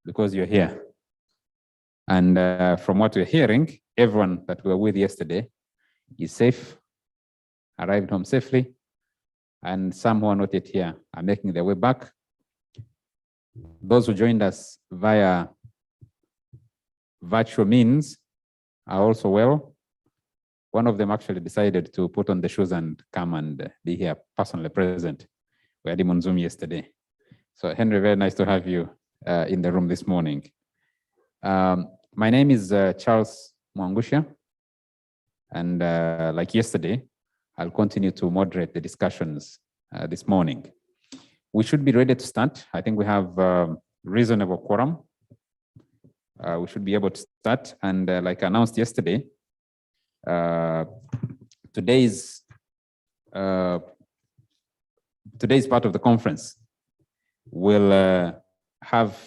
because you're here. And from what we're hearing, everyone that we were with yesterday is safe, arrived home safely, and some who are not yet here are making their way back. Those who joined us via virtual means are also well. One of them actually decided to put on the shoes and come and be here personally present. We had him on Zoom yesterday. So Henry, very nice to have you in the room this morning. My name is Charles Mwangusha, and like yesterday, I'll continue to moderate the discussions this morning. We should be ready to start. I think we have reasonable quorum. We should be able to start, and like announced yesterday, today's part of the conference will have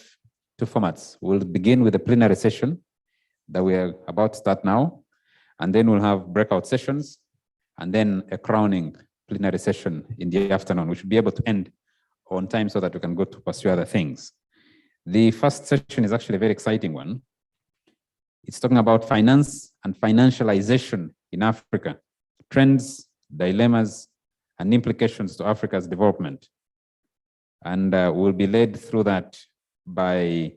two formats. We'll begin with the plenary session that we are about to start now, and then we'll have breakout sessions, and then a crowning plenary session in the afternoon. We should be able to end on time so that we can go to pursue other things. The first session is actually a very exciting one. It's talking about finance and financialization in Africa, trends, dilemmas, and implications to Africa's development. And we'll be led through that by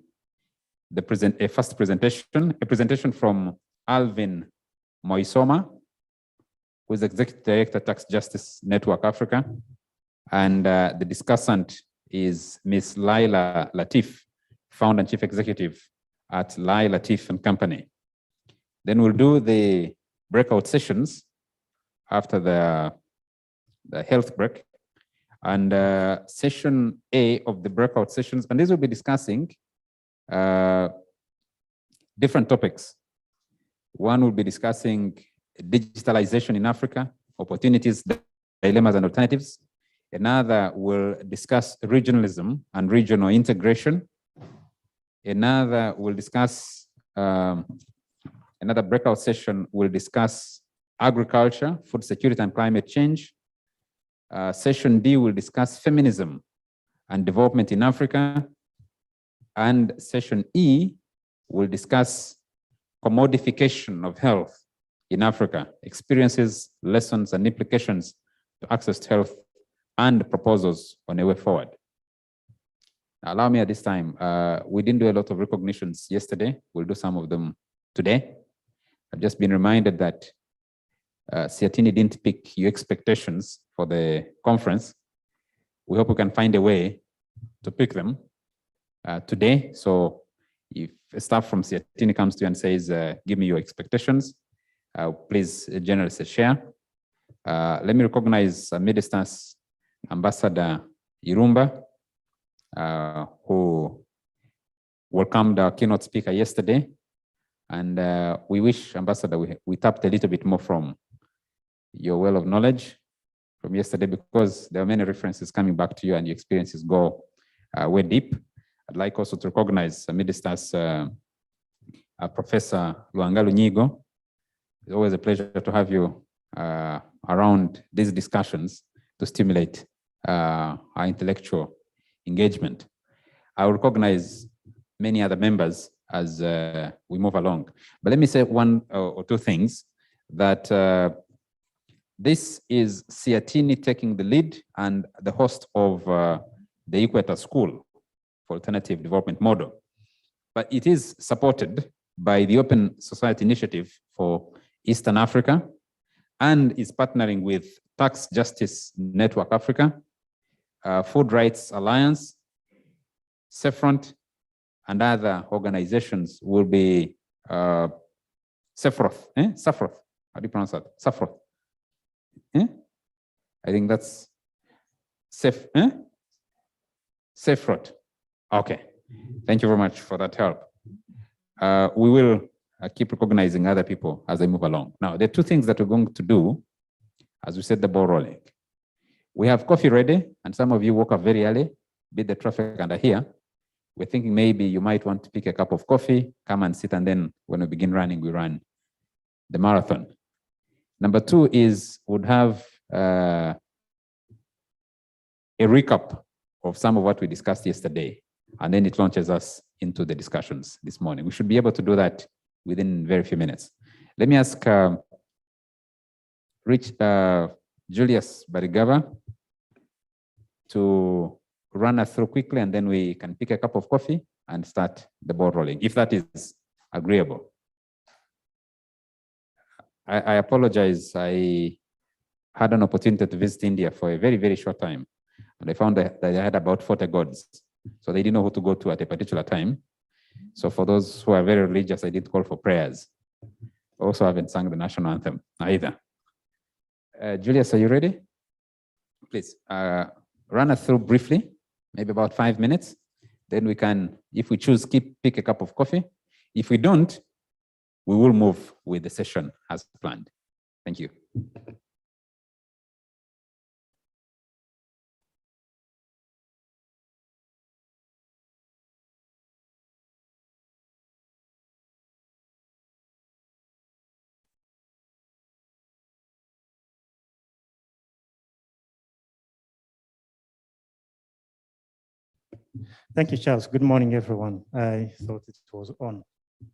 a first presentation, a presentation from Alvin Moisoma, who is Executive Director, Tax Justice Network Africa. And the discussant is Ms. Laila Latif, Founder and Chief Executive at Lai Latif and Company. Then we'll do the breakout sessions after the health break. And session A of the breakout sessions, and these will be discussing different topics. One will be discussing digitalization in Africa, opportunities, dilemmas, and alternatives. Another will discuss regionalism and regional integration. Another will discuss, another breakout session will discuss agriculture, food security, and climate change. Session D will discuss feminism and development in Africa. And session E will discuss commodification of health in Africa, experiences, lessons, and implications to access to health, and proposals on a way forward. Allow me at this time, we didn't do a lot of recognitions yesterday. We'll do some of them today. I've just been reminded that Siatini didn't pick your expectations for the conference. We hope we can find a way to pick them today. So if staff from Siatini comes to you and says, give me your expectations, please generously share. Let me recognize amidst us Ambassador Irumba, who welcomed our keynote speaker yesterday. And we wish, Ambassador, we tapped a little bit more from your well of knowledge from yesterday, because there are many references coming back to you and your experiences go way deep. I'd like also to recognize amidst us Professor Luangalu Nyigo. It's always a pleasure to have you around these discussions to stimulate our intellectual engagement. I will recognize many other members as we move along. But let me say one or two things, that this is Siatini taking the lead and the host of the Equator School for Alternative Development Model. But it is supported by the Open Society Initiative for Eastern Africa, and is partnering with Tax Justice Network Africa, Food Rights Alliance, Sefront, and other organizations will be Sefroth, Safroth, how do you pronounce that? Safroth. I think that's Sefrot. Okay, thank you very much for that help. We will keep recognizing other people as they move along. Now, there are two things that we're going to do as we set the ball rolling. We have coffee ready, and some of you woke up very early, beat the traffic and are here. We're thinking maybe you might want to pick a cup of coffee, come and sit, and then when we begin running, we run the marathon. Number two is would have a recap of some of what we discussed yesterday. and then it launches us into the discussions this morning. We should be able to do that within very few minutes. Let me ask Julius Barigava to run us through quickly, and then we can pick a cup of coffee and start the ball rolling, if that is agreeable. I apologize. I had an opportunity to visit India for a very, very short time, and I found that they had about 40 gods. So they didn't know who to go to at a particular time. So for those who are very religious, I did call for prayers. Also haven't sung the national anthem either. Julius, are you ready? Please run us through briefly, maybe about 5 minutes. Then we can, if we choose, pick a cup of coffee. If we don't, we will move with the session as planned. Thank you. Thank you, Charles. Good morning, everyone. I thought it was on.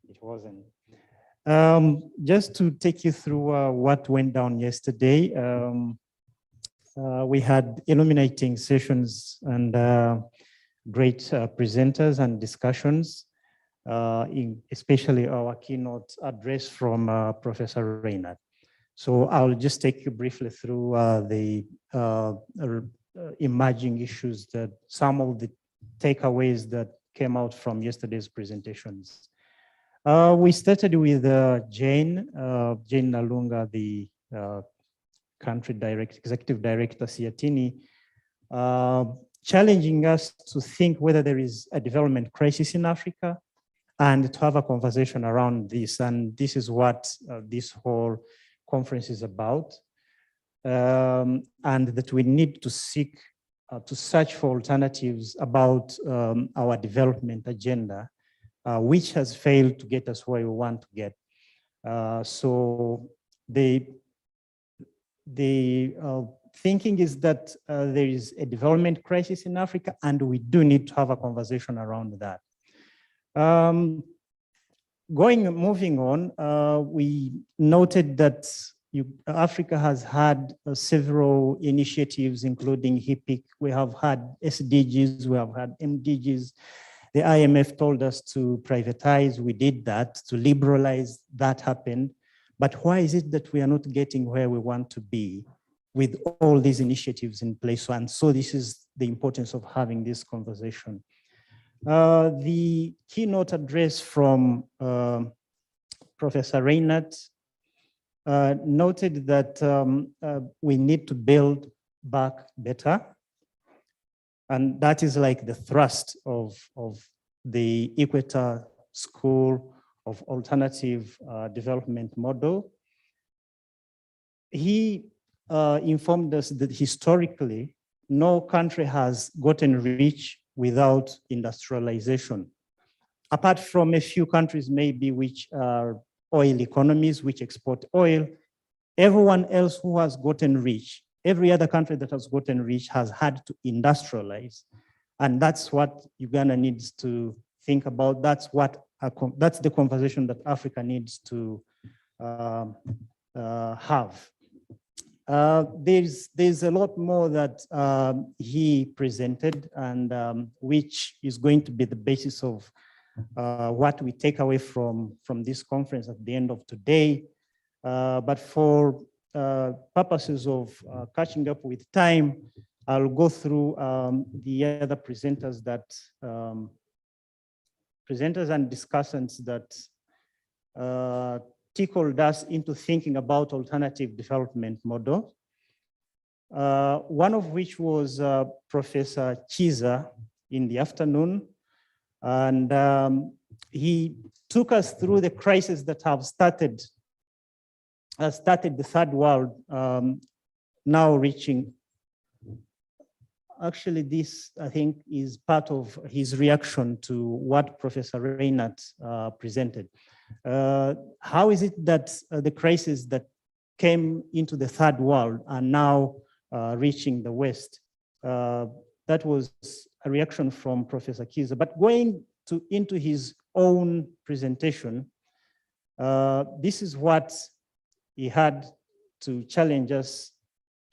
It wasn't. Just to take you through what went down yesterday, we had illuminating sessions and great presenters and discussions, especially our keynote address from Professor Reynard. So I'll just take you briefly through the emerging issues, that some of the takeaways that came out from yesterday's presentations. We started with Jane Nalunga, the country executive director, Siatini, challenging us to think whether there is a development crisis in Africa and to have a conversation around this. And this is what this whole conference is about. And that we need to seek to search for alternatives about our development agenda, which has failed to get us where we want to get. So the thinking is that there is a development crisis in Africa, and we do need to have a conversation around that. Moving on, we noted that Africa has had several initiatives, including HIPIC. We have had SDGs, we have had MDGs. The IMF told us to privatize. We did that, to liberalize. That happened. But why is it that we are not getting where we want to be with all these initiatives in place? And so this is the importance of having this conversation. The keynote address from Professor Reynard noted that we need to build back better. And that is like the thrust of the Equator School of Alternative Development Model. He informed us that historically, no country has gotten rich without industrialization, apart from a few countries maybe which are oil economies, which export oil. Everyone else who has gotten rich, every other country that has gotten rich has had to industrialize. And that's what Uganda needs to think about. That's the conversation that Africa needs to have. There's a lot more that he presented, and which is going to be the basis of what we take away from this conference at the end of today. But for purposes of catching up with time, I'll go through the other presenters and discussants that tickled us into thinking about alternative development model. One of which was Professor Chiza in the afternoon. And he took us through the crises that have started the third world, now reaching. Actually, this, I think, is part of his reaction to what Professor Reynard presented. How is it that the crises that came into the third world are now reaching the West? That was a reaction from Professor Kiza. But going into his own presentation, this is what he had to challenge us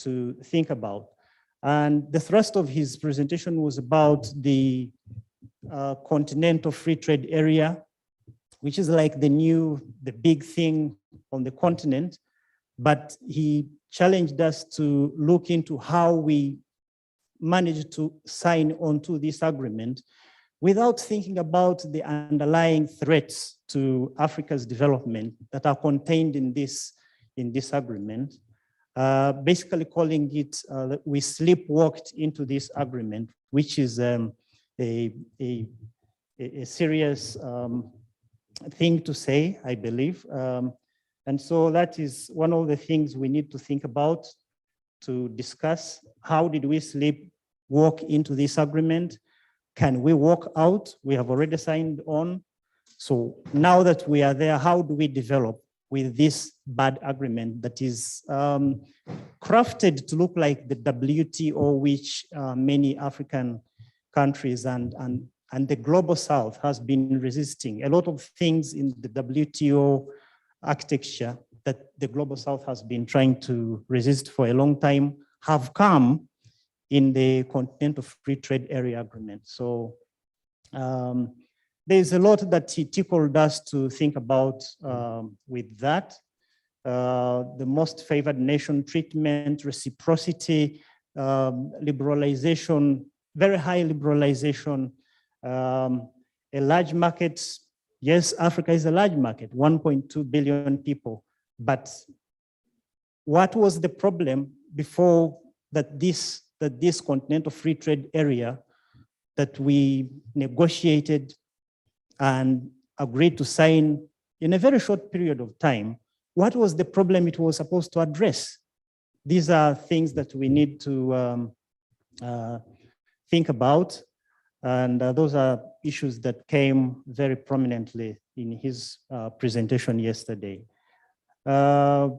to think about. And the thrust of his presentation was about the continental free trade area, which is like the big thing on the continent. But he challenged us to look into how we managed to sign onto this agreement without thinking about the underlying threats to Africa's development that are contained in this agreement. Basically calling it, we sleepwalked into this agreement, which is a serious thing to say, I believe. And so that is one of the things we need to think about, to discuss. How did we sleepwalk into this agreement? Can we walk out? We have already signed on. So now that we are there, how do we develop with this bad agreement that is crafted to look like the WTO, which many African countries and the global South has been resisting? A lot of things in the WTO architecture that the global South has been trying to resist for a long time have come in the Continental Free Trade Area Agreement. So there's a lot that he tickled us to think about with that. The most favored nation treatment, reciprocity, liberalization, very high liberalization, a large market. Yes, Africa is a large market, 1.2 billion people. But what was the problem before that this continental free trade area that we negotiated and agreed to sign in a very short period of time? What was the problem it was supposed to address? These are things that we need to think about. And those are issues that came very prominently in his presentation yesterday. And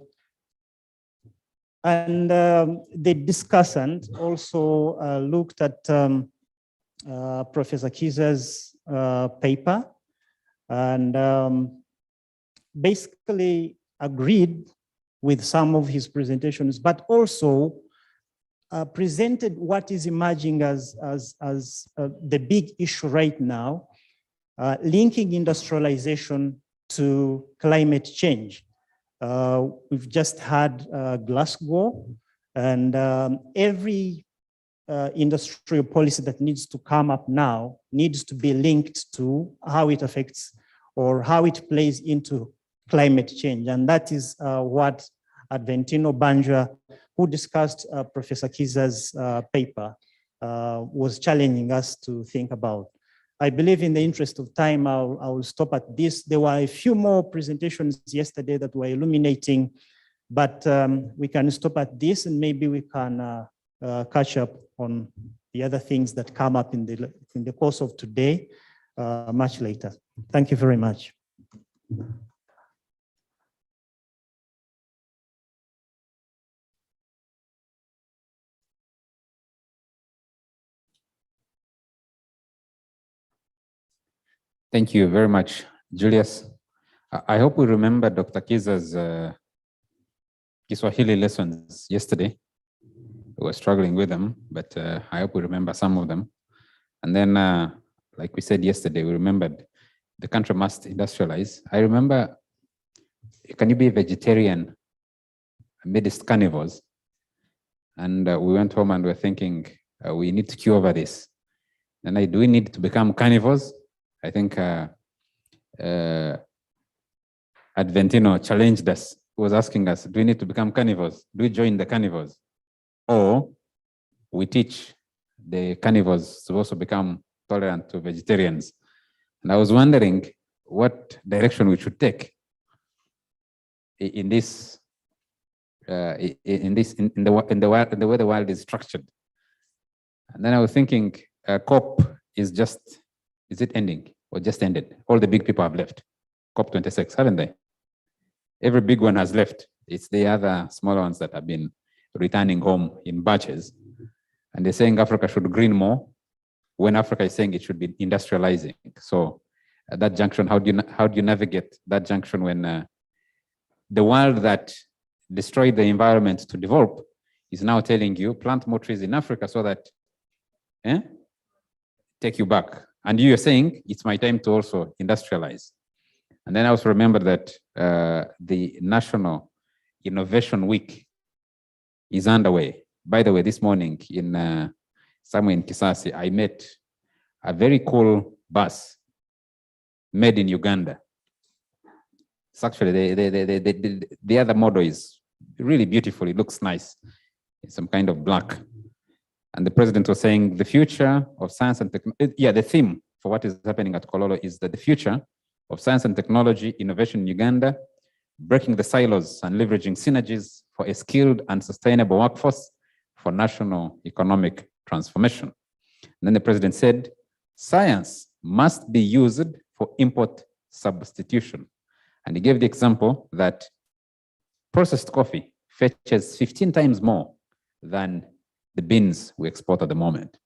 the discussant also looked at Professor Kiza's paper and basically agreed with some of his presentations, but also presented what is emerging as the big issue right now, linking industrialization to climate change. We've just had Glasgow, and every industrial policy that needs to come up now needs to be linked to how it affects or how it plays into climate change. And that is what Adventino Banja, who discussed Professor Kiza's paper, was challenging us to think about. I believe in the interest of time, I will stop at this. There were a few more presentations yesterday that were illuminating, but we can stop at this and maybe we can catch up on the other things that come up in the course of today much later. Thank you very much. Thank you very much, Julius. I hope we remember Dr. Kiza's Kiswahili lessons yesterday. We were struggling with them, but I hope we remember some of them. And then, like we said yesterday, we remembered the country must industrialize. I remember, can you be a vegetarian amidst carnivores? And we went home and we're thinking, we need to cure over this. And do we need to become carnivores? I think Adventino challenged us. He was asking us, do we need to become carnivores? Do we join the carnivores? Or we teach the carnivores to also become tolerant to vegetarians? And I was wondering what direction we should take in this, in the way the world is structured. And then I was thinking, COP is it ending or just ended? All the big people have left. COP26, haven't they? Every big one has left. It's the other smaller ones that have been returning home in batches. And they're saying Africa should green more. when Africa is saying it should be industrializing. So at that junction, how do you navigate that junction when the world that destroyed the environment to develop is now telling you plant more trees in Africa so that take you back. And you're saying it's my time to also industrialize. And then I also remember that the National Innovation Week is underway. By the way, this morning in somewhere in Kisasi, I met a very cool bus made in Uganda. It's actually, the other model is really beautiful. It looks nice. It's some kind of black. And the president was saying the future of science and technology, the theme for what is happening at Kololo is that the future of science and technology innovation in Uganda, breaking the silos and leveraging synergies for a skilled and sustainable workforce for national economic transformation. And then the president said, science must be used for import substitution. And he gave the example that processed coffee fetches 15 times more than the beans we export at the moment.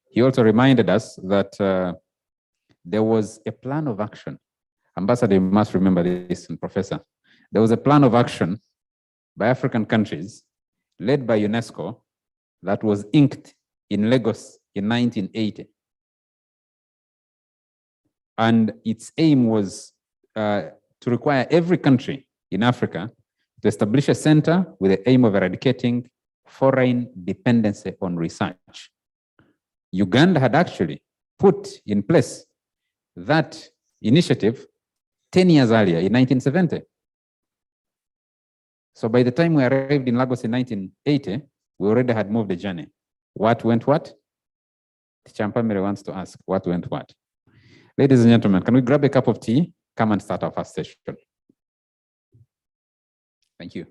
He also reminded us that there was a plan of action. Ambassador, you must remember this, and Professor. There was a plan of action by African countries led by UNESCO that was inked in Lagos in 1980. And its aim was to require every country in Africa to establish a center with the aim of eradicating foreign dependency on research. Uganda had actually put in place that initiative 10 years earlier in 1970. So by the time we arrived in Lagos in 1980, we already had moved the journey. What went what? Champamere wants to ask, what went what? Ladies and gentlemen, can we grab a cup of tea? Come and start our first session. Thank you.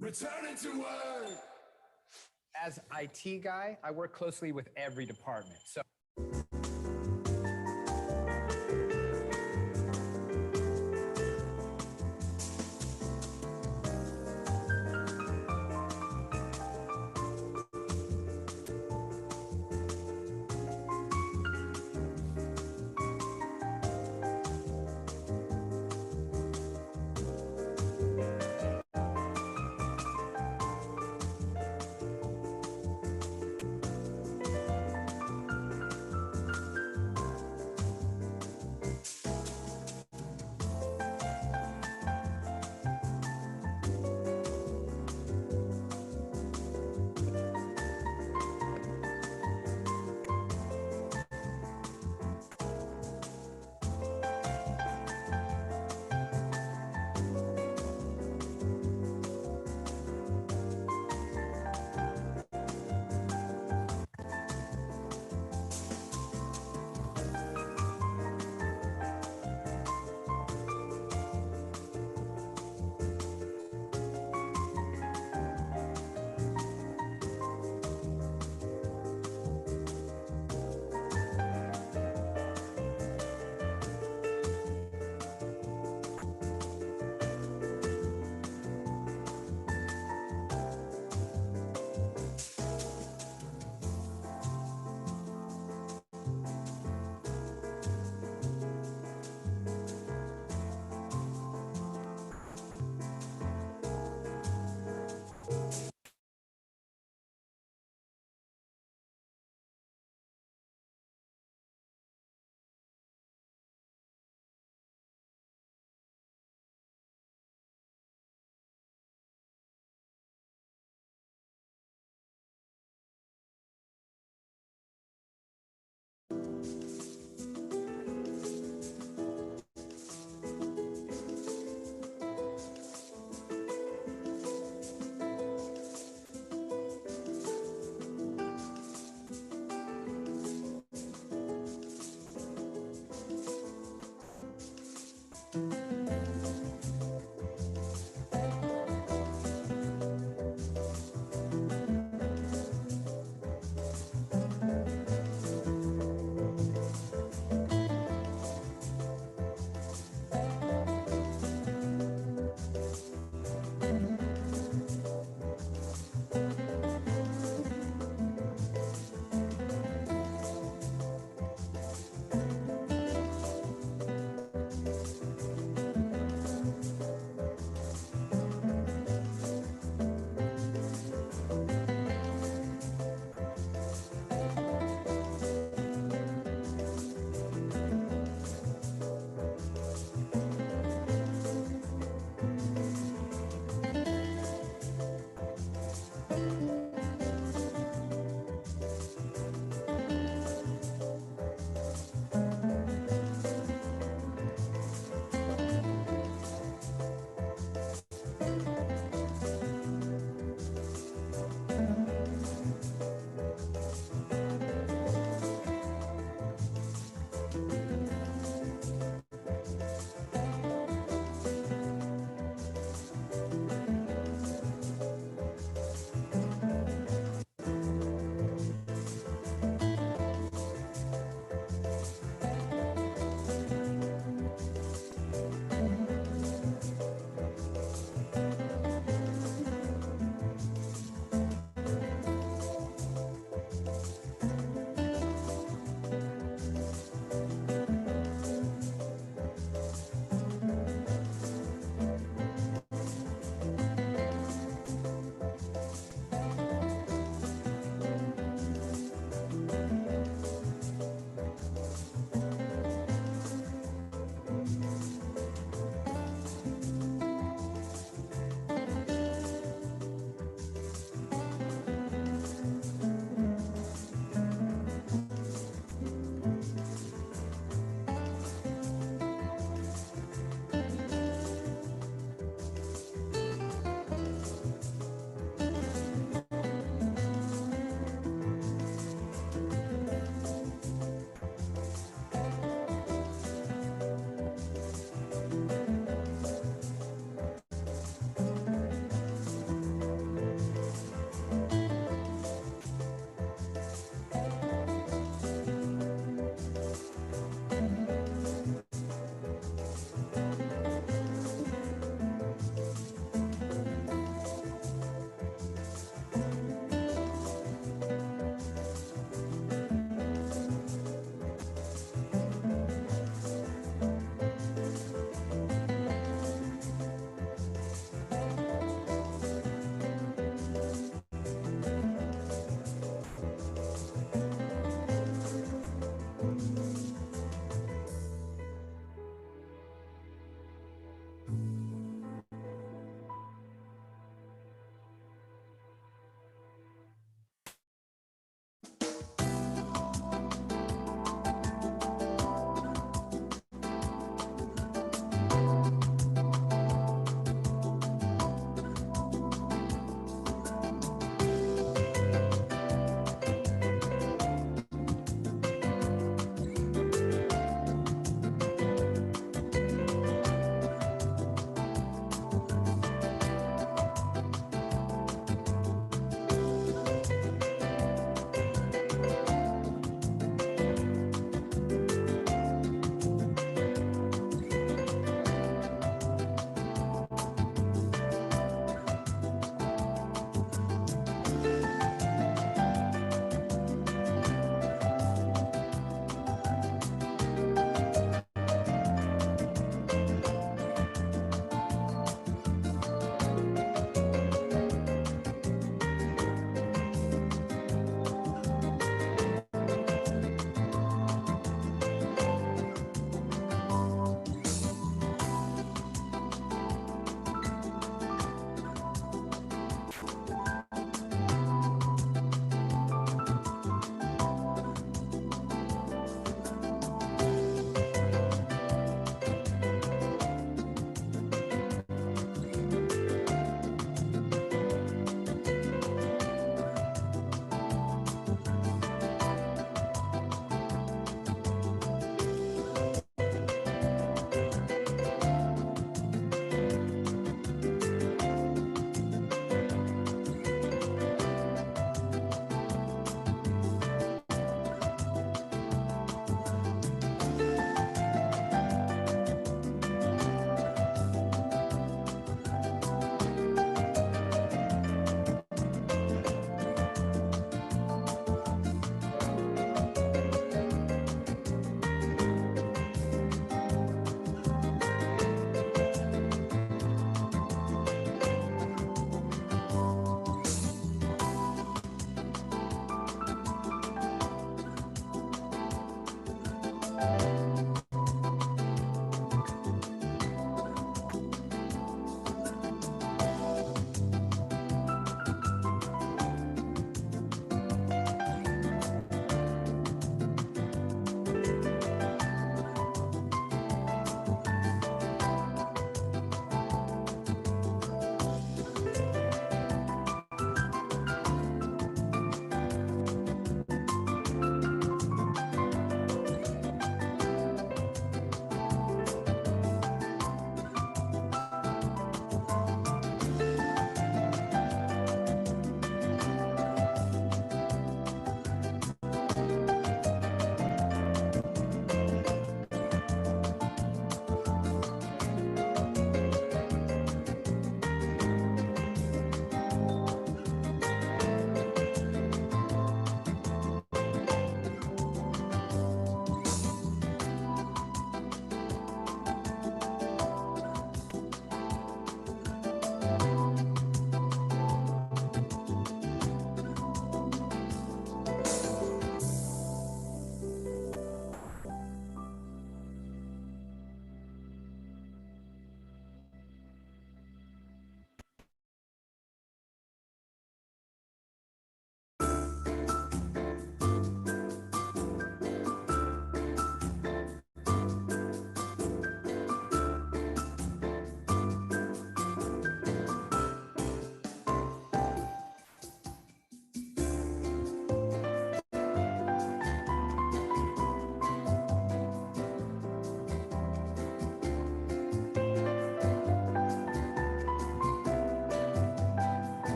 Returning to work. As IT guy, I work closely with every department. So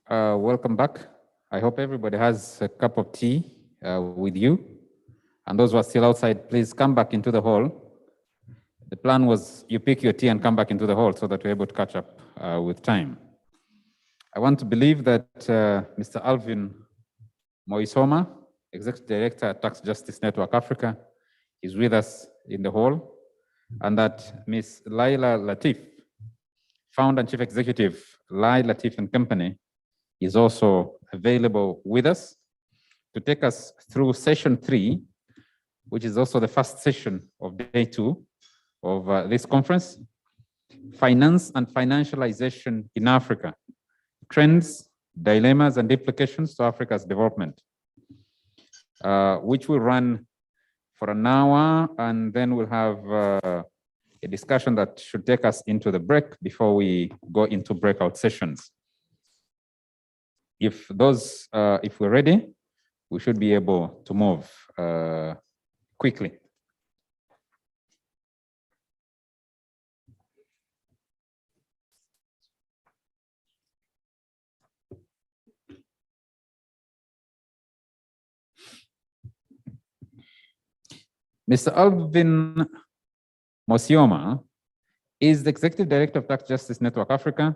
Welcome back. I hope everybody has a cup of tea with you. And those who are still outside, please come back into the hall. The plan was you pick your tea and come back into the hall so that we're able to catch up with time. I want to believe that Mr. Alvin Moisoma, Executive Director at Tax Justice Network Africa, is with us in the hall, and that Ms. Laila Latif, Founder and Chief Executive, Lai Latif and Company, is also available with us to take us through session 3, which is also the first session of day 2 of this conference, Finance and Financialization in Africa, Trends, Dilemmas, and Implications to Africa's Development, which will run for an hour, and then we'll have a discussion that should take us into the break before we go into breakout sessions. If we're ready, we should be able to move quickly. Mr. Alvin Mosioma is the Executive Director of Tax Justice Network Africa,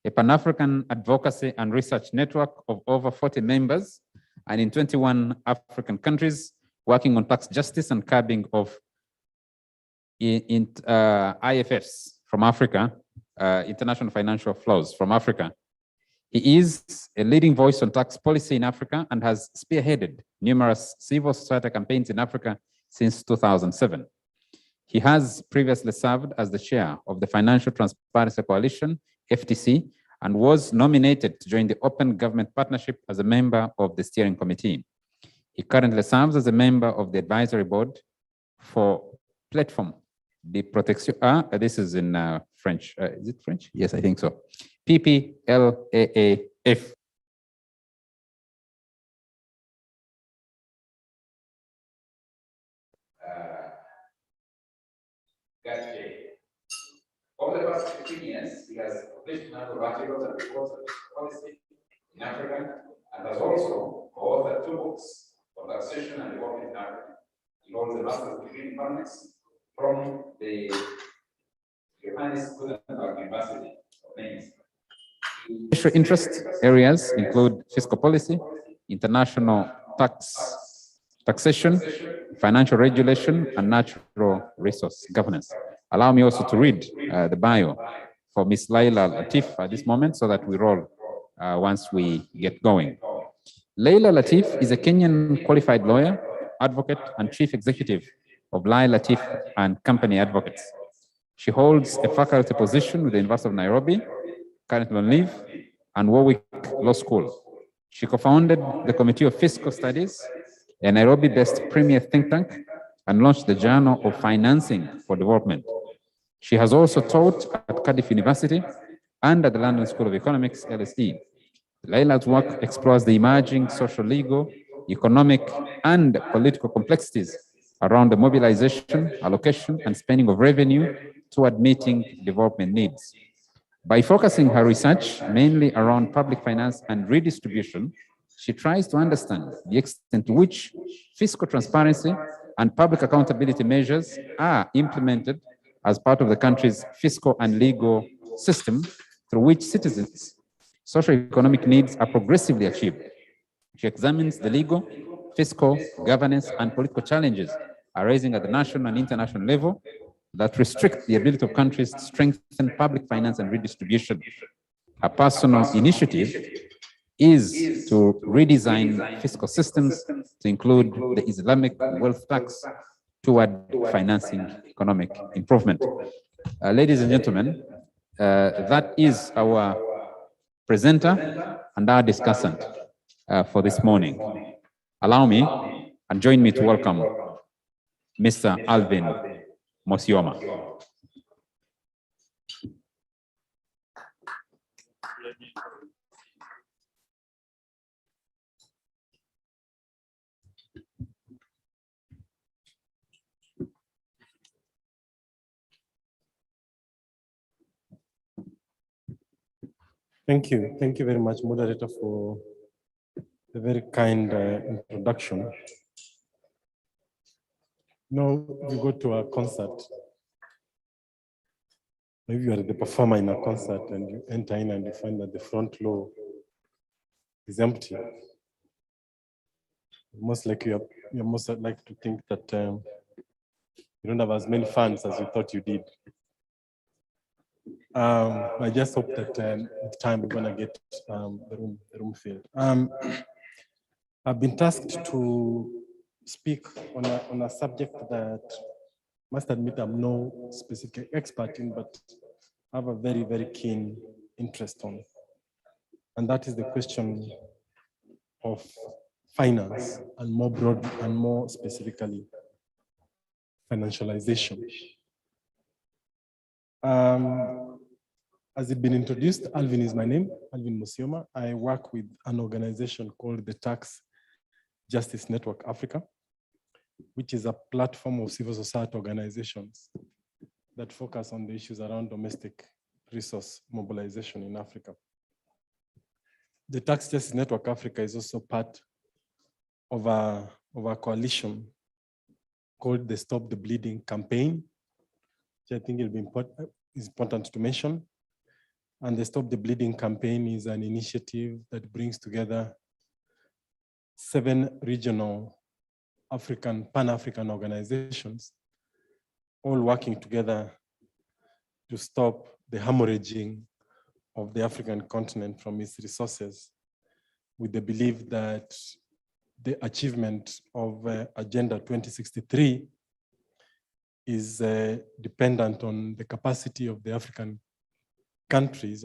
a Pan-African advocacy and research network of over 40 members and in 21 African countries, working on tax justice and curbing of IFFs from Africa, international financial flows from Africa. He is a leading voice on tax policy in Africa and has spearheaded numerous civil society campaigns in Africa since 2007. He has previously served as the chair of the Financial Transparency Coalition, FTC, and was nominated to join the Open Government Partnership as a member of the steering committee. He currently serves as a member of the advisory board for Platform de Protection. This is in French. Is it French? Yes, I think so. PPLAAF. Over the past 15 years, he has published a number of articles and reports on policy in Africa, and has also authored 2 books on taxation and development in Africa. He holds a master's degree in economics from the Johannes Gutenberg University of Mainz. Special interest areas include fiscal policy, international taxation, financial regulation, and natural resource governance. Allow me also to read the bio for Ms. Laila Latif at this moment so that we roll once we get going. Laila Latif is a Kenyan qualified lawyer, advocate, and chief executive of Lai Latif and Company Advocates. She holds a faculty position with the University of Nairobi, currently on leave, and Warwick Law School. She co-founded the Committee of Fiscal Studies, a Nairobi-based premier think tank, and launched the Journal of Financing for Development. She has also taught at Cardiff University and at the London School of Economics, LSE. Laila's work explores the emerging social, legal, economic, and political complexities around the mobilization, allocation, and spending of revenue toward meeting development needs. By focusing her research mainly around public finance and redistribution, she tries to understand the extent to which fiscal transparency and public accountability measures are implemented as part of the country's fiscal and legal system through which citizens' socio-economic needs are progressively achieved. She examines the legal, fiscal, governance, and political challenges arising at the national and international level that restrict the ability of countries to strengthen public finance and redistribution. Her personal initiative is to redesign fiscal systems to include the Islamic wealth tax toward financing economic improvement. Ladies and gentlemen, that is our presenter and our discussant for this morning. Allow me and join me to welcome Mr. Alvin Mosioma. Thank you. Thank you very much, moderator, for the very kind introduction. Now, you go to a concert. Maybe you are the performer in a concert and you enter in and you find that the front row is empty. Most likely, you're most likely to think that you don't have as many fans as you thought you did. I just hope that with time we're gonna get the room filled. I've been tasked to speak on a subject that I must admit I'm no specific expert in, but I have a very, very keen interest on. And that is the question of finance, and more broad and more specifically, financialization. As it been introduced, Alvin is my name, Alvin Musioma. I work with an organization called the Tax Justice Network Africa, which is a platform of civil society organizations that focus on the issues around domestic resource mobilization in Africa. The Tax Justice Network Africa is also part of a coalition called the Stop the Bleeding campaign, which I think is important to mention. And the Stop the Bleeding campaign is an initiative that brings together 7 regional Pan-African organizations, all working together to stop the hemorrhaging of the African continent from its resources, with the belief that the achievement of Agenda 2063 is dependent on the capacity of the African countries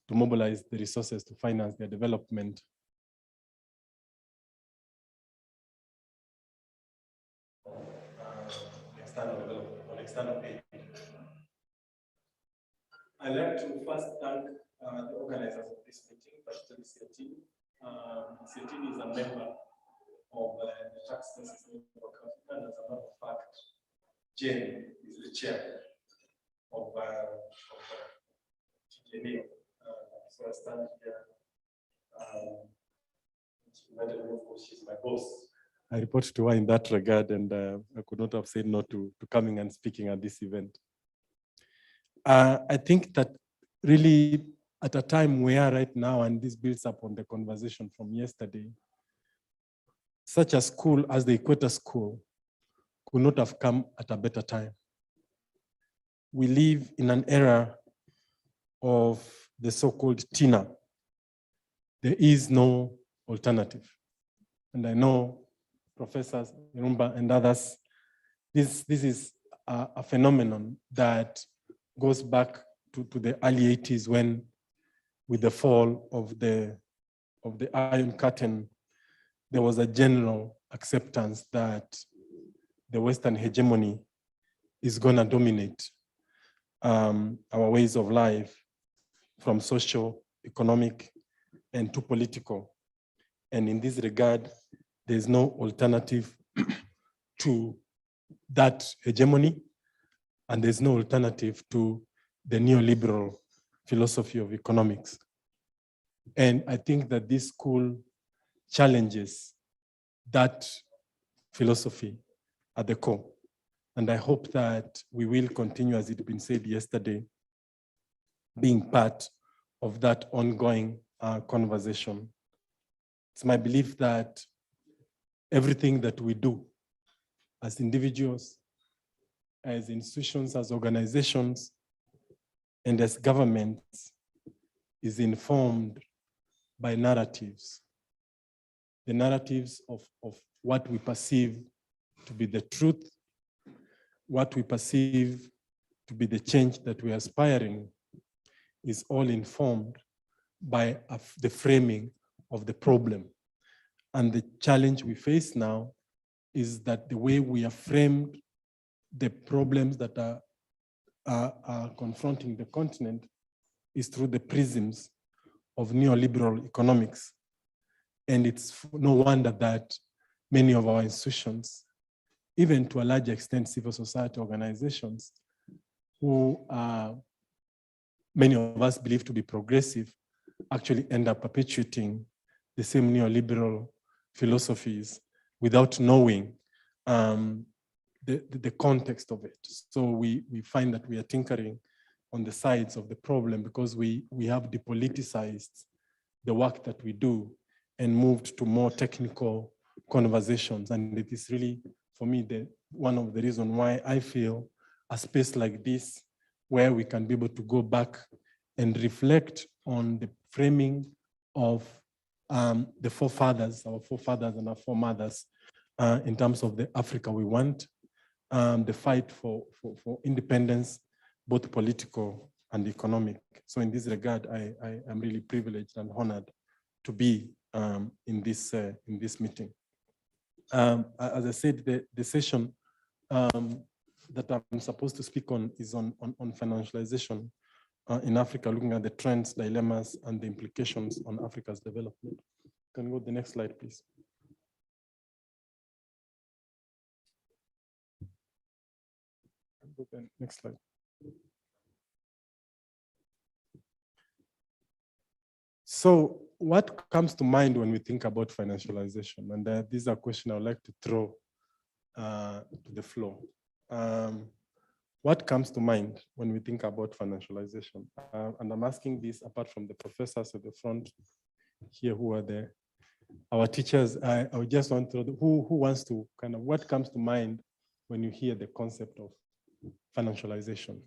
to mobilize the resources to finance their development. External aid. I'd like to first thank the organizers of this meeting, particularly CETIN. CETIN is a member of the Tax Justice Network Africa, and as a matter of fact, Jane is the chair of TGNA. So I stand here. She's my boss. I report to her in that regard, and I could not have said no to coming and speaking at this event. I think that really at a time we are right now, and this builds up on the conversation from yesterday, such a school as the Equator School could not have come at a better time. We live in an era of the so-called TINA. There is no alternative. And I know Professors Irumba and others, this is a phenomenon that goes back to the early 80s, when, with the fall of the Iron Curtain, there was a general acceptance that the Western hegemony is going to dominate our ways of life, from social, economic, and to political. And in this regard, there's no alternative to that hegemony, and there's no alternative to the neoliberal philosophy of economics. And I think that this school challenges that philosophy at the core. And I hope that we will continue, as it has been said yesterday, being part of that ongoing conversation. It's my belief that everything that we do as individuals, as institutions, as organizations, and as governments is informed by narratives. The narratives of what we perceive to be the truth, what we perceive to be the change that we are aspiring, is all informed by the framing of the problem. And the challenge we face now is that the way we have framed the problems that are confronting the continent is through the prisms of neoliberal economics. And it's no wonder that many of our institutions, even to a large extent civil society organizations, who are many of us believe to be progressive actually end up perpetuating the same neoliberal philosophies without knowing the context of it. So we find that we are tinkering on the sides of the problem because we have depoliticized the work that we do and moved to more technical conversations. And it is really, for me, one of the reasons why I feel a space like this, where we can be able to go back and reflect on the framing of the forefathers, our forefathers and our foremothers, in terms of the Africa we want, the fight for independence, both political and economic. So in this regard, I am really privileged and honored to be in this meeting. As I said, the session that I'm supposed to speak on is on financialization in Africa, looking at the trends, dilemmas, and the implications on Africa's development. Can you go to the next slide, please? Go to the next slide. So what comes to mind when we think about financialization? And these are questions I would like to throw to the floor. What comes to mind when we think about financialization? And I'm asking this apart from the professors at the front here who are our teachers. I would just want to know who wants to kind of, what comes to mind when you hear the concept of financialization?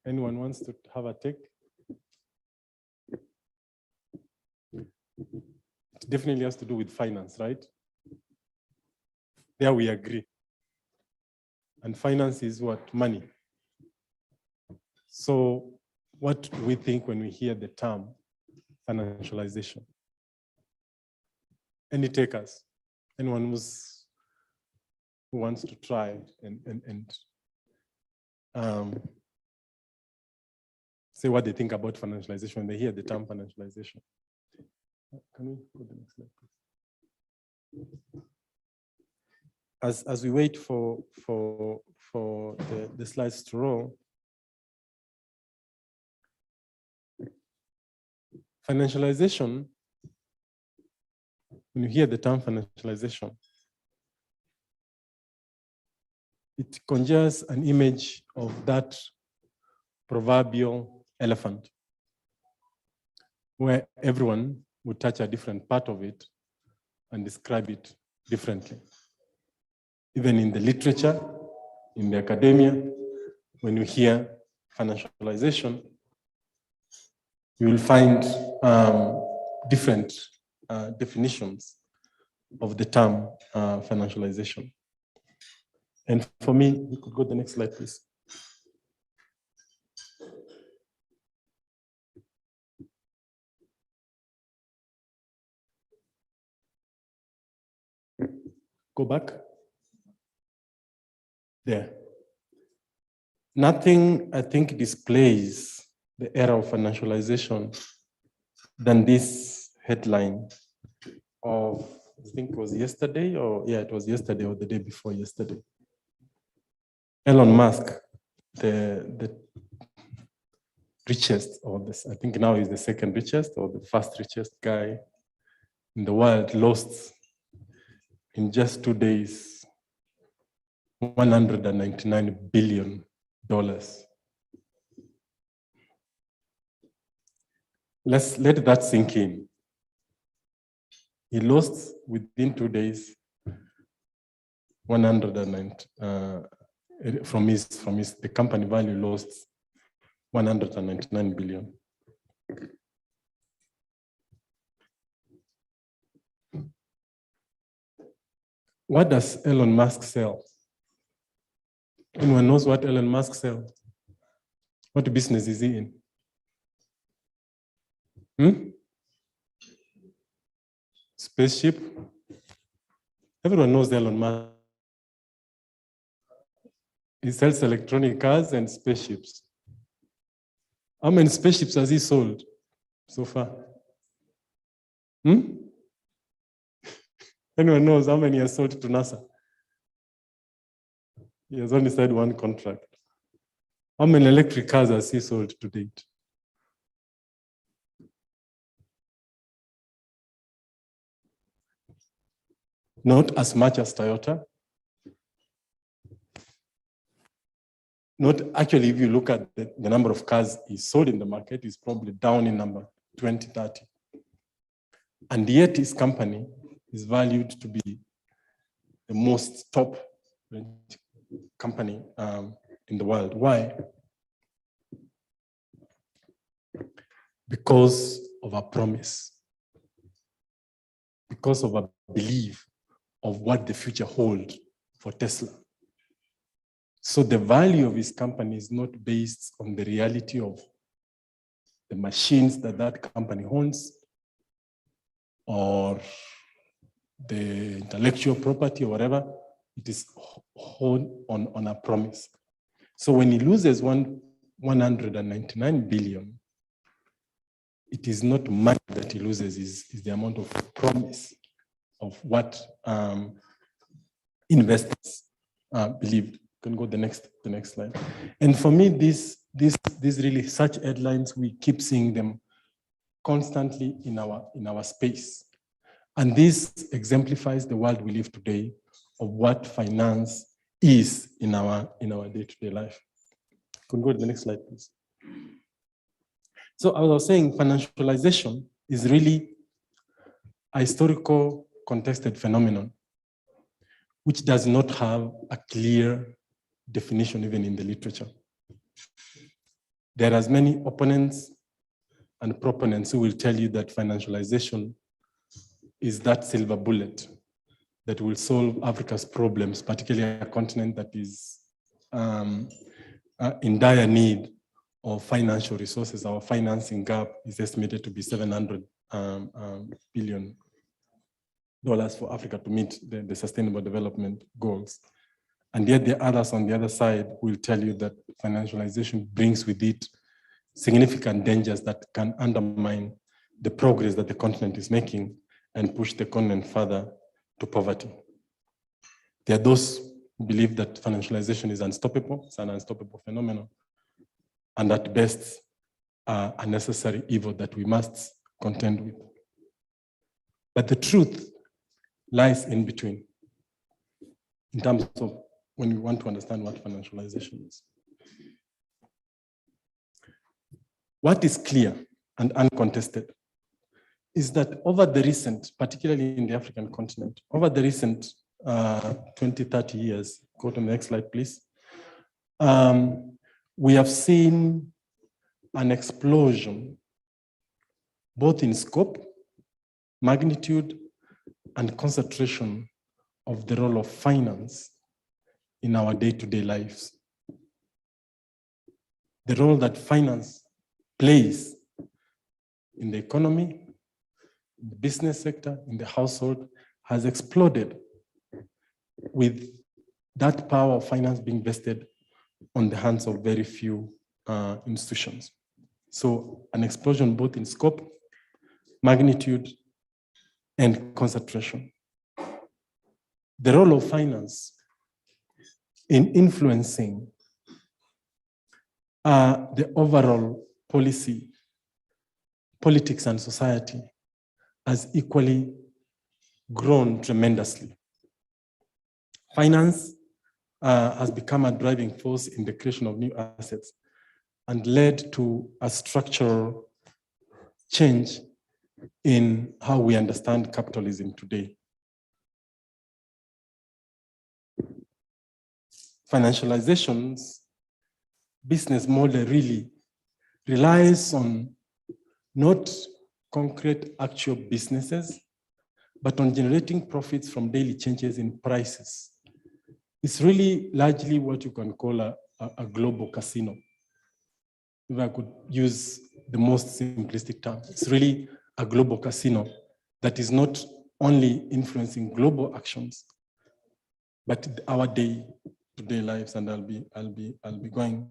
Anyone wants to have a take? It definitely has to do with finance, right? There we agree. And finance is what? Money. So what do we think when we hear the term financialization? Any takers? Anyone who wants to try and say what they think about financialization when they hear the term financialization? Can we go to the next slide, please? As we wait for the slides to roll, financialization, when you hear the term financialization, it conjures an image of that proverbial elephant, where everyone would touch a different part of it and describe it differently. Even in the literature, in the academia, when you hear financialization, you will find different definitions of the term financialization. And for me, we could go to the next slide, please. Go back. There. Nothing, I think, displays the era of financialization than this headline of, I think it was yesterday, or yeah, it was yesterday or the day before yesterday. Elon Musk, the richest, or this, I think now he's the second richest or the first richest guy in the world, lost in just 2 days $199 billion. Let that sink in. He lost within 2 days 190 from the company value lost 199 billion. What does Elon Musk sell? Anyone knows what Elon Musk sells? What business is he in? Spaceship? Everyone knows Elon Musk. He sells electronic cars and spaceships. How many spaceships has he sold so far? Anyone knows how many he has sold to NASA? He has only signed one contract. How many electric cars has he sold to date? Not as much as Toyota. Not actually, if you look at the number of cars he sold in the market, is probably down in number 20, 30. And yet his company is valued to be the most top company in the world. Why? Because of a promise. Because of a belief of what the future holds for Tesla. So the value of his company is not based on the reality of the machines that that company owns or the intellectual property or whatever. It is hold on a promise. So when he loses 199 billion, it is not money that he loses, is the amount of promise of what investors believed. You can go the next slide. And for me, this really, such headlines, we keep seeing them constantly in our space. And this exemplifies the world we live today of what finance is in our day-to-day life. Can go to the next slide, please. So I was saying financialization is really a historical contested phenomenon, which does not have a clear definition even in the literature. There are as many opponents and proponents who will tell you that financialization is that silver bullet that will solve Africa's problems, particularly a continent that is in dire need of financial resources. Our financing gap is estimated to be $700 billion for Africa to meet the Sustainable Development Goals. And yet the others on the other side will tell you that financialization brings with it significant dangers that can undermine the progress that the continent is making and push the continent further to poverty. There are those who believe that financialization is unstoppable, it's an unstoppable phenomenon, and at best, a necessary evil that we must contend with. But the truth lies in between, in terms of when we want to understand what financialization is. What is clear and uncontested is that over the recent, particularly in the African continent, over the recent 20, 30 years, go to the next slide, please, we have seen an explosion, both in scope, magnitude, and concentration of the role of finance in our day-to-day lives. The role that finance plays in the economy, in the business sector, in the household, has exploded with that power of finance being vested on the hands of very few institutions. So an explosion both in scope, magnitude, and concentration. The role of finance in influencing the overall politics and society has equally grown tremendously. Finance has become a driving force in the creation of new assets and led to a structural change in how we understand capitalism today. Financialization's business model really relies on not concrete actual businesses, but on generating profits from daily changes in prices. It's really largely what you can call a global casino. If I could use the most simplistic term, it's really a global casino that is not only influencing global actions, but our day-to-day lives, and I'll be going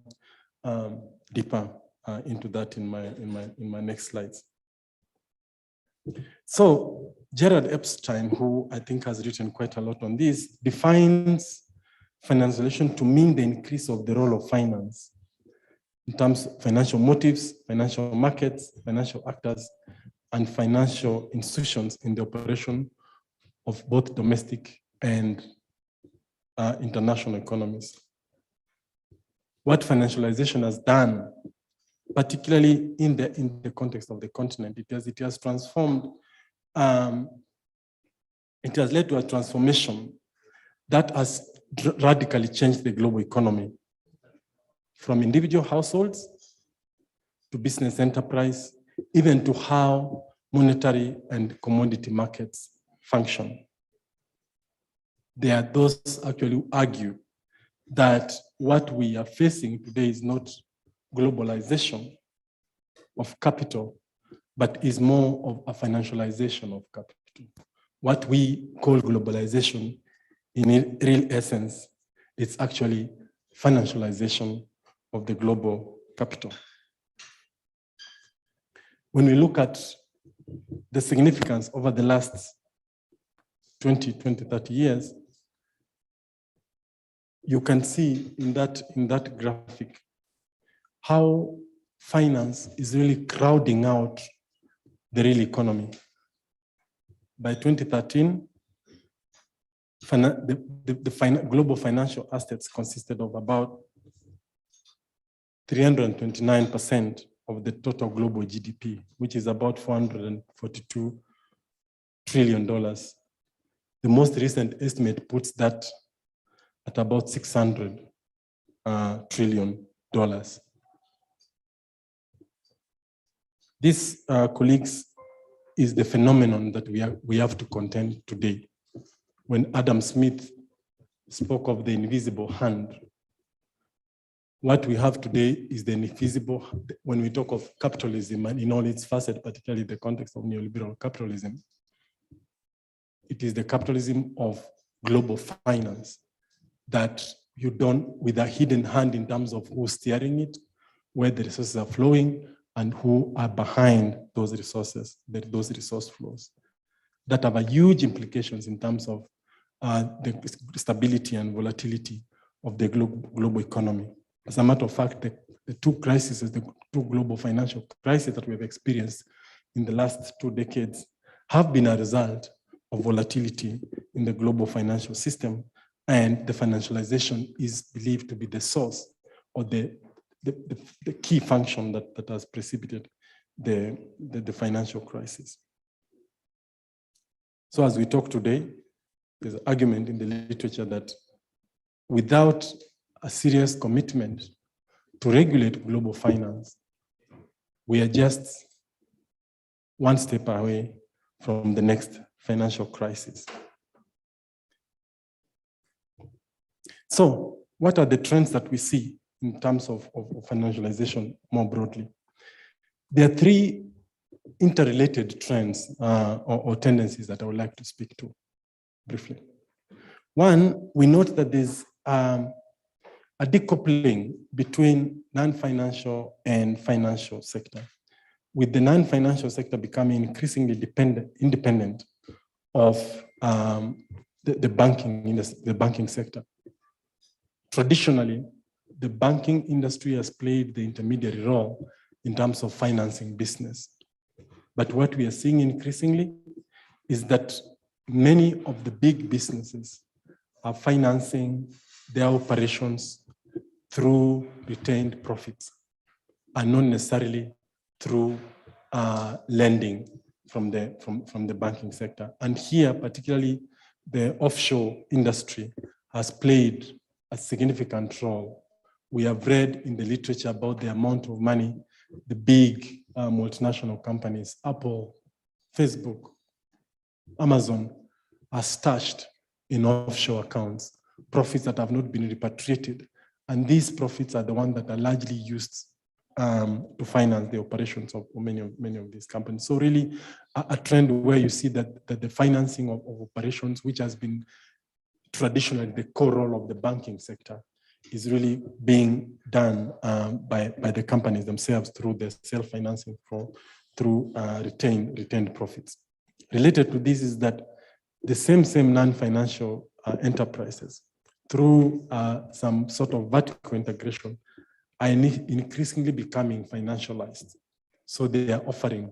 deeper into that in my next slides. So Gerard Epstein, who I think has written quite a lot on this, defines financialization to mean the increase of the role of finance in terms of financial motives, financial markets, financial actors, and financial institutions in the operation of both domestic and international economies. What financialization has done, particularly in the context of the continent, it has transformed, it has led to a transformation that has radically changed the global economy, from individual households to business enterprise, even to how monetary and commodity markets function. There are those actually who argue that what we are facing today is not globalization of capital, but is more of a financialization of capital. What we call globalization, in real essence, it's actually financialization of the global capital. When we look at the significance over the last 20, 30 years, you can see in that graphic how finance is really crowding out the real economy. By 2013, global financial assets consisted of about 329% of the total global GDP, which is about $442 trillion. The most recent estimate puts that at about $600 trillion. This, colleagues, is the phenomenon that we have to contend today. When Adam Smith spoke of the invisible hand, what we have today is the invisible, when we talk of capitalism and in all its facets, particularly the context of neoliberal capitalism, it is the capitalism of global finance that you don't, with a hidden hand in terms of who's steering it, where the resources are flowing, and who are behind those resources, those resource flows, that have a huge implications in terms of the stability and volatility of the global economy. As a matter of fact, the two crises, the two global financial crises that we have experienced in the last 2 decades have been a result of volatility in the global financial system, and the financialization is believed to be the source or the key function that has precipitated the financial crisis. So as we talk today, there's an argument in the literature that without a serious commitment to regulate global finance, we are just one step away from the next financial crisis. So what are the trends that we see in terms of financialization more broadly? There are 3 interrelated trends or tendencies that I would like to speak to briefly. One, we note that there's a decoupling between non-financial and financial sector, with the non-financial sector becoming increasingly independent of the banking sector. Traditionally, the banking industry has played the intermediary role in terms of financing business. But what we are seeing increasingly is that many of the big businesses are financing their operations through retained profits and not necessarily through lending from the banking sector. And here, particularly, the offshore industry has played a significant role. We have read in the literature about the amount of money the big multinational companies, Apple, Facebook, Amazon, are stashed in offshore accounts, profits that have not been repatriated. And these profits are the ones that are largely used to finance the operations of many of these companies. So really a trend where you see that the financing of operations, which has been traditionally the core role of the banking sector, is really being done by the companies themselves through their self-financing through retained profits. Related to this is that the same non-financial enterprises, through some sort of vertical integration, are increasingly becoming financialized. So they are offering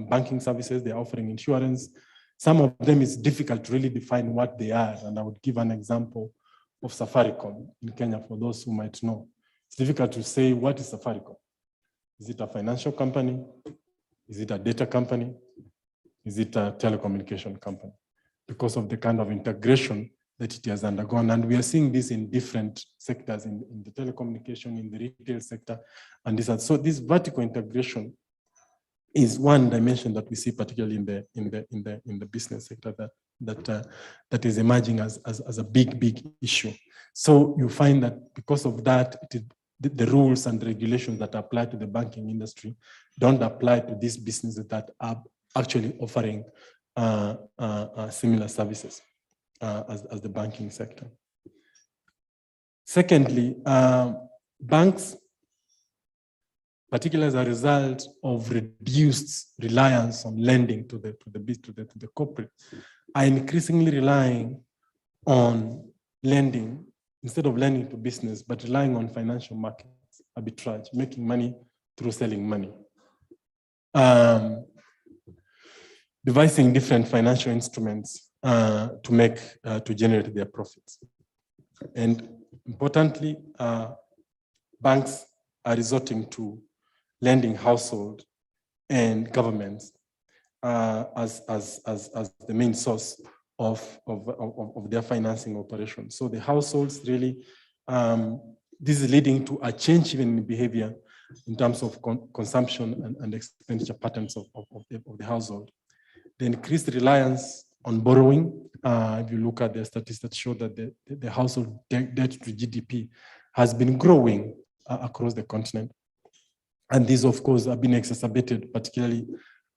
banking services, they are offering insurance. Some of them is difficult to really define what they are. And I would give an example of Safaricom in Kenya for those who might know. It's difficult to say, what is Safaricom? Is it a financial company? Is it a data company? Is it a telecommunication company? Because of the kind of integration that it has undergone. And we are seeing this in different sectors, in the telecommunication, in the retail sector. And so this vertical integration is one dimension that we see particularly in the business sector that is emerging as a big issue. So you find that because of that, the rules and regulations that apply to the banking industry don't apply to these businesses that are actually offering similar services as the banking sector. Secondly, banks, particularly as a result of reduced reliance on lending to the corporate, are increasingly relying on lending instead of lending to business, but relying on financial markets, arbitrage, making money through selling money. Devising different financial instruments to generate their profits. And importantly, banks are resorting to lending household and governments as the main source of their financing operations. So the households really, this is leading to a change even in behavior in terms of consumption and expenditure patterns of the household. The increased reliance on borrowing, if you look at the statistics that show that the household debt to GDP has been growing across the continent. And these, of course, have been exacerbated, particularly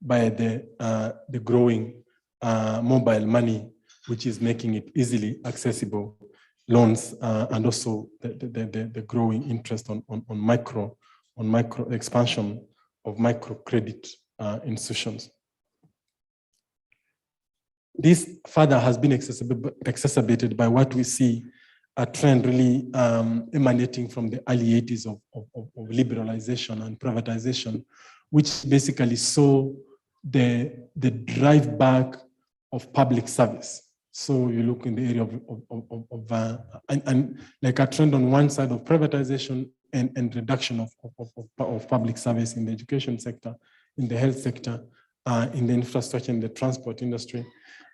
by the growing mobile money, which is making it easily accessible loans, and also the growing interest on micro expansion of microcredit institutions. This further has been exacerbated by what we see a trend really emanating from the early 80s of liberalization and privatization, which basically saw the drive back of public service. So you look in the area and like a trend on one side of privatization and reduction of public service in the education sector, in the health sector, in the infrastructure, in the transport industry.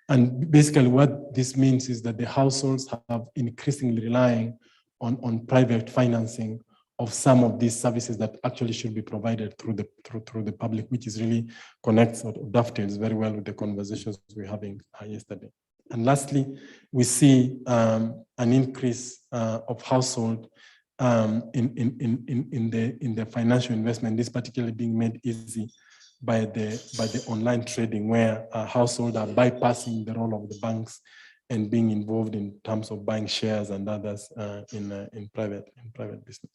And basically what this means is that the households have increasingly relying on private financing of some of these services that actually should be provided through the public, which is really connects or dovetails very well with the conversations we were having yesterday. And lastly, we see an increase of household in the financial investment, this particularly being made easy by the online trading, where households are bypassing the role of the banks and being involved in terms of buying shares and others in private business.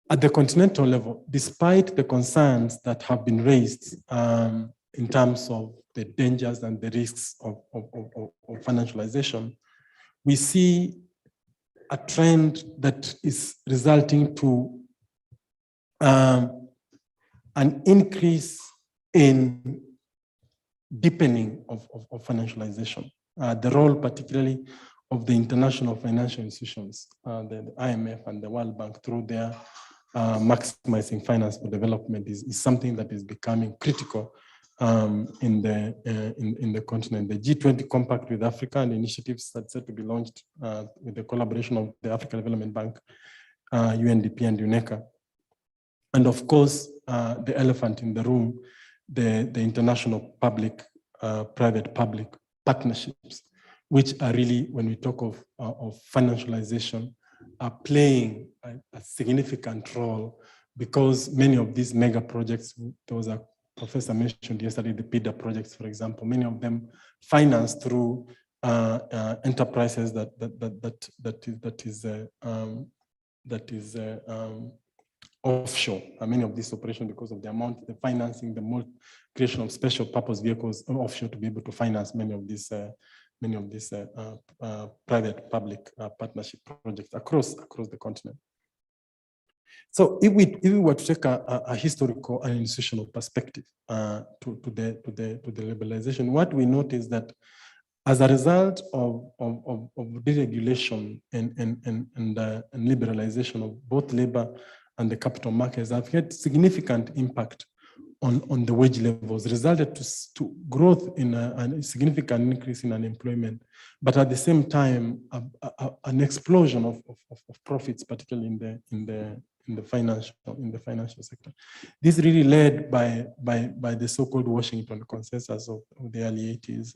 At the continental level, despite the concerns that have been raised in terms of the dangers and the risks of financialization, we see a trend that is resulting to an increase in deepening of financialization. The role particularly of the international financial institutions, the IMF and the World Bank, through their maximizing finance for development is something that is becoming critical in the continent. The G20 Compact with Africa and initiatives that's set to be launched with the collaboration of the African Development Bank, UNDP and UNECA. And of course, the elephant in the room, the international private-public partnerships, which are really, when we talk of financialization, are playing a significant role, because many of these mega projects, there was a professor mentioned yesterday, the PIDA projects, for example, many of them financed through enterprises that is offshore. Many of these operations, because of the amount, the financing, the creation of special purpose vehicles offshore to be able to finance many of these many of these private-public partnership projects across the continent. So if we were to take a historical and institutional perspective to the liberalization, what we notice that as a result of deregulation and liberalization of both labor and the capital markets, have had significant impact on the wage levels, resulted to growth in a significant increase in unemployment, but at the same time, an explosion of profits, particularly in the financial sector. This really led by the so-called Washington Consensus of the early 80s.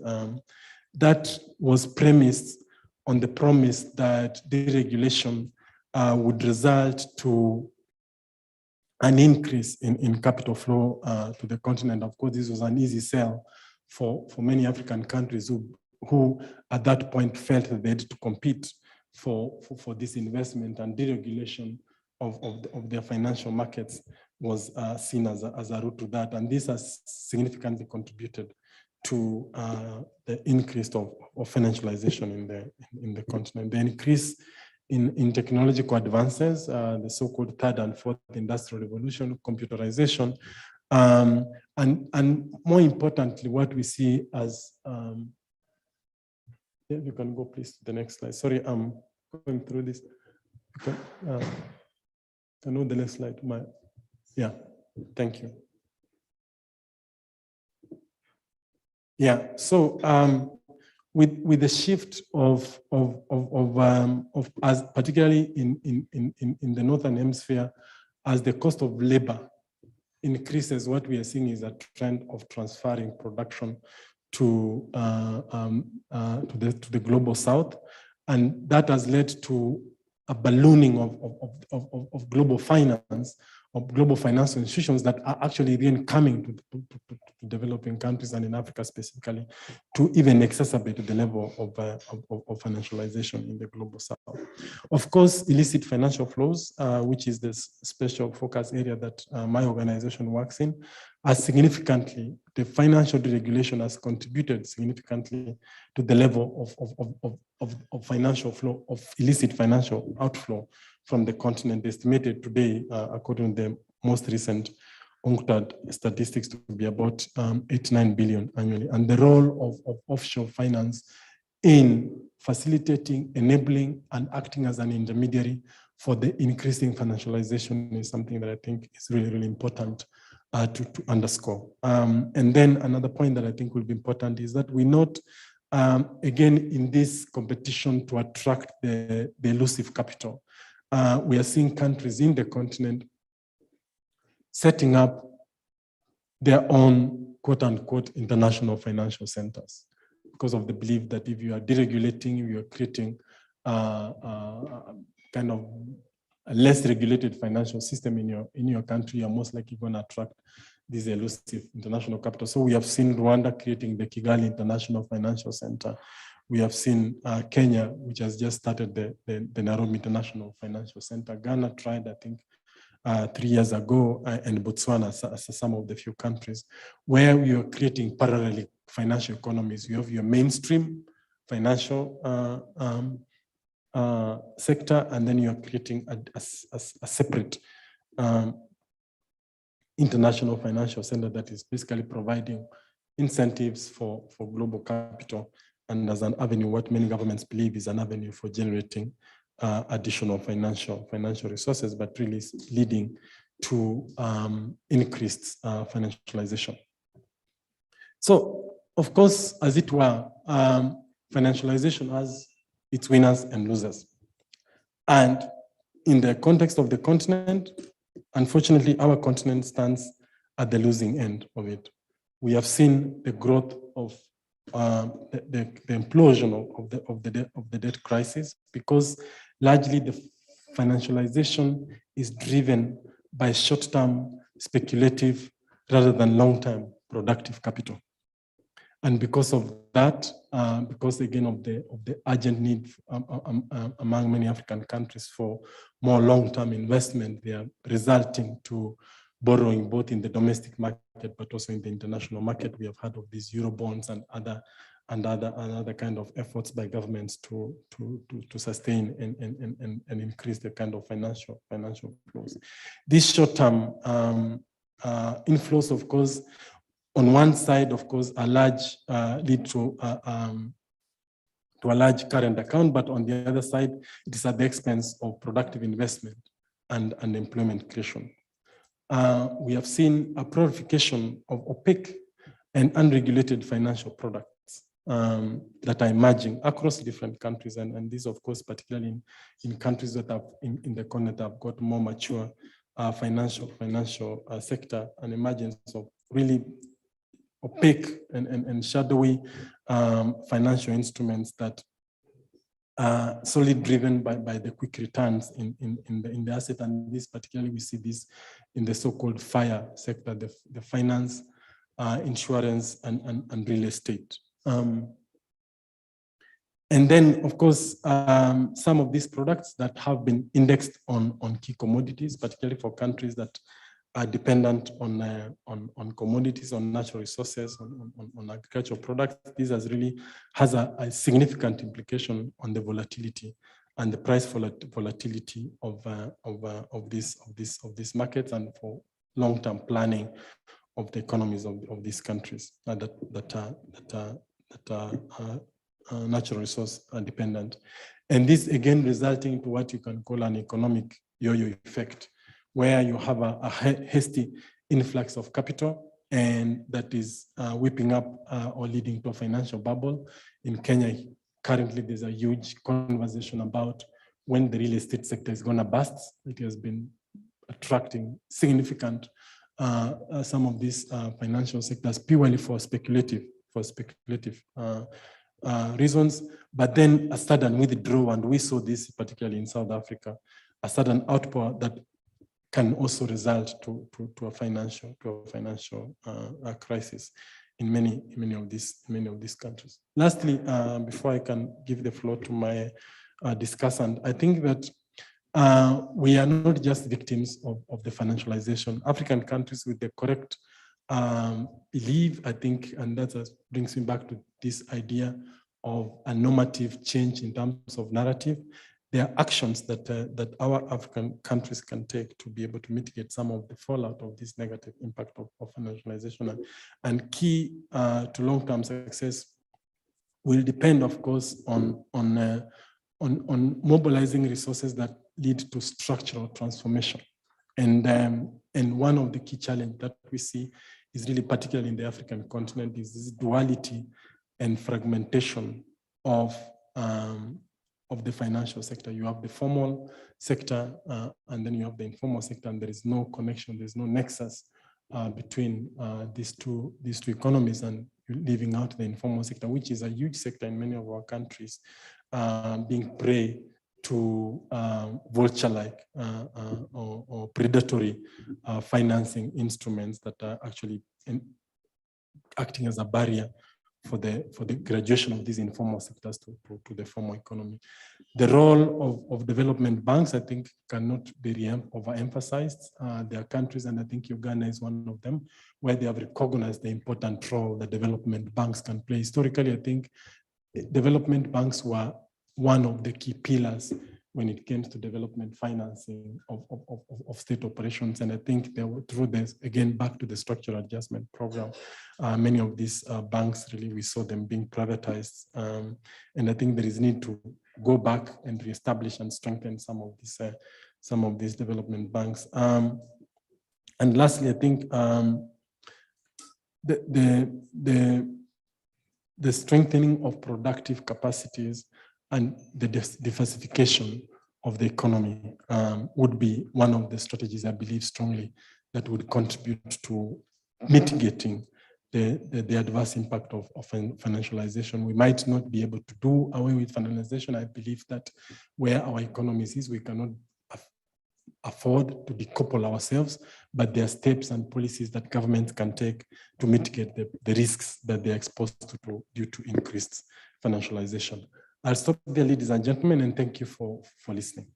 That was premised on the promise that deregulation would result to an increase in capital flow to the continent. Of course, this was an easy sell for many African countries who at that point felt that they had to compete for this investment, and deregulation of their financial markets was seen as a route to that. And this has significantly contributed to the increase of financialization in the continent. The increase in technological advances, the so-called third and fourth industrial revolution, computerization, and more importantly, what we see as, yeah, you can go please to the next slide. Sorry, I'm going through this. Can know the next slide? Yeah, thank you. Yeah, so with the shift of as particularly in the Northern Hemisphere, as the cost of labor increases, what we are seeing is a trend of transferring production to the global South, and that has led to a ballooning of global finance, of global financial institutions that are actually then coming to developing countries, and in Africa specifically, to even exacerbate the level of financialization in the global South. Of course, illicit financial flows, which is the special focus area that my organization works in, has significantly, the financial deregulation has contributed significantly to the level of financial flow, of illicit financial outflow from the continent, estimated today, according to the most recent UNCTAD statistics, to be about 89 billion annually. And the role of offshore finance in facilitating, enabling, and acting as an intermediary for the increasing financialization is something that I think is really, really important to underscore. And then another point that I think will be important is that we note, again, in this competition to attract the elusive capital, we are seeing countries in the continent setting up their own quote unquote international financial centers, because of the belief that if you are deregulating, you are creating kind of a less regulated financial system in your country, you're most likely going to attract this elusive international capital. So we have seen Rwanda creating the Kigali International Financial Center. We have seen Kenya, which has just started the Nairobi International Financial Center. Ghana tried, I think, 3 years ago, and Botswana, some of the few countries where we are creating parallel financial economies. You have your mainstream financial sector, and then you are creating a separate international financial center that is basically providing incentives for global capital, and as an avenue, what many governments believe is an avenue for generating additional financial resources, but really is leading to increased financialization. So, of course, as it were, financialization has its winners and losers. And in the context of the continent, unfortunately, our continent stands at the losing end of it. We have seen the growth of the implosion of the debt crisis, because largely the financialization is driven by short-term speculative rather than long-term productive capital. And because of that, because again of the urgent need among many African countries for more long-term investment, they are resulting to borrowing both in the domestic market but also in the international market. We have heard of these Eurobonds and other and other kind of efforts by governments to sustain and increase the kind of financial flows. These short-term inflows, of course, on one side, of course, a large lead to a large current account, but on the other side, it is at the expense of productive investment and employment creation. We have seen a proliferation of opaque and unregulated financial products that are emerging across different countries. And these, of course, particularly in countries that have in the continent have got more mature financial sector, and emergence of really opaque and shadowy financial instruments that are solely driven by the quick returns in the asset. And this particularly, we see this in the so-called FIRE sector, the finance, insurance, and real estate. And then, of course, some of these products that have been indexed on key commodities, particularly for countries that are dependent on commodities, on natural resources, on agricultural products. This has a significant implication on the volatility and the price volatility of these markets, and for long-term planning of the economies of these countries that are natural resource dependent. And this again resulting to what you can call an economic yo-yo effect, where you have a hasty influx of capital, and that is whipping up or leading to a financial bubble. In Kenya, currently there's a huge conversation about when the real estate sector is gonna burst. It has been attracting significant some of these financial sectors purely for speculative reasons, but then a sudden withdrawal, and we saw this particularly in South Africa, a sudden outpour that can also result to a financial crisis in many of these countries. Lastly, before I can give the floor to my discussant, I think that we are not just victims of the financialization. African countries with the correct belief, I think, and that brings me back to this idea of a normative change in terms of narrative. There are actions that our African countries can take to be able to mitigate some of the fallout of this negative impact of financialization. And key to long-term success will depend, of course, on mobilizing resources that lead to structural transformation. And one of the key challenges that we see is really, particularly in the African continent, is this duality and fragmentation of the financial sector. You have the formal sector, and then you have the informal sector, and there is no connection, there's no nexus between these two economies, and leaving out the informal sector, which is a huge sector in many of our countries, being prey to vulture-like or predatory financing instruments that are actually acting as a barrier for the graduation of these informal sectors to the formal economy. The role of development banks, I think, cannot be overemphasized. There are countries, and I think Uganda is one of them, where they have recognized the important role that development banks can play. Historically, I think development banks were one of the key pillars when it comes to development financing of state operations. And I think they were, through this, again, back to the structural adjustment program, many of these banks, really, we saw them being privatized. And I think there is need to go back and reestablish and strengthen some of these development banks. And lastly, I think the strengthening of productive capacities and the diversification of the economy would be one of the strategies, I believe strongly, that would contribute to mitigating the adverse impact of financialization. We might not be able to do away with financialization. I believe that where our economies is, we cannot afford to decouple ourselves, but there are steps and policies that governments can take to mitigate the risks that they're exposed to due to increased financialization. I'll stop there, ladies and gentlemen, and thank you for listening.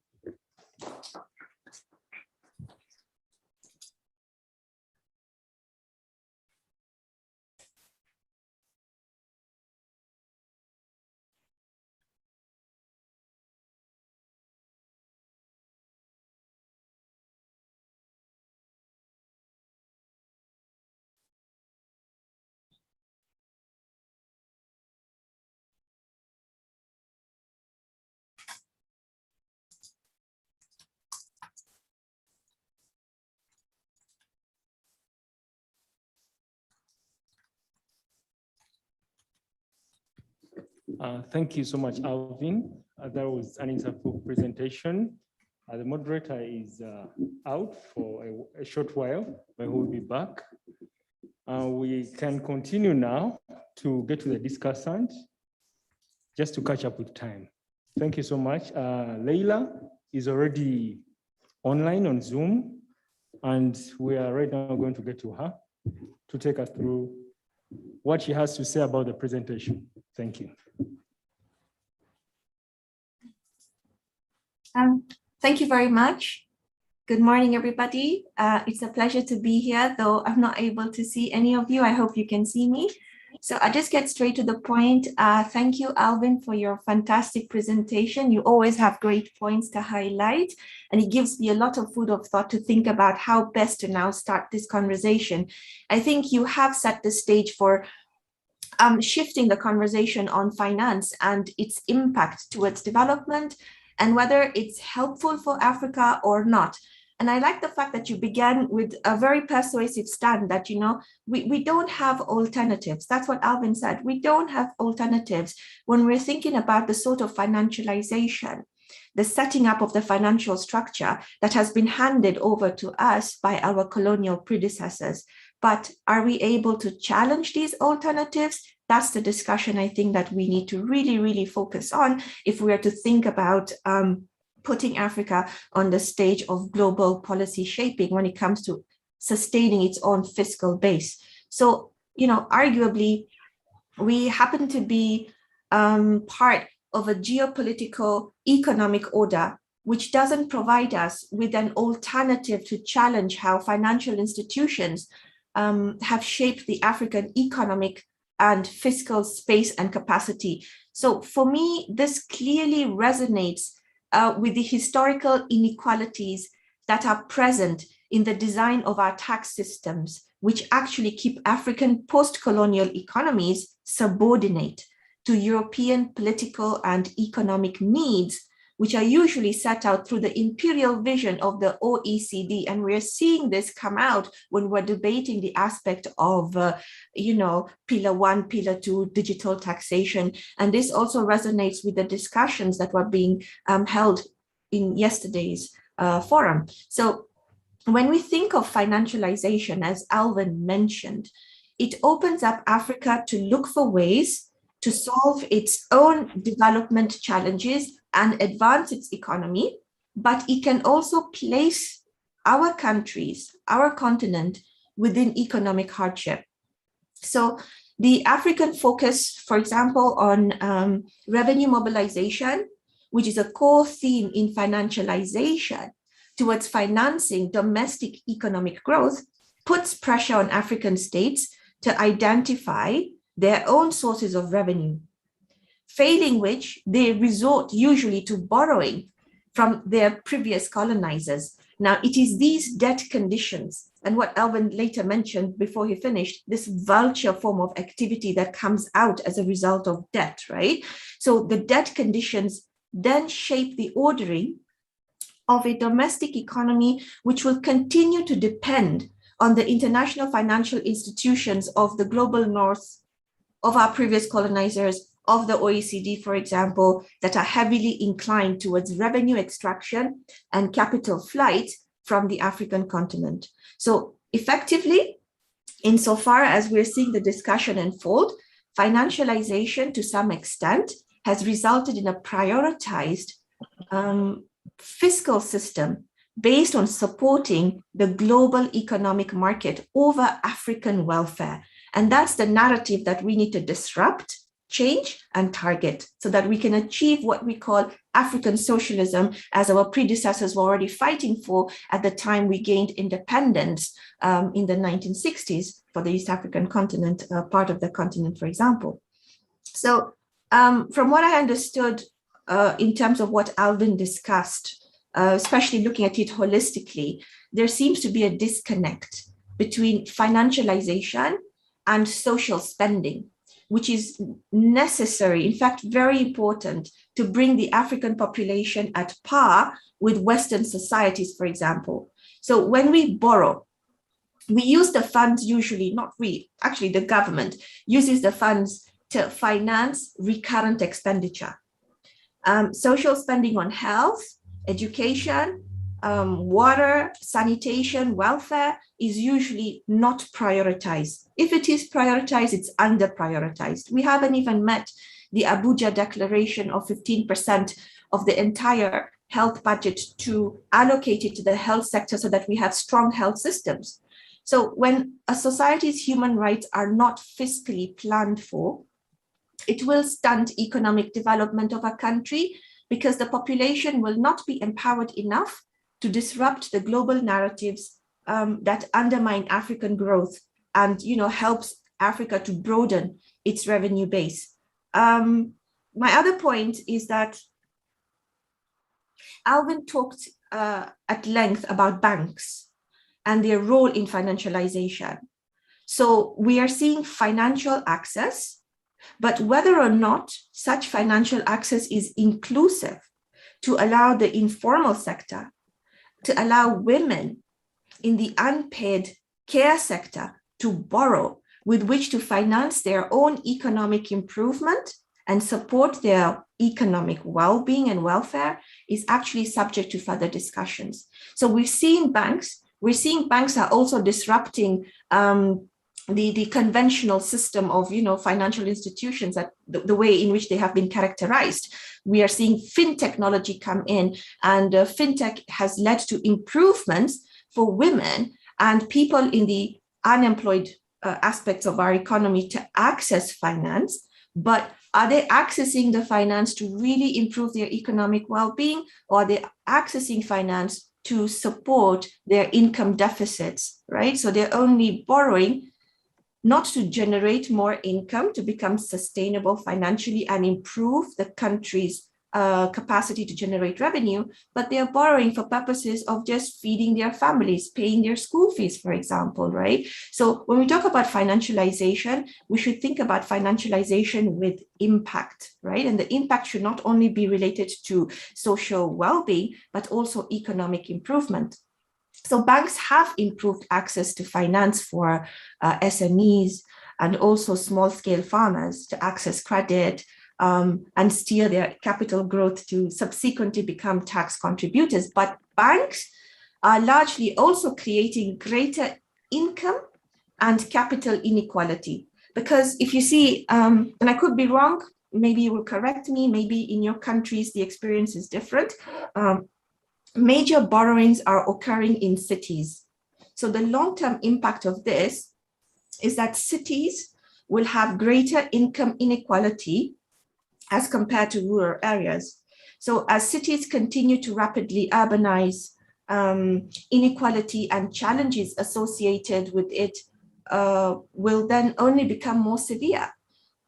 Thank you so much, Alvin. That was an insightful presentation. The moderator is out for a short while, but we'll be back. We can continue now to get to the discussant, just to catch up with time. Thank you so much. Leila is already online on Zoom, and we are right now going to get to her to take us through what she has to say about the presentation. Thank you. Thank you very much. Good morning, everybody. It's a pleasure to be here, though I'm not able to see any of you. I hope you can see me. So I'll just get straight to the point. Thank you, Alvin, for your fantastic presentation. You always have great points to highlight, and it gives me a lot of food of thought to think about how best to now start this conversation. I think you have set the stage for shifting the conversation on finance and its impact towards development, and whether it's helpful for Africa or not. And I like the fact that you began with a very persuasive stand that, you know, we don't have alternatives. That's what Alvin said. We don't have alternatives when we're thinking about the sort of financialization, the setting up of the financial structure that has been handed over to us by our colonial predecessors. But are we able to challenge these alternatives? That's the discussion I think that we need to really, really focus on if we are to think about putting Africa on the stage of global policy shaping when it comes to sustaining its own fiscal base. So, you know, arguably, we happen to be part of a geopolitical economic order which doesn't provide us with an alternative to challenge how financial institutions have shaped the African economic and fiscal space and capacity. So for me, this clearly resonates with the historical inequalities that are present in the design of our tax systems, which actually keep African post-colonial economies subordinate to European political and economic needs, which are usually set out through the imperial vision of the OECD. And we're seeing this come out when we're debating the aspect of, Pillar 1, Pillar 2, digital taxation. And this also resonates with the discussions that were being held in yesterday's forum. So when we think of financialization, as Alvin mentioned, it opens up Africa to look for ways to solve its own development challenges and advance its economy, but it can also place our countries, our continent, within economic hardship. So the African focus, for example, on revenue mobilization, which is a core theme in financialization towards financing domestic economic growth, puts pressure on African states to identify their own sources of revenue, failing which they resort usually to borrowing from their previous colonizers. Now, it is these debt conditions, and what Alvin later mentioned before he finished, this vulture form of activity that comes out as a result of debt, right? So the debt conditions then shape the ordering of a domestic economy, which will continue to depend on the international financial institutions of the global north, of our previous colonizers, of the OECD, for example, that are heavily inclined towards revenue extraction and capital flight from the African continent. So effectively, insofar as we're seeing the discussion unfold, financialization to some extent has resulted in a prioritized fiscal system based on supporting the global economic market over African welfare. And that's the narrative that we need to disrupt, change, and target so that we can achieve what we call African socialism, as our predecessors were already fighting for at the time we gained independence in the 1960s for the East African continent, part of the continent, for example. So from what I understood in terms of what Alvin discussed, especially looking at it holistically, there seems to be a disconnect between financialization and social spending, which is necessary, in fact, very important to bring the African population at par with Western societies, for example. So when we borrow, we use the funds usually, not we, actually the government uses the funds to finance recurrent expenditure. Social spending on health, education, water, sanitation, welfare is usually not prioritized. If it is prioritized, it's under prioritized. We haven't even met the Abuja Declaration of 15% of the entire health budget to allocate it to the health sector so that we have strong health systems. So when a society's human rights are not fiscally planned for, it will stunt economic development of a country because the population will not be empowered enough to disrupt the global narratives that undermine African growth and helps Africa to broaden its revenue base. My other point is that Alvin talked at length about banks and their role in financialization. So we are seeing financial access, but whether or not such financial access is inclusive to allow the informal sector, to allow women in the unpaid care sector to borrow with which to finance their own economic improvement and support their economic well-being and welfare is actually subject to further discussions. So we're seeing banks are also disrupting the conventional system of financial institutions, that the way in which they have been characterized. We are seeing fintechnology come in, and fintech has led to improvements for women and people in the unemployed aspects of our economy to access finance. But are they accessing the finance to really improve their economic well-being, or are they accessing finance to support their income deficits, right? So they're only borrowing not to generate more income, to become sustainable financially and improve the country's capacity to generate revenue, but they're borrowing for purposes of just feeding their families, paying their school fees, for example, right? So when we talk about financialization, we should think about financialization with impact, right? And the impact should not only be related to social well-being, but also economic improvement. So banks have improved access to finance for SMEs and also small-scale farmers to access credit and steer their capital growth to subsequently become tax contributors. But banks are largely also creating greater income and capital inequality. Because if you see, and I could be wrong, maybe you will correct me, maybe in your countries the experience is different. Major borrowings are occurring in cities. So the long-term impact of this is that cities will have greater income inequality as compared to rural areas. So as cities continue to rapidly urbanize, inequality and challenges associated with it will then only become more severe.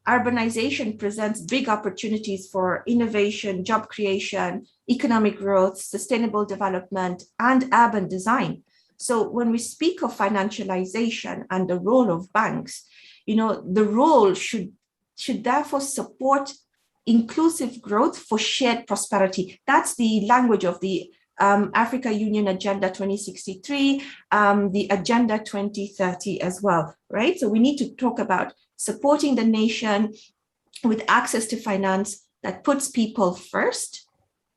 Urbanization presents big opportunities for innovation, job creation, economic growth, sustainable development, and urban design. So when we speak of financialization and the role of banks, the role should therefore support inclusive growth for shared prosperity. That's the language of the Africa Union Agenda 2063, the Agenda 2030 as well, right? So we need to talk about supporting the nation with access to finance that puts people first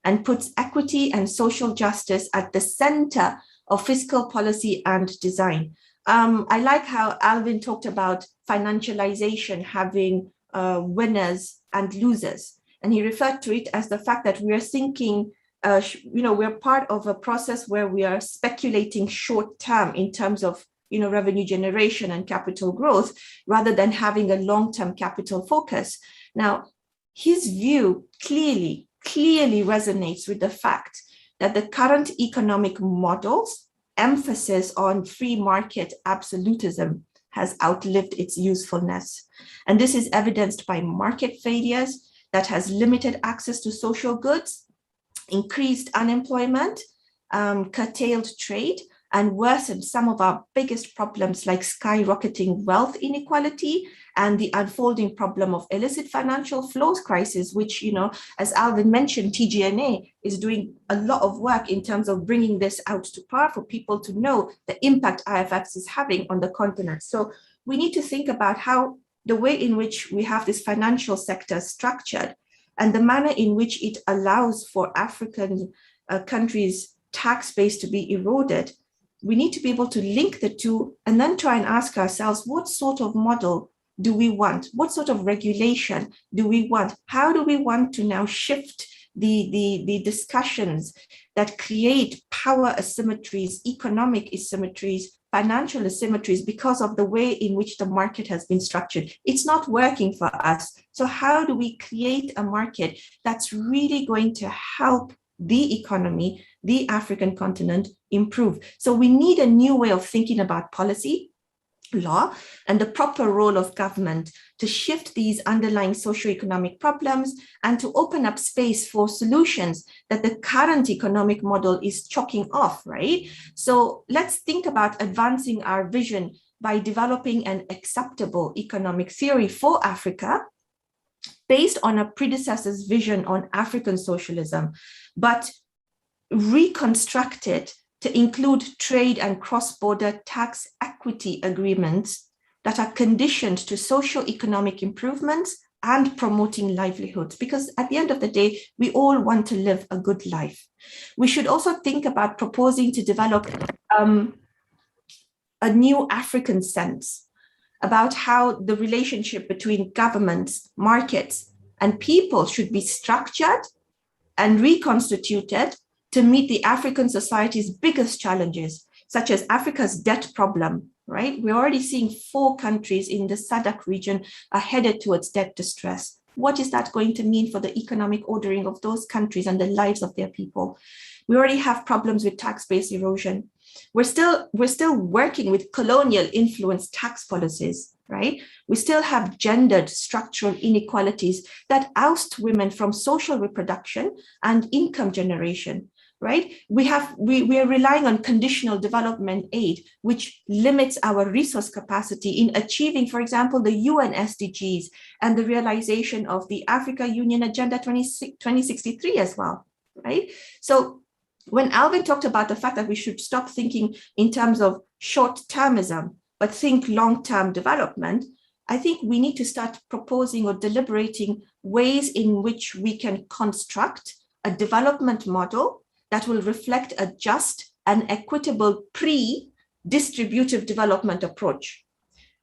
and puts equity and social justice at the center of fiscal policy and design. I like how Alvin talked about financialization having winners and losers. And he referred to it as the fact that we are thinking, we're part of a process where we are speculating short term in terms of revenue generation and capital growth, rather than having a long-term capital focus. Now, his view clearly resonates with the fact that the current economic model's emphasis on free market absolutism has outlived its usefulness. And this is evidenced by market failures that has limited access to social goods, increased unemployment, curtailed trade, and worsened some of our biggest problems like skyrocketing wealth inequality and the unfolding problem of illicit financial flows crisis, which, as Alvin mentioned, TGNA is doing a lot of work in terms of bringing this out to par for people to know the impact IFX is having on the continent. So we need to think about how the way in which we have this financial sector structured and the manner in which it allows for African countries' tax base to be eroded, we need to be able to link the two and then try and ask ourselves, what sort of model do we want? What sort of regulation do we want? How do we want to now shift the discussions that create power asymmetries, economic asymmetries, financial asymmetries because of the way in which the market has been structured? It's not working for us. So how do we create a market that's really going to help the economy, the African continent, improve? So we need a new way of thinking about policy, law, and the proper role of government to shift these underlying socioeconomic problems and to open up space for solutions that the current economic model is chalking off, right? So let's think about advancing our vision by developing an acceptable economic theory for Africa based on a predecessor's vision on African socialism, but reconstructed to include trade and cross-border tax equity agreements that are conditioned to socio-economic improvements and promoting livelihoods. Because at the end of the day, we all want to live a good life. We should also think about proposing to develop a new African sense about how the relationship between governments, markets, and people should be structured and reconstituted to meet the African society's biggest challenges, such as Africa's debt problem, right? We're already seeing 4 countries in the SADC region are headed towards debt distress. What is that going to mean for the economic ordering of those countries and the lives of their people? We already have problems with tax-based erosion. We're still working with colonial influenced tax policies, right? We still have gendered structural inequalities that oust women from social reproduction and income generation, right? We are relying on conditional development aid, which limits our resource capacity in achieving, for example, the UN SDGs and the realization of the Africa Union Agenda 2063 as well, right? So when Alvin talked about the fact that we should stop thinking in terms of short-termism, but think long-term development, I think we need to start proposing or deliberating ways in which we can construct a development model that will reflect a just and equitable pre-distributive development approach,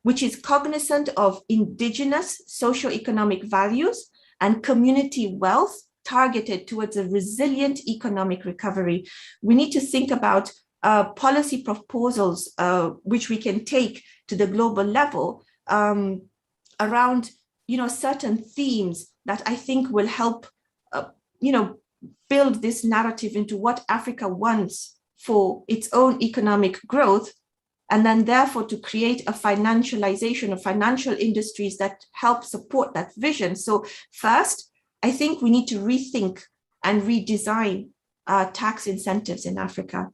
which is cognizant of indigenous socioeconomic values and community wealth targeted towards a resilient economic recovery. We need to think about policy proposals which we can take to the global level around certain themes that I think will help build this narrative into what Africa wants for its own economic growth, and then therefore to create a financialization of financial industries that help support that vision. So first, I think we need to rethink and redesign tax incentives in Africa.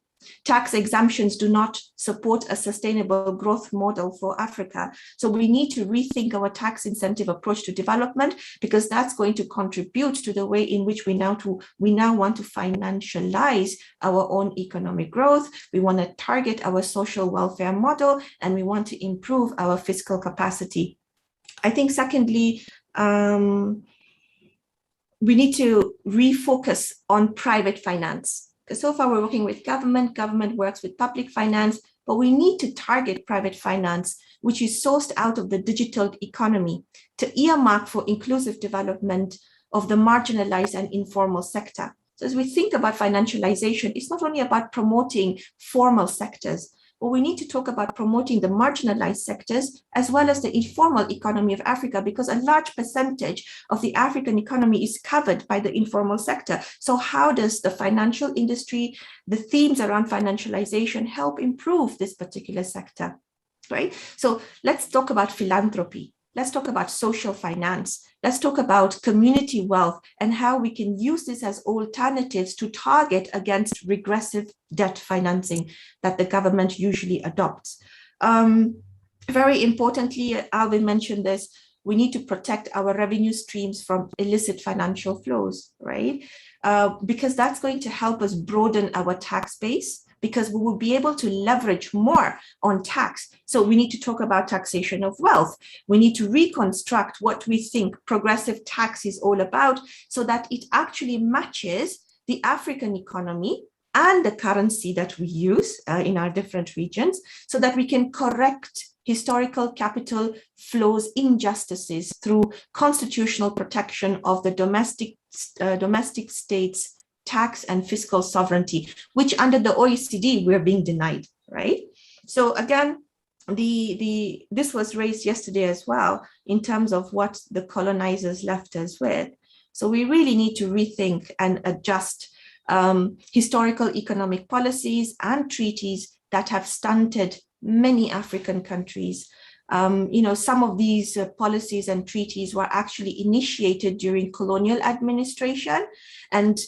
Tax exemptions do not support a sustainable growth model for Africa. So we need to rethink our tax incentive approach to development, because that's going to contribute to the way in which we now want to financialize our own economic growth. We want to target our social welfare model, and we want to improve our fiscal capacity. I think secondly, we need to refocus on private finance. Because so far we're working with government works with public finance, but we need to target private finance, which is sourced out of the digital economy, to earmark for inclusive development of the marginalized and informal sector. So as we think about financialization, it's not only about promoting formal sectors, but we need to talk about promoting the marginalized sectors as well as the informal economy of Africa, because a large percentage of the African economy is covered by the informal sector. So how does the financial industry, the themes around financialization help improve this particular sector, right? So let's talk about philanthropy. Let's talk about social finance. Let's talk about community wealth and how we can use this as alternatives to target against regressive debt financing that the government usually adopts. Very importantly, Alvin mentioned this, we need to protect our revenue streams from illicit financial flows, right? Because that's going to help us broaden our tax base, because we will be able to leverage more on tax. So we need to talk about taxation of wealth. We need to reconstruct what we think progressive tax is all about so that it actually matches the African economy and the currency that we use in our different regions, so that we can correct historical capital flows injustices through constitutional protection of the domestic states' tax and fiscal sovereignty, which under the OECD we're being denied, right? So again, this was raised yesterday as well in terms of what the colonizers left us with. So we really need to rethink and adjust historical economic policies and treaties that have stunted many African countries. Some of these policies and treaties were actually initiated during colonial administration, and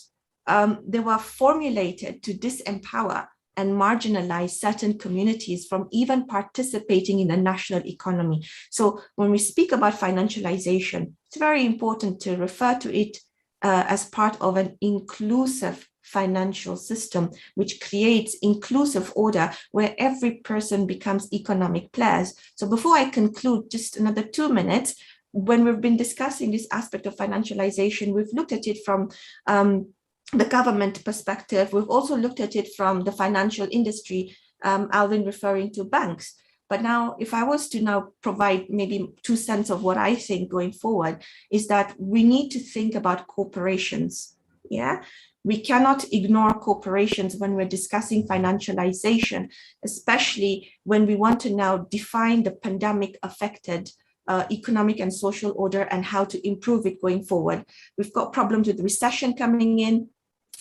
they were formulated to disempower and marginalize certain communities from even participating in the national economy. So when we speak about financialization, it's very important to refer to it as part of an inclusive financial system, which creates inclusive order where every person becomes economic players. So before I conclude, just another 2 minutes, when we've been discussing this aspect of financialization, we've looked at it from the government perspective. We've also looked at it from the financial industry, Alvin referring to banks. But now, if I was to now provide maybe 2 cents of what I think going forward, is that we need to think about corporations. Yeah, we cannot ignore corporations when we're discussing financialization, especially when we want to now define the pandemic affected economic and social order and how to improve it going forward. We've got problems with recession coming in.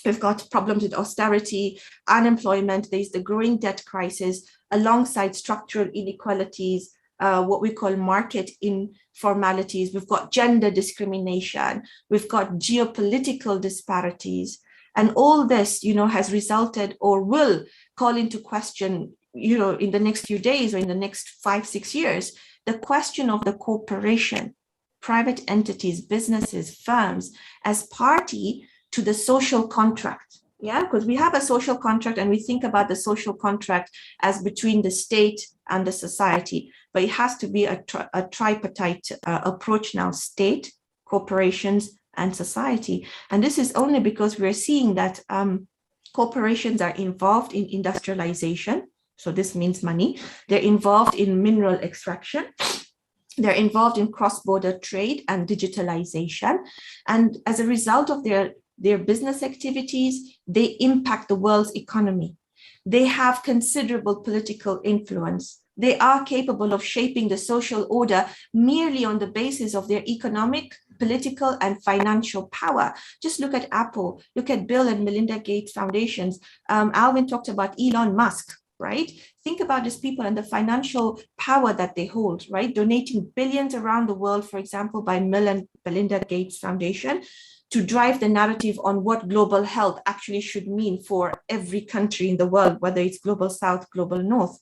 We've got problems with austerity, unemployment. There's the growing debt crisis alongside structural inequalities, what we call market informalities. We've got gender discrimination. We've got geopolitical disparities. And all this, has resulted or will call into question, in the next few days or in the next 5-6 years, the question of the corporation, private entities, businesses, firms as party to the social contract. Yeah, because we have a social contract and we think about the social contract as between the state and the society, but it has to be a tripartite approach now, state, corporations, and society. And this is only because we're seeing that corporations are involved in industrialization. So this means money. They're involved in mineral extraction. They're involved in cross-border trade and digitalization. And as a result of their business activities, they impact the world's economy. They have considerable political influence. They are capable of shaping the social order merely on the basis of their economic, political, and financial power. Just look at Apple, look at Bill and Melinda Gates foundations. Alvin talked about Elon Musk, right? Think about these people and the financial power that they hold, right? Donating billions around the world, for example, by Bill and Melinda Gates Foundation, to drive the narrative on what global health actually should mean for every country in the world, whether it's global south, global north.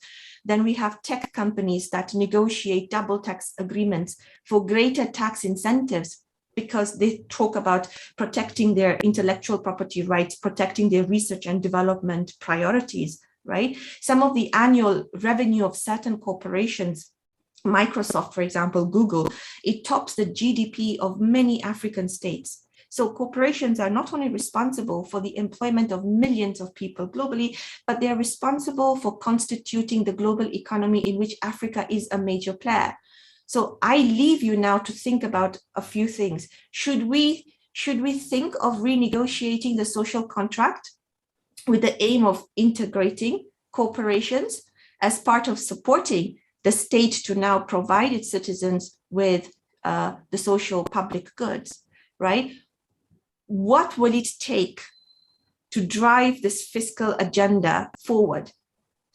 Then we have tech companies that negotiate double tax agreements for greater tax incentives because they talk about protecting their intellectual property rights, protecting their research and development priorities, right? Some of the annual revenue of certain corporations, Microsoft, for example, Google, it tops the GDP of many African states. So corporations are not only responsible for the employment of millions of people globally, but they're responsible for constituting the global economy in which Africa is a major player. So I leave you now to think about a few things. Should we think of renegotiating the social contract with the aim of integrating corporations as part of supporting the state to now provide its citizens with the social public goods, right? What will it take to drive this fiscal agenda forward,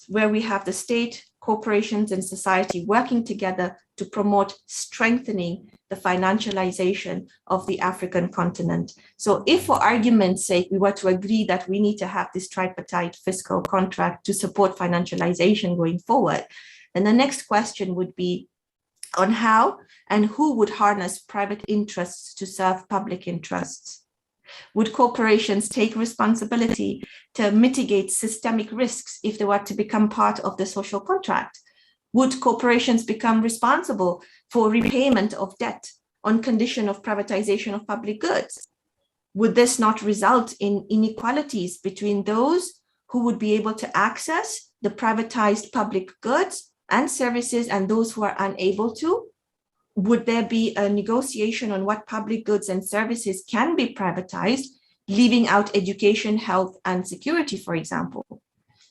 where we have the state, corporations, and society working together to promote strengthening the financialization of the African continent? So if, for argument's sake, we were to agree that we need to have this tripartite fiscal contract to support financialization going forward, then the next question would be on how and who would harness private interests to serve public interests. Would corporations take responsibility to mitigate systemic risks if they were to become part of the social contract? Would corporations become responsible for repayment of debt on condition of privatization of public goods? Would this not result in inequalities between those who would be able to access the privatized public goods and services and those who are unable to? Would there be a negotiation on what public goods and services can be privatized, leaving out education, health, and security, for example?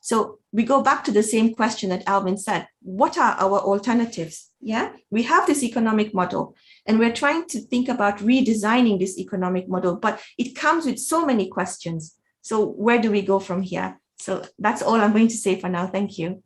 So we go back to the same question that Alvin said. What are our alternatives? Yeah, we have this economic model and we're trying to think about redesigning this economic model, but it comes with so many questions. So where do we go from here? So that's all I'm going to say for now. Thank you.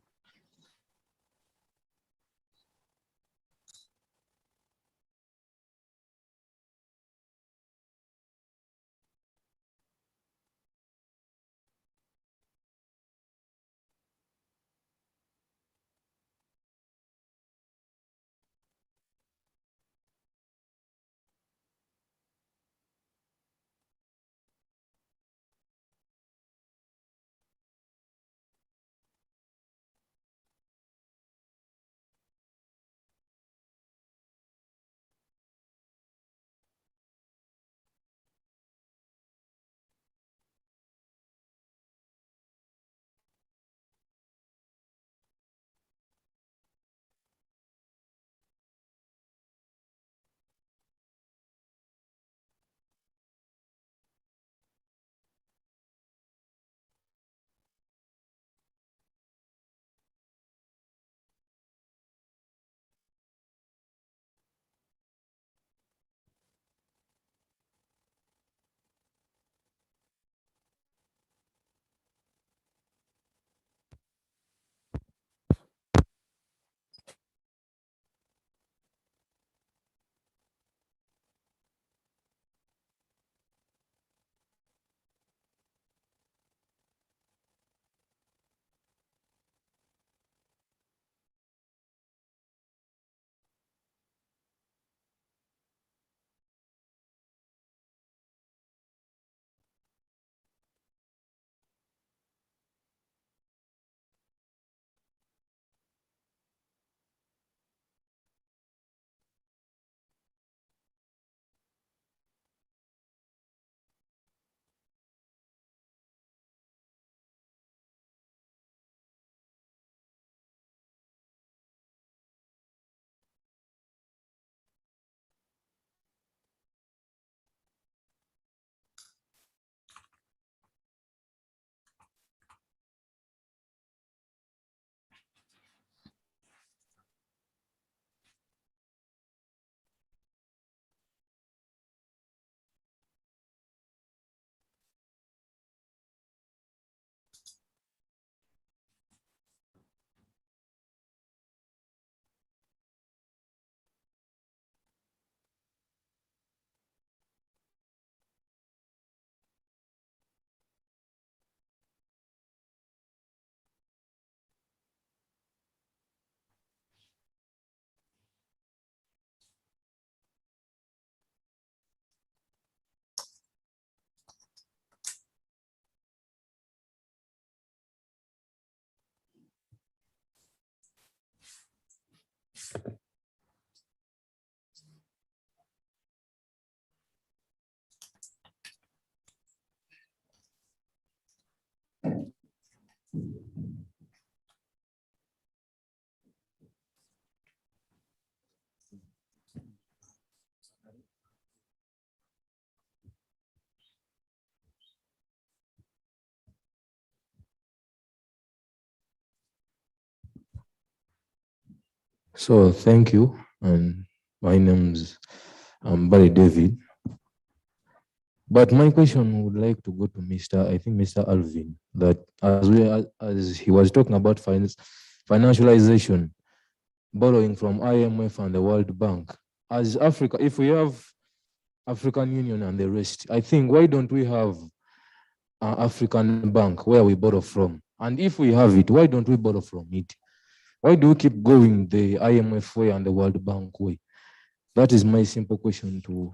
So thank you, and my name's Barry David. But my question would like to go to Mr. Alvin, that as he was talking about financialization, borrowing from IMF and the World Bank. As Africa, if we have African Union and the rest, I think why don't we have an African bank where we borrow from? And if we have it, why don't we borrow from it? Why do we keep going the IMF way and the World Bank way? That is my simple question to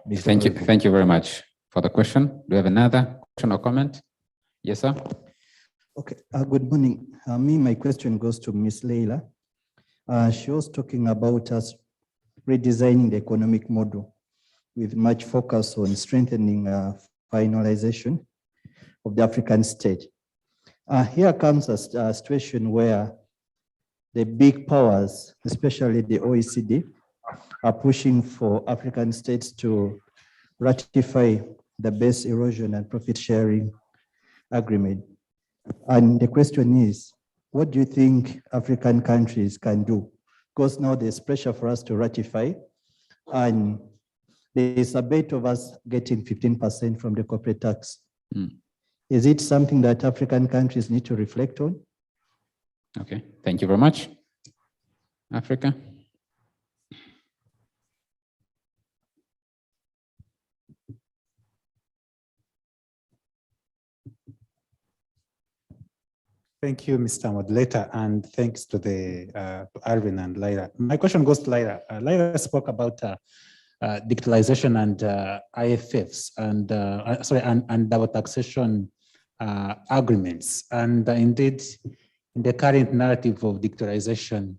Mr. Thank you. Alvin. Thank you very much for the question. Do we have another question or comment? Yes, sir. Okay, good morning. My question goes to Ms. Leila. She was talking about us redesigning the economic model with much focus on strengthening finalization of the African state. Here comes a situation where the big powers, especially the OECD, are pushing for African states to ratify the base erosion and profit sharing agreement. And the question is, what do you think African countries can do? Because now there's pressure for us to ratify, and there's a bet of us getting 15% from the corporate tax. Is it something that African countries need to reflect on? Okay, thank you very much. Africa. Thank you, Mr. Moderator, and thanks to to Alvin and Lyra. My question goes to Lyra. Lyra spoke about digitalization and IFFs and and double taxation agreements. And indeed, in the current narrative of digitalization,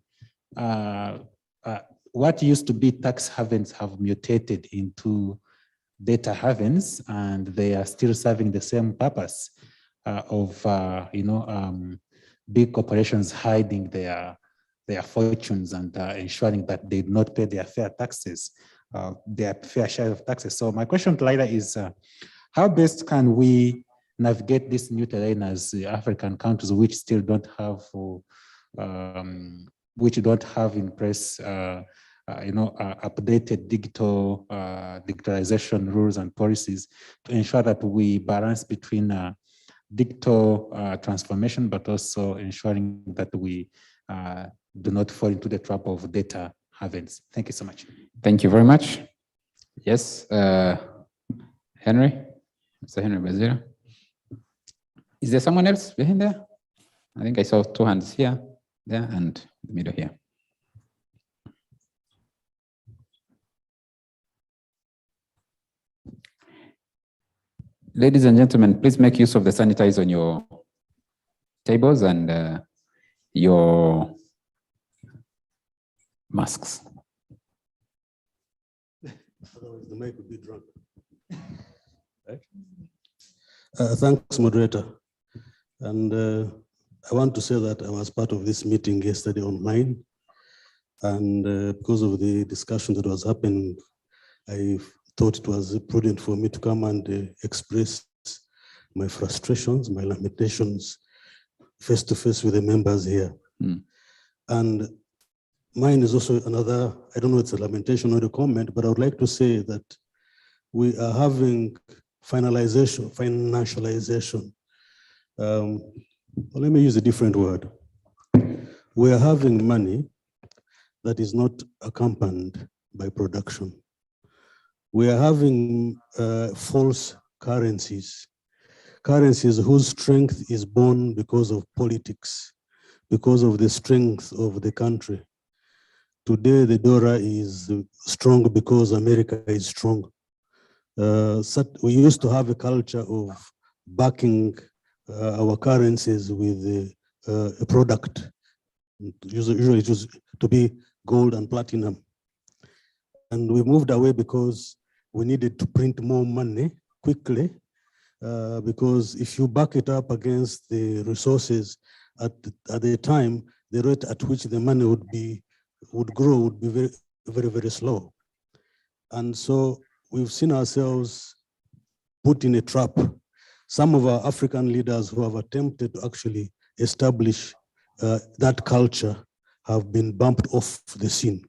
what used to be tax havens have mutated into data havens, and they are still serving the same purpose of big corporations hiding their fortunes and ensuring that they do not pay their fair taxes, their fair share of taxes. So my question to Lyra is, how best can we navigate this new terrain as the African countries which still don't have, in place, updated digitalization rules and policies to ensure that we balance between digital transformation, but also ensuring that we do not fall into the trap of data havens. Thank you so much. Thank you very much. Yes, Henry, Mr. Henry Bazira. Is there someone else behind there? I think I saw two hands here, there, and the middle here. Ladies and gentlemen, please make use of the sanitizer on your tables and your masks. Otherwise, the mic would be drunk. Thanks, moderator. And I want to say that I was part of this meeting yesterday online. And because of the discussion that was happening, I thought it was prudent for me to come and express my frustrations, my lamentations, face to face with the members here. And mine is also another, I don't know if it's a lamentation or a comment, but I would like to say that we are having financialization. Well, let me use a different word. We are having money that is not accompanied by production. We are having false currencies, currencies whose strength is born because of politics, because of the strength of the country. Today, the dollar is strong because America is strong. We used to have a culture of backing our currencies with a product. Usually it was to be gold and platinum. And we moved away because we needed to print more money quickly, because if you back it up against the resources at the time, the rate at which the money would grow would be very, very, very slow. And so we've seen ourselves put in a trap. Some of our African leaders who have attempted to actually establish that culture have been bumped off the scene.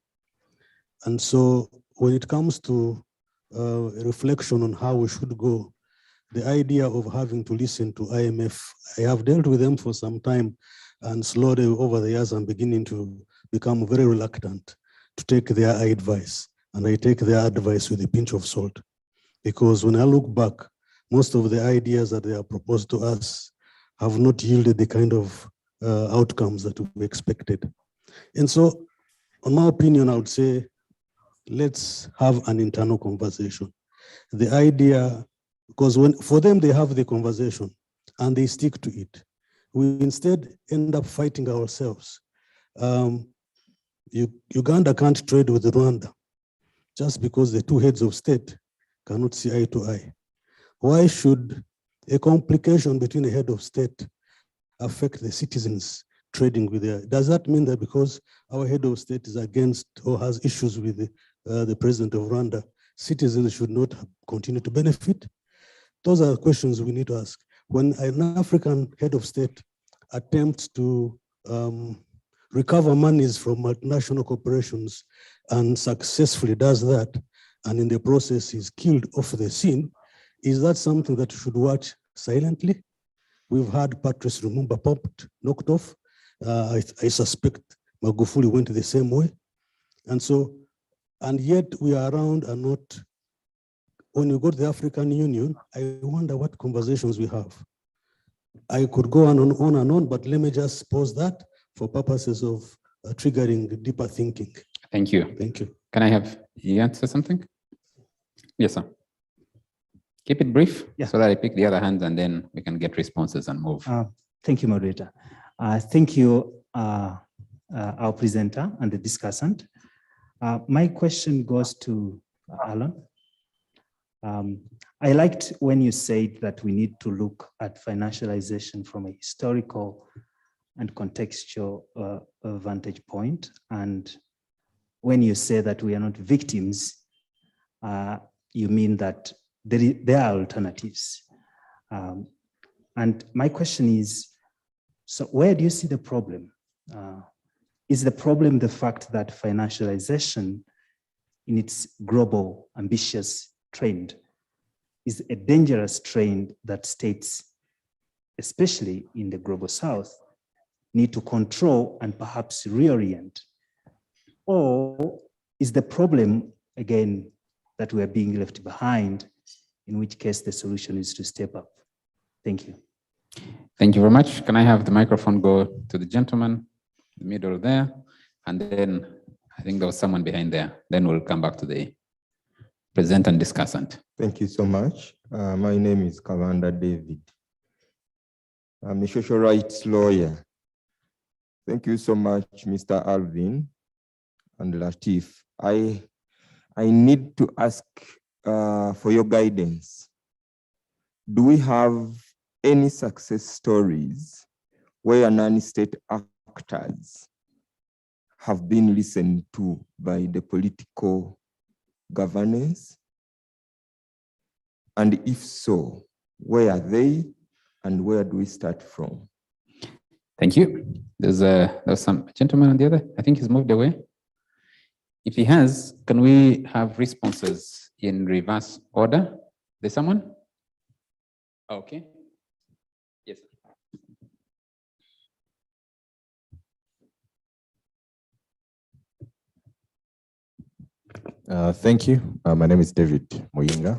And so when it comes to a reflection on how we should go, the idea of having to listen to IMF, I have dealt with them for some time, and slowly over the years, I'm beginning to become very reluctant to take their advice. And I take their advice with a pinch of salt. Because when I look back, most of the ideas that they have proposed to us have not yielded the kind of outcomes that we expected. And so, in my opinion, I would say, let's have an internal conversation. The idea Because for them, they have the conversation and they stick to it. We instead end up fighting ourselves. Uganda can't trade with Rwanda just because the two heads of state cannot see eye to eye. Why should a complication between a head of state affect the citizens trading with their? Does that mean that because our head of state is against or has issues with the president of Rwanda, citizens should not continue to benefit? Those are questions we need to ask. When an African head of state attempts to recover monies from multinational corporations and successfully does that, and in the process is killed off the scene, is that something that you should watch silently? We've had Patrice Lumumba pumped, knocked off. I suspect Magufuli went the same way. And yet we are around and not. When you go to the African Union, I wonder what conversations we have. I could go on and on, but let me just pause that for purposes of triggering deeper thinking. Thank you. Thank you. Can I have you answer something? Yes, sir. Keep it brief so that I pick the other hands and then we can get responses and move. Thank you, moderator. Thank you, our presenter and the discussant. My question goes to Alan. I liked when you said that we need to look at financialization from a historical and contextual vantage point. And when you say that we are not victims, you mean that there are alternatives. And my question is, so where do you see the problem? Is the problem the fact that financialization in its global ambitious trend is a dangerous trend that states, especially in the global south, need to control and perhaps reorient? Or is the problem, again, that we are being left behind, in which case the solution is to step up? Thank you. Thank you very much. Can I have the microphone go to the gentleman in the middle there? And then I think there was someone behind there. Then we'll come back to the presenter and discussant. Thank you so much. My name is Kavanda David. I'm a social rights lawyer. Thank you so much, Mr. Alvin and Latif. I need to ask for your guidance. Do we have any success stories where non-state actors have been listened to by the political governance? And if so, where are they and where do we start from? Thank you. There's some gentleman on the other. I think he's moved away. If he has, can we have responses in reverse order? There's someone? Okay. Yes. Thank you. My name is David Moyinga.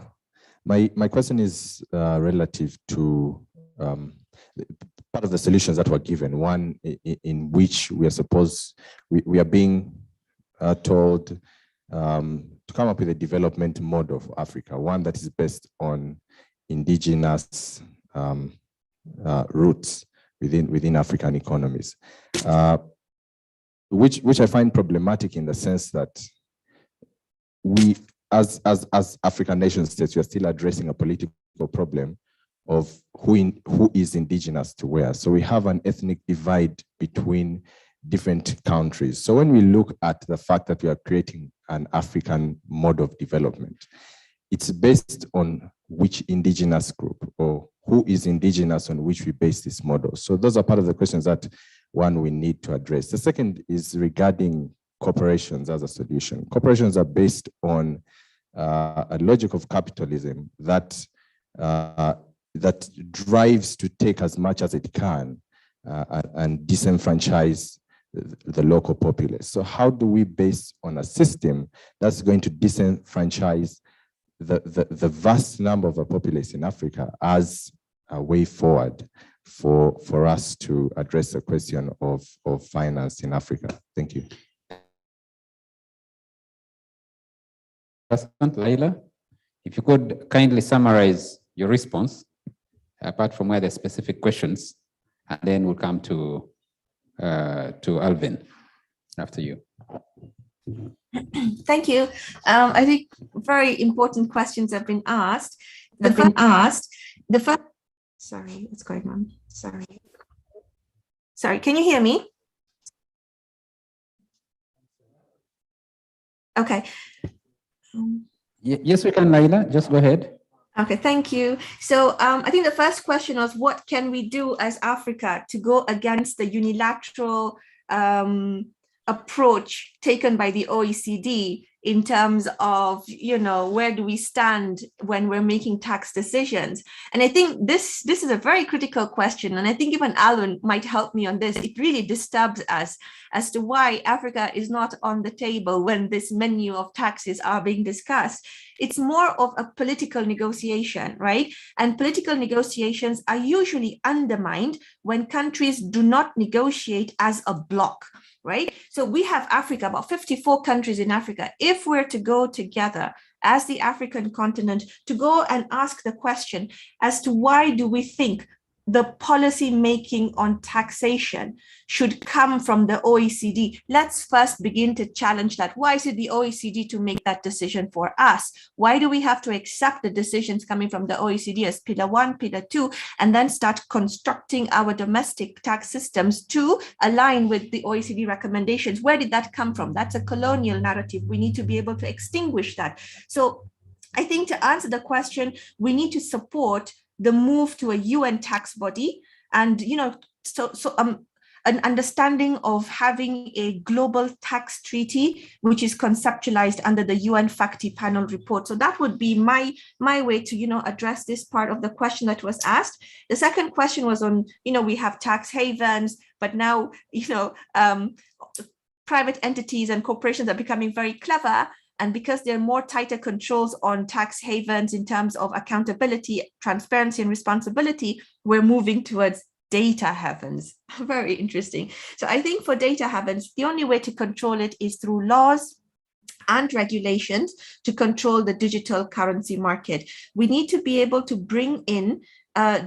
My question is relative to part of the solutions that were given. One in which we are supposed, we are being told to come up with a development model for Africa, one that is based on indigenous roots within African economies, which I find problematic in the sense that we, as African nation states, we are still addressing a political problem of who is indigenous to where. So we have an ethnic divide between different countries. So when we look at the fact that we are creating an African mode of development, it's based on which indigenous group or who is indigenous on which we base this model. So those are part of the questions that one we need to address. The second is regarding corporations as a solution. Corporations are based on a logic of capitalism that drives to take as much as it can and disenfranchise the local populace. So how do we base on a system that's going to disenfranchise the vast number of the populace in Africa as a way forward for us to address the question of finance in Africa? Thank you. Laila, if you could kindly summarize your response, apart from where there's specific questions, and then we'll come to Alvin after you. Thank you. I think very important questions have been asked. The first, sorry, what's going on? Sorry, can you hear me? Okay. Yes, we can, Laila. Just go ahead. Okay, thank you. So I think the first question was, what can we do as Africa to go against the unilateral approach taken by the OECD in terms of, where do we stand when we're making tax decisions? And I think this is a very critical question. And I think even Alvin might help me on this. It really disturbs us as to why Africa is not on the table when this menu of taxes are being discussed. It's more of a political negotiation, right? And political negotiations are usually undermined when countries do not negotiate as a bloc, right? So we have Africa, about 54 countries in Africa. If we're to go together as the African continent to go and ask the question as to why do we think the policy making on taxation should come from the OECD. Let's first begin to challenge that. Why is it the OECD to make that decision for us? Why do we have to accept the decisions coming from the OECD as pillar 1, pillar 2, and then start constructing our domestic tax systems to align with the OECD recommendations? Where did that come from? That's a colonial narrative. We need to be able to extinguish that. So I think to answer the question, we need to support the move to a UN tax body, and an understanding of having a global tax treaty, which is conceptualized under the UN FACTI panel report. So that would be my way to address this part of the question that was asked. The second question was on we have tax havens, but now private entities and corporations are becoming very clever. And because there are more tighter controls on tax havens in terms of accountability, transparency, and responsibility, we're moving towards data havens. Very interesting. So I think for data havens, the only way to control it is through laws and regulations to control the digital currency market. We need to be able to bring in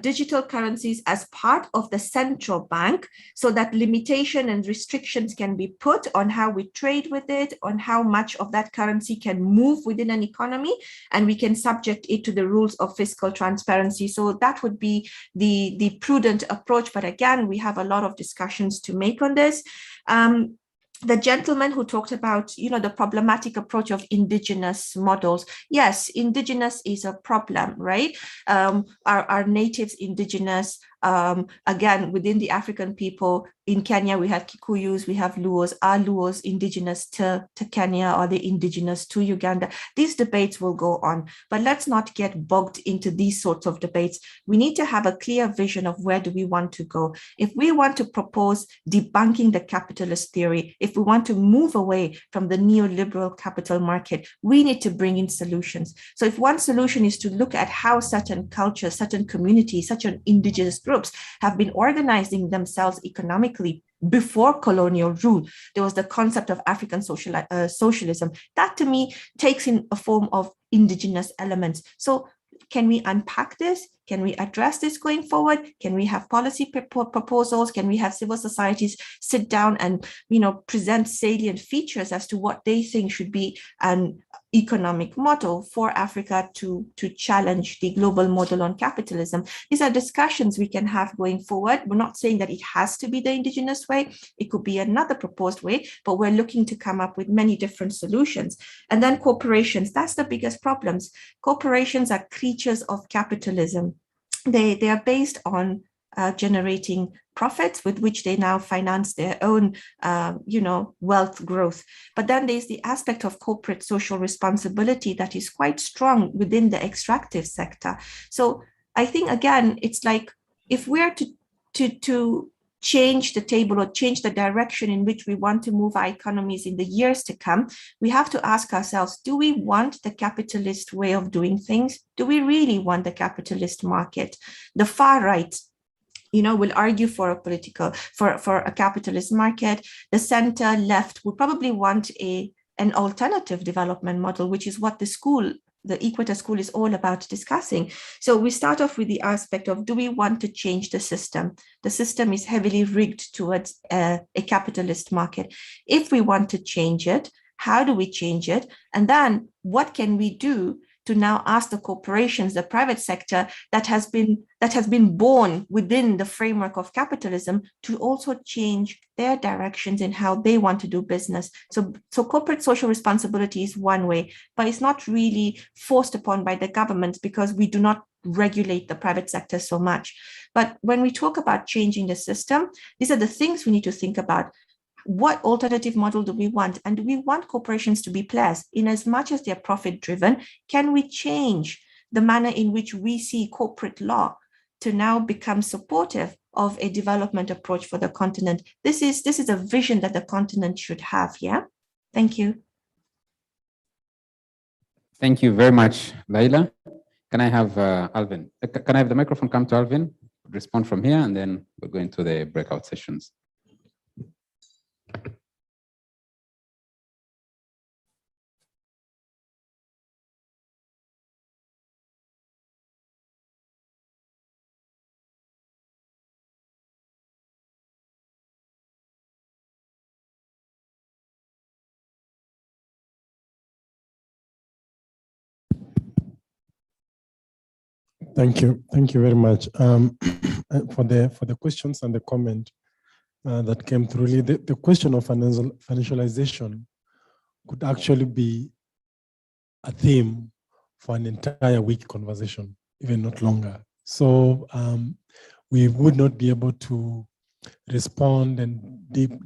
digital currencies as part of the central bank so that limitation and restrictions can be put on how we trade with it, on how much of that currency can move within an economy, and we can subject it to the rules of fiscal transparency. So that would be the prudent approach. But again, we have a lot of discussions to make on this. The gentleman who talked about, the problematic approach of indigenous models. Yes, indigenous is a problem, right? Our natives indigenous, again, within the African people, in Kenya, we have Kikuyus, we have Luos. Are Luos indigenous to Kenya? Are they indigenous to Uganda? These debates will go on, but let's not get bogged into these sorts of debates. We need to have a clear vision of where do we want to go. If we want to propose debunking the capitalist theory, if we want to move away from the neoliberal capital market, we need to bring in solutions. So if one solution is to look at how certain cultures, certain communities, certain indigenous groups have been organizing themselves economically before colonial rule, there was the concept of African socialism. That to me takes in a form of indigenous elements. So can we unpack this? Can we address this going forward? Can we have policy proposals? Can we have civil societies sit down and present salient features as to what they think should be an economic model for Africa to challenge the global model on capitalism? These are discussions we can have going forward. We're not saying that it has to be the indigenous way. It could be another proposed way, but we're looking to come up with many different solutions. And then corporations, that's the biggest problems. Corporations are creatures of capitalism. They are based on generating profits with which they now finance their own, wealth growth. But then there's the aspect of corporate social responsibility that is quite strong within the extractive sector. So I think, again, it's like if we're to change the table or change the direction in which we want to move our economies in the years to come, we have to ask ourselves, do we want the capitalist way of doing things? Do we really want the capitalist market? The far right will argue for a capitalist market. The center left would probably want an alternative development model, which is what the school the Equator School is all about discussing. So we start off with the aspect of, do we want to change the system? The system is heavily rigged towards a capitalist market. If we want to change it, how do we change it? And then what can we do to now ask the corporations, the private sector that has been born within the framework of capitalism, to also change their directions in how they want to do business. So corporate social responsibility is one way, but it's not really forced upon by the government because we do not regulate the private sector so much. But when we talk about changing the system, these are the things we need to think about. What alternative model do we want? And do we want corporations to be players? In as much as they're profit driven, can we change the manner in which we see corporate law to now become supportive of a development approach for the continent? This is a vision that the continent should have. Yeah. Thank you. Thank you very much, Laila. Can I have Alvin? Can I have the microphone come to Alvin? Respond from here, and then we'll go into the breakout sessions. Thank you very much for the questions and the comment that came through. Really, the question of financialization could actually be a theme for an entire week conversation, even not longer. So we would not be able to respond and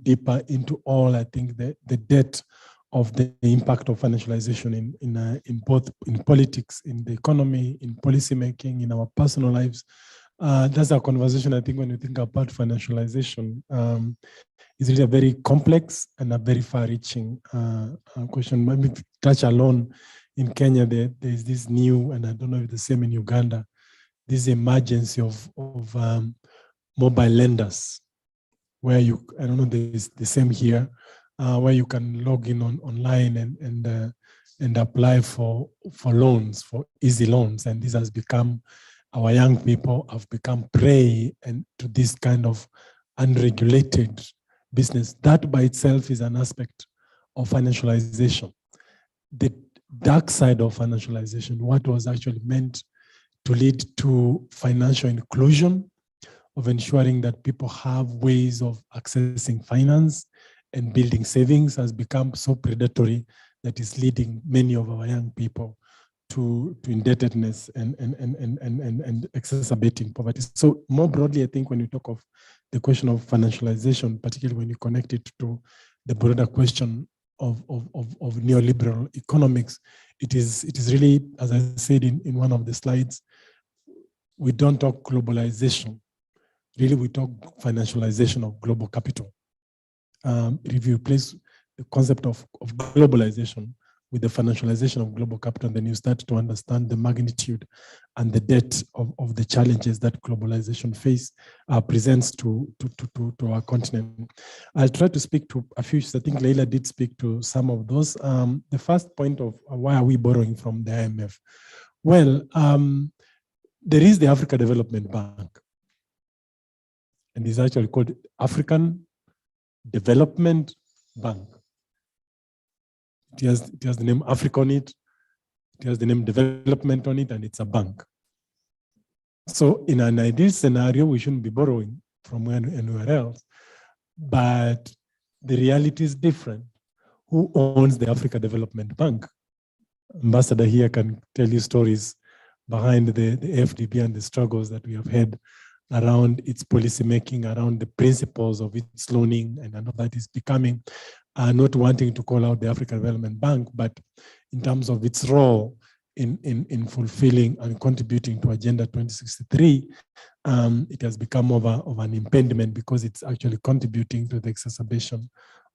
deeper into all, I think, the depth of the impact of financialization in both in politics, in the economy, in policy making, in our personal lives. That's a conversation, I think, when you think about financialization, is really a very complex and a very far-reaching question. Maybe touch alone in Kenya, there is this new, and I don't know if the same in Uganda, this emergence of mobile lenders, where you, I don't know, there's the same here, where you can log in online and apply for loans, for easy loans. And this has become, our young people have become prey and to this kind of unregulated business. That by itself is an aspect of financialization. The dark side of financialization, what was actually meant to lead to financial inclusion, of ensuring that people have ways of accessing finance and building savings, has become so predatory that is leading many of our young people to indebtedness and exacerbating poverty. So more broadly, I think when you talk of the question of financialization, particularly when you connect it to the broader question of neoliberal economics, it is really, as I said in one of the slides, we don't talk globalization. Really, we talk financialization of global capital. If you place the concept of globalization with the financialization of global capital, then you start to understand the magnitude and the depth of the challenges that globalization presents to our continent. I'll try to speak to a few. I think Leila did speak to some of those. The first point of why are we borrowing from the IMF? Well, there is the Africa Development Bank, and it's actually called African Development Bank. It has the name Africa on it, it has the name development on it, and it's a bank. So in an ideal scenario, we shouldn't be borrowing from anywhere else, but the reality is different. Who owns the Africa Development Bank? Ambassador here can tell you stories behind the FDB and the struggles that we have had around its policy making, around the principles of its loaning, and I know that is becoming, not wanting to call out the African Development Bank, but in terms of its role in fulfilling and contributing to Agenda 2063, it has become of an impediment because it's actually contributing to the exacerbation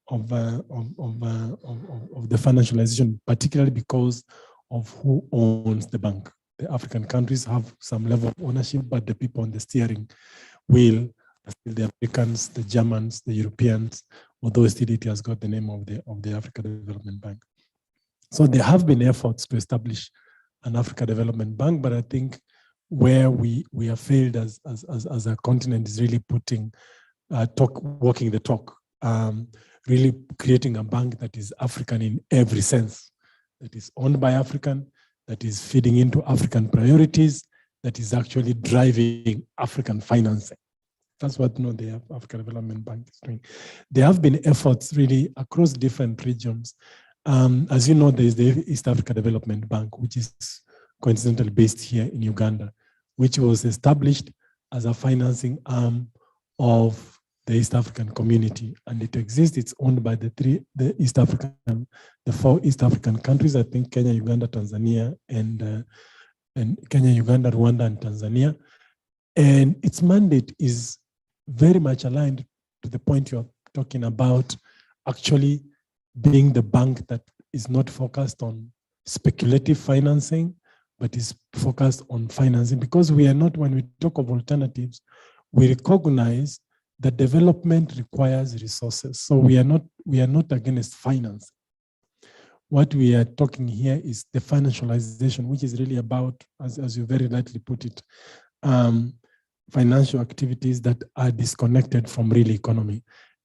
of the financialization, particularly because of who owns the bank. The African countries have some level of ownership, but the people on the steering wheel are still the Americans, the Germans, the Europeans, although still it has got the name of the African Development Bank. So there have been efforts to establish an Africa Development Bank, but I think where we have failed as a continent is really walking the talk, really creating a bank that is African in every sense, that is owned by African, that is feeding into African priorities, that is actually driving African financing. That's what the Africa Development Bank is doing. There have been efforts really across different regions. As you know, there is the East Africa Development Bank, which is coincidentally based here in Uganda, which was established as a financing arm of the East African community. And it exists, it's owned by the four East African countries, I think Kenya, Uganda, Tanzania, and Kenya, Uganda, Rwanda, and Tanzania. And its mandate is very much aligned to the point you're talking about, actually being the bank that is not focused on speculative financing, but is focused on financing. Because we are not, when we talk of alternatives, we recognize that development requires resources. So we are not against finance. What we are talking here is the financialization, which is really about, as you very rightly put it, financial activities that are disconnected from real economy.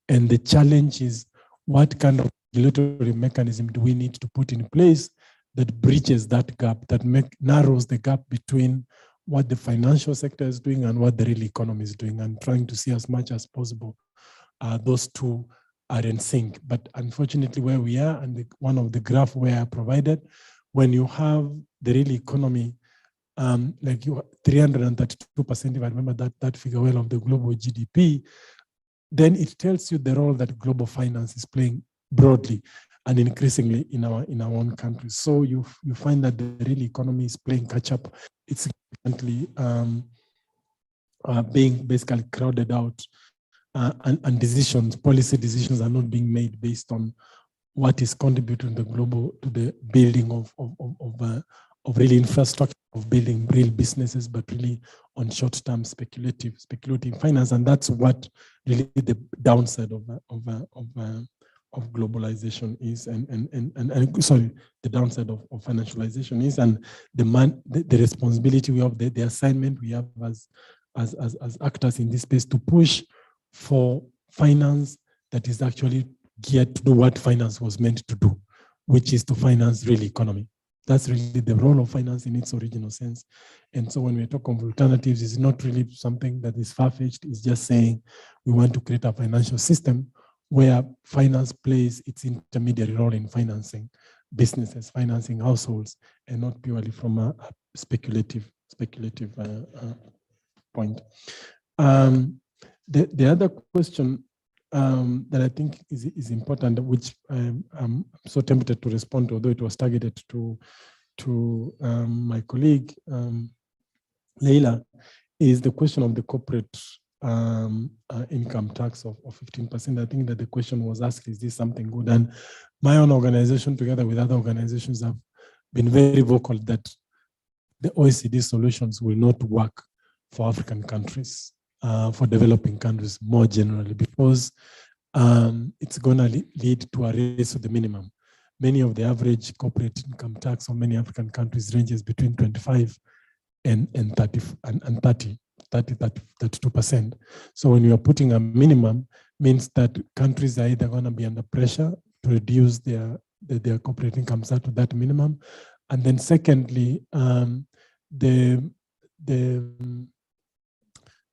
And the challenge is, what kind of regulatory mechanism do we need to put in place that bridges that gap, that narrows the gap between what the financial sector is doing and what the real economy is doing, and trying to see as much as possible those two are in sync. But unfortunately, where we are, and one of the graph where I provided, when you have the real economy, like you 332%, if I remember that figure well, of the global GDP, then it tells you the role that global finance is playing broadly and increasingly in our own countries. So you find that the real economy is playing catch up. It's significantly being basically crowded out, and policy decisions are not being made based on what is contributing to the building of real infrastructure, of building real businesses, but really on short-term speculative finance. And that's what really the downside of globalization is, and sorry, the downside of financialization is, and the responsibility we have, the assignment we have as actors in this space, to push for finance that is actually geared to do what finance was meant to do, which is to finance real economy. That's really the role of finance in its original sense. And so when we talk of alternatives, it's not really something that is far-fetched. It's just saying we want to create a financial system where finance plays its intermediary role in financing businesses, financing households, and not purely from a speculative point. The other question that I think is important, which I'm so tempted to respond to, although it was targeted to my colleague, Leila, is the question of the corporate income tax of 15%. I think that the question was asked, is this something good? And my own organization, together with other organizations, have been very vocal that the OECD solutions will not work for African countries, for developing countries more generally, because it's going to lead to a race to the minimum. Many of the average corporate income tax of many African countries ranges between 25 and 32%. So when you are putting a minimum, means that countries are either going to be under pressure to reduce their corporate income tax to that minimum. And then secondly, the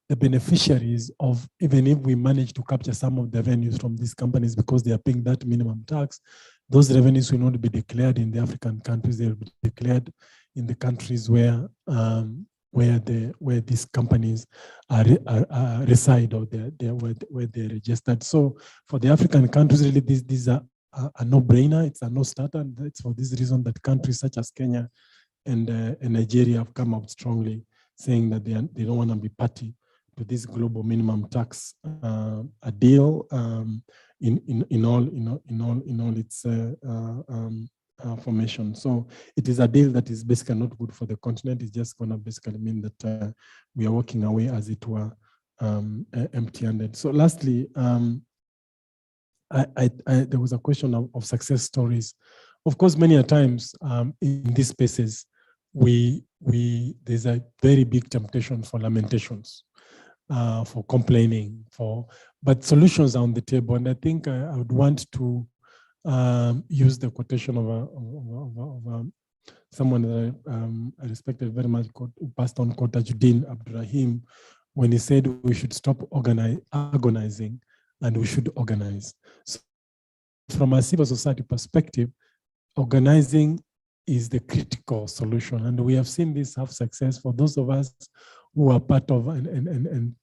beneficiaries of, even if we manage to capture some of the revenues from these companies because they are paying that minimum tax, those revenues will not be declared in the African countries. They will be declared in the countries where these companies reside, or where they're registered. So for the African countries, really, these are a no-brainer. It's a no-starter. And it's for this reason that countries such as Kenya and Nigeria have come out strongly, saying that they don't want to be party to this global minimum tax a deal in all its formation. So it is a deal that is basically not good for the continent. It's just going to basically mean that we are walking away, as it were, empty-handed. So lastly, there was a question of success stories. Of course, many a times in these spaces, there's a very big temptation for lamentations, for complaining, but solutions are on the table. And I think I would want to use the quotation of someone that I respected very much, who passed on, called Tajuddin Abdurrahim, when he said we should stop agonizing and we should organize. So from a civil society perspective, organizing is the critical solution. And we have seen this have success for those of us who are part of, and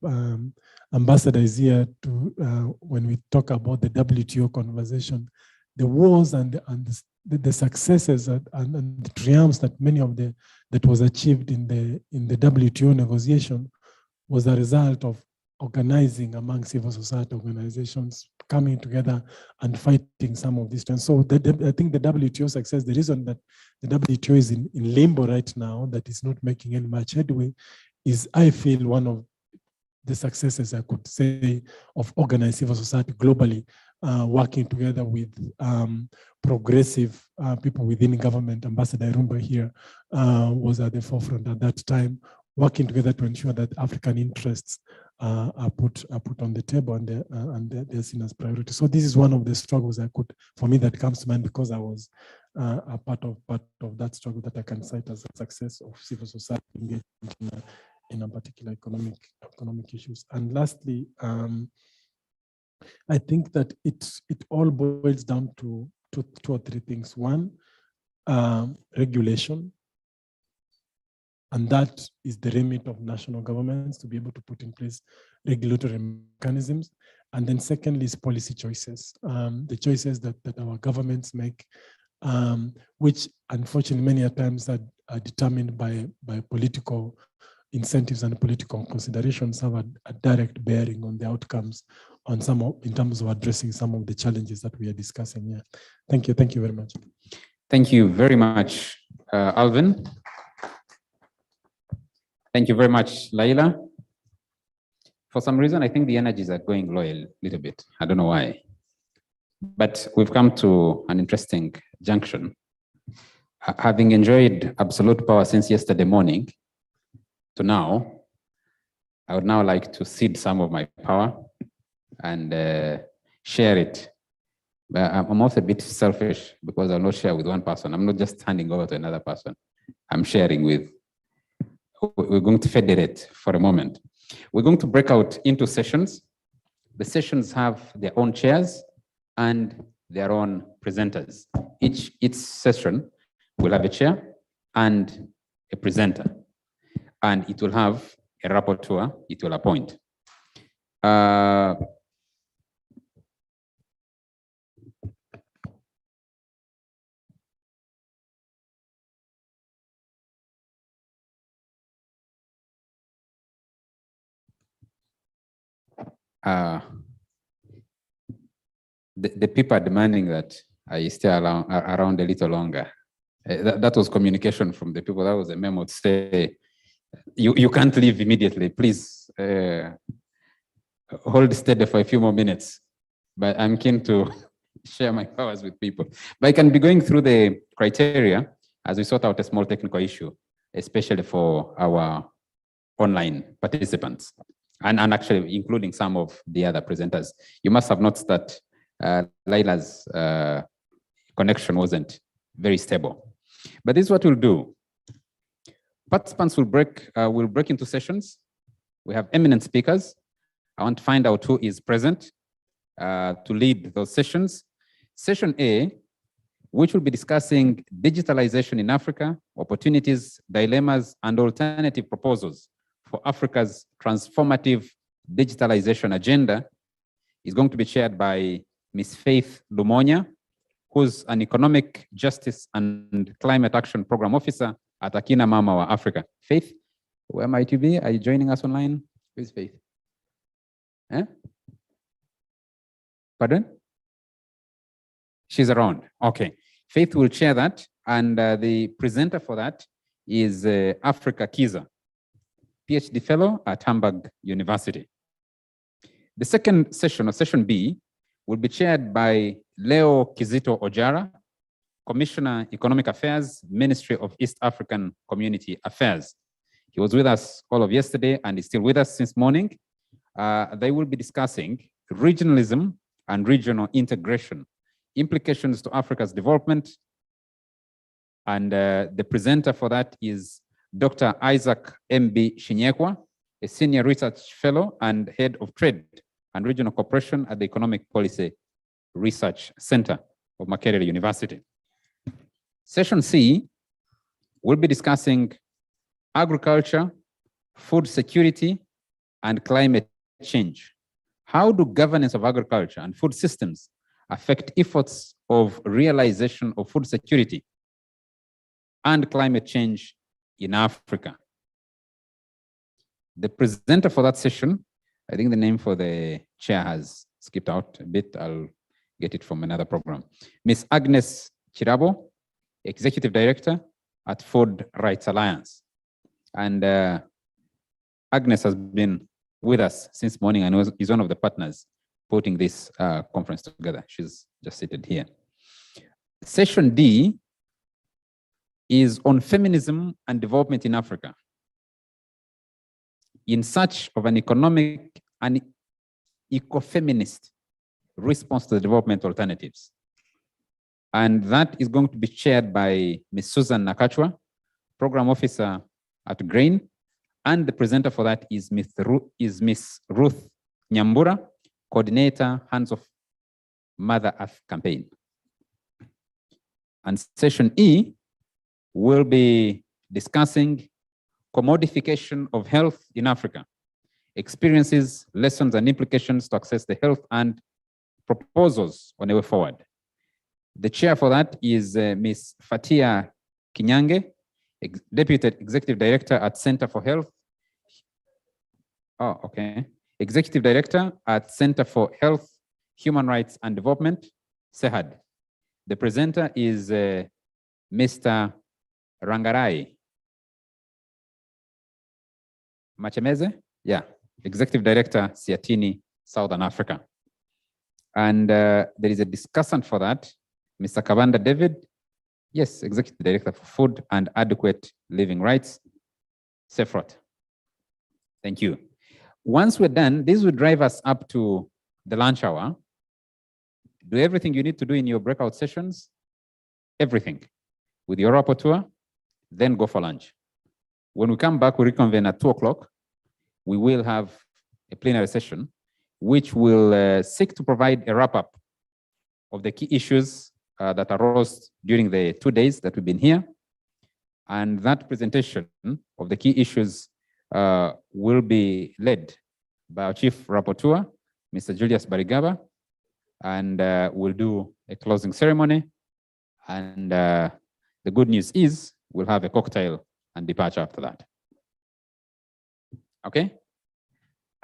Ambassador is here to, when we talk about the WTO conversation, the wars and the successes and the triumphs that that was achieved in the WTO negotiation was a result of organizing among civil society organizations, coming together and fighting some of these trends. So I think the WTO success, the reason that the WTO is in limbo right now, that is not making any much headway, is, I feel, one of the successes, I could say, of organized civil society globally, working together with progressive people within government. Ambassador Irumba here was at the forefront at that time, working together to ensure that African interests are put on the table and they're seen as priority. So this is one of the struggles for me, that comes to mind, because I was a part of that struggle, that I can cite as a success of civil society engagement in a particular economic issues. And lastly, I think that it all boils down to two or three things. One, regulation. And that is the remit of national governments, to be able to put in place regulatory mechanisms. And then secondly is policy choices, the choices that our governments make, which unfortunately many a times are determined by political incentives and political considerations, have a direct bearing on the outcomes in terms of addressing some of the challenges that we are discussing here. Thank you very much. Thank you very much, Alvin. Thank you very much, Laila. For some reason, I think the energies are going low a little bit. I don't know why. But we've come to an interesting junction. Having enjoyed absolute power since yesterday morning to now, I would now like to cede some of my power and share it. But I'm also a bit selfish, because I'll not share with one person. I'm not just handing over to another person. I'm sharing with. We're going to federate for a moment. We're going to break out into sessions. The sessions have their own chairs and their own presenters. Each session will have a chair and a presenter, and it will have a rapporteur it will appoint. The people are demanding that I stay around a little longer. That was communication from the people. That was a memo to say, you can't leave immediately. Please hold steady for a few more minutes. But I'm keen to share my powers with people. But I can be going through the criteria as we sort out a small technical issue, especially for our online participants, and actually including some of the other presenters. You must have noticed that Laila's connection wasn't very stable. But this is what we'll do. Participants will break into sessions. We have eminent speakers. I want to find out who is present to lead those sessions. Session A, which will be discussing digitalization in Africa, opportunities, dilemmas, and alternative proposals for Africa's transformative digitalization agenda, is going to be chaired by Ms. Faith Lumonya, who's an Economic Justice and Climate Action Program Officer at Akina Mama wa Africa. Faith, where might you be? Are you joining us online? Who's Faith? Eh? Pardon? She's around. Okay. Faith will chair that, and the presenter for that is Africa Kiza, PhD fellow at Hamburg University. The second session, or session B, will be chaired by Leo Kizito Ojara, Commissioner, Economic Affairs, Ministry of East African Community Affairs. He was with us all of yesterday and is still with us since morning. They will be discussing regionalism and regional integration, implications to Africa's development. And the presenter for that is Dr. Isaac M.B. Shinyekwa, a senior research fellow and head of trade and regional cooperation at the Economic Policy Research Center of Makerere University. Session C will be discussing agriculture, food security, and climate change. How do governance of agriculture and food systems affect efforts of realization of food security and climate change in Africa? The presenter for that session, I think the name for the chair has skipped out a bit. I'll get it from another program. Ms. Agnes Chirabo, Executive Director at Food Rights Alliance. And Agnes has been with us since morning and is one of the partners putting this conference together. She's just seated here. Session D is on feminism and development in Africa, in search of an economic and ecofeminist response to the development alternatives. And that is going to be chaired by Ms. Susan Nakachwa, Program Officer at GRAIN, and the presenter for that is Ms. Ruth Nyambura, Coordinator, Hands of Mother Earth Campaign. And session E will be discussing commodification of health in Africa, experiences, lessons, and implications to access the health and proposals on the way forward. The chair for that is Ms. Fatia Kinyange, Deputy Executive Director at Center for Health. Oh, okay. Executive Director at Center for Health, Human Rights and Development, CEHAD. The presenter is Mr. Rangarai Machemeze, yeah, Executive Director, Siatini, Southern Africa. And there is a discussant for that, Mr. Kavanda David, yes, Executive Director for Food and Adequate Living Rights, SEFROT. Thank you. Once we're done, this will drive us up to the lunch hour. Do everything you need to do in your breakout sessions, everything, with your rapporteur, then go for lunch. When we come back, we reconvene at 2 o'clock. We will have a plenary session, which will seek to provide a wrap-up of the key issues that arose during the 2 days that we've been here. And that presentation of the key issues will be led by our Chief Rapporteur, Mr. Julius Barigaba, and we'll do a closing ceremony. And the good news is we'll have a cocktail and departure after that. Okay?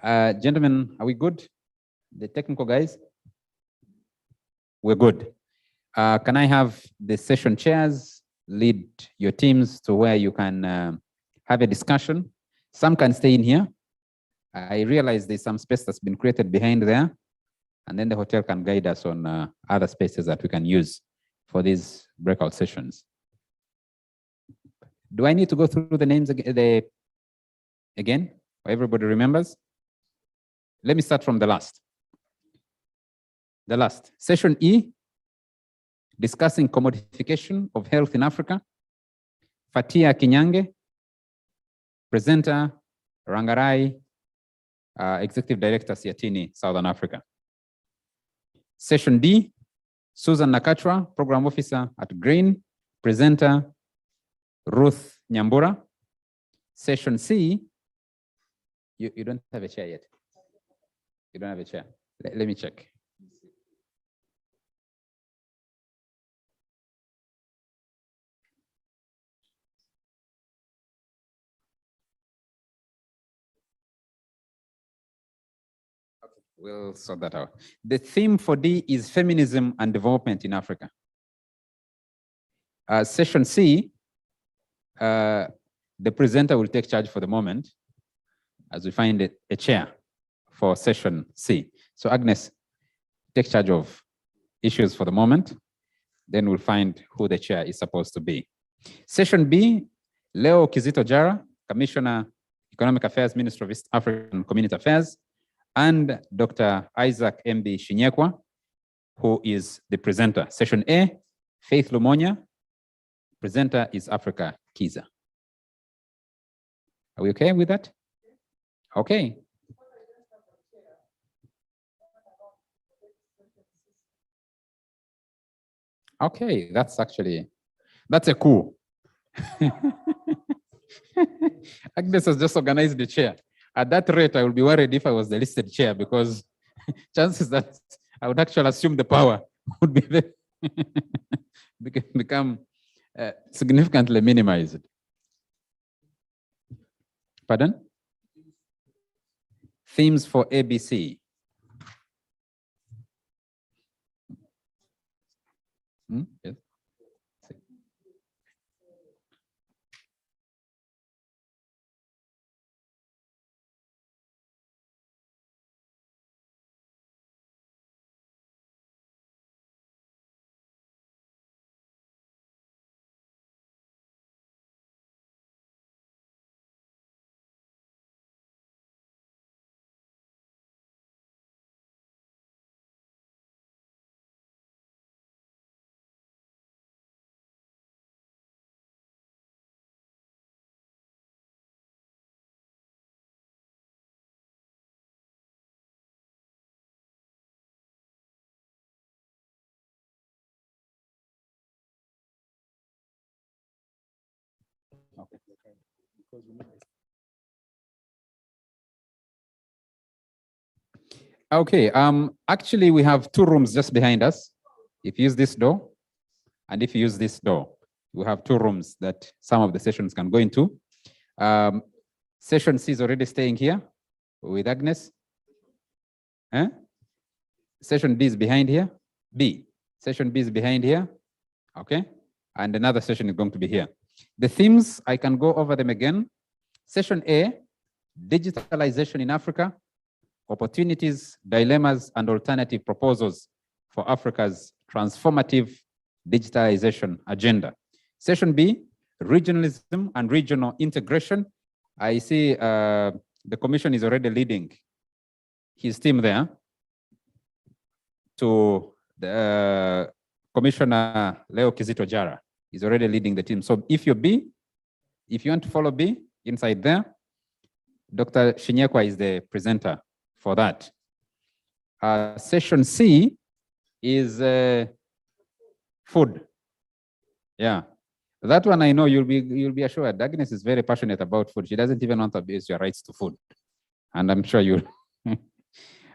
Gentlemen, are we good? The technical guys? We're good. Can I have the session chairs lead your teams to where you can have a discussion? Some can stay in here. I realize there's some space that's been created behind there, and then the hotel can guide us on other spaces that we can use for these breakout sessions. Do I need to go through the names again? Everybody remembers? Let me start from the last. The last. Session E, discussing commodification of health in Africa. Fatia Kinyange, presenter, Rangarai, Executive Director, Siatini, Southern Africa. Session D, Susan Nakachwa, Program Officer at GRAIN, presenter, Ruth Nyambura. Session C, you don't have a chair yet. You don't have a chair. Let me check. Okay, we'll sort that out. The theme for D is feminism and development in Africa. Session C, the presenter will take charge for the moment as we find a chair for session C. So Agnes, take charge of issues for the moment. then we'll find who the chair is supposed to be. Session B, Leo Kizito Jara, Commissioner, Economic Affairs, Minister of East African Community Affairs, and Dr. Isaac MB Shinyekwa, who is the presenter. Session A, Faith Lumonya, presenter is Africa Kiza. Are we okay with that? Okay. Okay, that's a coup. Agnes has just organized the chair. At that rate, I would be worried if I was the listed chair, because chances that I would actually assume the power would be there become significantly minimized. Pardon? Themes for ABC. Yes. Okay, actually we have two rooms just behind us. If you use this door, and if you use this door, we have two rooms that some of the sessions can go into. Session C is already staying here with Agnes. Session B is behind here. B. Session B is behind here. Okay. And another session is going to be here. The themes, I can go over them again. Session A, digitalization in Africa, opportunities, dilemmas, and alternative proposals for Africa's transformative digitalization agenda. Session B, regionalism and regional integration. I see the commission is already leading his team there to the Commissioner Leo Kizito Jara is already leading the team. So if you're B, if you want to follow B inside there, Dr. Shinyekwa is the presenter for that. Session C is food. Yeah, that one I know you'll be assured. Agnes is very passionate about food. She doesn't even want to abuse your rights to food, and I'm sure you.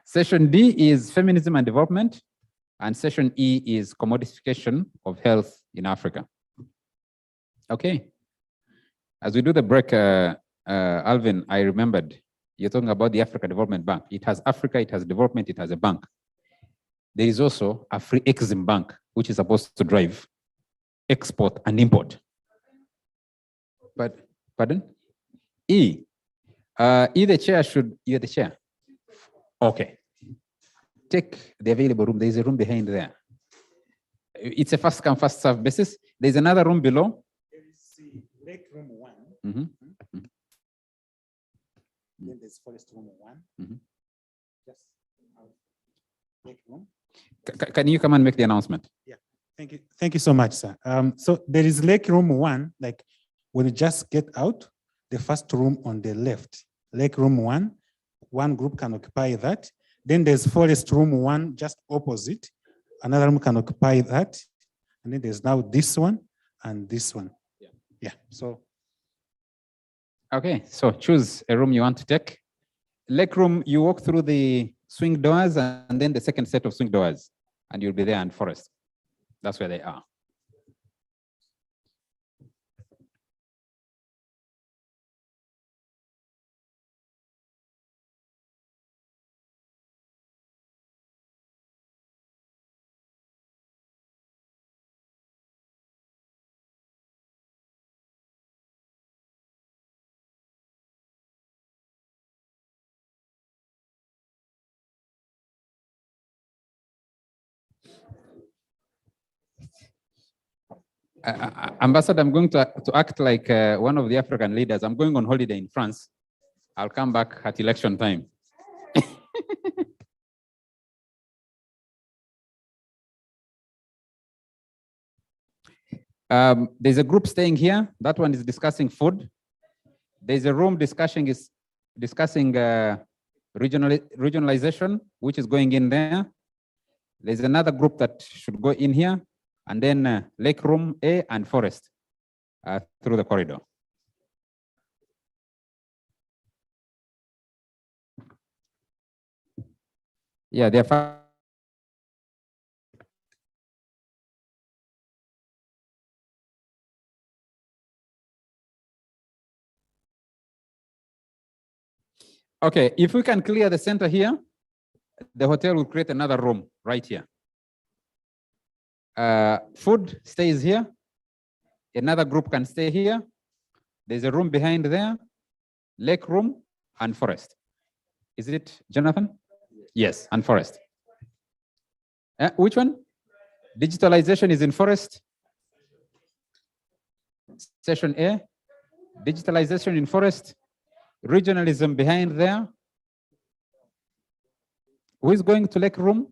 Session D is feminism and development, and session E is commodification of health in Africa. Okay. As we do the break, Alvin, I remembered you're talking about the Africa Development Bank. It has Africa, it has development, it has a bank. There is also a free Exim Bank, which is supposed to drive export and import. But, pardon? E. E, the chair should, you're the chair. Okay. Take the available room. There is a room behind there. It's a first come, first serve basis. There's another room below. There is lake room 1. Then there's forest room 1. Just lake room. Can you come and make the announcement? Yeah, thank you. Thank you so much, sir. So there is lake room 1, like when you just get out, the first room on the left, lake room 1, one group can occupy that. Then there's forest room 1 just opposite. Another room can occupy that. And then there's now this one and this one. Yeah. So. Okay, so choose a room you want to take. Lake room, you walk through the swing doors and then the second set of swing doors, and you'll be there in forest. That's where they are. Ambassador, I'm going to act like one of the African leaders. I'm going on holiday in France. I'll come back at election time. There's a group staying here. That one is discussing food. There's a room discussing regionalization, which is going in there. There's another group that should go in here, and then lake room A and forest through the corridor. Yeah, they're fine. Okay, if we can clear the center here, the hotel will create another room right here. Food stays here. Another group can stay here. There's a room behind there, lake room and forest. Is it Jonathan? Yes, and forest. Which one? Digitalization is in forest. Session A, digitalization in forest, regionalism behind there. Who is going to lake room?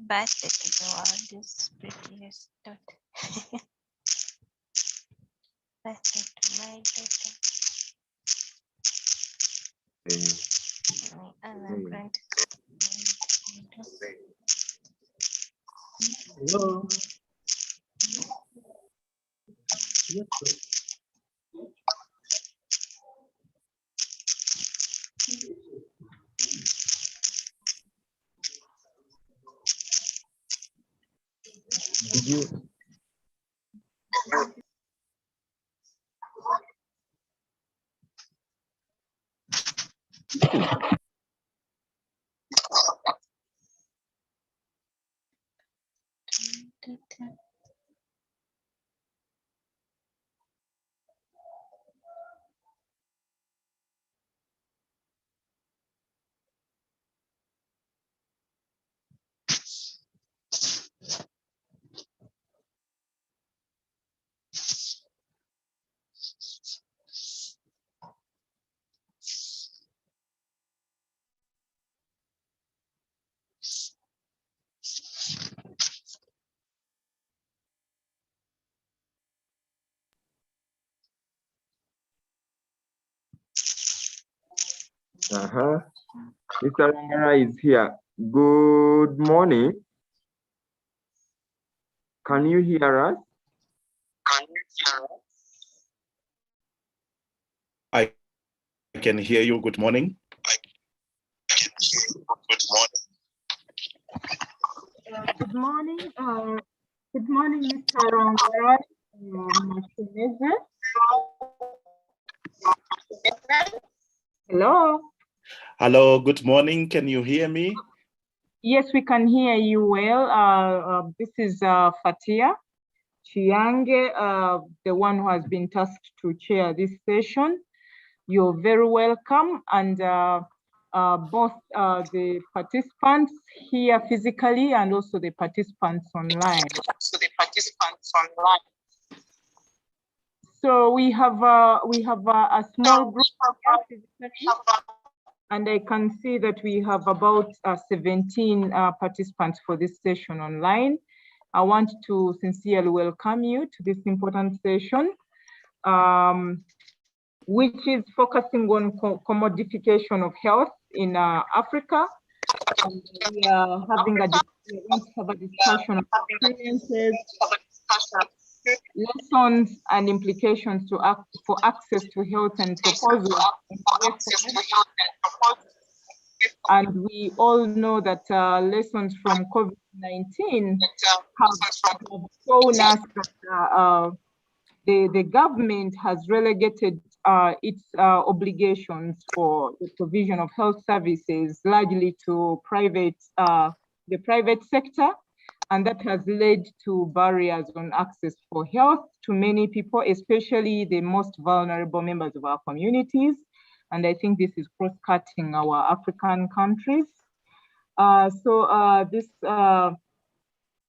Birthday to the world is prettiest daughter. Birthday to my daughter. And I'm going to. Hello. Yes, sir. Did you? Mr. Langara is here. Good morning. Can you hear us? I can hear you. Good morning. Good morning. Good morning, Mr. Langara. Hello. Hello, good morning. Can you hear me? Yes, we can hear you well. This is Fatia Chiange, the one who has been tasked to chair this session. You're very welcome, and both the participants here physically and also the participants online. So we have a small group here physically, and I can see that we have about 17 participants for this session online. I want to sincerely welcome you to this important session, which is focusing on commodification of health in Africa. And we are having a discussion of experiences, lessons, and implications for access to health and proposals. And we all know that lessons from COVID-19 have shown us that the government has relegated its obligations for the provision of health services largely to the private sector, and that has led to barriers on access for health to many people, especially the most vulnerable members of our communities. And I think this is cross-cutting our African countries.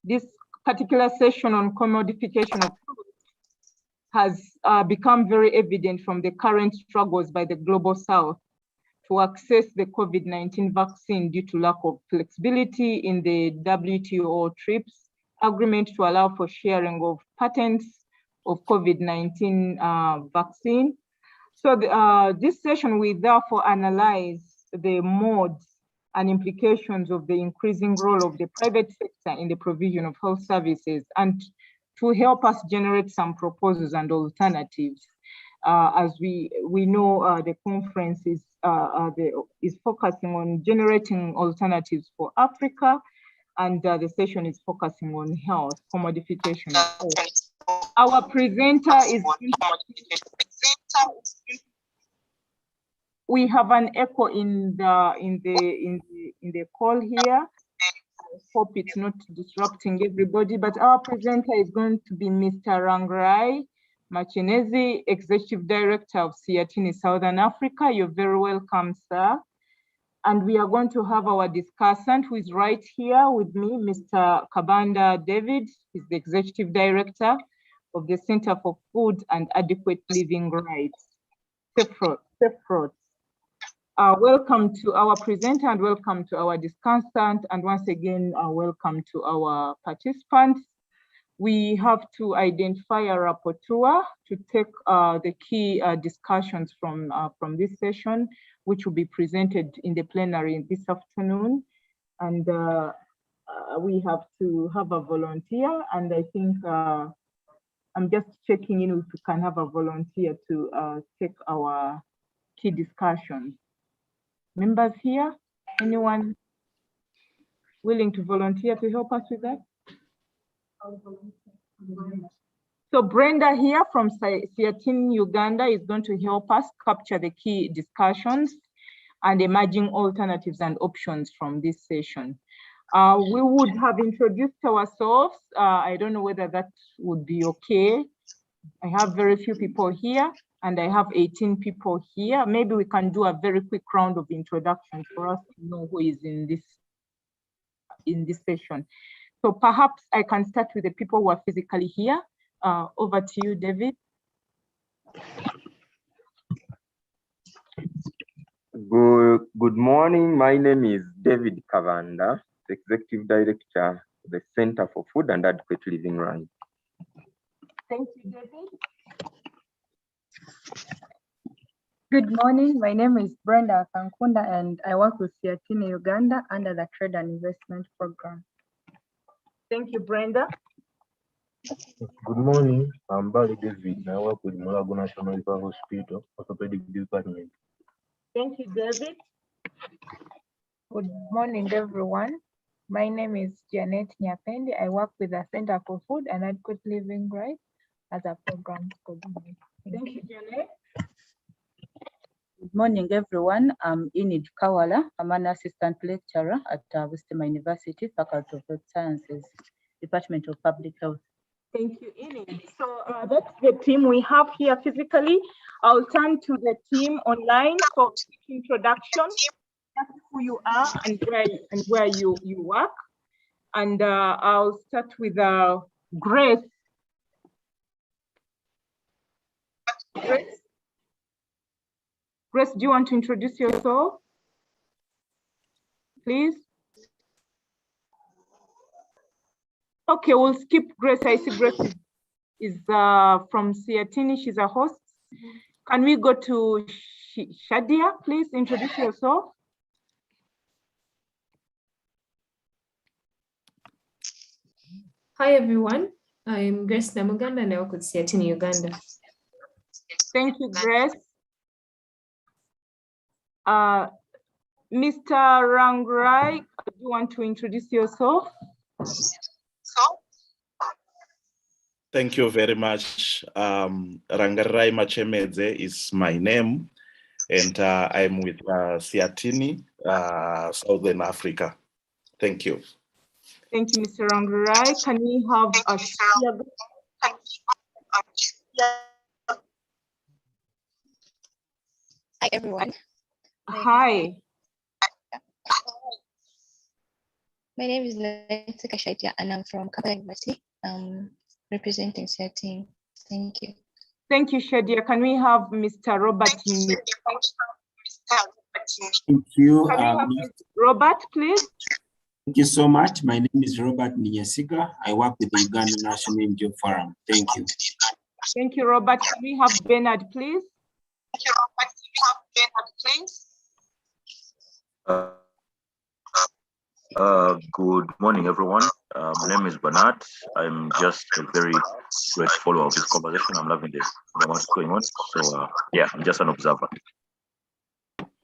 This particular session on commodification of food has become very evident from the current struggles by the Global South to access the COVID-19 vaccine due to lack of flexibility in the WTO TRIPS agreement to allow for sharing of patents of COVID-19 vaccine. So this session, we therefore analyze the modes and implications of the increasing role of the private sector in the provision of health services, and to help us generate some proposals and alternatives. As we know, the conference is focusing on generating alternatives for Africa, and the session is focusing on health, commodification of health. Our presenter is. We have an echo in the call here. I hope it's not disrupting everybody, but our presenter is going to be Mr. Rangrai Machinezi, Executive Director of Siatini, Southern Africa. You're very welcome, sir. And we are going to have our discussant who is right here with me, Mr. Kabanda David. He's the Executive Director of the Center for Food and Adequate Living Rights, CEFROT. Welcome to our presenter and welcome to our discussant, and once again, welcome to our participants. We have to identify a rapporteur to take the key discussions from this session, which will be presented in the plenary this afternoon. And we have to have a volunteer, and I think I'm just checking in if we can have a volunteer to take our key discussions. Members here, anyone willing to volunteer to help us with that? So Brenda here from Siatini, Uganda is going to help us capture the key discussions and emerging alternatives and options from this session. We would have introduced ourselves. I don't know whether that would be okay. I have very few people here, and I have 18 people here. Maybe we can do a very quick round of introductions for us to know who is in this session. So perhaps I can start with the people who are physically here. Over to you, David. Good morning. My name is David Kavanda, Executive Director of the Center for Food and Adequate Living Rights. Thank you, David. Good morning. My name is Brenda Kankunda, and I work with Siatini, Uganda under the Trade and Investment Program. Thank you, Brenda. Good morning. I'm Bali David. I work with Mulago National River Hospital, Orthopedic Department. Thank you, David. Good morning, everyone. My name is Janet Nyapendi. I work with the Center for Food and Adequate Living Rights as a program coordinator. Thank you, Janet. Good morning, everyone. I'm Enid Kawala. I'm an assistant lecturer at Wisdom University, Faculty of Health Sciences, Department of Public Health. Thank you, Enid. So that's the team we have here physically. I'll turn to the team online for introduction, just who you are and where you work. And I'll start with Grace. Grace, do you want to introduce yourself, please? Okay, we'll skip Grace. I see Grace is from Siatini. She's a host. Can we go to Shadia? Please introduce yourself. Hi, everyone. I'm Grace Namuganda and I work with Siatini, Uganda. Thank you, Grace. Mr. Rangrai, do you want to introduce yourself? Thank you very much. Rangarai Machemedze is my name, and I'm with Siatini, Southern Africa. Thank you. Thank you, Mr. Rangarai. Can we have a Hi, everyone. Hi. My name is Netsika Shaitia, and I'm from Kampala University, representing CERTIN. Thank you. Thank you, Shadia. Can we have Mr. Robert? Thank you. Can we have Robert, please? Thank you so much. My name is Robert Ninyasiga. I work with the Uganda National NGO Forum. Thank you. Thank you, Robert. Can we have Bernard, please? Good morning, everyone. My name is Bernard. I'm just a very great follower of this conversation. I'm loving this, what's going on. So yeah, I'm just an observer.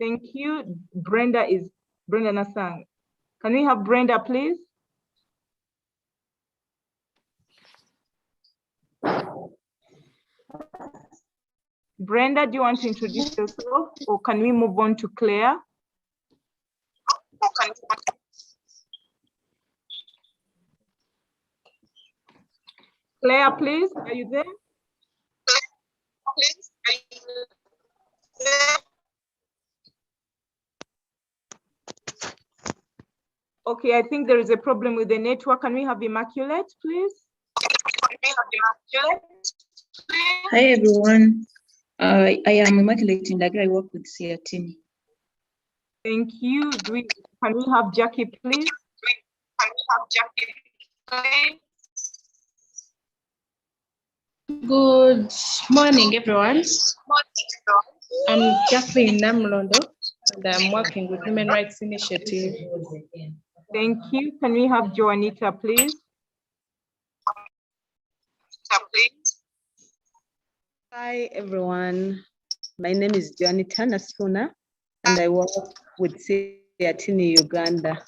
Thank you. Brenda Nasang. Can we have Brenda, please? Brenda, do you want to introduce yourself, or can we move on to Claire? Claire, please, are you there? Okay, I think there is a problem with the network. Can we have Immaculate, please? Hi, everyone. I am Immaculate Ndagira. I work with CERTIN. Thank you. Can we have Jackie, please? Good morning, everyone. I'm Jacqueline Namlondo, and I'm working with Human Rights Initiative. Thank you. Can we have Joanita, please? Hi, everyone. My name is Joanita Nasuna, and I work with CERTIN Uganda.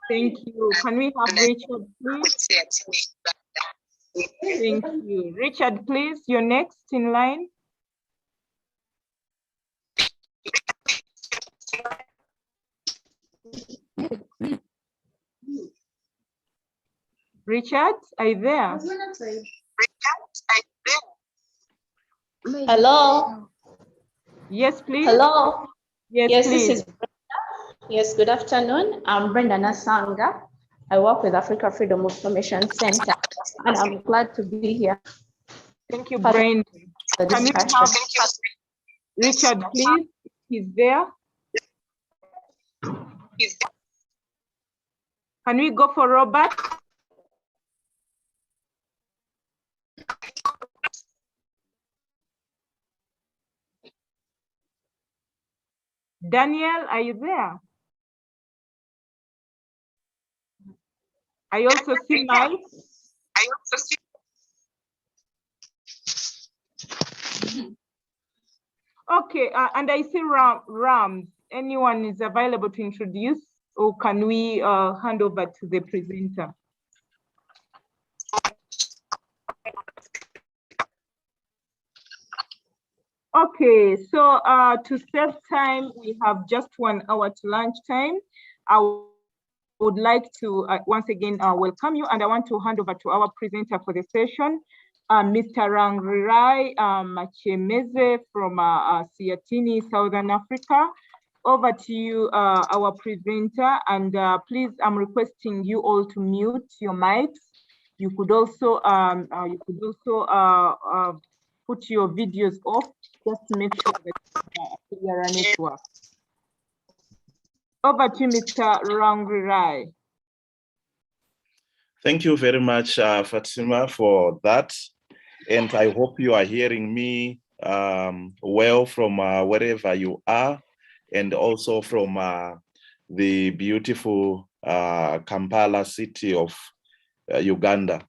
Thank you. Can we have Richard, please? Thank you. Richard, please, you're next in line. Richard, are you there? Hello. Yes, please. Hello. Yes, This please. is Brenda. Yes, good afternoon. I'm Brenda Nasanga. I work with Africa Freedom of Information Center, and I'm glad to be here. Thank you, Brenda. Can we have Richard, please? He's there. Can we go for Robert? Daniel, are you there? I also see Mike. Okay, and I see Rams. Anyone is available to introduce, or can we hand over to the presenter? Okay, so to save time, we have just 1 hour to lunchtime. I would like to once again welcome you, and I want to hand over to our presenter for the session, Mr. Rangarai Machemedze from CERTIN, Southern Africa. Over to you, our presenter, and please, I'm requesting you all to mute your mics. You could also put your videos off, just to make sure that you are a network. Over to Mr. Rangarai. Thank you very much, Fatima, for that. And I hope you are hearing me well from wherever you are, and also from the beautiful Kampala city of Uganda.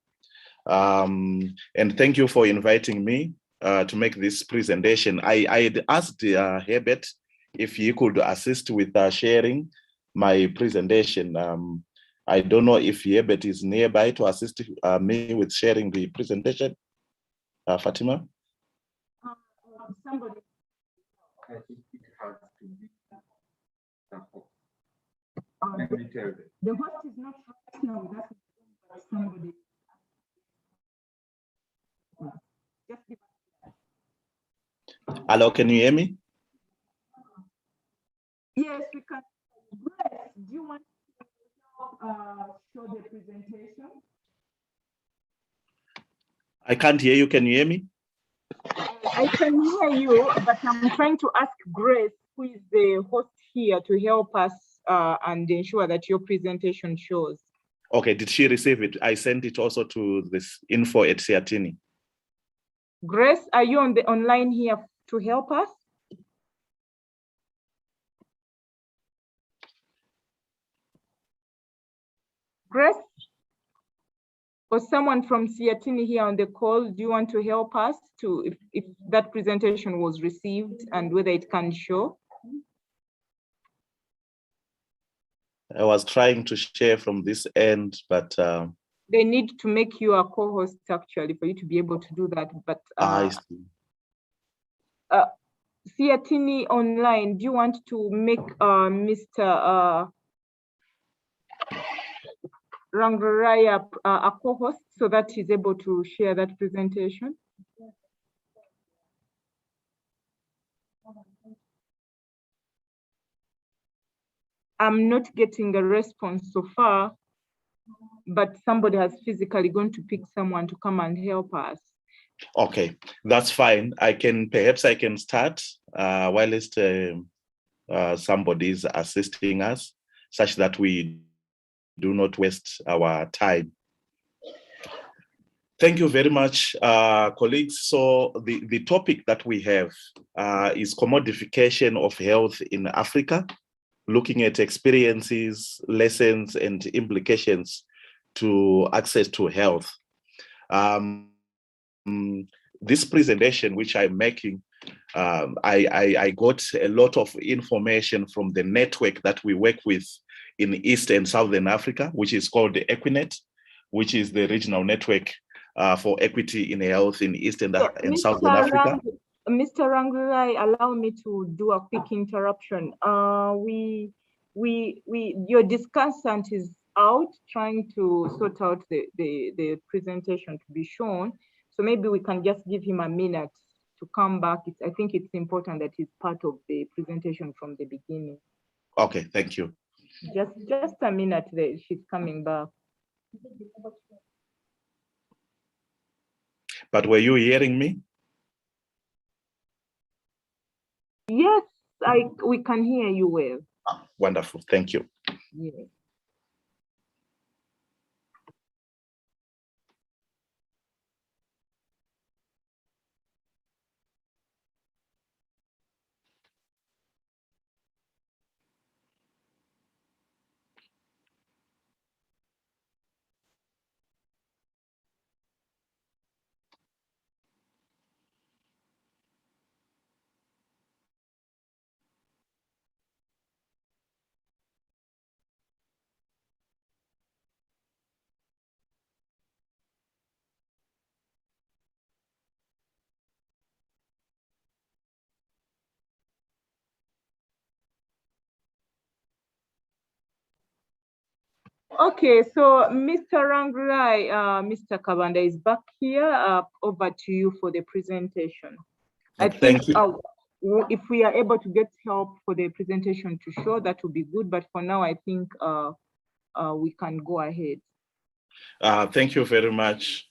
And thank you for inviting me to make this presentation. I had asked Herbert if he could assist with sharing my presentation. I don't know if Yebet is nearby to assist me with sharing the presentation. Fatima? Somebody. The host is not here with us, but somebody. Just give Hello, can you hear me? Yes, we can. Grace, do you want to show the presentation? I can't hear you. Can you hear me? I can hear you, but I'm trying to ask Grace, who is the host here, to help us and ensure that your presentation shows. Okay, did she receive it? I sent it also to this info@Siatini. Grace, are you on the online here to help us? Grace? Or someone from Siatini here on the call, do you want to help us to if that presentation was received and whether it can show? I was trying to share from this end, but they need to make you a co-host actually for you to be able to do that. But I see. Siatini online, do you want to make Mr. Ranguraya a co-host so that he's able to share that presentation? I'm not getting a response so far, but somebody has physically gone to pick someone to come and help us. Okay, that's fine. Perhaps I can start while somebody's assisting us, such that we do not waste our time. Thank you very much, colleagues. So the topic that we have is commodification of health in Africa, looking at experiences, lessons, and implications to access to health. This presentation, which I'm making, I got a lot of information from the network that we work with in East and Southern Africa, which is called the Equinet, which is the regional network for equity in health in East and Southern Africa. Mr. Rangurai, allow me to do a quick interruption. Your discussant is out trying to sort out the presentation to be shown. So maybe we can just give him a minute to come back. I think it's important that he's part of the presentation from the beginning. Okay, thank you. Just a minute there, she's coming back. But were you hearing me? Yes, we can hear you well. Wonderful, thank you. Yes. Okay, so Mr. Rangurai, Mr. Kabanda is back here. Over to you for the presentation. I think if we are able to get help for the presentation to show, that would be good. But for now, I think we can go ahead. Thank you very much,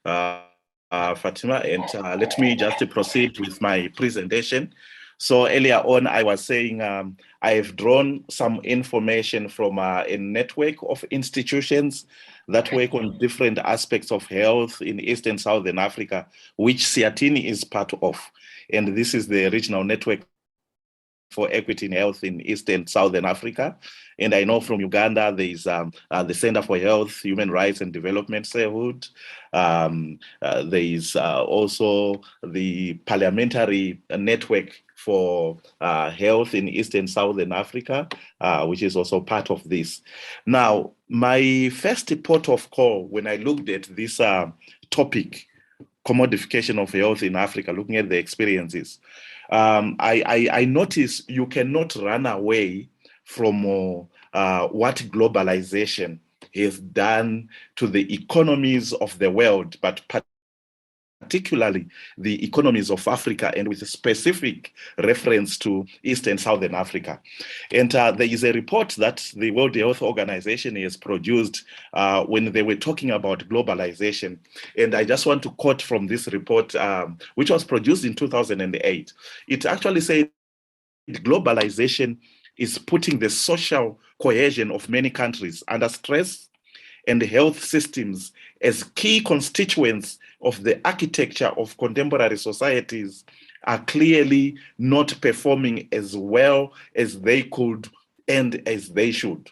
Fatima. And let me just proceed with my presentation. So earlier on, I was saying I have drawn some information from a network of institutions that work on different aspects of health in East and Southern Africa, which Siatini is part of. And this is the regional network for equity in health in East and Southern Africa. And I know from Uganda, there is the Center for Health, Human Rights and Development, CEHUD. There is also the parliamentary network for health in East and Southern Africa, which is also part of this. Now, my first port of call when I looked at this topic, commodification of health in Africa, looking at the experiences, I noticed you cannot run away from what globalization has done to the economies of the world, but particularly the economies of Africa, and with a specific reference to East and Southern Africa. And there is a report that the World Health Organization has produced when they were talking about globalization. And I just want to quote from this report, which was produced in 2008. It actually said globalization is putting the social cohesion of many countries under stress, and health systems as key constituents of the architecture of contemporary societies are clearly not performing as well as they could and as they should.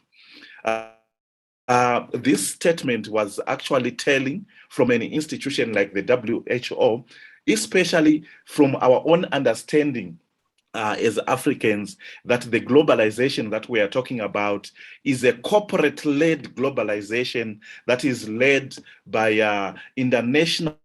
This statement was actually telling from an institution like the WHO, especially from our own understanding as Africans, that the globalization that we are talking about is a corporate-led globalization that is led by international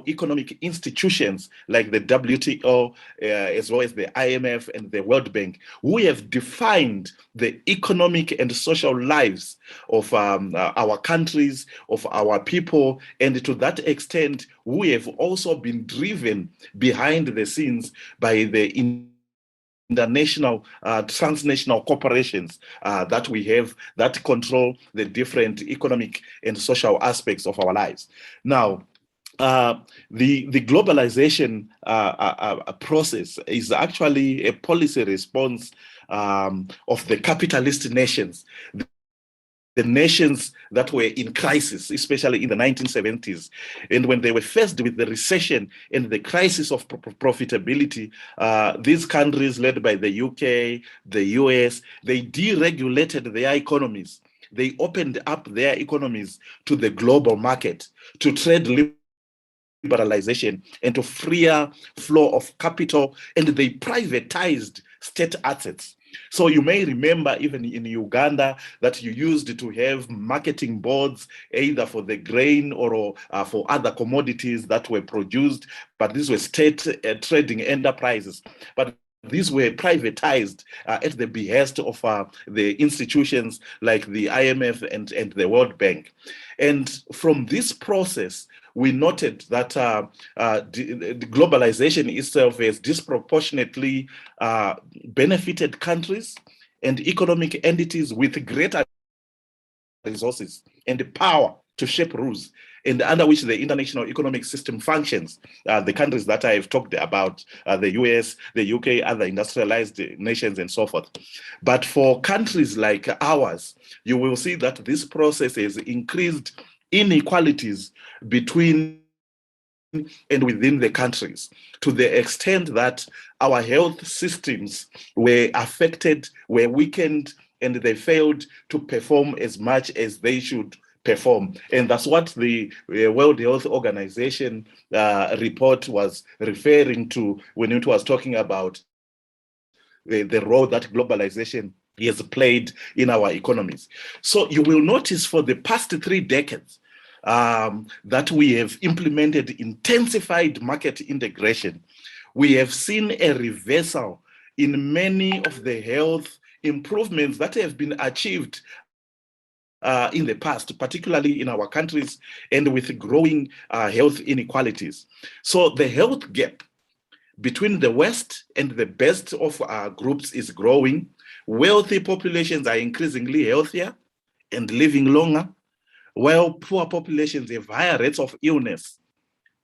economic institutions like the WTO, as well as the IMF and the World Bank, who have defined the economic and social lives of our countries, of our people, and to that extent, we have also been driven behind the scenes by the international, transnational corporations that we have that control the different economic and social aspects of our lives. Now, the globalization process is actually a policy response of the capitalist nations, the nations that were in crisis, especially in the 1970s. And when they were faced with the recession and the crisis of profitability, these countries led by the UK, the US, they deregulated their economies. They opened up their economies to the global market, to trade liberalization and to freer flow of capital, and they privatized state assets. So you may remember even in Uganda that you used to have marketing boards either for the grain or for other commodities that were produced, but these were state trading enterprises. But these were privatized at the behest of the institutions like the IMF and the World Bank. And from this process, we noted that the globalization itself has disproportionately benefited countries and economic entities with greater resources and power to shape rules, and under which the international economic system functions. The countries that I have talked about, the US, the UK, other industrialized nations, and so forth. But for countries like ours, you will see that this process has increased inequalities between and within the countries, to the extent that our health systems were affected, were weakened, and they failed to perform as much as they should perform. And that's what the World Health Organization report was referring to when it was talking about the role that globalization has played in our economies. So you will notice for the past 3 decades that we have implemented intensified market integration. We have seen a reversal in many of the health improvements that have been achieved in the past, particularly in our countries, and with growing health inequalities. So the health gap between the West and the best of our groups is growing. Wealthy populations are increasingly healthier and living longer, while poor populations have higher rates of illness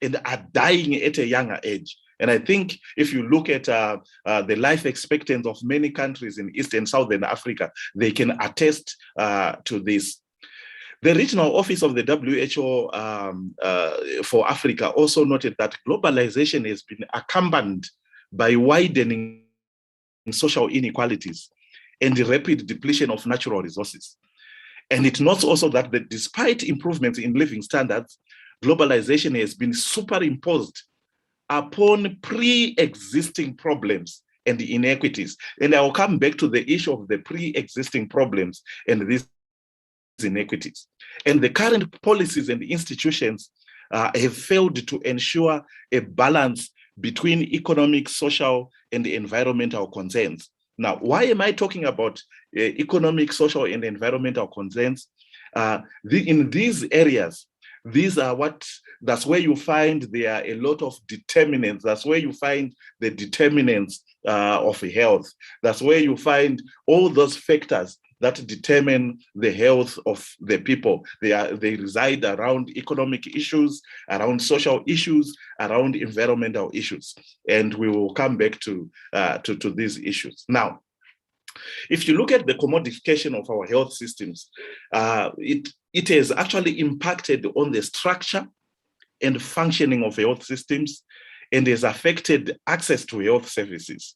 and are dying at a younger age. And I think if you look at the life expectancy of many countries in East and Southern Africa, they can attest to this. The regional office of the WHO for Africa also noted that globalization has been accompanied by widening social inequalities and the rapid depletion of natural resources. And it notes also that despite improvements in living standards, globalization has been superimposed upon pre-existing problems and inequities. And I will come back to the issue of the pre-existing problems and these inequities. And the current policies and institutions have failed to ensure a balance between economic, social, and environmental concerns. Now, why am I talking about economic, social, and environmental concerns? In these areas, that's where you find there are a lot of determinants. That's where you find the determinants of health. That's where you find all those factors that determine the health of the people. They reside around economic issues, around social issues, around environmental issues. And we will come back to these issues. Now, if you look at the commodification of our health systems, it has actually impacted on the structure and functioning of health systems and has affected access to health services.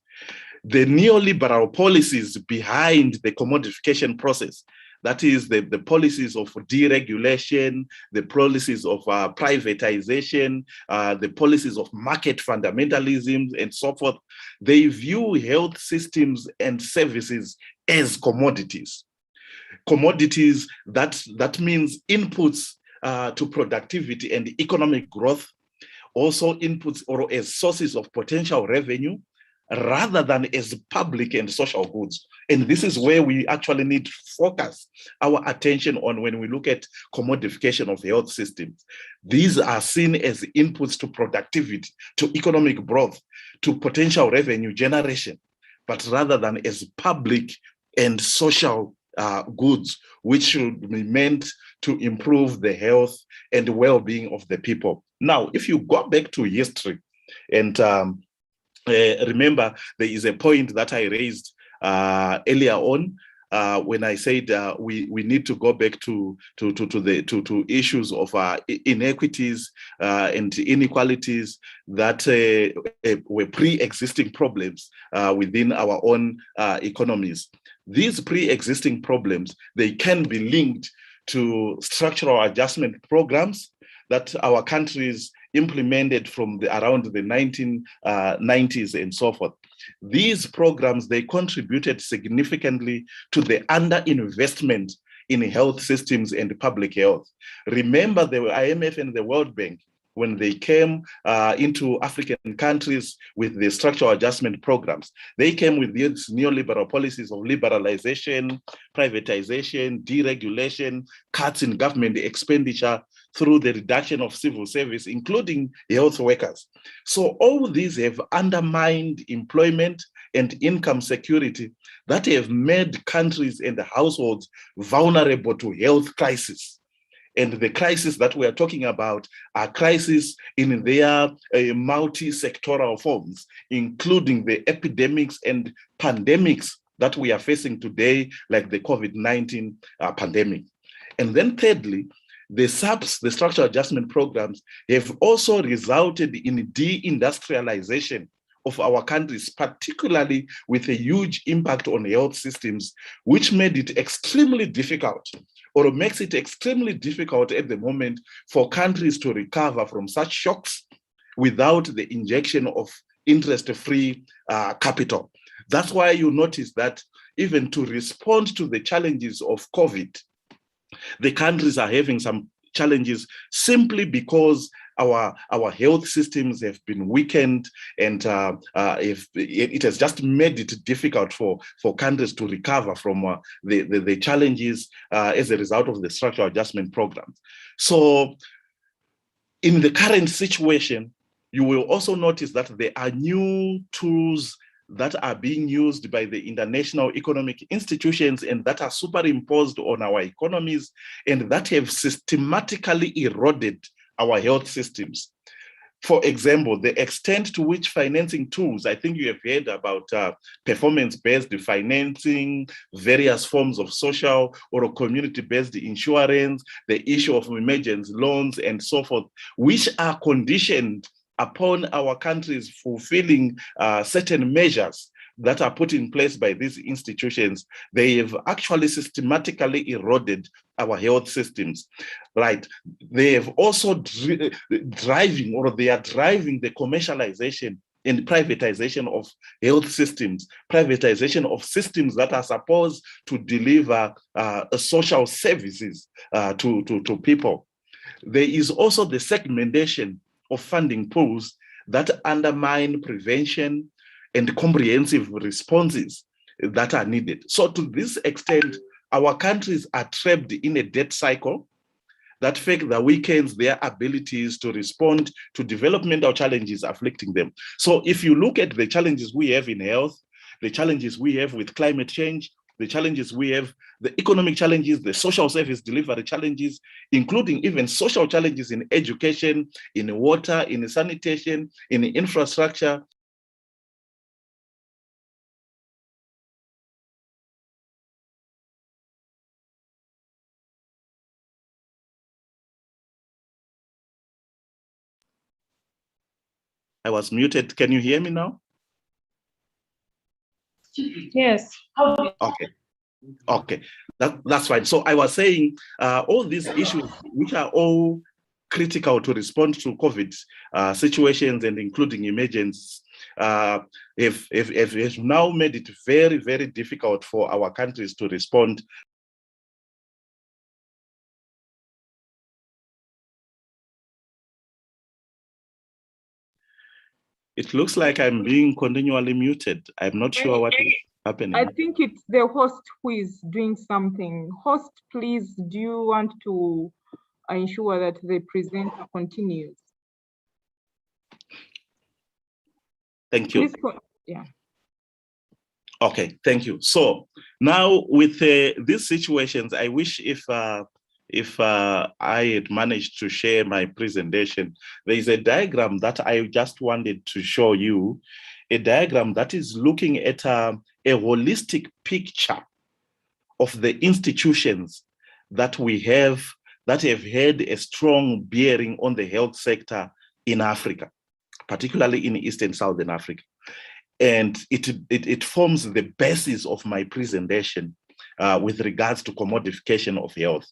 The neoliberal policies behind the commodification process, that is the policies of deregulation, the policies of privatization, the policies of market fundamentalism and so forth, they view health systems and services as commodities. Commodities, that means inputs to productivity and economic growth, also inputs or as sources of potential revenue, rather than as public and social goods. And this is where we actually need to focus our attention on when we look at commodification of health systems. These are seen as inputs to productivity, to economic growth, to potential revenue generation, but rather than as public and social goods, which should be meant to improve the health and well-being of the people. Now, if you go back to history and remember, there is a point that I raised earlier on when I said we need to go back to issues of inequities and inequalities that were pre-existing problems within our own economies. These pre-existing problems, they can be linked to structural adjustment programs that our countries implemented from around the 1990s and so forth. These programs, they contributed significantly to the underinvestment in health systems and public health. Remember the IMF and the World Bank, when they came into African countries with the structural adjustment programs, they came with these neoliberal policies of liberalization, privatization, deregulation, cuts in government expenditure through the reduction of civil service, including health workers. So all these have undermined employment and income security that have made countries and households vulnerable to health crisis. And the crisis that we are talking about are crises in their multi-sectoral forms, including the epidemics and pandemics that we are facing today, like the COVID-19 pandemic. And then thirdly, the structural adjustment programs have also resulted in deindustrialization of our countries, particularly with a huge impact on health systems, which made it extremely difficult, or makes it extremely difficult at the moment for countries to recover from such shocks without the injection of interest-free capital. That's why you notice that even to respond to the challenges of COVID, the countries are having some challenges simply because our health systems have been weakened, and it has just made it difficult for countries to recover from the challenges as a result of the structural adjustment programs. So in the current situation, you will also notice that there are new tools that are being used by the international economic institutions and that are superimposed on our economies and that have systematically eroded our health systems. For example, the extent to which financing tools, I think you have heard about performance-based financing, various forms of social or community-based insurance, the issue of emergency loans and so forth, which are conditioned upon our countries fulfilling certain measures that are put in place by these institutions, they have actually systematically eroded our health systems, right? They have also driving the commercialization and privatization of health systems, privatization of systems that are supposed to deliver social services to people. There is also the segmentation of funding pools that undermine prevention and comprehensive responses that are needed. So to this extent, our countries are trapped in a debt cycle that further weakens their abilities to respond to developmental challenges afflicting them. So if you look at the challenges we have in health, the challenges we have with climate change, the challenges we have, the economic challenges, the social service delivery challenges, including even social challenges in education, in water, in sanitation, in infrastructure. I was muted. Can you hear me now? Yes. Okay. Okay, that's fine. So I was saying all these issues, which are all critical to respond to COVID situations and including emergencies, have now made it very, very difficult for our countries to respond. It looks like I'm being continually muted. I'm not sure what is happening. I think it's the host who is doing something. Host, please, do you want to ensure that the presenter continues? Thank you. Please, yeah. Okay, thank you. So now with these situations, I wish if I had managed to share my presentation. There is a diagram that I just wanted to show you, a diagram that is looking at a holistic picture of the institutions that we have that have had a strong bearing on the health sector in Africa, particularly in Eastern Southern Africa. And it forms the basis of my presentation with regards to commodification of health.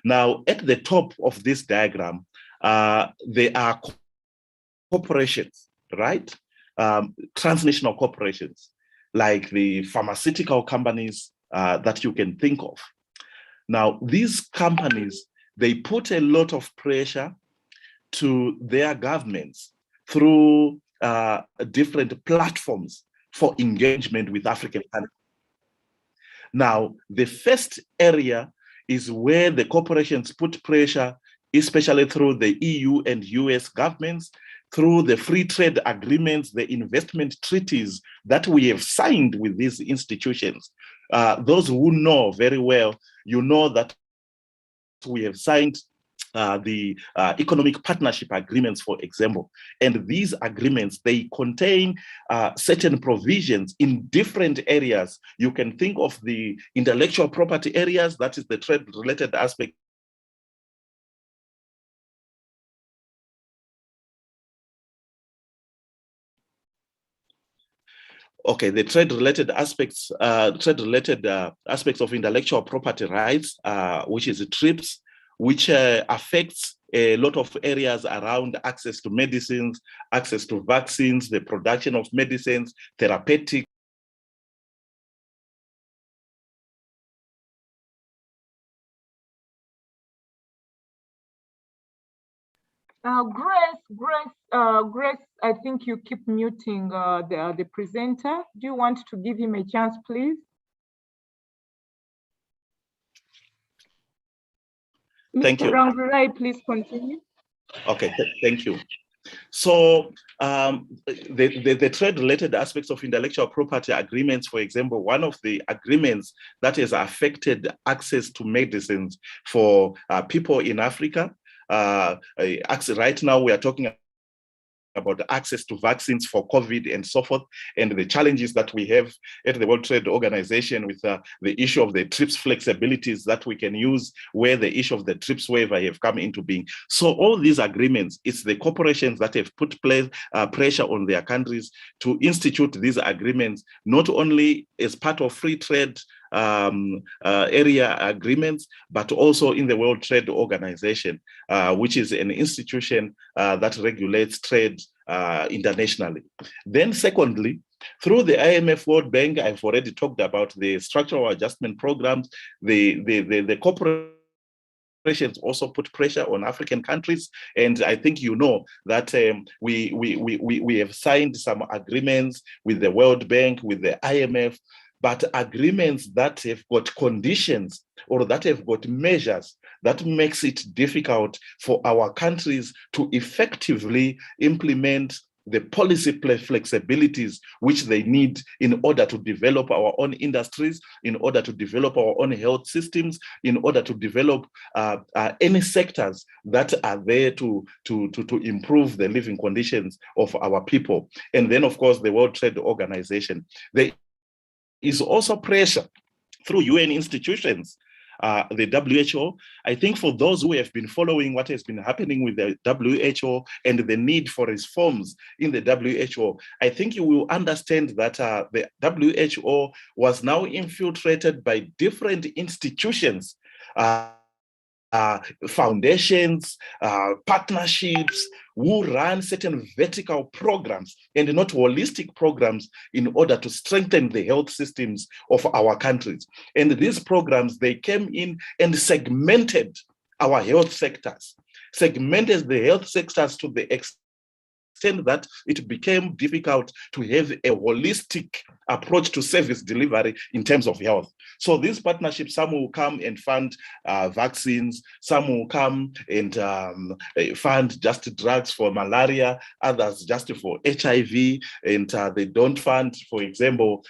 Now, at the top of this diagram, there are corporations, right? Transnational corporations, like the pharmaceutical companies that you can think of. Now, these companies, they put a lot of pressure to their governments through different platforms for engagement with African countries. Now, the first area is where the corporations put pressure, especially through the EU and US governments, through the free trade agreements, the investment treaties that we have signed with these institutions. Those who know very well, you know that we have signed the economic partnership agreements, for example. And these agreements, they contain certain provisions in different areas. You can think of the intellectual property areas, that is the trade-related aspect. Okay, the trade-related aspects, aspects of intellectual property rights, which is TRIPS, which affects a lot of areas around access to medicines, access to vaccines, the production of medicines, therapeutic. Grace, I think you keep muting the presenter. Do you want to give him a chance, please? Thank you. Mr. Rangurai, please continue. Okay, thank you. So the trade-related aspects of intellectual property agreements, for example, one of the agreements that has affected access to medicines for people in Africa. Right now, we are talking about the access to vaccines for COVID and so forth, and the challenges that we have at the World Trade Organization with the issue of the TRIPS flexibilities that we can use where the issue of the TRIPS waiver have come into being. So all these agreements, it's the corporations that have put pressure on their countries to institute these agreements, not only as part of free trade area agreements, but also in the World Trade Organization, which is an institution that regulates trade internationally. Then secondly, through the IMF World Bank, I've already talked about the structural adjustment programs, the corporations also put pressure on African countries. And I think you know that we have signed some agreements with the World Bank, with the IMF, but agreements that have got conditions or that have got measures that makes it difficult for our countries to effectively implement the policy flexibilities which they need in order to develop our own industries, in order to develop our own health systems, in order to develop any sectors that are there to improve the living conditions of our people. And then, of course, the World Trade Organization. There is also pressure through UN institutions, the WHO. I think for those who have been following what has been happening with the WHO and the need for reforms in the WHO, I think you will understand that the WHO was now infiltrated by different institutions, foundations, partnerships, who run certain vertical programs and not holistic programs in order to strengthen the health systems of our countries. And these programs, they came in and segmented our health sectors, segmented the health sectors to the extent that it became difficult to have a holistic approach to service delivery in terms of health. So these partnerships, some will come and fund vaccines, some will come and fund just drugs for malaria, others just for HIV, and they don't fund, for example,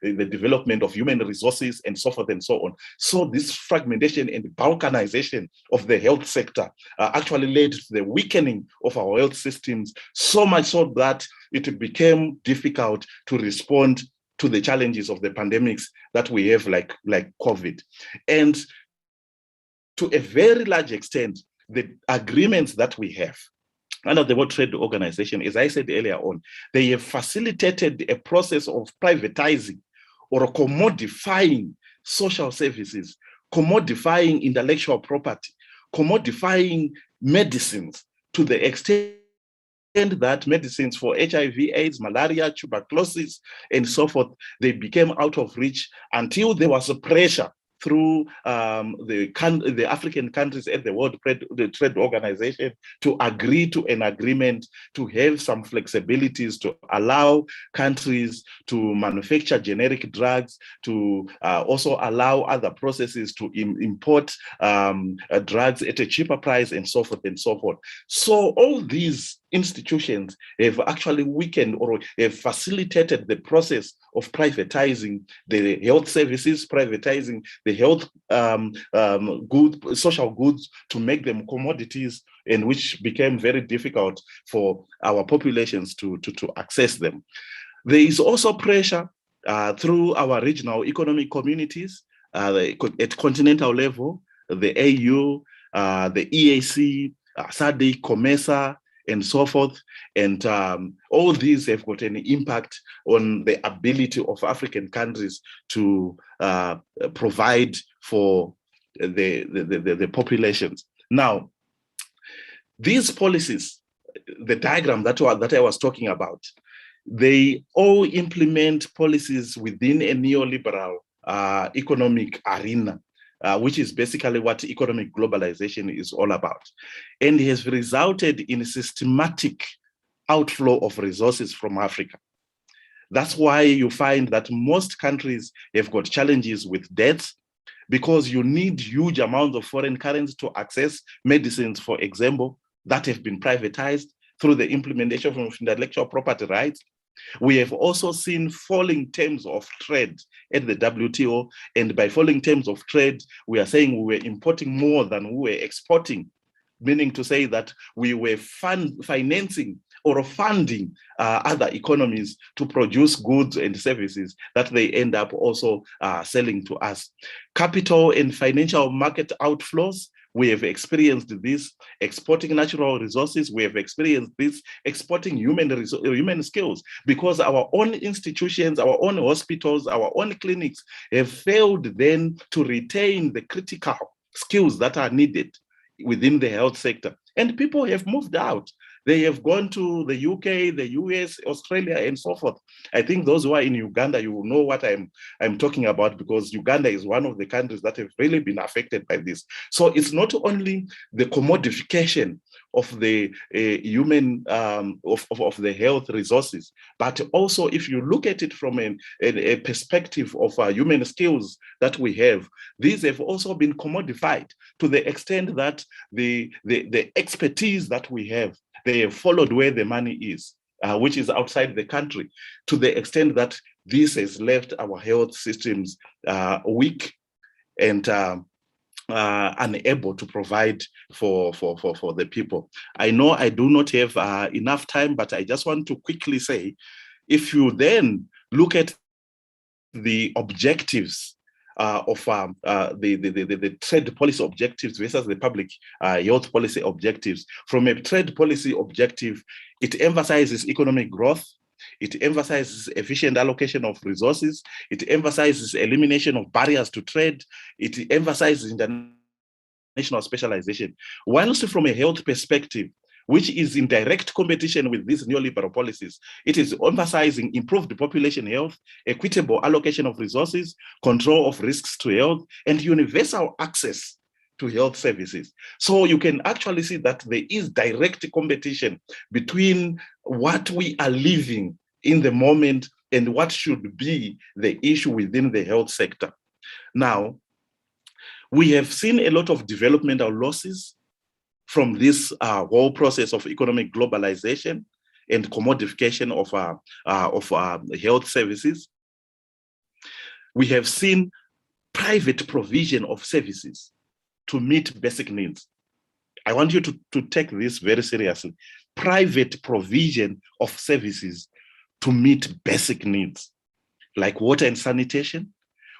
the development of human resources and so forth and so on. So this fragmentation and balkanization of the health sector actually led to the weakening of our health systems, so much so that it became difficult to respond to the challenges of the pandemics that we have, like COVID. And to a very large extent, the agreements that we have under the World Trade Organization, as I said earlier on, they have facilitated a process of privatizing or commodifying social services, commodifying intellectual property, commodifying medicines to the extent that medicines for HIV, AIDS, malaria, tuberculosis, and so forth, they became out of reach until there was a pressure through the African countries at the World Trade Organization to agree to an agreement to have some flexibilities to allow countries to manufacture generic drugs, to also allow other processes to import drugs at a cheaper price, and so forth and so forth. So all these institutions have actually weakened or have facilitated the process of privatizing the health services, privatizing the health social goods to make them commodities, and which became very difficult for our populations to access them. There is also pressure through our regional economic communities at continental level, the AU, the EAC, SADC, COMESA, and so forth. And all these have got an impact on the ability of African countries to provide for the populations. Now, these policies, the diagram that I was talking about, they all implement policies within a neoliberal economic arena, which is basically what economic globalization is all about, and has resulted in a systematic outflow of resources from Africa. That's why you find that most countries have got challenges with debts, because you need huge amounts of foreign currency to access medicines, for example, that have been privatized through the implementation of intellectual property rights. We have also seen falling terms of trade at the WTO, and by falling terms of trade, we are saying we were importing more than we were exporting. meaning to say that we were financing or funding other economies to produce goods and services that they end up also selling to us. Capital and financial market outflows, we have experienced this. Exporting natural resources, we have experienced this. Exporting human skills, because our own institutions, our own hospitals, our own clinics have failed then to retain the critical skills that are needed within the health sector. And people have moved out. They have gone to the UK, the US, Australia, and so forth. I think those who are in Uganda, you will know what I'm talking about, because Uganda is one of the countries that have really been affected by this. So it's not only the commodification of the human, of the health resources, but also if you look at it from a perspective of human skills that we have, these have also been commodified to the extent that the expertise that we have, they have followed where the money is, which is outside the country, to the extent that this has left our health systems weak and unable to provide for the people. I know I do not have enough time, but I just want to quickly say, if you then look at the objectives of the trade policy objectives versus the public health policy objectives. From a trade policy objective, it emphasizes economic growth, it emphasizes efficient allocation of resources, it emphasizes elimination of barriers to trade, it emphasizes international specialization. Whilst from a health perspective, which is in direct competition with these neoliberal policies, it is emphasizing improved population health, equitable allocation of resources, control of risks to health, and universal access to health services. So you can actually see that there is direct competition between what we are living in the moment and what should be the issue within the health sector. Now, we have seen a lot of developmental losses from this whole process of economic globalization and commodification of health services. We have seen private provision of services to meet basic needs. I want you to take this very seriously. Private provision of services to meet basic needs, like water and sanitation,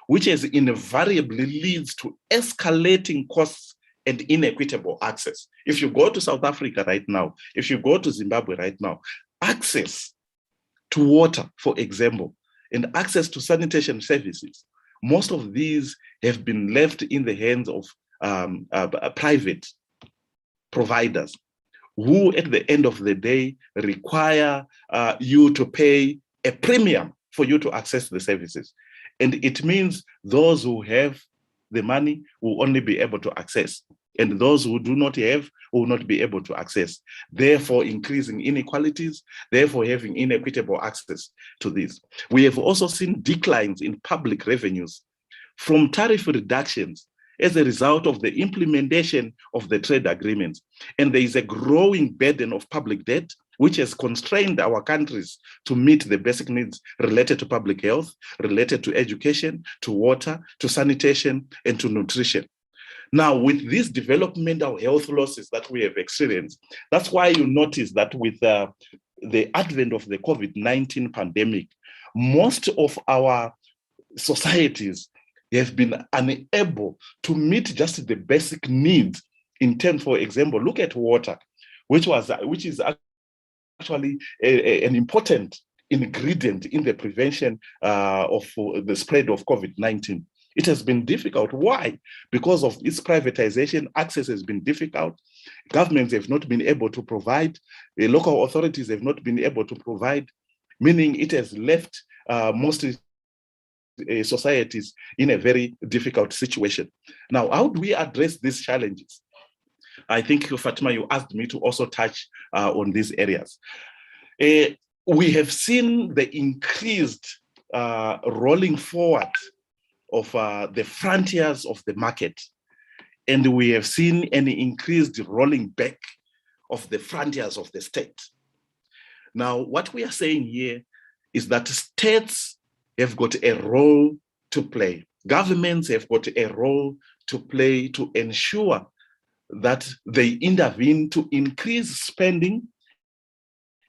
which has invariably leads to escalating costs and inequitable access. If you go to South Africa right now, if you go to Zimbabwe right now, access to water, for example, and access to sanitation services, most of these have been left in the hands of private providers, who at the end of the day require you to pay a premium for you to access the services. And it means those who have the money will only be able to access, and those who do not have will not be able to access, therefore increasing inequalities, therefore having inequitable access to this. We have also seen declines in public revenues from tariff reductions as a result of the implementation of the trade agreements. And there is a growing burden of public debt, which has constrained our countries to meet the basic needs related to public health, related to education, to water, to sanitation, and to nutrition. Now, with these developmental health losses that we have experienced, that's why you notice that with the advent of the COVID-19 pandemic, most of our societies have been unable to meet just the basic needs in terms, for example, look at water, which is actually an important ingredient in the prevention of the spread of COVID-19. It has been difficult. Why? Because of its privatization, access has been difficult. Governments have not been able to provide. The local authorities have not been able to provide, meaning it has left mostly societies in a very difficult situation. Now, how do we address these challenges? I think, Fatima, you asked me to also touch on these areas. We have seen the increased rolling forward of the frontiers of the market, and we have seen an increased rolling back of the frontiers of the state. Now, what we are saying here is that states have got a role to play. Governments have got a role to play to ensure that they intervene to increase spending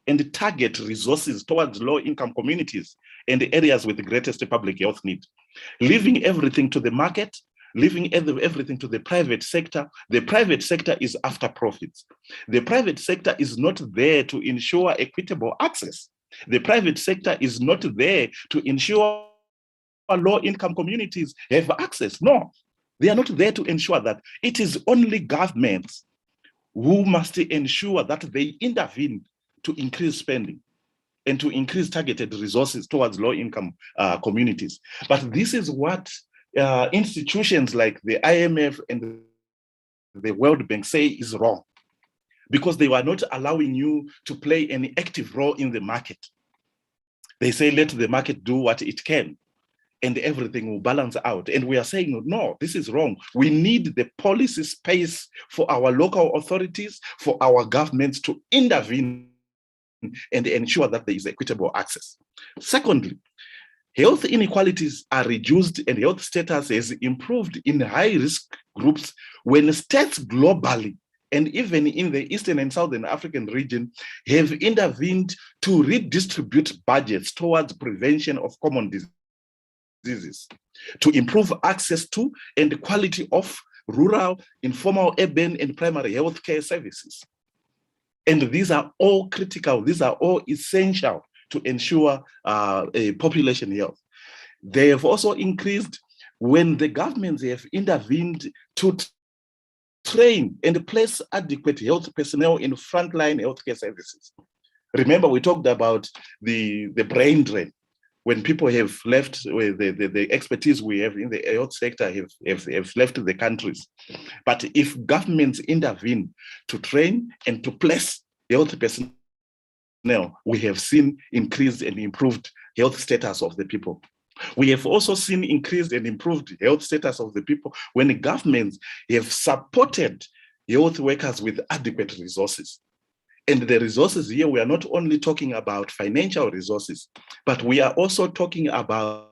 and target resources towards low-income communities and the areas with the greatest public health need. Leaving everything to the market, leaving everything to the private sector. The private sector is after profits. The private sector is not there to ensure equitable access. The private sector is not there to ensure low-income communities have access. No, they are not there to ensure that. It is only governments who must ensure that they intervene to increase spending and to increase targeted resources towards low-income communities. But this is what institutions like the IMF and the World Bank say is wrong, because they were not allowing you to play any active role in the market. They say, let the market do what it can, and everything will balance out. And we are saying, no, this is wrong. We need the policy space for our local authorities, for our governments to intervene and ensure that there is equitable access. Secondly, health inequalities are reduced and health status has improved in high-risk groups when states globally and even in the Eastern and Southern African region have intervened to redistribute budgets towards prevention of common diseases, to improve access to and quality of rural, informal, urban, and primary health care services. And these are all critical, these are all essential to ensure a population health. They have also increased when the governments have intervened to train and place adequate health personnel in frontline healthcare services. Remember, we talked about the brain drain. When people have left, the expertise we have in the health sector have left the countries. But if governments intervene to train and to place health personnel, we have seen increased and improved health status of the people. We have also seen increased and improved health status of the people when the governments have supported health workers with adequate resources. And the resources here, we are not only talking about financial resources, but we are also talking about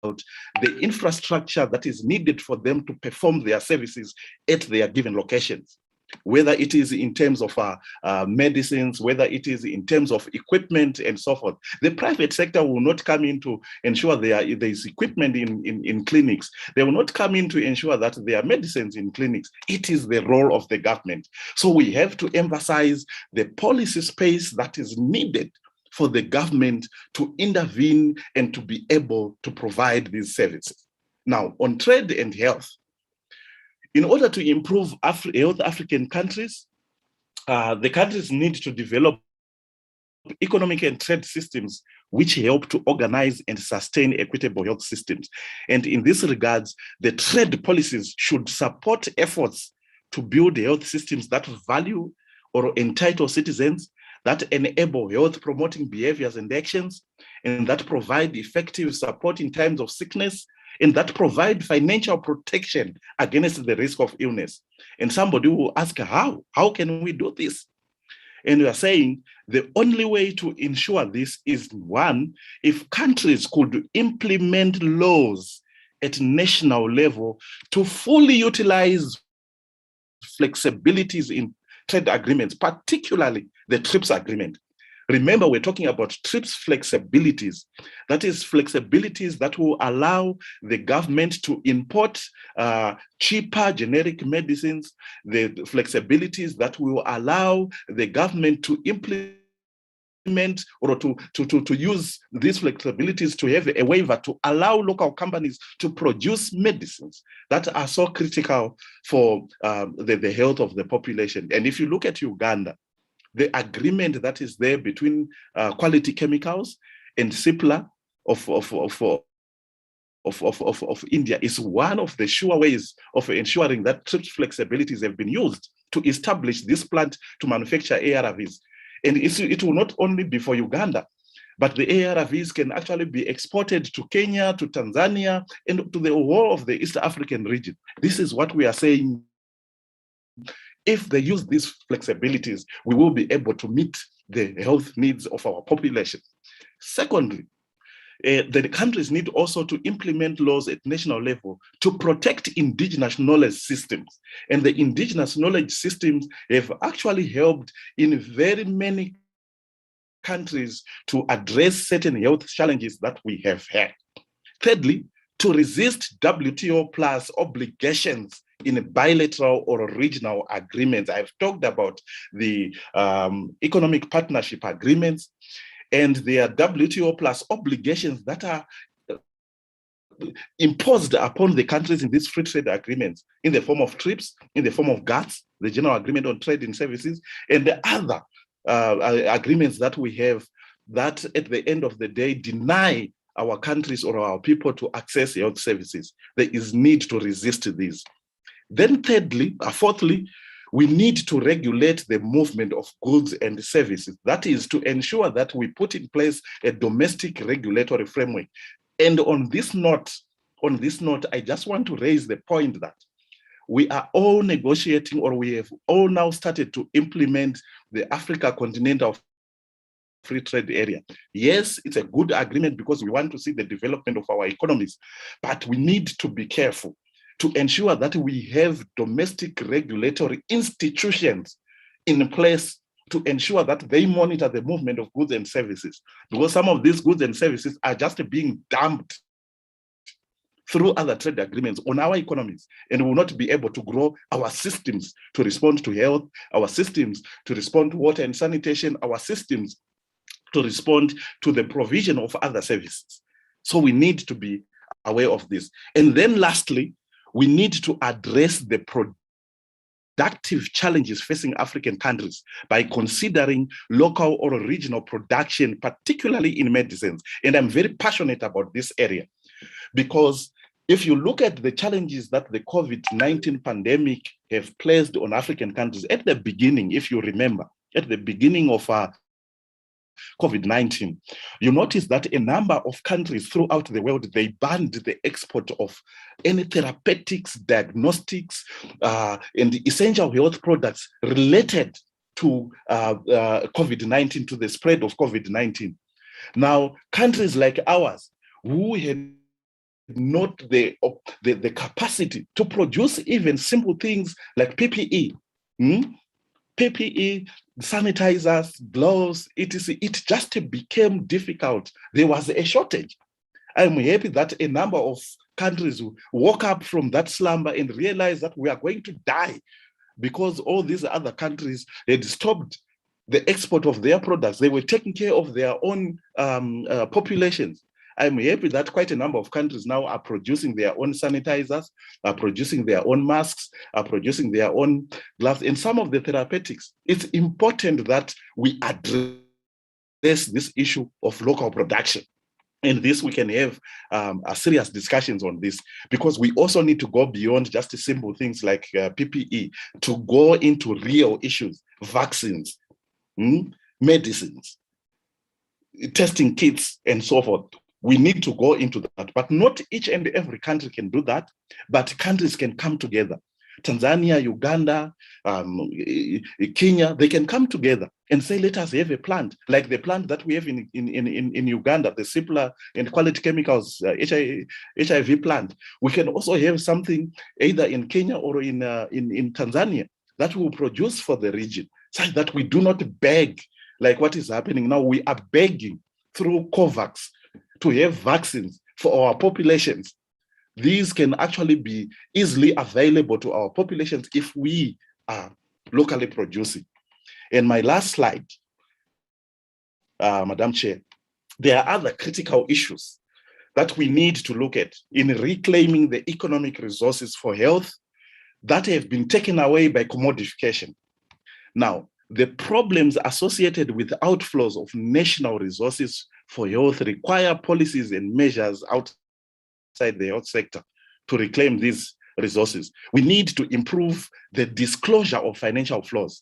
the infrastructure that is needed for them to perform their services at their given locations, whether it is in terms of medicines, whether it is in terms of equipment and so forth. The private sector will not come in to ensure there is equipment in clinics. They will not come in to ensure that there are medicines in clinics. It is the role of the government. So we have to emphasize the policy space that is needed for the government to intervene and to be able to provide these services. Now, on trade and health, in order to improve health African countries, the countries need to develop economic and trade systems which help to organize and sustain equitable health systems. And in this regards, the trade policies should support efforts to build health systems that value or entitle citizens, that enable health promoting behaviors and actions, and that provide effective support in times of sickness, and that provide financial protection against the risk of illness. And somebody will ask, how can we do this? And we are saying the only way to ensure this is, one, if countries could implement laws at national level to fully utilize flexibilities in trade agreements, particularly the TRIPS agreement. Remember, we're talking about TRIPS flexibilities. That is flexibilities that will allow the government to import cheaper generic medicines, the flexibilities that will allow the government to implement or to use these flexibilities to have a waiver to allow local companies to produce medicines that are so critical for the health of the population. And if you look at Uganda, the agreement that is there between Quality Chemicals and CIPLA of India is one of the sure ways of ensuring that TRIPS flexibilities have been used to establish this plant to manufacture ARVs. And it will not only be for Uganda, but the ARVs can actually be exported to Kenya, to Tanzania, and to the whole of the East African region. This is what we are saying. If they use these flexibilities, we will be able to meet the health needs of our population. Secondly, the countries need also to implement laws at national level to protect indigenous knowledge systems. And the indigenous knowledge systems have actually helped in very many countries to address certain health challenges that we have had. Thirdly, to resist WTO plus obligations in bilateral or regional agreements. I've talked about the economic partnership agreements, and there are WTO plus obligations that are imposed upon the countries in these free trade agreements in the form of TRIPS, in the form of GATS, the General Agreement on Trade in Services, and the other agreements that we have that at the end of the day deny our countries or our people to access health services. There is need to resist this. Then fourthly, we need to regulate the movement of goods and services. That is to ensure that we put in place a domestic regulatory framework. And on this note, I just want to raise the point that we are all negotiating, or we have all now started to implement the Africa Continental Free Trade Area. Yes, it's a good agreement because we want to see the development of our economies, but we need to be careful to ensure that we have domestic regulatory institutions in place to ensure that they monitor the movement of goods and services, because some of these goods and services are just being dumped through other trade agreements on our economies, and we will not be able to grow our systems to respond to health, our systems to respond to water and sanitation, our systems to respond to the provision of other services. So we need to be aware of this. And then lastly, we need to address the productive challenges facing African countries by considering local or regional production, particularly in medicines. And I'm very passionate about this area, because if you look at the challenges that the COVID-19 pandemic have placed on African countries at the beginning, if you remember, at the beginning of COVID-19, you notice that a number of countries throughout the world, they banned the export of any therapeutics, diagnostics, and essential health products related to COVID-19, to the spread of COVID-19. Now, countries like ours, who had not the capacity to produce even simple things like PPE, PPE, sanitizers, gloves, etc. It just became difficult. There was a shortage. I'm happy that a number of countries woke up from that slumber and realized that we are going to die, because all these other countries had stopped the export of their products. They were taking care of their own populations. I'm happy that quite a number of countries now are producing their own sanitizers, are producing their own masks, are producing their own gloves, and some of the therapeutics. It's important that we address this issue of local production. And this, we can have serious discussions on this, because we also need to go beyond just simple things like PPE to go into real issues, vaccines, medicines, testing kits, and so forth. We need to go into that, but not each and every country can do that, but countries can come together. Tanzania, Uganda, Kenya, they can come together and say, let us have a plant, like the plant that we have in Uganda, the Cipla and Quality Chemicals HIV plant. We can also have something either in Kenya or in Tanzania that will produce for the region, such that we do not beg, like what is happening now. We are begging through COVAX to have vaccines for our populations. These can actually be easily available to our populations if we are locally producing. And my last slide, Madam Chair, there are other critical issues that we need to look at in reclaiming the economic resources for health that have been taken away by commodification. Now, the problems associated with outflows of national resources for health require policies and measures outside the health sector to reclaim these resources. We need to improve the disclosure of financial flows.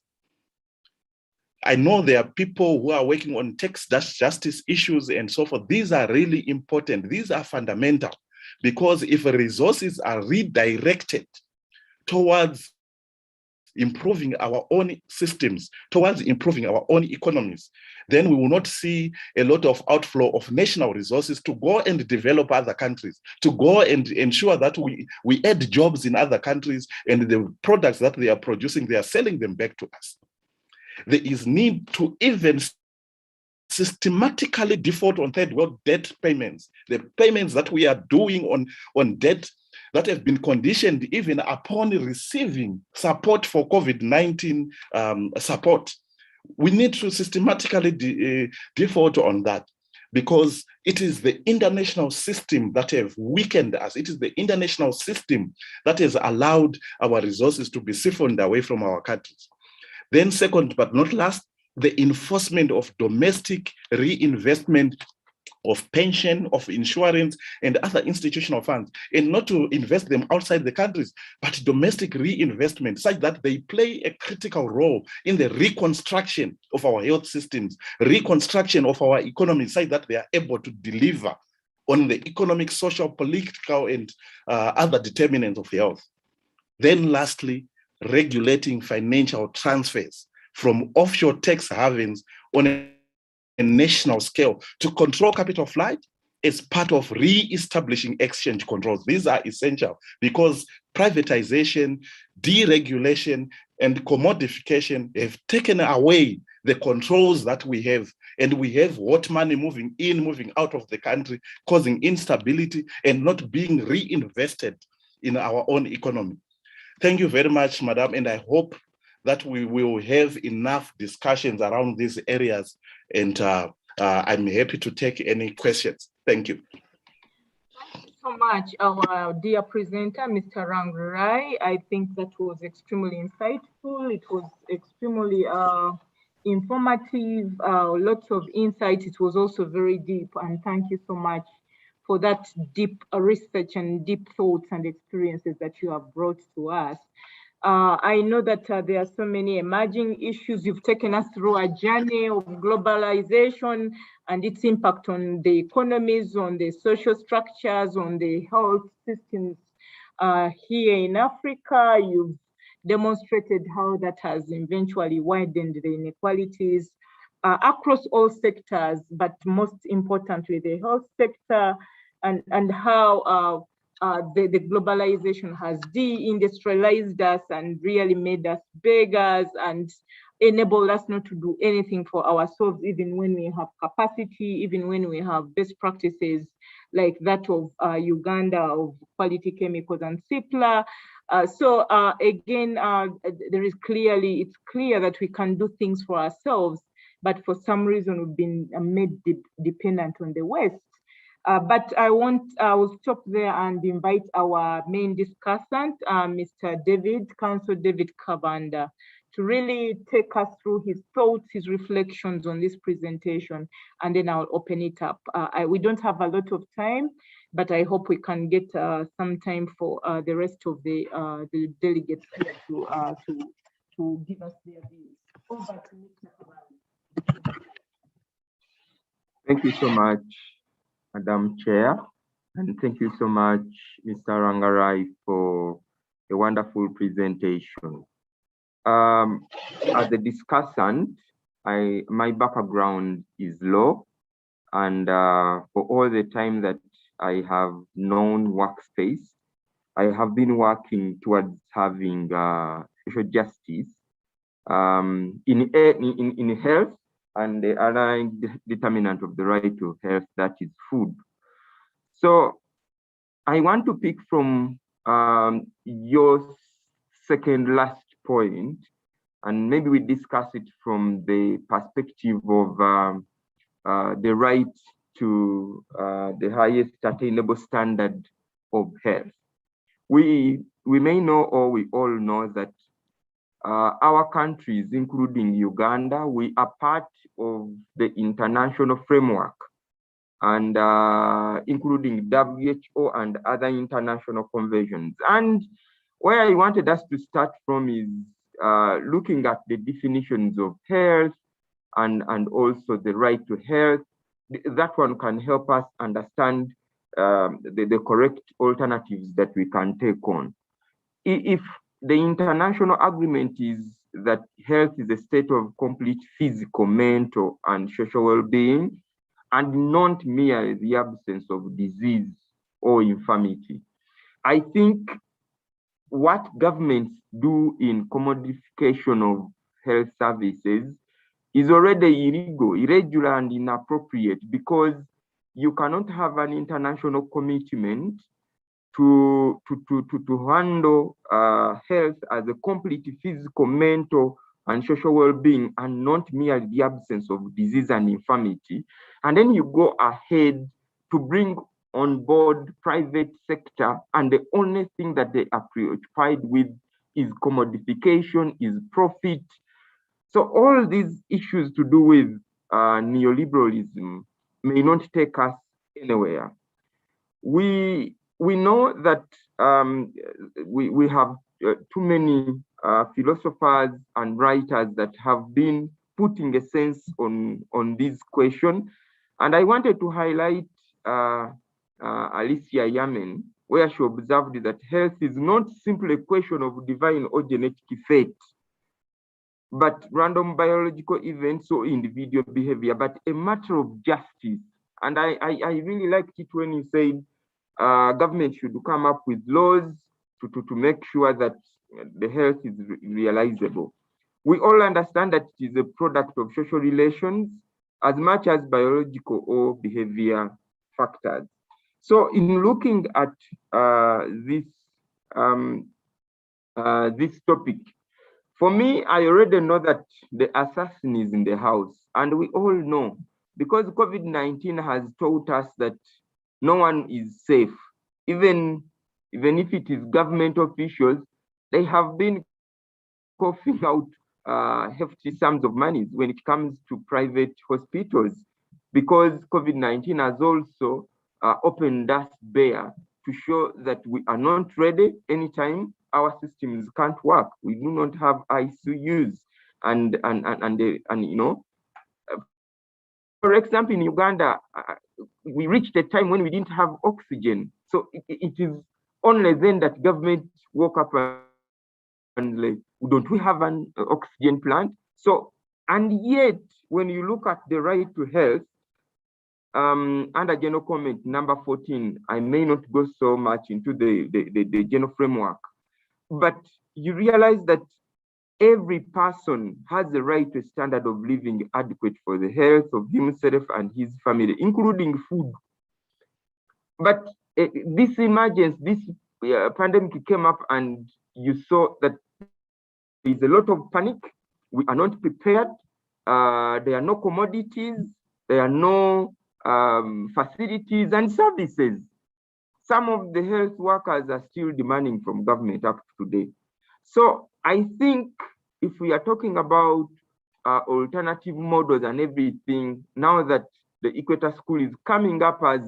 I know there are people who are working on tax justice issues and so forth. These are really important. These are fundamental, because if resources are redirected towards improving our own systems, towards improving our own economies, then we will not see a lot of outflow of national resources to go and develop other countries, to go and ensure that we add jobs in other countries, and the products that they are producing, they are selling them back to us. There is need to even systematically default on third world debt payments, the payments that we are doing on debt that have been conditioned even upon receiving support for COVID-19 support. We need to systematically default on that, because it is the international system that have weakened us. It is the international system that has allowed our resources to be siphoned away from our countries. Then second, but not last, the enforcement of domestic reinvestment of pension, of insurance, and other institutional funds, and not to invest them outside the countries, but domestic reinvestment, such that they play a critical role in the reconstruction of our health systems, reconstruction of our economy, such that they are able to deliver on the economic, social, political, and other determinants of health. Then lastly, regulating financial transfers from offshore tax havens on a national scale to control capital flight as part of re-establishing exchange controls. These are essential because privatization, deregulation, and commodification have taken away the controls that we have, and we have hot money moving in, moving out of the country, causing instability and not being reinvested in our own economy. Thank you very much, Madam, and I hope that we will have enough discussions around these areas, and I'm happy to take any questions. Thank you. Thank you so much, our dear presenter, Mr. Rangarai. I think that was extremely insightful. It was extremely informative, lots of insight. It was also very deep, and thank you so much for that deep research and deep thoughts and experiences that you have brought to us. I know that there are so many emerging issues. You've taken us through a journey of globalization and its impact on the economies, on the social structures, on the health systems here in Africa. You've demonstrated how that has eventually widened the inequalities across all sectors, but most importantly, the health sector, and how the globalization has deindustrialized us and really made us beggars and enabled us not to do anything for ourselves, even when we have capacity, even when we have best practices like that of Uganda of quality chemicals and CIPLA. So again, it's clear that we can do things for ourselves, but for some reason we've been made dependent on the West. But I will stop there and invite our main discussant, Mr. Council David Kabanda, to really take us through his thoughts, his reflections on this presentation, and then I'll open it up. We don't have a lot of time, but I hope we can get some time for the rest of the delegates here to give us their views. Over to Mr. Kabanda. Thank you so much, Madam Chair, and thank you so much, Mr. Rangarai, for a wonderful presentation. As a discussant, my background is law, and for all the time that I have known Workspace, I have been working towards having social justice in health, and the other determinant of the right to health, that is food. So I want to pick from your second last point, and maybe we discuss it from the perspective of the right to the highest attainable standard of health. We may know, or we all know, that our countries, including Uganda, we are part of the international framework, and including WHO and other international conventions. And where I wanted us to start from is looking at the definitions of health and also the right to health. That one can help us understand the correct alternatives that we can take on. If the international agreement is that health is a state of complete physical, mental, and social well-being, and not merely the absence of disease or infirmity. I think what governments do in commodification of health services is already illegal, irregular, and inappropriate, because you cannot have an international commitment to handle health as a complete physical, mental, and social well-being, and not merely the absence of disease and infirmity. And then you go ahead to bring on board private sector, and the only thing that they are preoccupied with is commodification, is profit. So all these issues to do with neoliberalism may not take us anywhere. We know that we have too many philosophers and writers that have been putting a sense on this question, and I wanted to highlight Alicia Yamen, where she observed that health is not simply a question of divine or genetic fate, but random biological events or individual behavior, but a matter of justice. And I really liked it when you said government should come up with laws to make sure that the health is realizable. We all understand that it is a product of social relations as much as biological or behavior factors. So in looking at this topic, for me, I already know that the assassin is in the house, and we all know, because COVID-19 has taught us that no one is safe. Even if it is government officials, they have been coughing out hefty sums of money when it comes to private hospitals, because COVID-19 has also opened us bare to show that we are not ready anytime our systems can't work. We do not have ICUs, and you know, for example, in Uganda, we reached a time when we didn't have oxygen. So it is only then that government woke up and like, don't we have an oxygen plant? So, and yet, when you look at the right to health, under general comment number 14, I may not go so much into the general framework, but you realize that every person has the right to a standard of living adequate for the health of himself and his family, including food. But this emergence, this pandemic came up, and you saw that there's a lot of panic. We are not prepared. There are no commodities. There are no facilities and services. Some of the health workers are still demanding from government up to today. So I think if we are talking about alternative models and everything, now that the Equator School is coming up as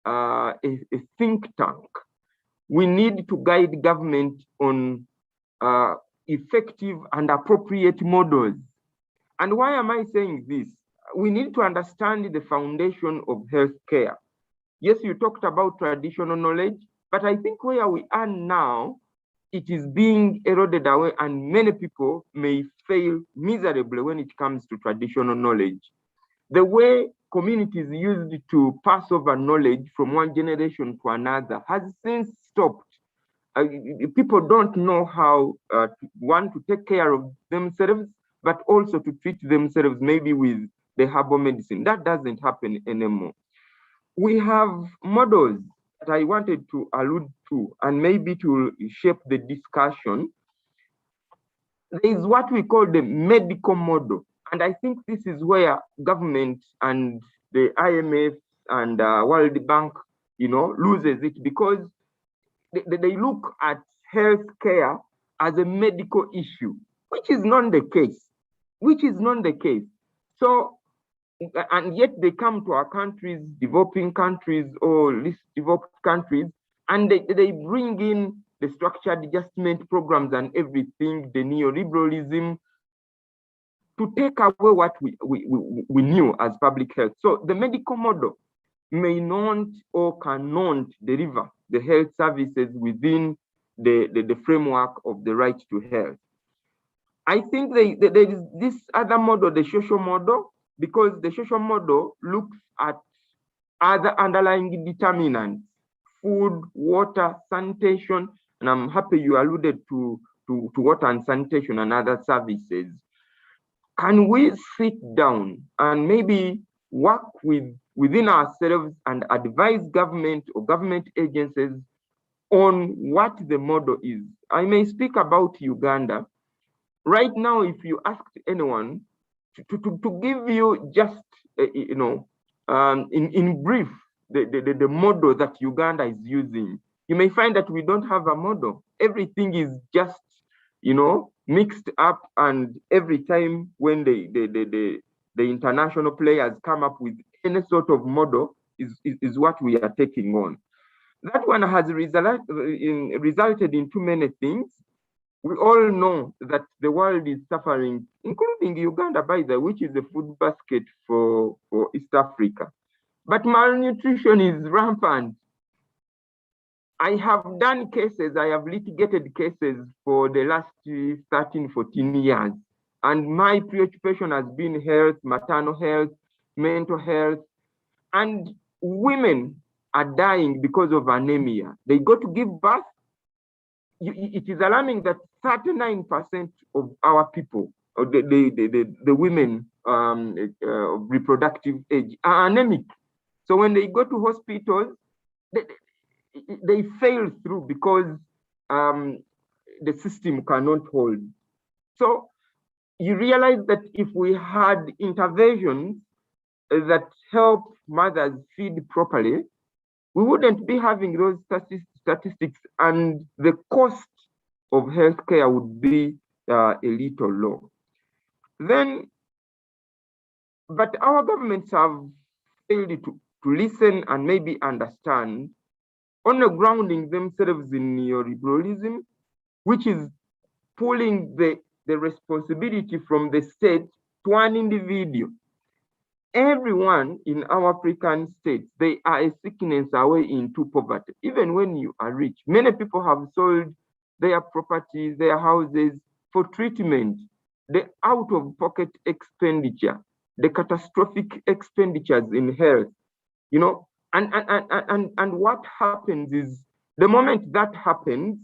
a think tank, we need to guide government on effective and appropriate models. And why am I saying this? We need to understand the foundation of healthcare. Yes, you talked about traditional knowledge, but I think where we are now, it is being eroded away, and many people may fail miserably when it comes to traditional knowledge. The way communities used to pass over knowledge from one generation to another has since stopped. People don't know how to take care of themselves, but also to treat themselves maybe with the herbal medicine. That doesn't happen anymore. We have models that I wanted to allude to, and maybe to shape the discussion. There is what we call the medical model. And I think this is where government and the IMF and World Bank, loses it, because they look at healthcare as a medical issue, which is not the case. So, and yet they come to our countries, developing countries or least developed countries, and they bring in the structured adjustment programs and everything, the neoliberalism, to take away what we knew as public health. So the medical model may not or cannot deliver the health services within the framework of the right to health. I think there is this other model, the social model, because the social model looks at other underlying determinants, food, water, sanitation, and I'm happy you alluded to water and sanitation and other services. Can we sit down and maybe work within ourselves and advise government or government agencies on what the model is? I may speak about Uganda. Right now, if you ask anyone to give you just, in brief, the model that Uganda is using, you may find that we don't have a model. Everything is just, mixed up, and every time when the international players come up with any sort of model is what we are taking on. That one has resulted in too many things. We all know that the world is suffering, including Uganda, by the way, which is the food basket for East Africa. But malnutrition is rampant. I have done cases, I have litigated cases for the last 13, 14 years. And my preoccupation has been health, maternal health, mental health. And women are dying because of anemia. They go to give birth. It is alarming that 39% of our people, or the women of reproductive age, are anemic. So when they go to hospitals, they fail through because the system cannot hold. So you realize that if we had interventions that help mothers feed properly, we wouldn't be having those statistics, and the cost of healthcare would be a little low. But our governments have failed to listen and maybe understand, only grounding themselves in neoliberalism, which is pulling the responsibility from the state to an individual. Everyone in our African states, they are a sickness away into poverty. Even when you are rich, many people have sold their properties, their houses for treatment, the out-of-pocket expenditure, the catastrophic expenditures in health, and what happens is, the moment that happens,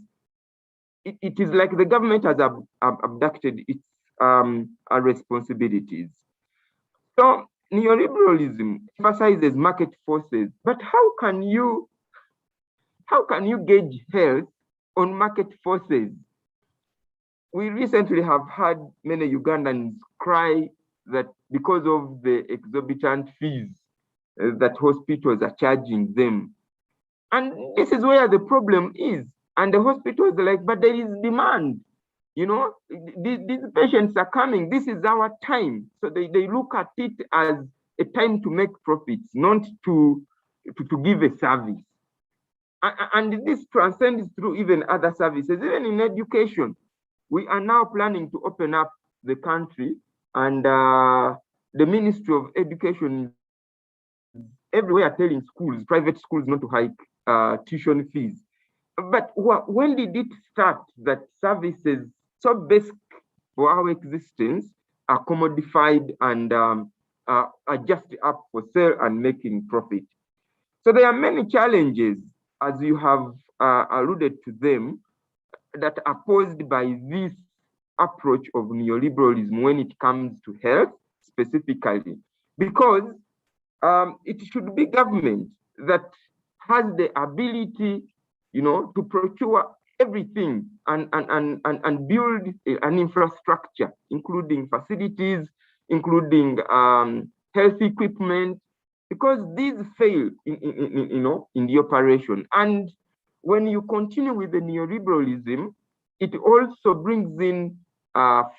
it is like the government has abducted its responsibilities. So neoliberalism emphasizes market forces, but how can you gauge health on market forces? We recently have had many Ugandans cry that because of the exorbitant fees that hospitals are charging them. And this is where the problem is. And the hospitals are like, but there is demand. These patients are coming. This is our time. So they look at it as a time to make profits, not to give a service. And this transcends through even other services, even in education. We are now planning to open up the country, and the Ministry of Education everywhere telling schools, private schools, not to hike tuition fees. But when did it start that services so basic for our existence are commodified and are just up for sale and making profit? So there are many challenges, as you have alluded to them, that are posed by this approach of neoliberalism when it comes to health specifically, because it should be government that has the ability, to procure everything and build an infrastructure, including facilities, including health equipment, because these fail in the operation. And when you continue with the neoliberalism, it also brings in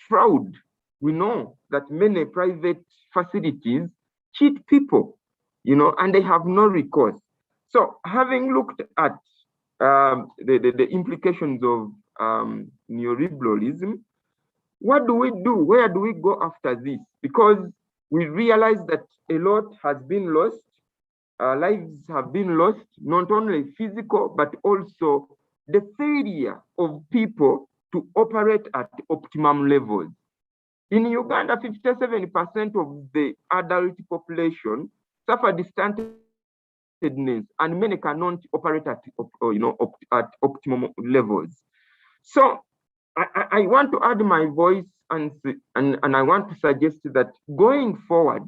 fraud. We know that many private facilities cheat people, and they have no recourse. So having looked at the implications of neoliberalism, what do we do? Where do we go after this? Because we realize that a lot has been lost, lives have been lost, not only physical, but also the failure of people to operate at optimum levels. In Uganda, 57% of the adult population suffer distantedness, and many cannot operate at at optimum levels. So I want to add my voice and I want to suggest that going forward,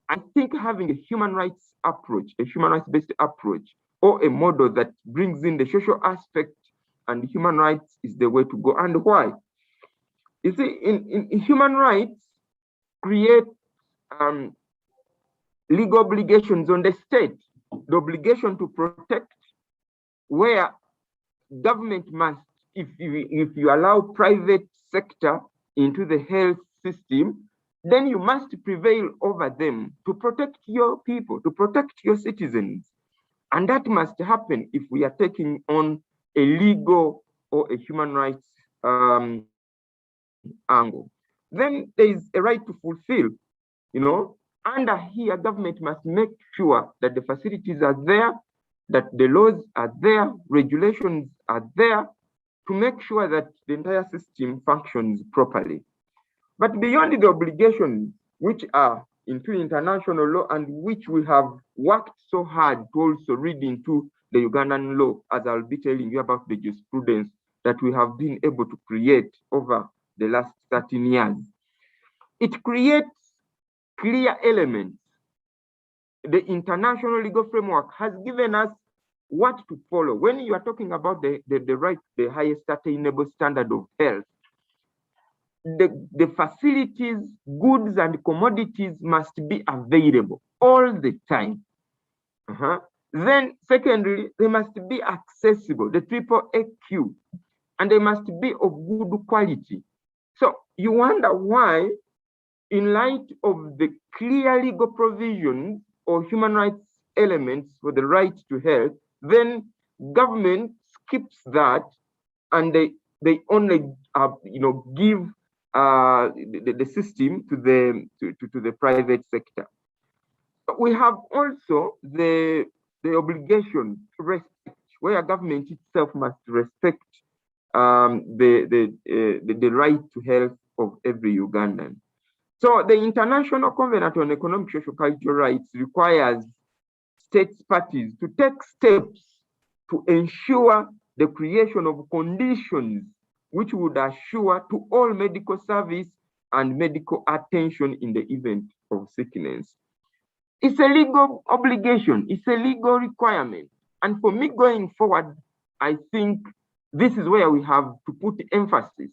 I think having a human rights approach, a human rights-based approach, or a model that brings in the social aspect and human rights is the way to go. And why? You see, in human rights create legal obligations on the state, the obligation to protect, where government must, if you allow private sector into the health system, then you must prevail over them to protect your people, to protect your citizens. And that must happen if we are taking on a legal or a human rights angle. Then there is a right to fulfill, under here, government must make sure that the facilities are there, that the laws are there, regulations are there, to make sure that the entire system functions properly. But beyond the obligations, which are into international law and which we have worked so hard to also read into the Ugandan law, as I'll be telling you about the jurisprudence that we have been able to create over the last 13 years. It creates clear elements. The international legal framework has given us what to follow. When you are talking about the right, the highest attainable standard of health, the facilities, goods, and commodities must be available all the time. Then, secondly, they must be accessible, the triple AQ, and they must be of good quality. So you wonder why, in light of the clear legal provisions or human rights elements for the right to health, then government skips that and they only give the system to the private sector. But we have also the obligation to respect, where government itself must respect the right to health of every Ugandan. So the International Covenant on Economic, Social, Cultural Rights requires states parties to take steps to ensure the creation of conditions which would assure to all medical service and medical attention in the event of sickness. It's a legal obligation, it's a legal requirement. And for me going forward, I think this is where we have to put emphasis,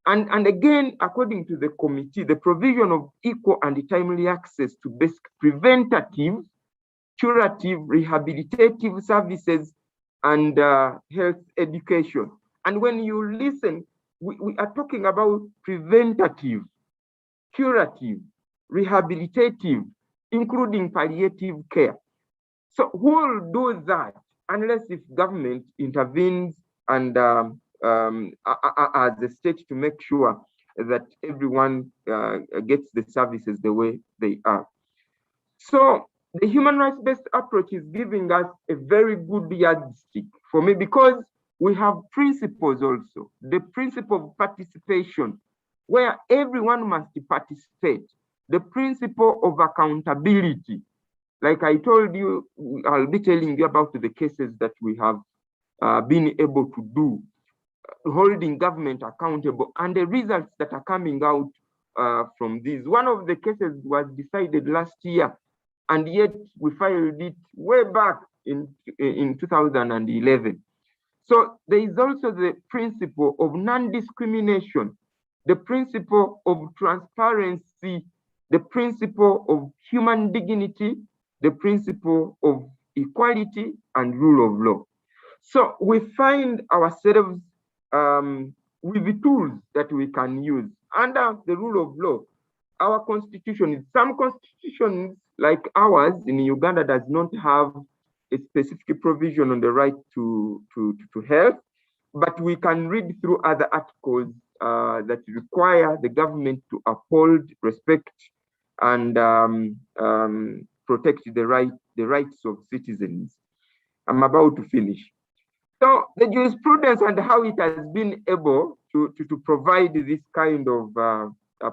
And again, according to the committee, the provision of equal and timely access to basic preventative, curative, rehabilitative services and health education. And when you listen, we are talking about preventative, curative, rehabilitative, including palliative care. So who will do that unless if government intervenes and as a state to make sure that everyone gets the services the way they are. So the human rights-based approach is giving us a very good yardstick for me, because we have principles also. The principle of participation, where everyone must participate. The principle of accountability. Like I told you, I'll be telling you about the cases that we have been able to do, holding government accountable, and the results that are coming out from these. One of the cases was decided last year, and yet we filed it way back in 2011. So there is also the principle of non-discrimination, the principle of transparency, the principle of human dignity, the principle of equality and rule of law. So we find ourselves with the tools that we can use under the rule of law. Our constitution, some constitutions like ours in Uganda does not have a specific provision on the right to health, but we can read through other articles that require the government to uphold, respect, and protect the rights of citizens. I'm about to finish. So the jurisprudence and how it has been able to provide this kind of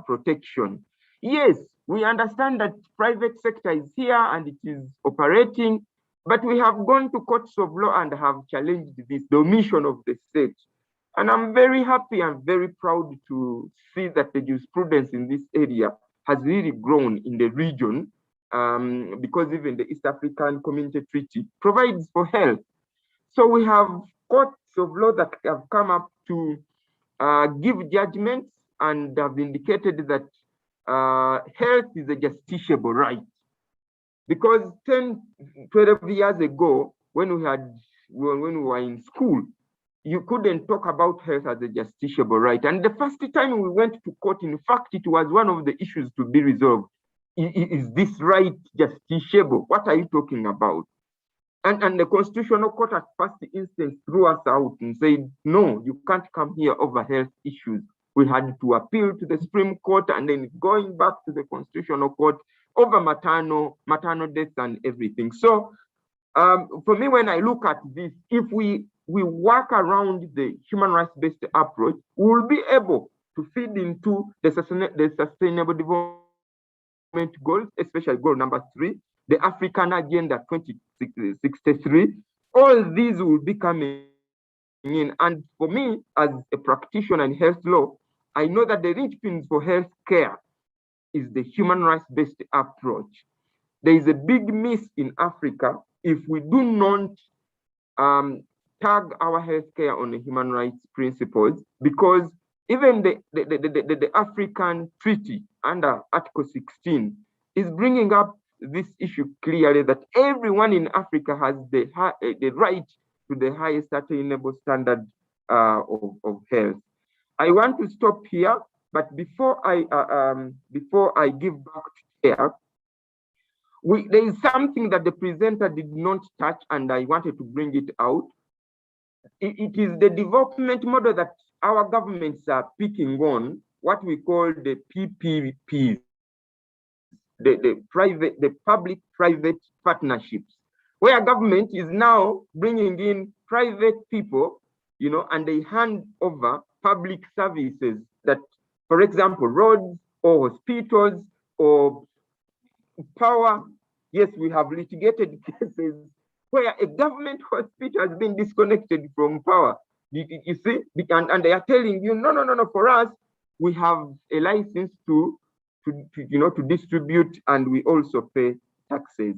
protection. Yes, we understand that private sector is here and it is operating, but we have gone to courts of law and have challenged this, the omission of the state. And I'm very happy and very proud to see that the jurisprudence in this area has really grown in the region, because even the East African Community Treaty provides for health. So we have courts of law that have come up to give judgments and have indicated that health is a justiciable right. Because 10, 12 years ago, when we were in school, you couldn't talk about health as a justiciable right. And the first time we went to court, in fact, it was one of the issues to be resolved. Is this right justiciable? What are you talking about? And the Constitutional Court at first instance threw us out and said, no, you can't come here over health issues. We had to appeal to the Supreme Court and then going back to the Constitutional Court over maternal deaths and everything. So for me, when I look at this, if we work around the human rights-based approach, we will be able to feed into the sustainable development goals, especially goal number 3, the African Agenda 2063. All these will be coming in. And for me, as a practitioner in health law, I know that the linchpin for health care is the human rights-based approach. There is a big miss in Africa if we do not tag our healthcare on the human rights principles, because even the African Treaty under Article 16 is bringing up this issue clearly, that everyone in Africa has the right to the highest attainable standard of health. I want to stop here, but before I give back to Chair, there is something that the presenter did not touch, and I wanted to bring it out. It is the development model that our governments are picking on, what we call the PPPs, the public-private partnerships, where government is now bringing in private people, and they hand over public services that, for example, roads or hospitals or power. Yes, we have litigated cases where a government hospital has been disconnected from power. You see, and they are telling you, no, for us, we have a license to distribute, and we also pay taxes.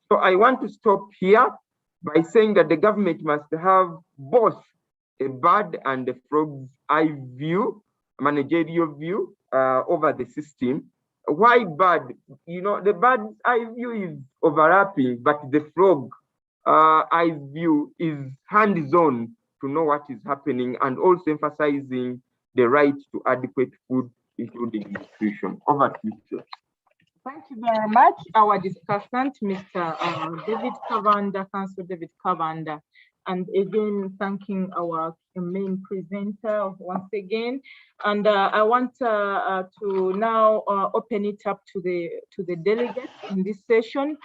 So I want to stop here by saying that the government must have both a bird and a frog's eye view, managerial view over the system. Why bird? The bird's eye view is overlapping, but the frog eye view is hands-on to know what is happening, and also emphasizing the right to adequate food, including nutrition. Over to you, sir. Thank you very much. Our discussant, Mr. David Kavanda, Councillor David Kavanda. And again, thanking our main presenter once again. And I want to now open it up to the delegates in this session,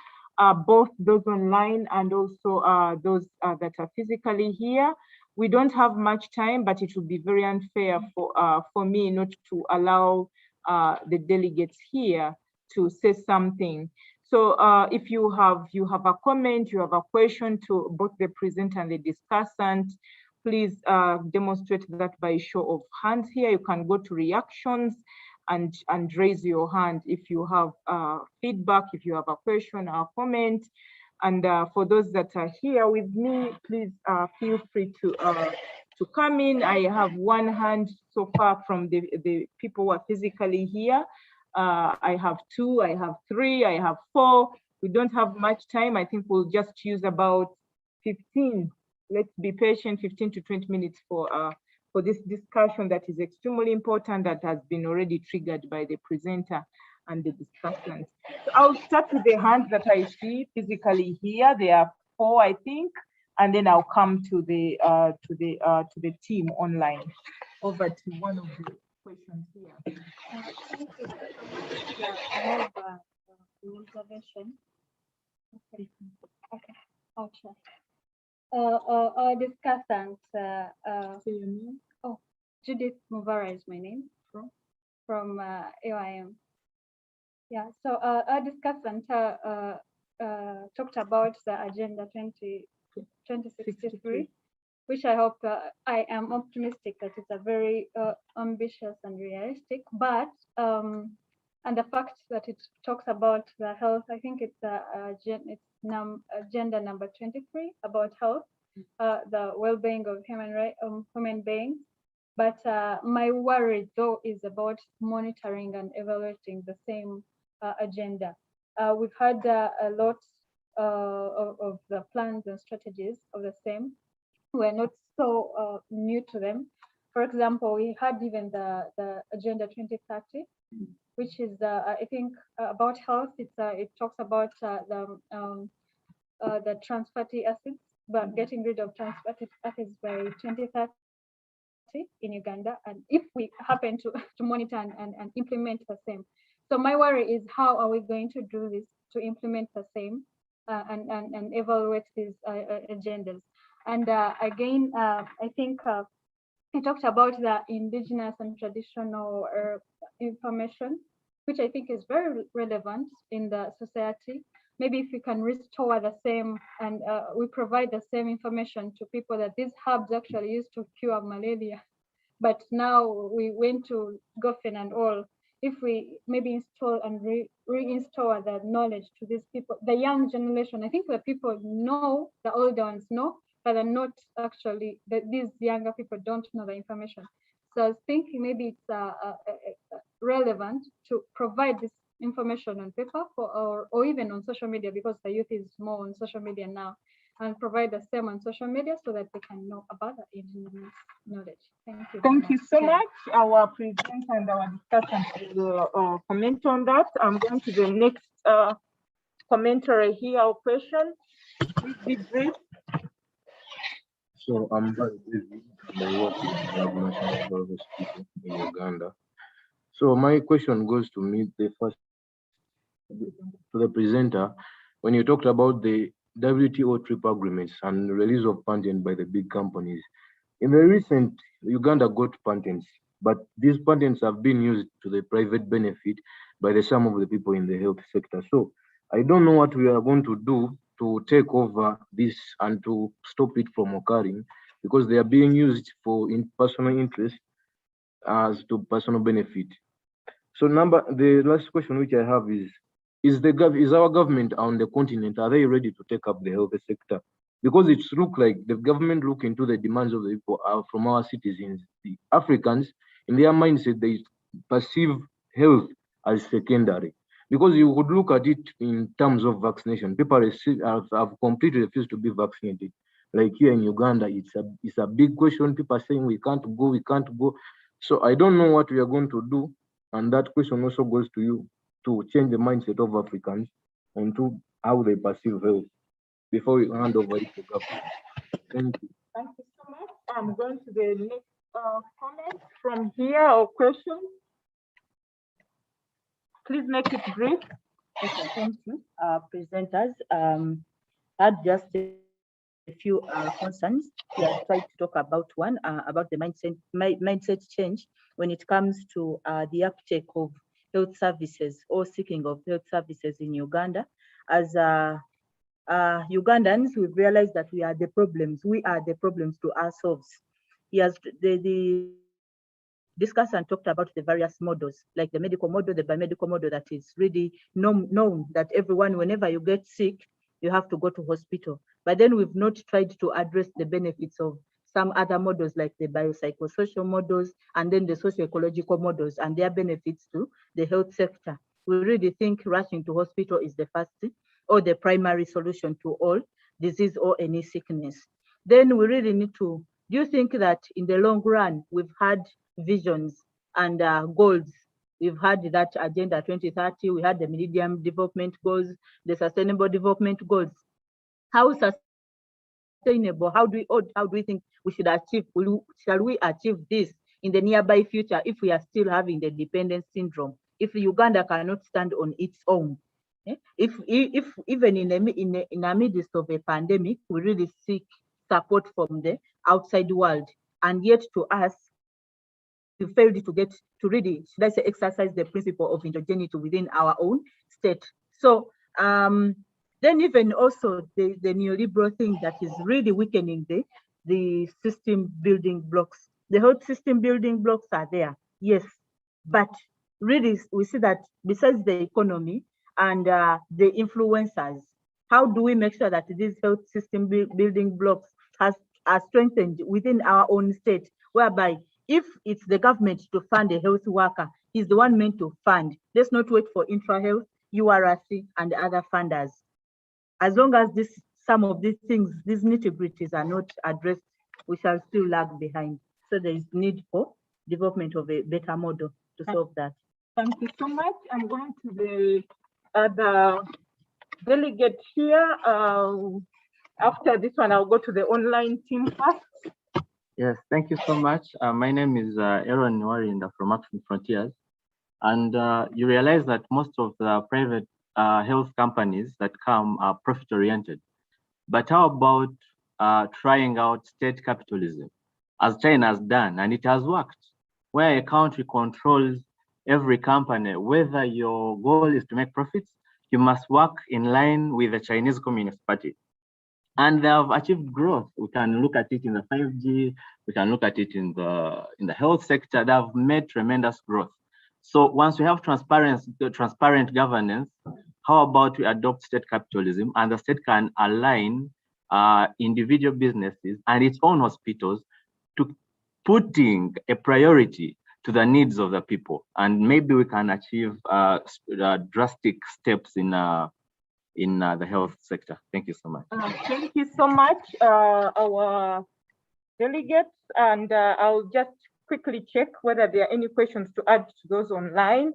both those online and also those that are physically here. We don't have much time, but it would be very unfair for me not to allow the delegates here to say something. So if you have a comment, you have a question to both the presenter and the discussant, please demonstrate that by show of hands here. You can go to reactions and raise your hand if you have feedback, if you have a question or a comment. And for those that are here with me, please feel free to come in. I have one hand so far from the people who are physically here. I have 2, I have 3, I have 4. We don't have much time. I think we'll just use about 15. Let's be patient, 15 to 20 minutes for this discussion that is extremely important, that has been already triggered by the presenter and the discussant. So I'll start with the hands that I see physically here. There are 4, I think, and then I'll come to the team online. Over to one of the questions here. Thank you so much. I have an intervention. Okay. Okay. Our discussant, Judith Muvara is my name from AIM. Yeah, so our discussant talked about the Agenda 2063, which I hope I am optimistic that it's a very ambitious and realistic, but and the fact that it talks about the health, I think it's agenda number 23 about health, the well-being of human beings. But my worry though is about monitoring and evaluating the same agenda. We've had a lot of the plans and strategies of the same. We're not so new to them. For example, we had even the Agenda 2030, which is I think about health. It talks about the trans fatty acids, but getting rid of trans fatty acids by 2030 in Uganda, and if we happen to monitor and implement the same. So my worry is how are we going to do this to implement the same and evaluate these agendas. And again, I think I talked about the indigenous and traditional information, which I think is very relevant in the society. Maybe if we can restore the same and we provide the same information to people that these herbs actually used to cure malaria, but now we went to Goffin and all. If we maybe install and reinstall the knowledge to these people, the young generation, I think the people know, the older ones know, but they're not actually, these younger people don't know the information. So I was thinking maybe it's relevant to provide this information on paper or even on social media, because the youth is more on social media now, and provide the same on social media so that they can know about the indigenous knowledge. Thank you. Thank you so much. Our presenter and our discussant will comment on that. I'm going to the next commentary here or question. Please be brief. So I'm very busy and I work with the National Health Hospital in Uganda. So my question goes to me, to the presenter. When you talked about the WTO trip agreements and release of patents by the big companies, in the recent, Uganda got patents, but these patents have been used to the private benefit by the some of the people in the health sector. So I don't know what we are going to do to take over this and to stop it from occurring, because they are being used for personal interest as to personal benefit. So the last question which I have is our government on the continent, are they ready to take up the health sector? Because it's look like the government look into the demands of the people from our citizens. The Africans, in their mindset, they perceive health as secondary. Because you would look at it in terms of vaccination. People have completely refused to be vaccinated. Like here in Uganda, it's a big question. People are saying we can't go. So I don't know what we are going to do. And that question also goes to you, to change the mindset of Africans onto how they perceive health before we hand over it to government. Thank you. Thank you so much. I'm going to the next comment from here or question. Please make it brief. Okay, thank you. Presenters, had just a few concerns. We have tried to talk about one, about the mindset change when it comes to the uptake of health services or seeking of health services in Uganda. As Ugandans, we've realized that we are the problems. We are the problems to ourselves. Yes, the discussed and talked about the various models, like the medical model, the biomedical model, that is really known that everyone, whenever you get sick, you have to go to hospital. But then we've not tried to address the benefits of some other models, like the biopsychosocial models, and then the socio-ecological models and their benefits to the health sector. We really think rushing to hospital is the first or the primary solution to all disease or any sickness. Then we really need to, do you think that in the long run, we've had visions and goals? We've had that Agenda 2030, we had the Millennium Development Goals, the Sustainable Development Goals. How sustainable, how do we think we should achieve, shall we achieve this in the nearby future if we are still having the dependence syndrome, if Uganda cannot stand on its own? If even in the midst of a pandemic, we really seek support from the outside world. And yet to us, we failed to get to really, should I say, exercise the principle of endogeneity within our own state. So then even also the neoliberal thing that is really weakening the system building blocks. The health system building blocks are there, yes, but really we see that besides the economy and the influencers, how do we make sure that these health system building blocks are strengthened within our own state, whereby if it's the government to fund a health worker, he's the one meant to fund. Let's not wait for IntraHealth, URC, and other funders. As long as some of these things, these nitty-gritties are not addressed, we shall still lag behind. So there is need for development of a better model to solve that. Thank you so much. I'm going to the other delegate here. After this one, I'll go to the online team first. Yes, thank you so much. My name is Aaron Warinda from Action Frontiers. And you realize that most of the private health companies that come are profit-oriented. But how about trying out state capitalism, as China has done, and it has worked, where a country controls every company, whether your goal is to make profits, you must work in line with the Chinese Communist Party. And they have achieved growth. We can look at it in the 5G, we can look at it in the health sector. They have made tremendous growth. So once we have transparent governance, how about we adopt state capitalism, and the state can align individual businesses and its own hospitals to putting a priority to the needs of the people, and maybe we can achieve drastic steps in the health sector. Thank you so much. Thank you so much, our delegates, and I'll just quickly check whether there are any questions to add to those online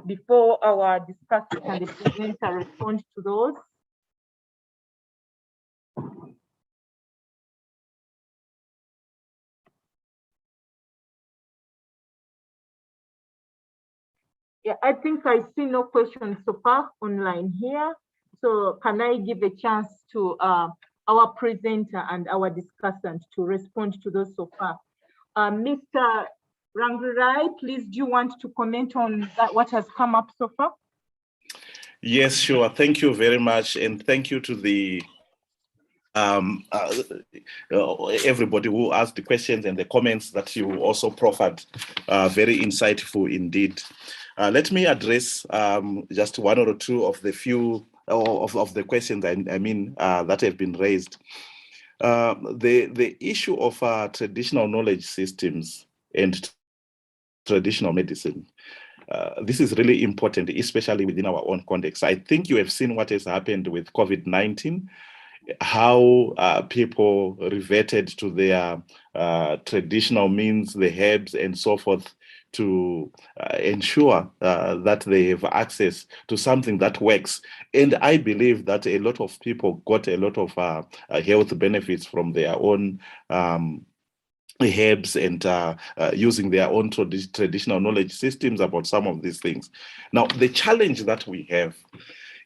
before our discussant and the presenter respond to those. Yeah, I think I see no questions so far online here. So can I give a chance to our presenter and our discussant to respond to those so far? Mr. Rangirai, please, do you want to comment on that, what has come up so far? Yes, sure. Thank you very much. And thank you to the everybody who asked the questions and the comments that you also proffered. Very insightful indeed. Let me address just one or two of the few of the questions that have been raised. The issue of traditional knowledge systems and traditional medicine. This is really important, especially within our own context. I think you have seen what has happened with COVID-19, how people reverted to their traditional means, the herbs and so forth, to ensure that they have access to something that works. And I believe that a lot of people got a lot of health benefits from their own herbs and using their own traditional knowledge systems about some of these things. Now, the challenge that we have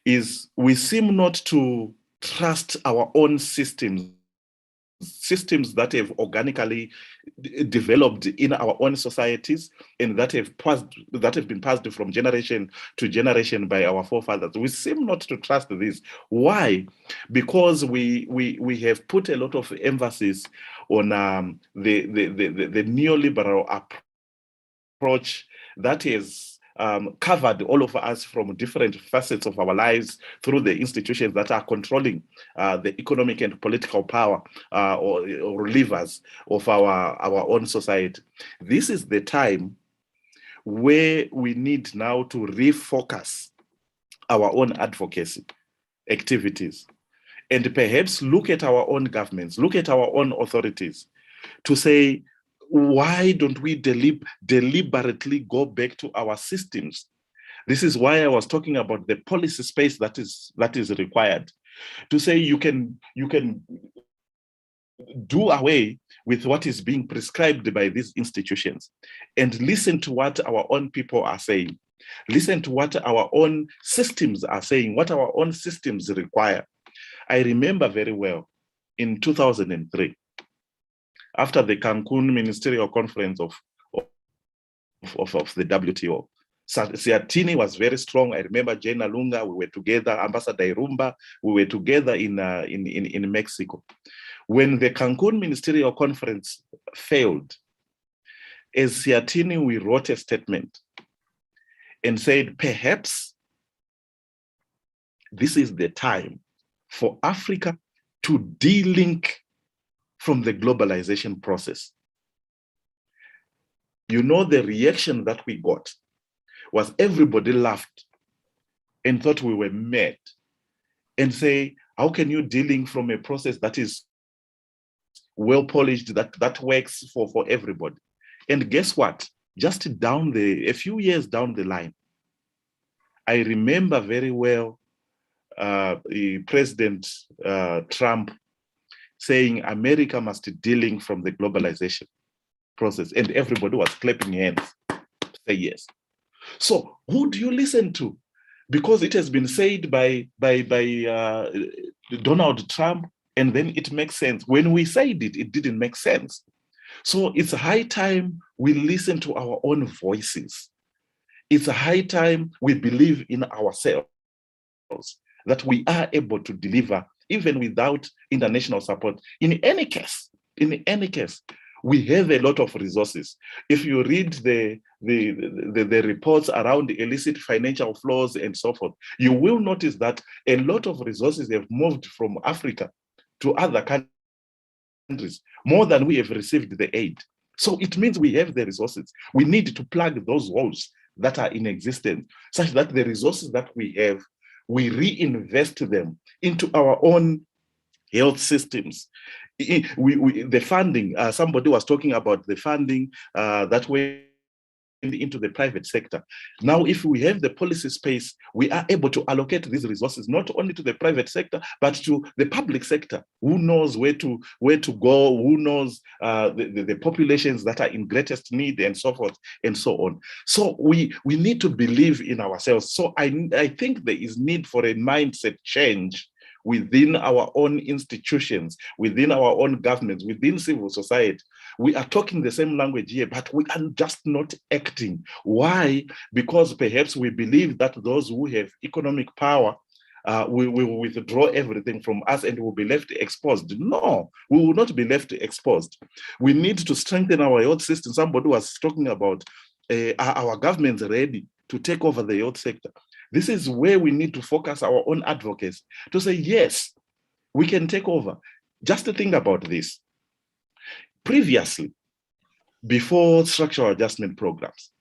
is we seem not to trust our own systems that have organically developed in our own societies and that have been passed from generation to generation by our forefathers. We seem not to trust this. Why? Because we have put a lot of emphasis on the neoliberal approach that is covered all of us from different facets of our lives through the institutions that are controlling the economic and political power or levers of our own society. This is the time where we need now to refocus our own advocacy activities and perhaps look at our own governments, look at our own authorities to say, why don't we deliberately go back to our systems? This is why I was talking about the policy space that is required to say you can do away with what is being prescribed by these institutions and listen to what our own people are saying. Listen to what our own systems are saying, what our own systems require. I remember very well in 2003, after the Cancun Ministerial Conference of the WTO. Siatini was very strong. I remember Jane Alunga, we were together, Ambassador Irumba, we were together in Mexico. When the Cancun Ministerial Conference failed, as Siatini, we wrote a statement and said, perhaps this is the time for Africa to de-link from the globalization process. You know, the reaction that we got was everybody laughed and thought we were mad and say, how can you de-link from a process that is well polished, that works for everybody? And guess what? Just a few years down the line, I remember very well President Trump saying America must de-link from the globalization process, and everybody was clapping hands, say yes. So who do you listen to? Because it has been said by Donald Trump, and then it makes sense. When we said it, it didn't make sense. So it's a high time we listen to our own voices. It's a high time we believe in ourselves, that we are able to deliver even without international support. In any case, we have a lot of resources. If you read the reports around illicit financial flows and so forth, you will notice that a lot of resources have moved from Africa to other countries, more than we have received the aid. So it means we have the resources. We need to plug those holes that are in existence, such that the resources that we have, we reinvest them into our own health systems. The funding, somebody was talking about the funding that went into the private sector. Now, if we have the policy space, we are able to allocate these resources not only to the private sector, but to the public sector. Who knows where to go? Who knows the populations that are in greatest need, and so forth and so on. So we need to believe in ourselves. So I think there is need for a mindset change within our own institutions, within our own governments, within civil society. We are talking the same language here, but we are just not acting. Why? Because perhaps we believe that those who have economic power will withdraw everything from us and will be left exposed. No, we will not be left exposed. We need to strengthen our health system. Somebody was talking about are our governments ready to take over the health sector? This is where we need to focus our own advocates to say, yes, we can take over. Just to think about this. Previously, before structural adjustment programs,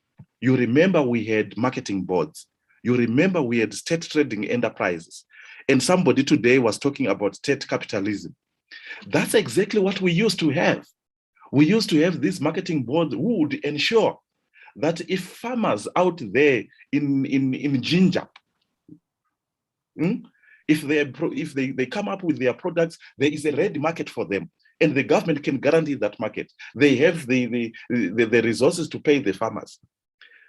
you remember we had marketing boards. You remember we had state trading enterprises. And somebody today was talking about state capitalism. That's exactly what we used to have. We used to have these marketing boards who would ensure that if farmers out there in Ginger, if they come up with their products, there is a ready market for them, and the government can guarantee that market. They have the resources to pay the farmers.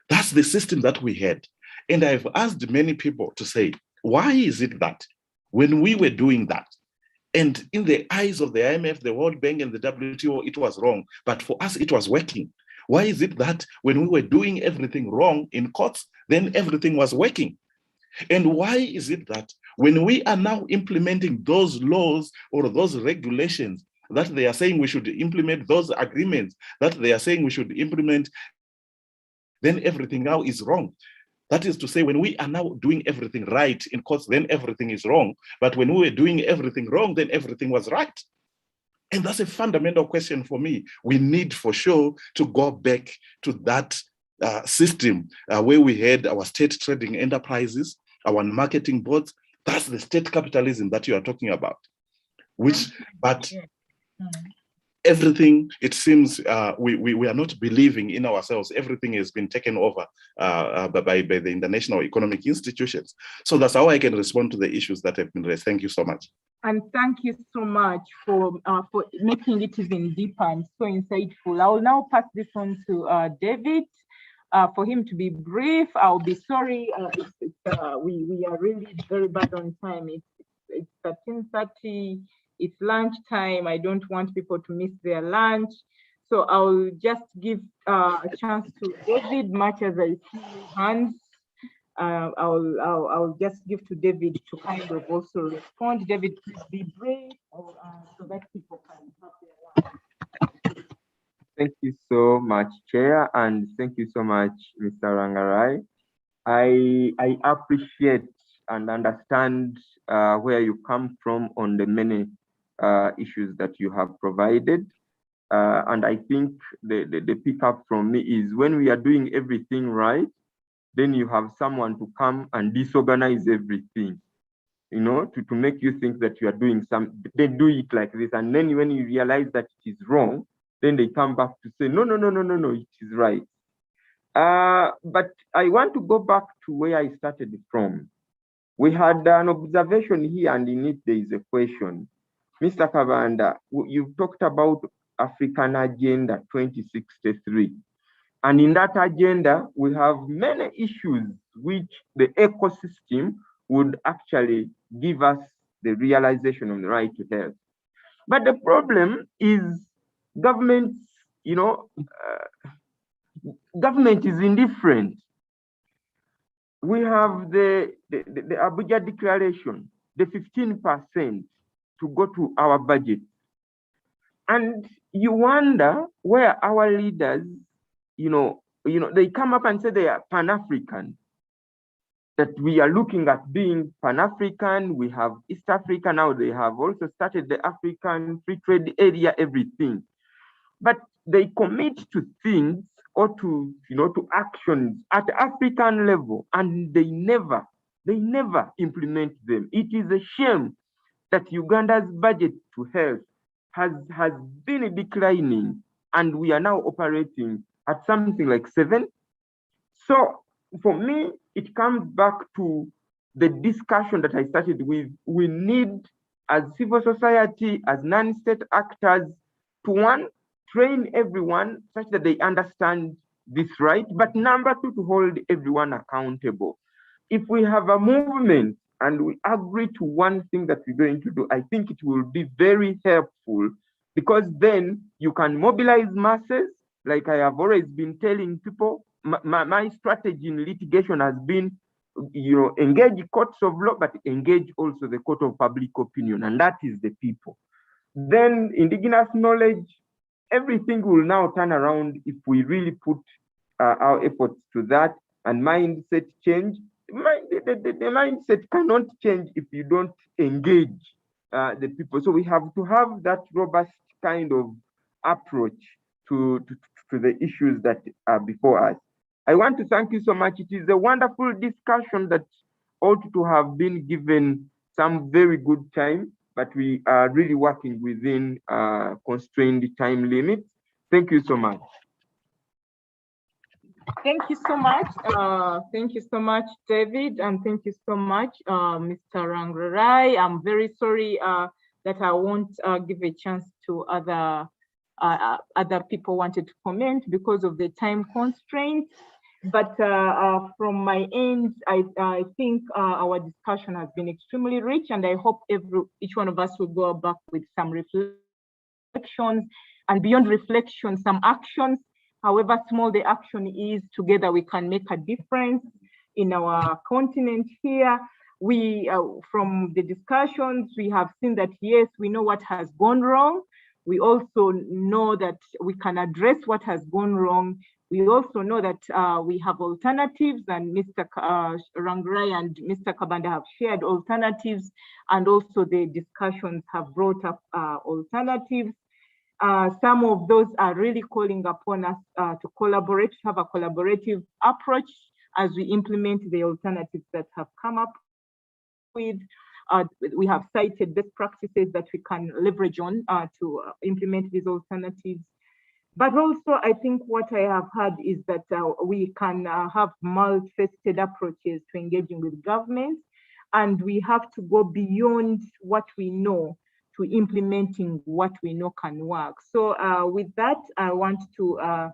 That's the system that we had. And I've asked many people to say, why is it that when we were doing that, and in the eyes of the IMF, the World Bank, and the WTO, it was wrong, but for us, it was working? Why is it that when we were doing everything wrong in courts, then everything was working? And why is it that when we are now implementing those laws or those regulations that they are saying we should implement, those agreements that they are saying we should implement, then everything now is wrong? That is to say, when we are now doing everything right in courts, then everything is wrong. But when we were doing everything wrong, then everything was right. And that's a fundamental question for me. We need for sure to go back to that system where we had our state trading enterprises, our marketing boards. That's the state capitalism that you are talking about. Everything, it seems, we are not believing in ourselves. Everything has been taken over by the international economic institutions. So that's how I can respond to the issues that have been raised. Thank you so much. And thank you so much for making it even deeper and so insightful. I will now pass this on to David for him to be brief. I'll be sorry, we are really very bad on time. It's 13:30 it's lunchtime. I don't want people to miss their lunch. So I'll just give a chance to David, much as I see hands. I'll just give to David to kind of also respond. David, please be brief so that people can have their lunch. Thank you so much, Chair, and thank you so much, Mr. Rangarai. I appreciate and understand where you come from on the many issues that you have provided. And I think the pickup from me is when we are doing everything right, then you have someone to come and disorganize everything, you know, to make you think that you are doing they do it like this. And then when you realize that it is wrong, then they come back to say, no, it is right. But I want to go back to where I started from. We had an observation here, and in it there is a question. Mr. Kavanda, you've talked about African Agenda 2063. And in that agenda, we have many issues which the ecosystem would actually give us the realization of the right to health. But the problem is governments, you know, government is indifferent. We have the Abuja Declaration, the 15% to go to our budget. And you wonder where our leaders, you know, they come up and say they are Pan-African, that we are looking at being Pan-African. We have East Africa now. They have also started the African Free Trade Area, everything. But they commit to things or to, you know, to actions at African level, and they never implement them. It is a shame that Uganda's budget to health has been declining, and we are now operating at something like 7. So for me, it comes back to the discussion that I started with. We need, as civil society, as non-state actors, to one, train everyone such that they understand this right, but number 2, to hold everyone accountable. If we have a movement and we agree to one thing that we're going to do, I think it will be very helpful, because then you can mobilize masses. Like I have always been telling people, my strategy in litigation has been, you know, engage courts of law, but engage also the court of public opinion, and that is the people. Then indigenous knowledge, everything will now turn around if we really put our efforts to that. And mindset change, the mindset cannot change if you don't engage the people. So we have to have that robust kind of approach to the issues that are before us. I want to thank you so much. It is a wonderful discussion that ought to have been given some very good time, but we are really working within constrained time limits. Thank you so much. Thank you so much. Thank you so much, David, and thank you so much, Mr. Rangarai. I'm very sorry that I won't give a chance to other people wanted to comment because of the time constraints. But from my end, I think our discussion has been extremely rich, and I hope each one of us will go back with some reflections, and beyond reflection, some actions. However small the action is, together we can make a difference in our continent here. We, from the discussions, we have seen that, yes, we know what has gone wrong. We also know that we can address what has gone wrong. We also know that we have alternatives, and Mr. Rangarai and Mr. Kabanda have shared alternatives, and also the discussions have brought up alternatives. Some of those are really calling upon us to collaborate, to have a collaborative approach as we implement the alternatives that have come up with. We have cited best practices that we can leverage on to implement these alternatives. But also, I think what I have heard is that we can have multifaceted approaches to engaging with government, and we have to go beyond what we know to implementing what we know can work. So with that, I want to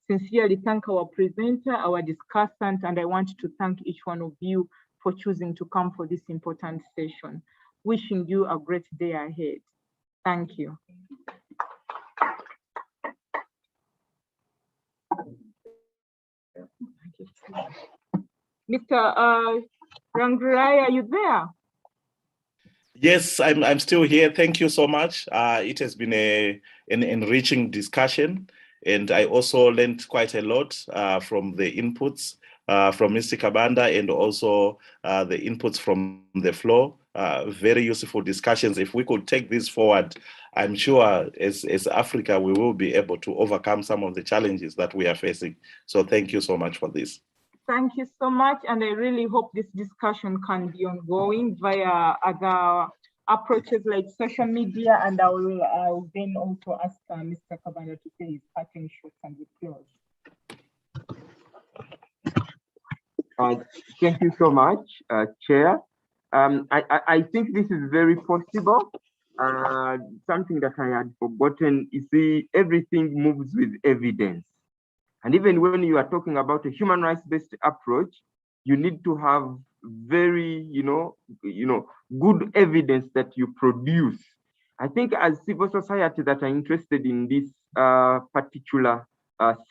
sincerely thank our presenter, our discussant, and I want to thank each one of you for choosing to come for this important session. Wishing you a great day ahead. Thank you. Mr. Rangrai, are you there? Yes, I'm still here. Thank you so much. It has been an enriching discussion, and I also learned quite a lot from the inputs from Mr. Kabanda and also the inputs from the floor. Very useful discussions. If we could take this forward, I'm sure as Africa, we will be able to overcome some of the challenges that we are facing. So thank you so much for this. Thank you so much. And I really hope this discussion can be ongoing via other approaches like social media. And I'll then also ask Mr. Kabanda to say his parting shots and we close. Thank you so much, Chair. I think this is very possible. Something that I had forgotten, you see, everything moves with evidence. And even when you are talking about a human rights-based approach, you need to have very, good evidence that you produce. I think as civil society that are interested in this particular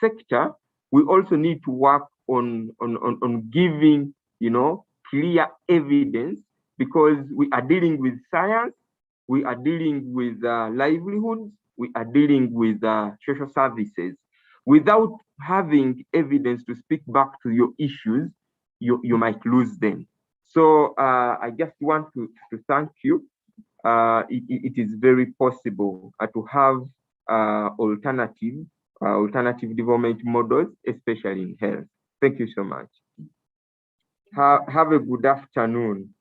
sector, we also need to work on giving, clear evidence, because we are dealing with science, we are dealing with livelihoods, we are dealing with social services. Without having evidence to speak back to your issues, you might lose them. So I just want to thank you. It is very possible to have alternative development models, especially in health. Thank you so much. Have a good afternoon.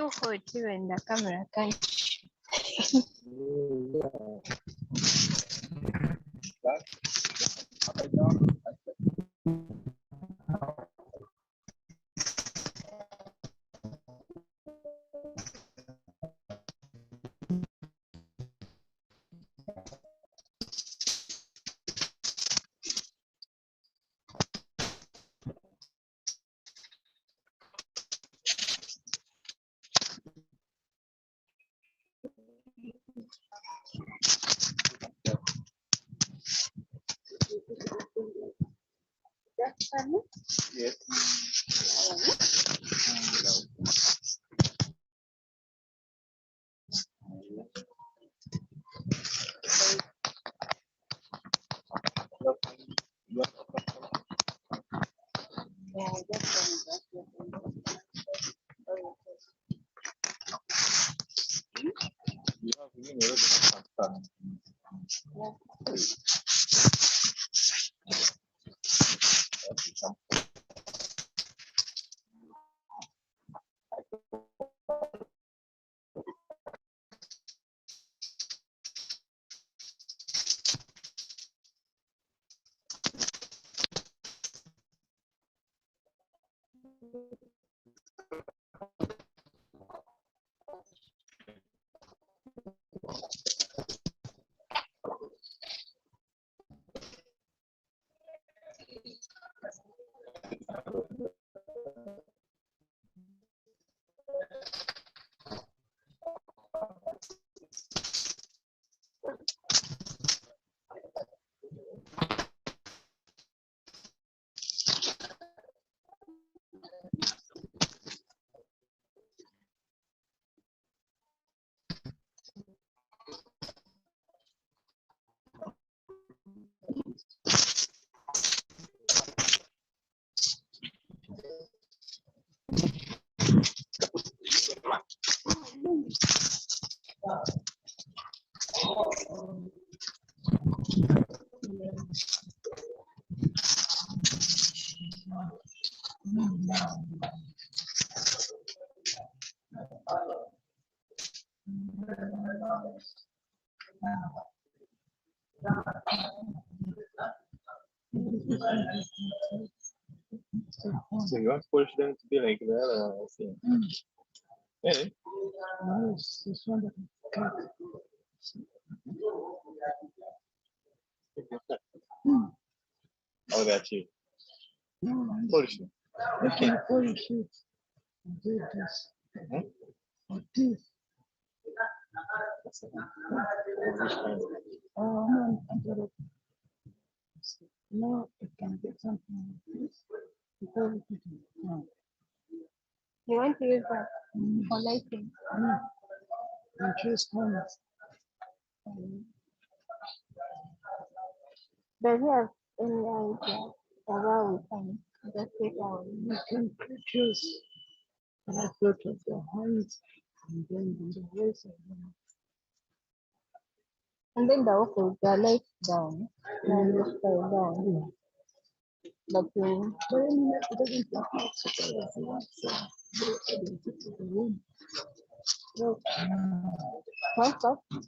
too hot even the camera can't. Yes. So you want to push them to be like that? I see. Really? Oh, that's you. Polish. Okay. Polish it. Do this. This. No, it can get something like this. Because it is no. You want to use that for lighting? And choose corners. Does he have any idea of how we can just take our You can choose a photo of the hands and then the waist of them. and then the also the light down and the sky down. But it doesn't look like so as you want to the room. So,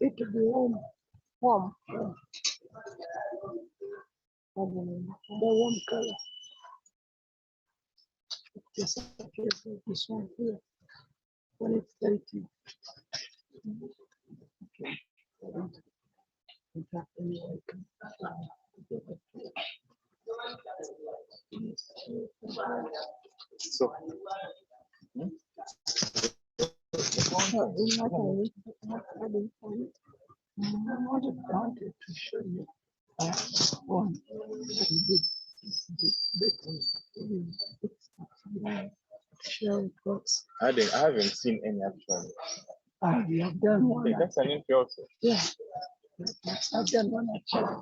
it will be warm. Warm. The warm color. Just like this one here. When it's lighting. Okay. In fact, anyway, so, I wanted to show you one because sure it works. I haven't seen any actually. You have done one. Okay, that's an intro also. Yeah. I've done one actually.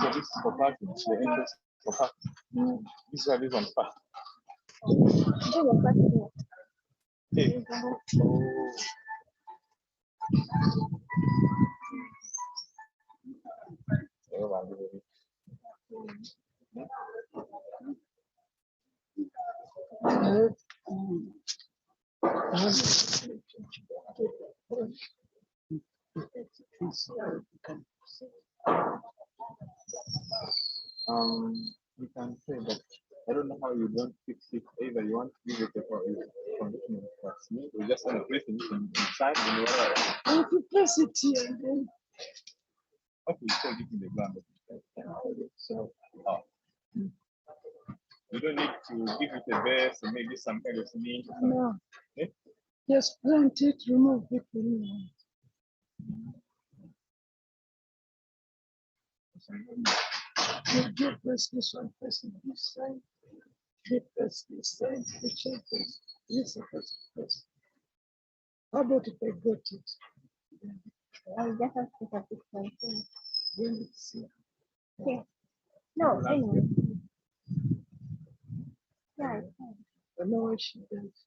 So this is for parking, the interest for parking. This one park. Hey. We can say that I don't know how you don't fix it. Either you want to give it a condition of smooth, or just want to place it inside and whatever. If you press it here, and then Okay, so give me the ground. so You don't need to give it a base and maybe some kind of cement. no, Eh? just plant it, remove it when you want. You press this one, press it this side. You press this side, which I press. Yes, I press. How about if I got it? I just have to have this one thing. Then it's here. Okay. No, anyway. Yeah. I know what she does.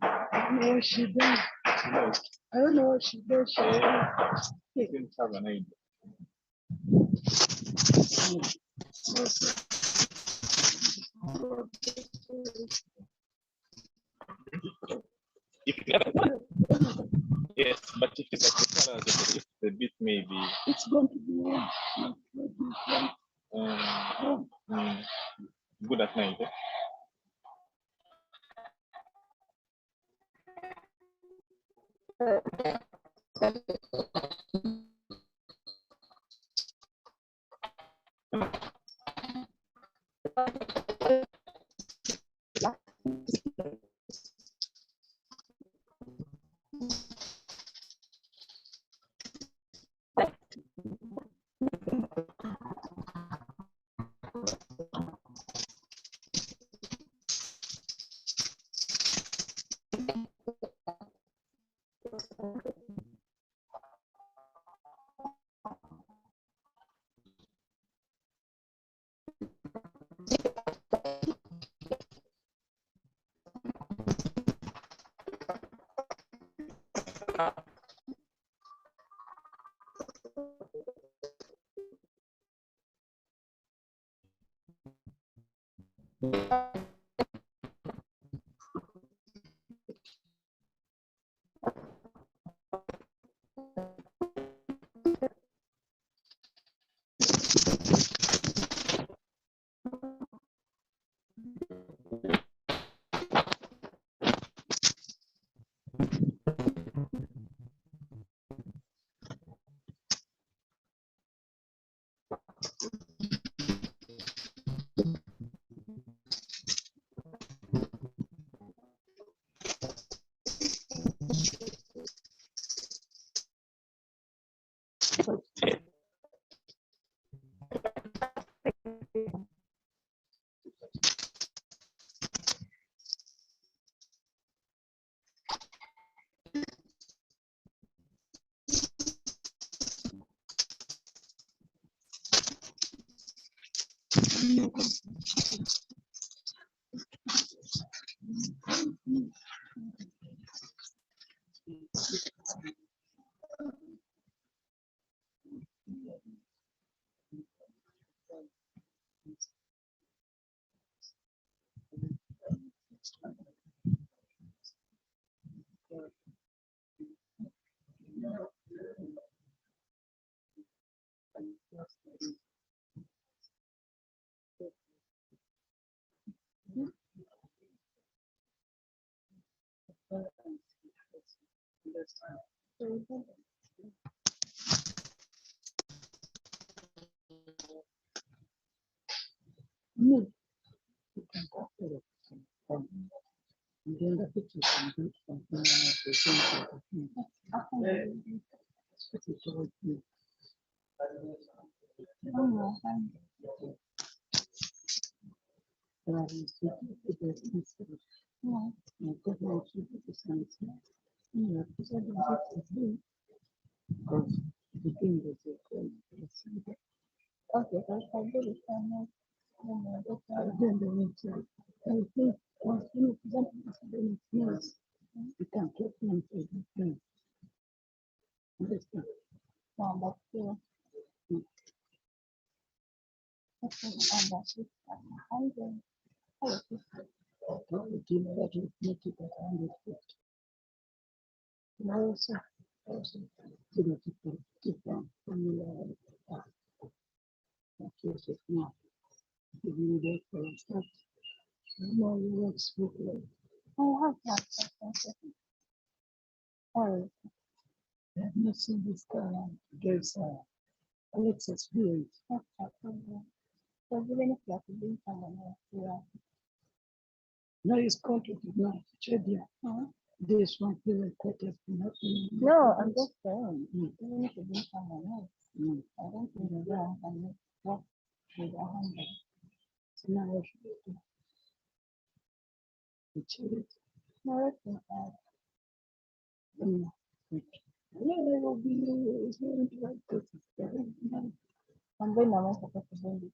I don't know what she does. I don't know what she does. You can have an idea. If you yes, but if it's like the color, if the bit maybe It's going to be good at night. Okay, so I do this one. I think once you present it, then it means you can get them to the thing. Understand? No, but still. Okay, and that's it. I'm going. Okay, do you know that you make it at 150? And I also you know, keep familiar with the case of now. If you wait for a start, no, you won't speak like. I have that. Oh, I have not seen this guy. There's Alexis Spirit. that's a problem. So even if you have to bring someone else, you are. Now it's complicated now. Chedia. This one feel like what has been happening. No, I'm just saying, even if you bring someone else, I don't think the girl can work with 100. So now what should we do? We chill it. No, that's not bad. Yeah, I will be going to like this. And then I'm supposed to bring it.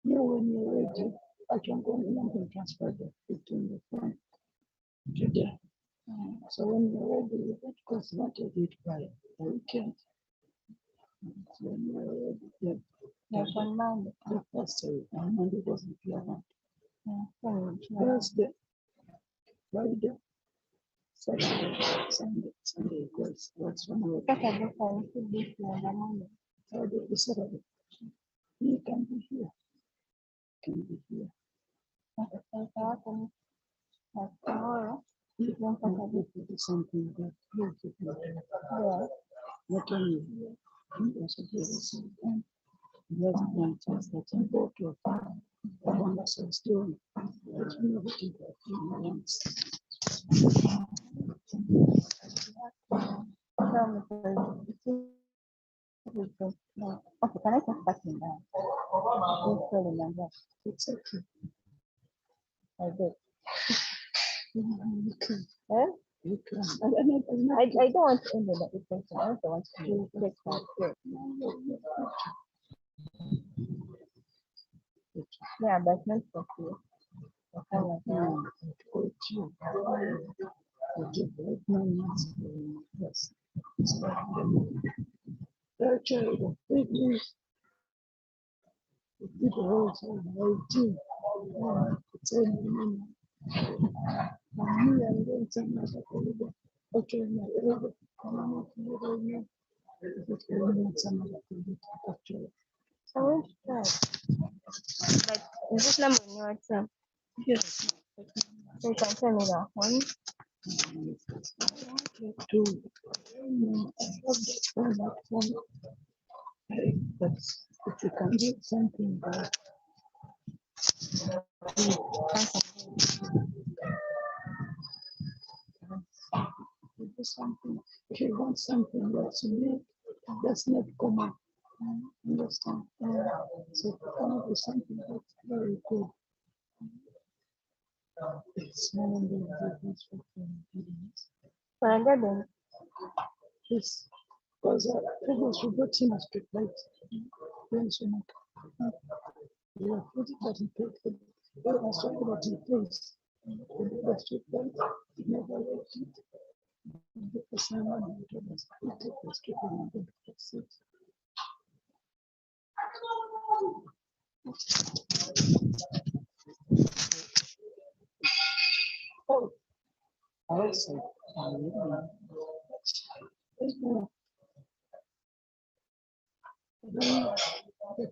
Yeah, when you're ready, I can go and I can transfer the between the phone to there. So when you're ready, you get converted it by the weekend. So when you're ready, Like on Monday. That's it. On Monday doesn't feel around. Yeah. Thursday, Friday, Saturday, Sunday, goes. That's when we're Saturday, I should be here on the Monday. Friday, Saturday. You can be here. Can be here. Okay, so I happen like tomorrow. You don't have to do something that you keep looking at. Yeah. Not only here, you also do the same thing. There's one chance that you go to a farm. The one that's still, but you never think of once. Okay, can I just back him down? Please tell him I'm back. It's okay. I did. You can. Eh? You can. I don't want to end the discussion. I also want to take my care. Yeah, but not for you. Yes. Actually, the big news. People also 19. It's a minimum. I'm going to make a little. Okay, my little. I want to try. But is this number in your WhatsApp? Yes. So you can tell me that one. But if you can do something about something, if you want something that's unique, that's not common. Understand? So if you come up with something that's very good, it's one of the business for business. For a garden. Yes. Because people should go in a street light. Yes, you know. You have put it at the place. You have something at the place. The street light, you never let it. The person who take the street light and fix it. Oh, also, I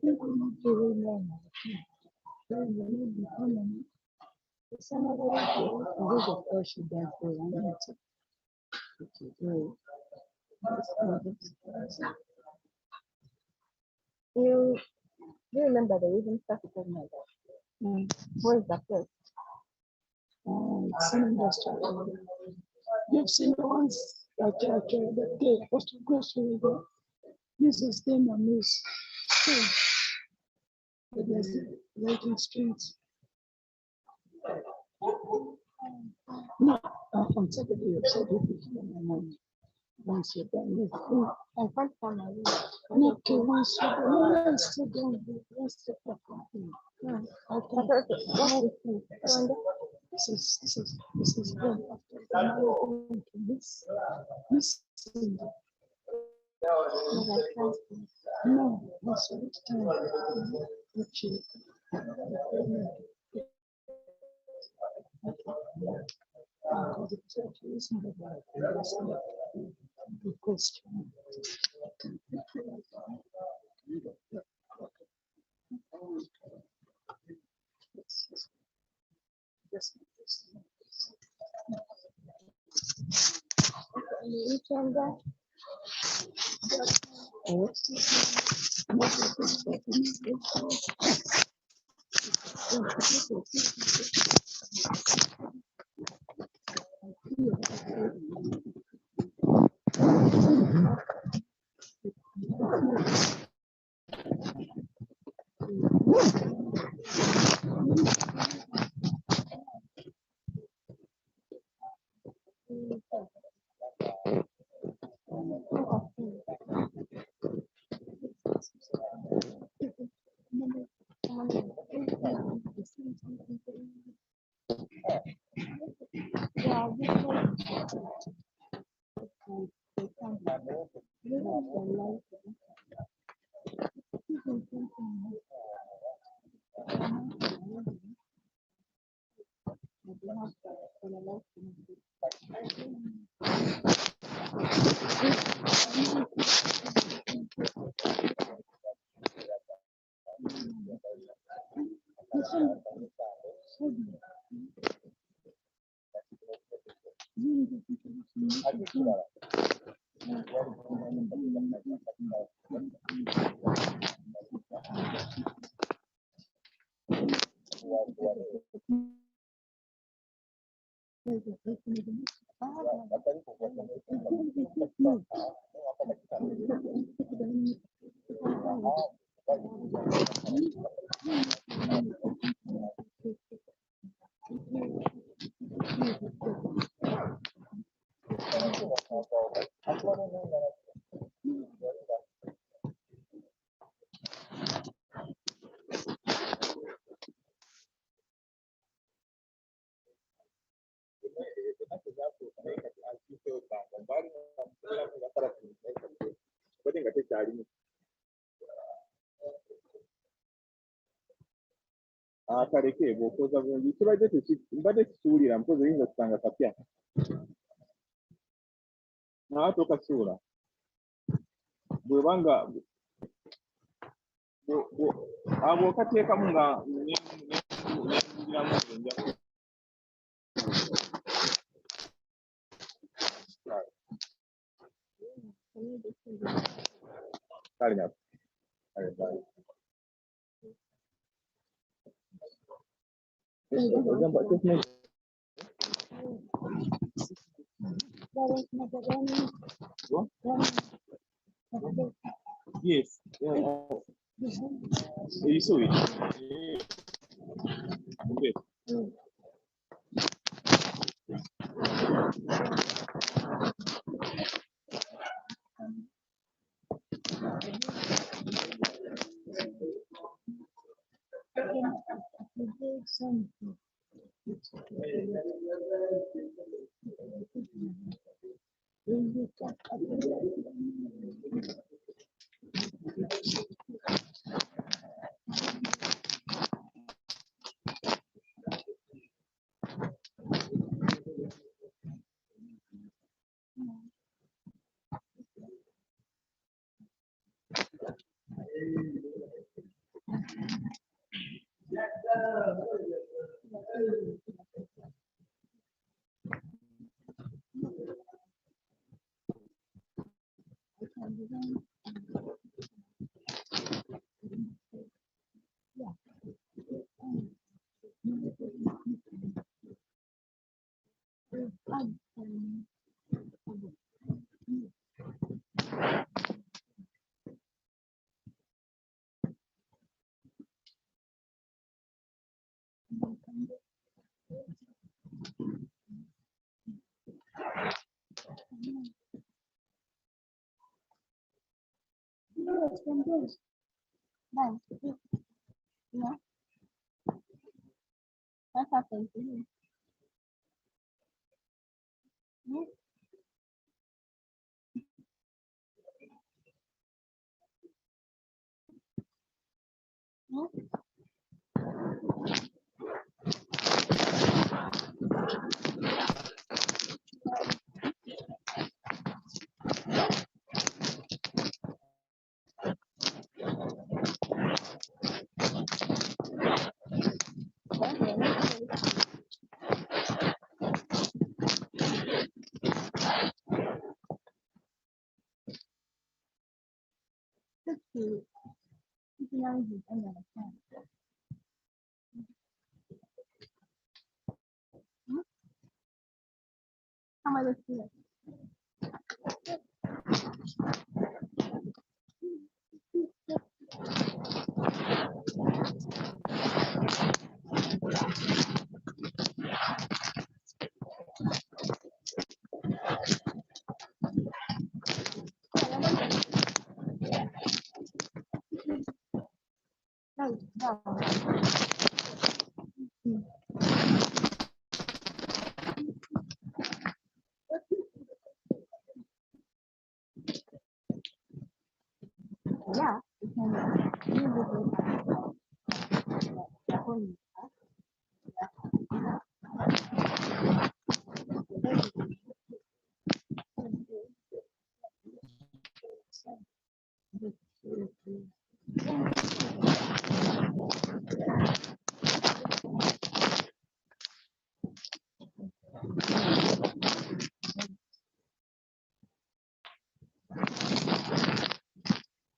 think we need to relearn. We need the economy. It's another way of worship that we want to do. You remember the reason started talking about that? Where is that place? It's an industrial. You've seen the ones that they supposed to go through the uses them on this street. There's waiting streets. No, on Saturday, you said you could hear my mom. Once you're done with food, I can't find my room. not to once you're done, let's sit down, let's sit up. This is good after going to this no, that's what time which is because it's reasonable. The question. akaleke bw'okoza bulungi mbadde kisuulira mpozi oyinza okusanga kapya naye tokasuula bwebanga bw'okateekamu nga nengiramu enja kale nyako kale bye. Yes. You saw it. Yes. Yeah. What happened to you? Hmm? Hmm? Yeah, you can use it.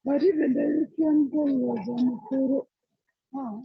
But even the European guy was on the photo. Oh.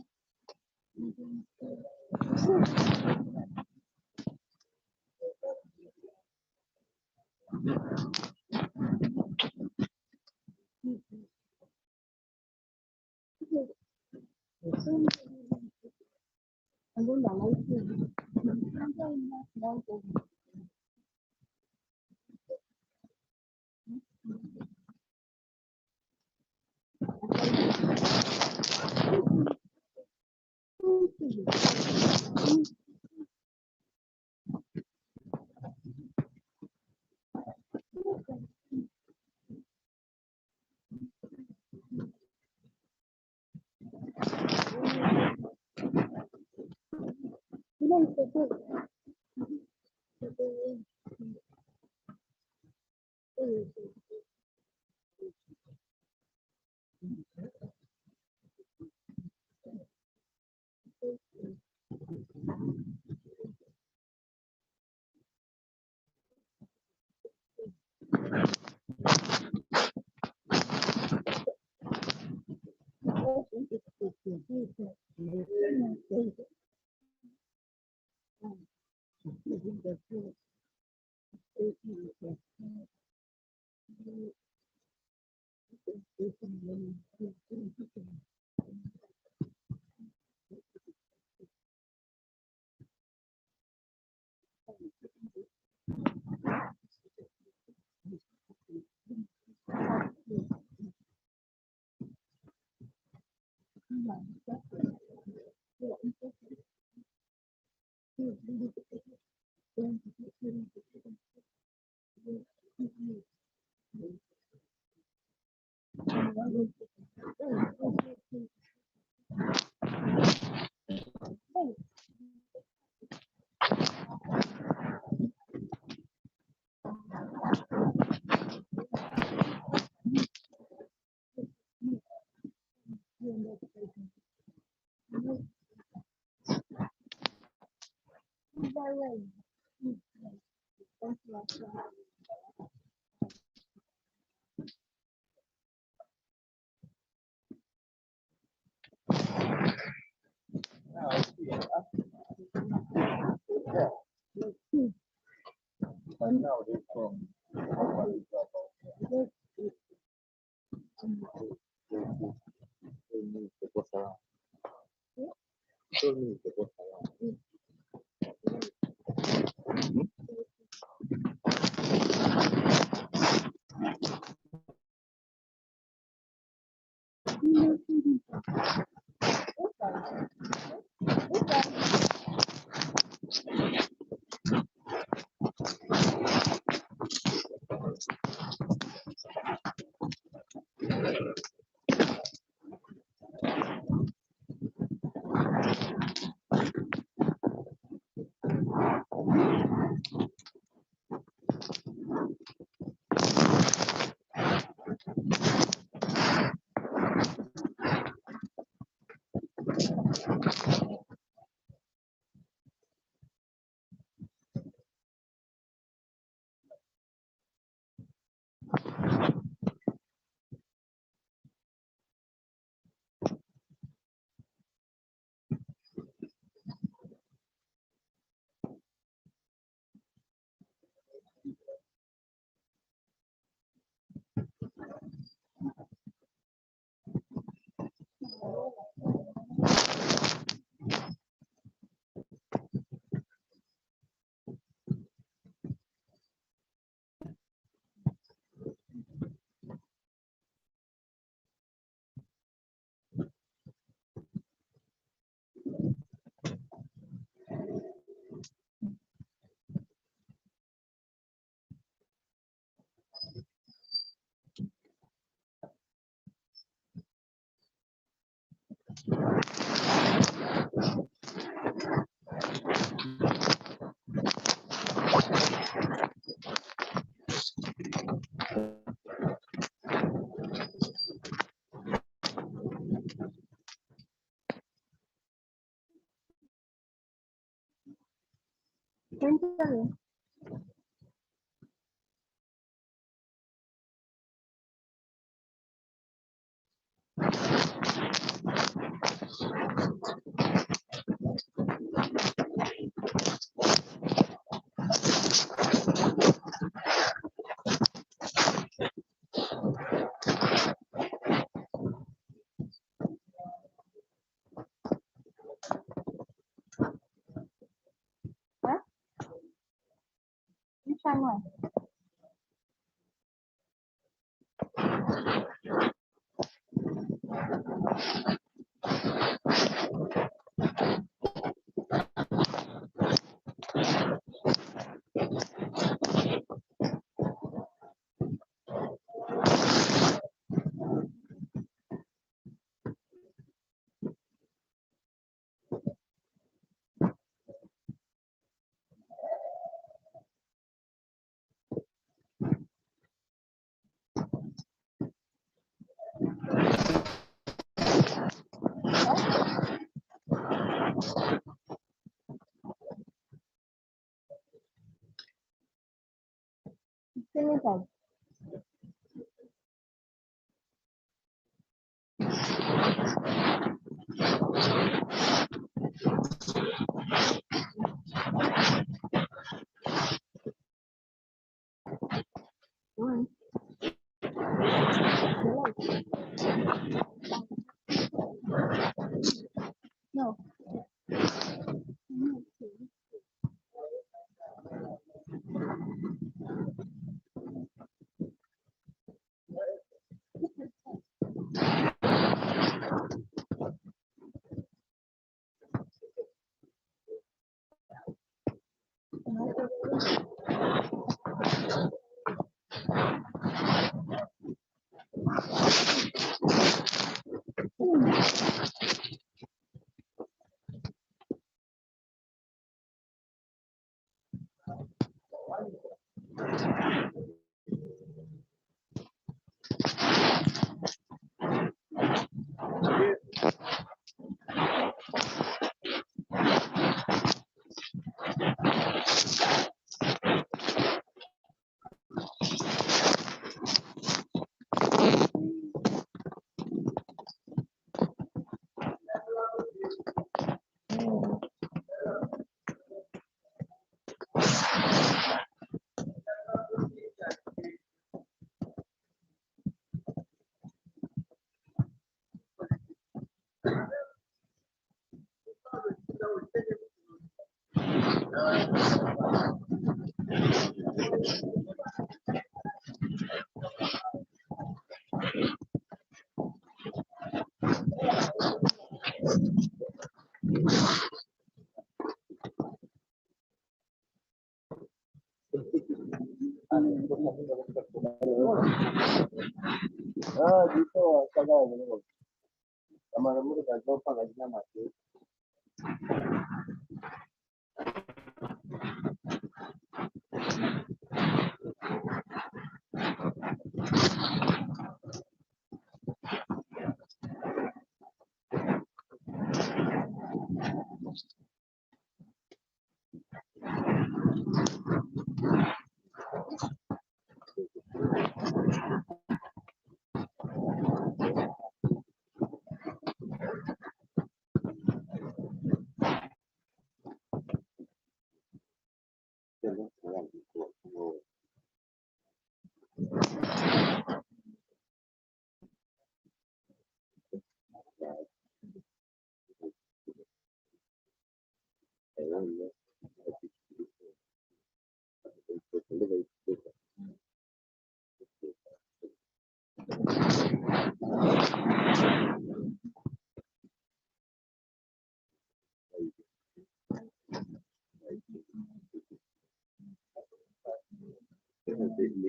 Thank you. Huh? Which one? Senegal. One. No.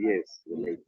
Yes, like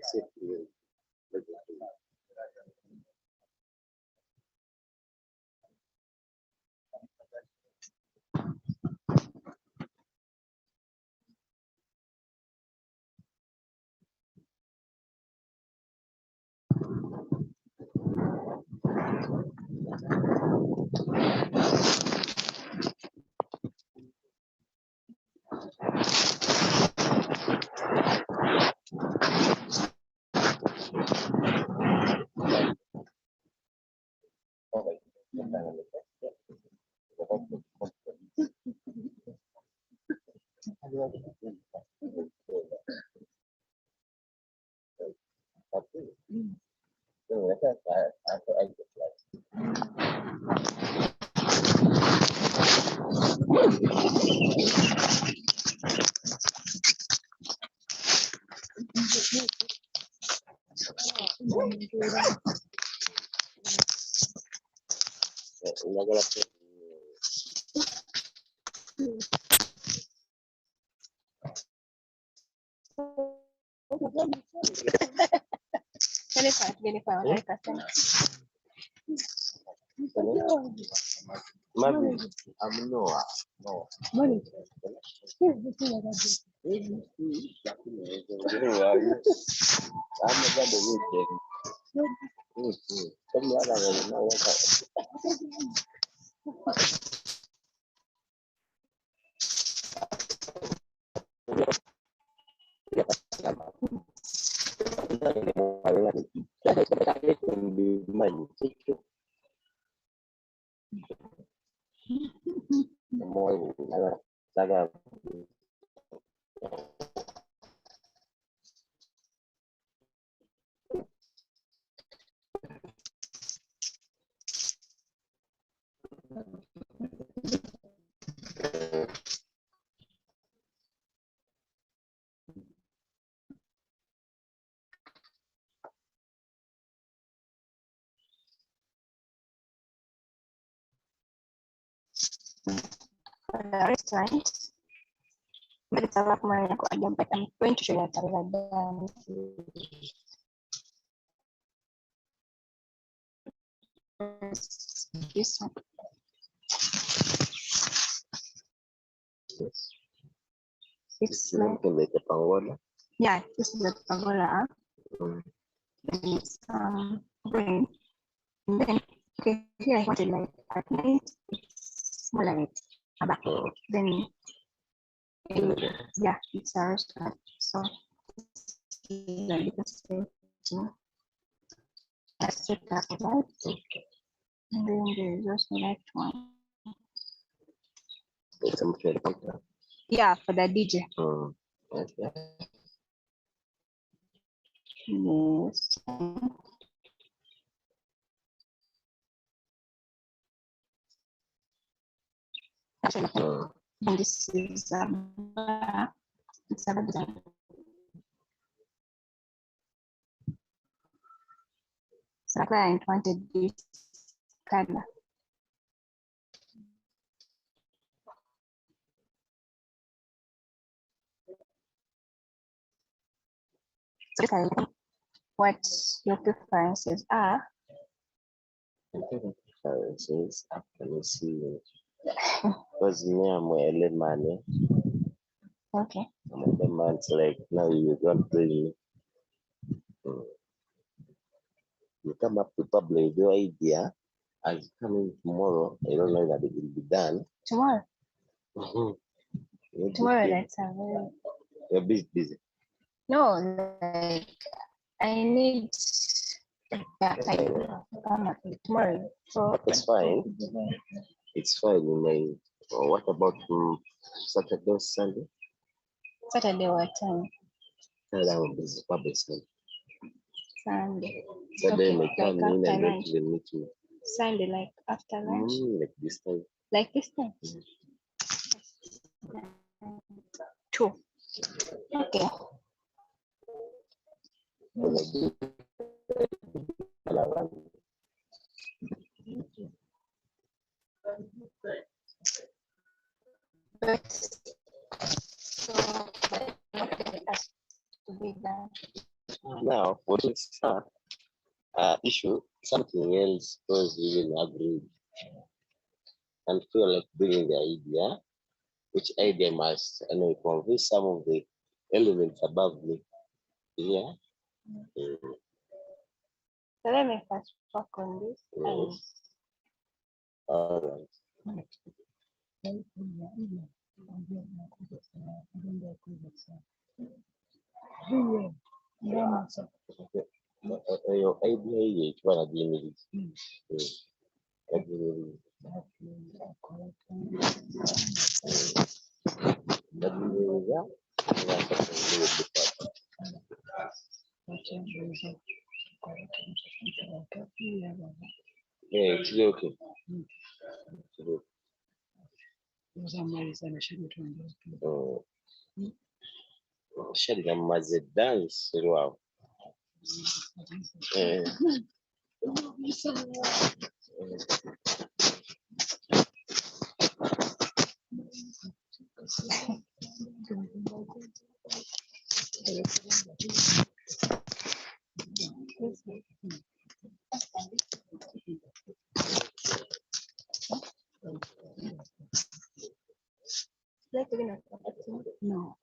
Marvin, I'm Noah. Noah. Morning. Here's the thing that I did. Who are you? I'm about the weekend. Come here, I don't know what Restaurant. But it's a lot more but I'm going to show you this one. It's like a pagoda. Yeah, this is the pagoda. And it's green. And then okay, here I wanted like at night it's smaller like but then yeah, it's a restaurant. So like you can say I set up that. And then there's also like one. Yeah, for the DJ. Okay. Yes. And this is it's a design. So I wanted this color. So what your preferences are. Preferences, let me see. Because me, I'm a lemon. Okay. I'm a lemon, like now you don't really. You come up with probably the idea as coming tomorrow. I don't know that it will be done. Tomorrow. Tomorrow, that's a very. You're busy. No, like I need tomorrow. So it's fine. It's fine. What about Saturday or Sunday? Saturday what time? Saturday I'm busy. Probably Sunday. Sunday. Saturday Okay, may come like in after and lunch. then meet you. Sunday, like after lunch. Like this time. Like this time. 2. Okay. Now, for this issue, something else was even agreed and feel like bringing the idea, which idea must convince some of the elements above me. Yeah. So let me first work on this. All right. Eyo idea ye ekibala giyimiriza. Bagiyimiriza kiri okay. Shali namaze dance lwawo. No.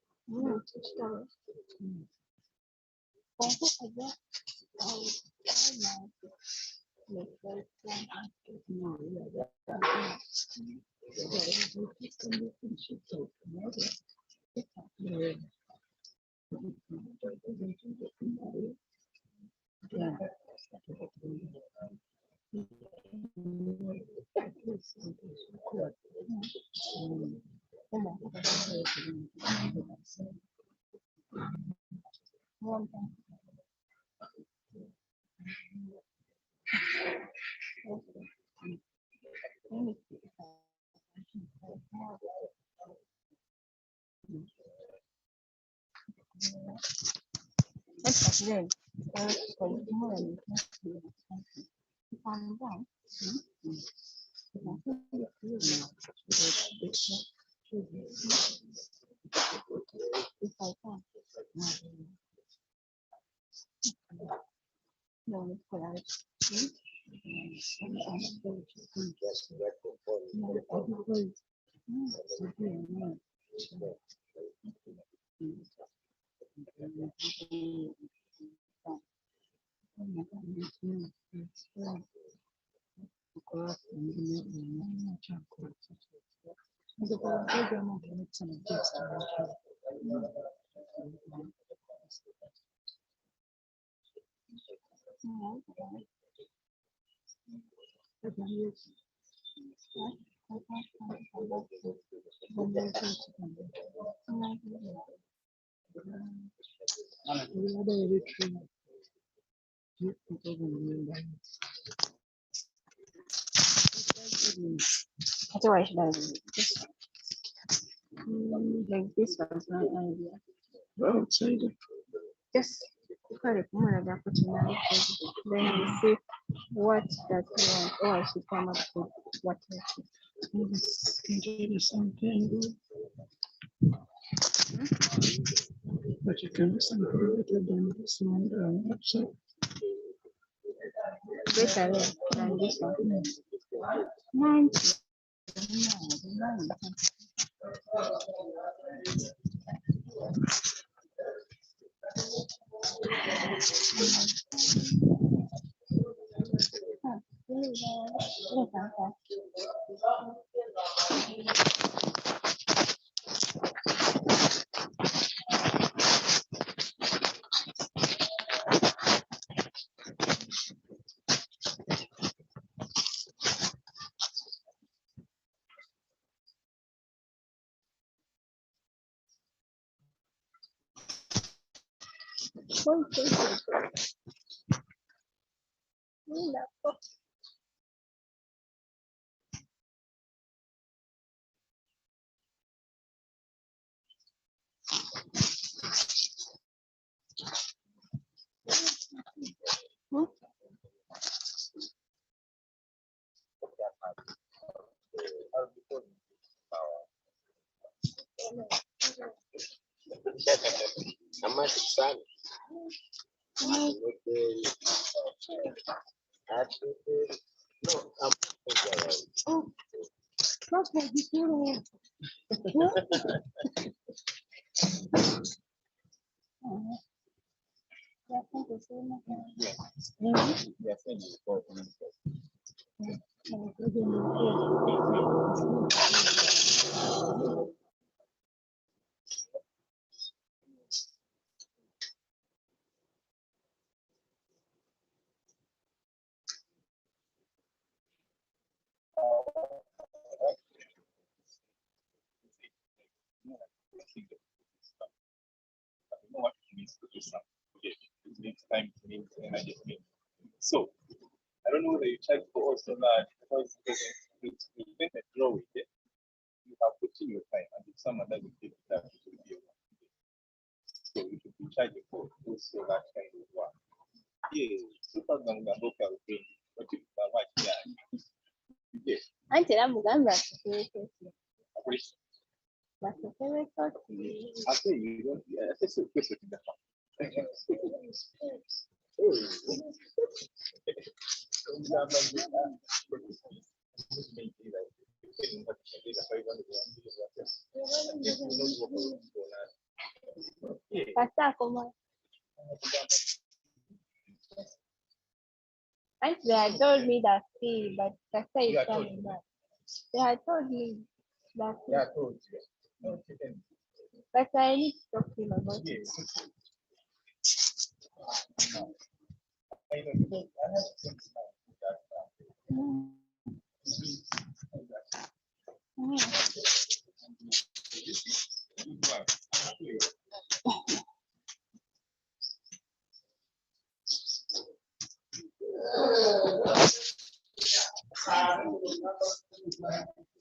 Otherwise, should I do this? Like this was my idea. Outside. Just call it more than opportunity. Then we see what does he want, or I should come up with what else. Let's do something good. But you can do something better than this one. Outside. Better than this one. 90. Amazing son. Oh, that's what he's doing. do something. Okay, it needs time, it needs energy. So I don't know whether you charge for also that because it's a drawing. Yeah? You have put in your time, and if someone doesn't give it up, it will be a one. So you should be charging for also that kind of work. Yeah, super ganga local thing, but if you much, yeah. Yeah. Anti la mugamba I say you don't. Yeah, that's a question. Actually, they had told me that fee, but Kasa is coming back. They had told me that fee. Yeah, I told you. But I need to talk to him about it. I have things now.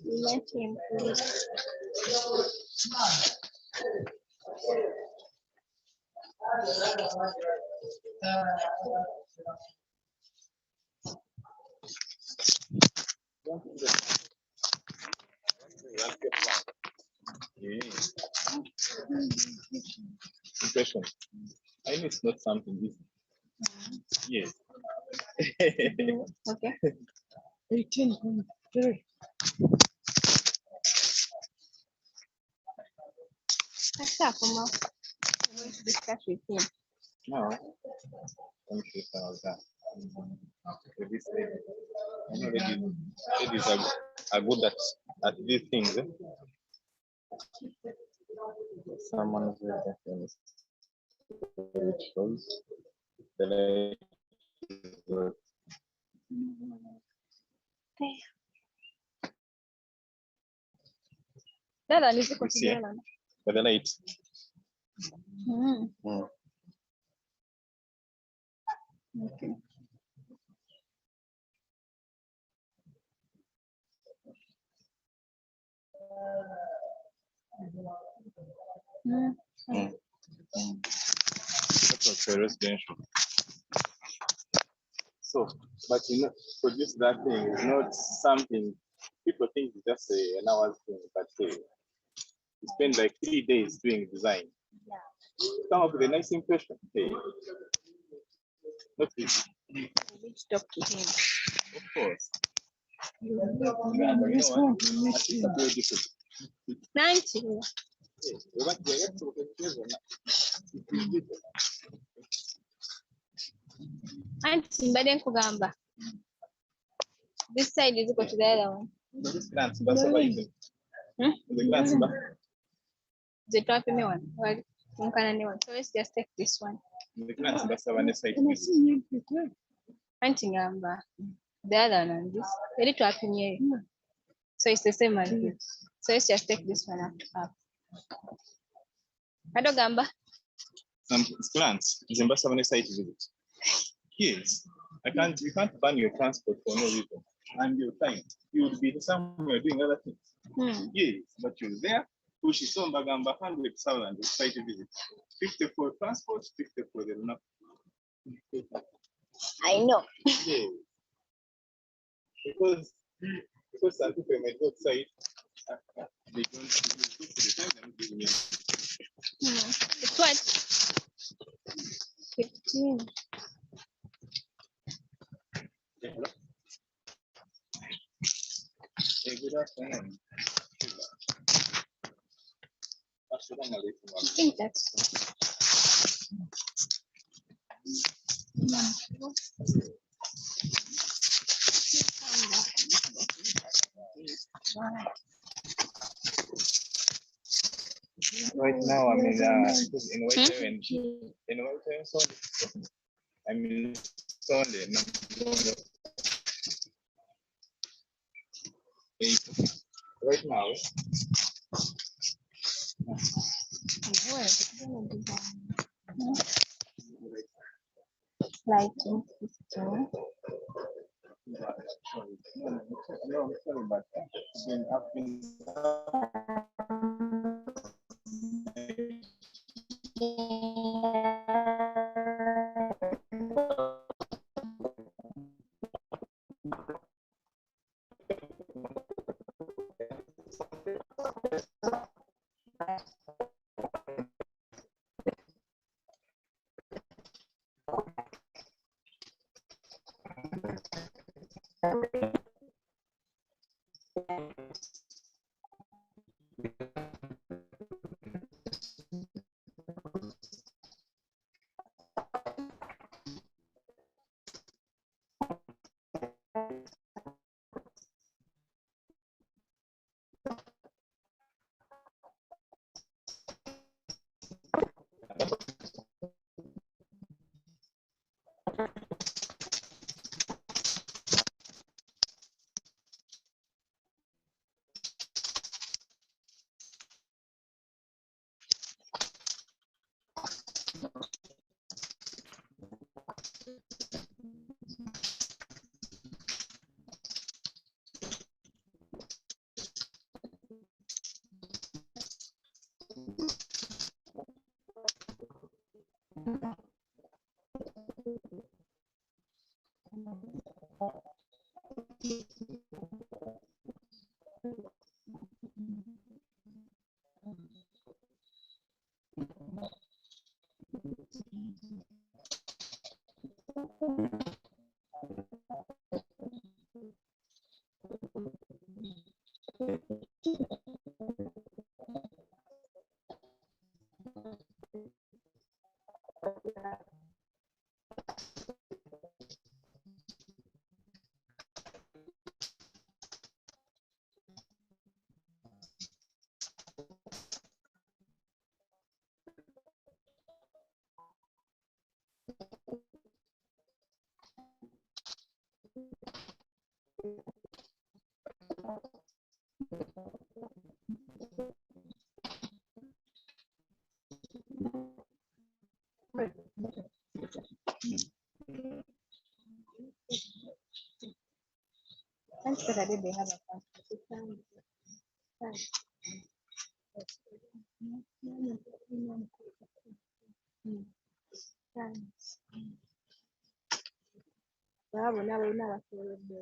Let him please. Impression. I know it's not something easy. Yes. Okay. 18.3. Kasa, come on. I'm going to discuss with him. No. I'm sure about that. This lady. I know ladies are good at these things. Eh? Someone is very famous. Which shows the lady. Dada, nisi You see, kusigana. by the light. Okay. That was the residential. So, but produce that thing is not something people think it's just an hour's thing, but you spend like 3 days doing design. Come up with a nice impression. Hey. Not easy. We need to talk to him. Of course. Thank you. Auntie, mbade nkugamba. This side is equal to the other one. This grants, but so the grants, but The top me one. Well, one. So let's just take this one. the grants, but so on the side. Auntie ngamba. The other one and this. Ready to happen here. So it's the same as this. So let's just take this one up. Hado gamba. Some grants, Zimbabwe on the side visit. Yes. You can't ban your transport for no reason. And your time. You would be somewhere doing other things. Yes, but you're there, push it on Bagamba 100,000 site visit. 50 for transport, 50 for the map. I know. Yes. Because some people might go outside, they don't give me. It's what? 15. Hey, good afternoon. I think that's Right now, I'm in Equator in Equator, so I'm in Sunday. Right now. Like in system. Sorry, but I've been Thanks for that they have a constitution. Babona n'abaturage.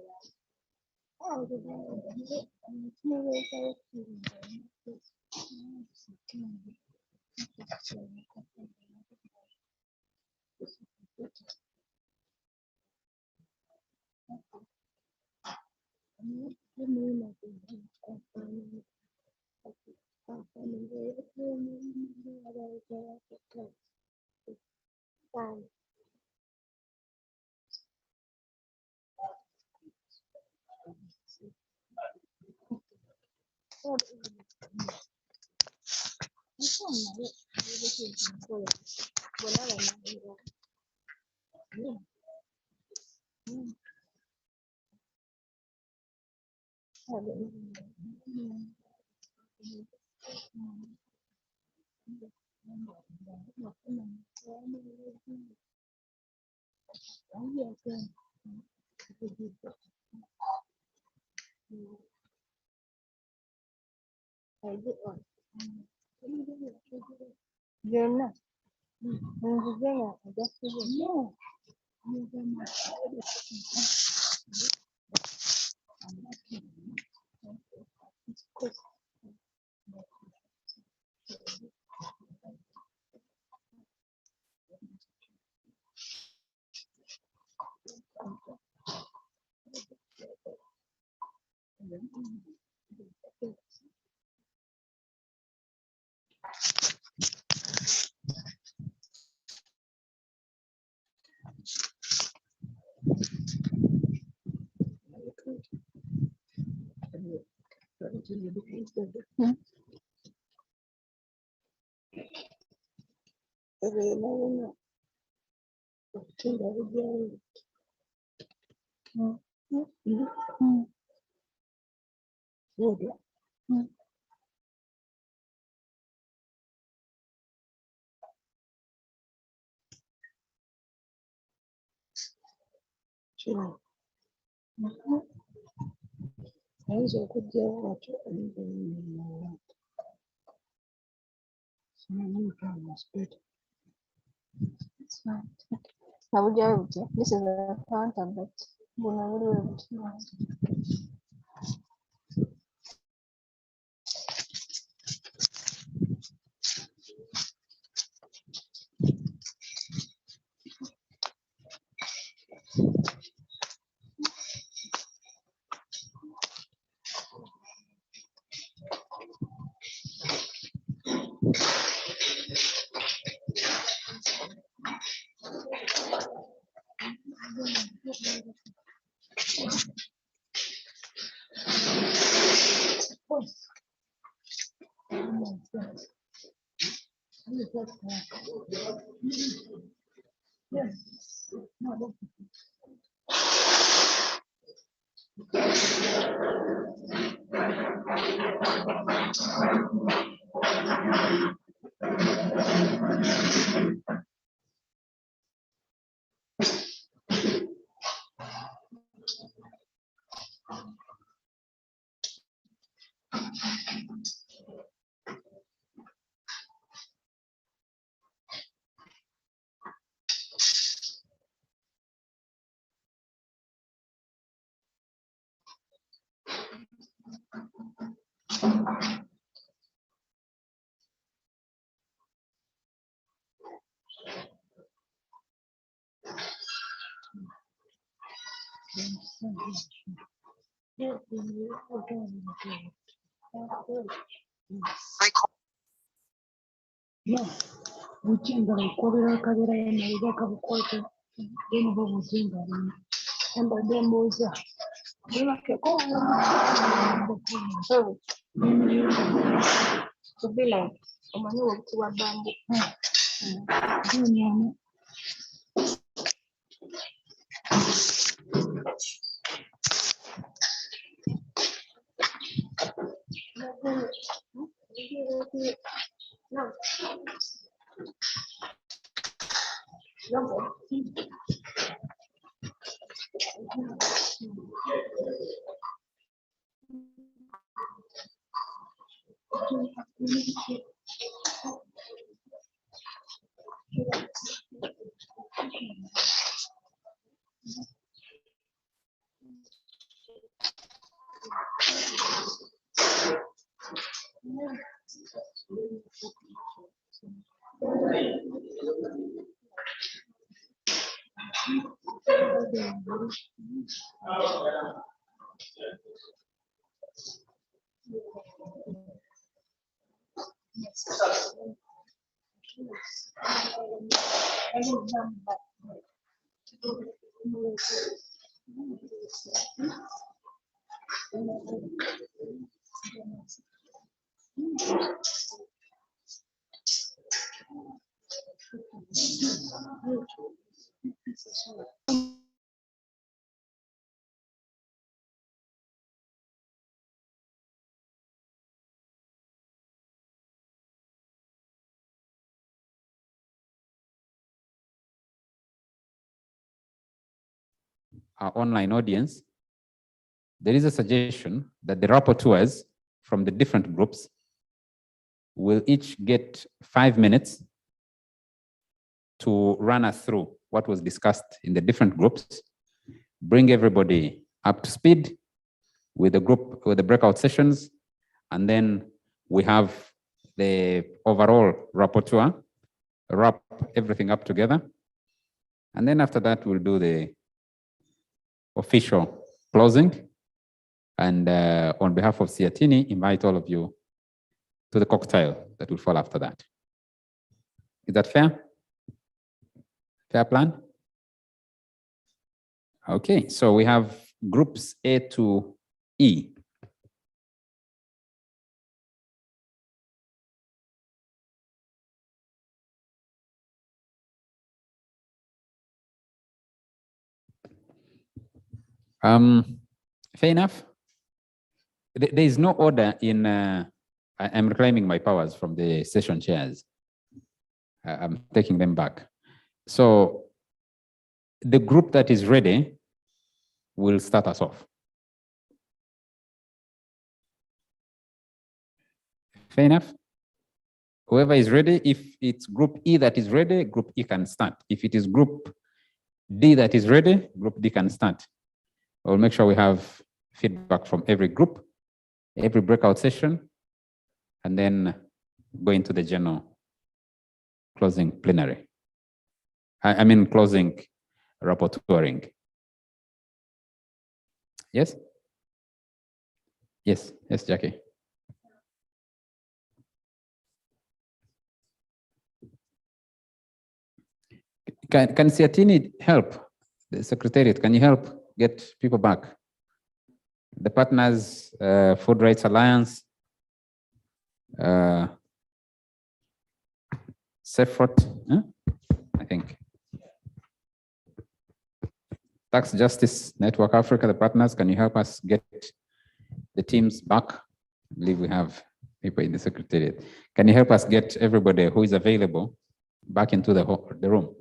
Byonna nzize nga agasize kino ayinza okuggyawo watyo Nabujawe butya? This is a counter, but buno buliwe butya? Buchinga bukolera akabeera y'amalira kabukwata then bo buchinga embadde mbuuza To be like omanyi obuti bwa bambu. Our online audience, there is a suggestion that the rapporteurs from the different groups will each get 5 minutes to run us through what was discussed in the different groups, bring everybody up to speed with the breakout sessions, and then we have the overall rapporteur wrap everything up together. And then after that, we'll do the official closing. And on behalf of Siatini, invite all of you to the cocktail that will follow after that. Is that fair? Fair plan? Okay, so we have groups A to E. Fair enough. There is no order in, I'm reclaiming my powers from the session chairs. I'm taking them back. So the group that is ready will start us off. Fair enough? Whoever is ready, if it's group E that is ready, group E can start. If it is group D that is ready, group D can start. We'll make sure we have feedback from every group, every breakout session, and then go into the general closing plenary. I mean closing rapporteuring. Yes? Yes, Jackie. Can Siatini help? The Secretariat, can you help get people back? The partners, Food Rights Alliance, Sefort, I think. Tax Justice Network Africa, the partners, can you help us get the teams back? I believe we have people in the Secretariat. Can you help us get everybody who is available back into the room?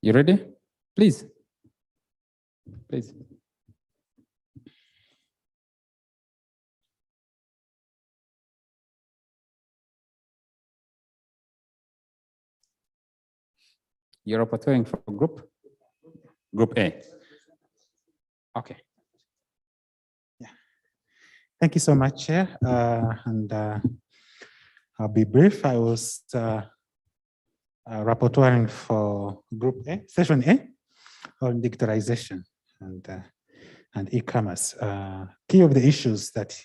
You ready? Please. Please. You're rapporteuring for group A. Okay. Yeah. Thank you so much, Chair. I'll be brief. I was rapporteuring for Group A, Session A, on digitalization and e-commerce. Key of the issues that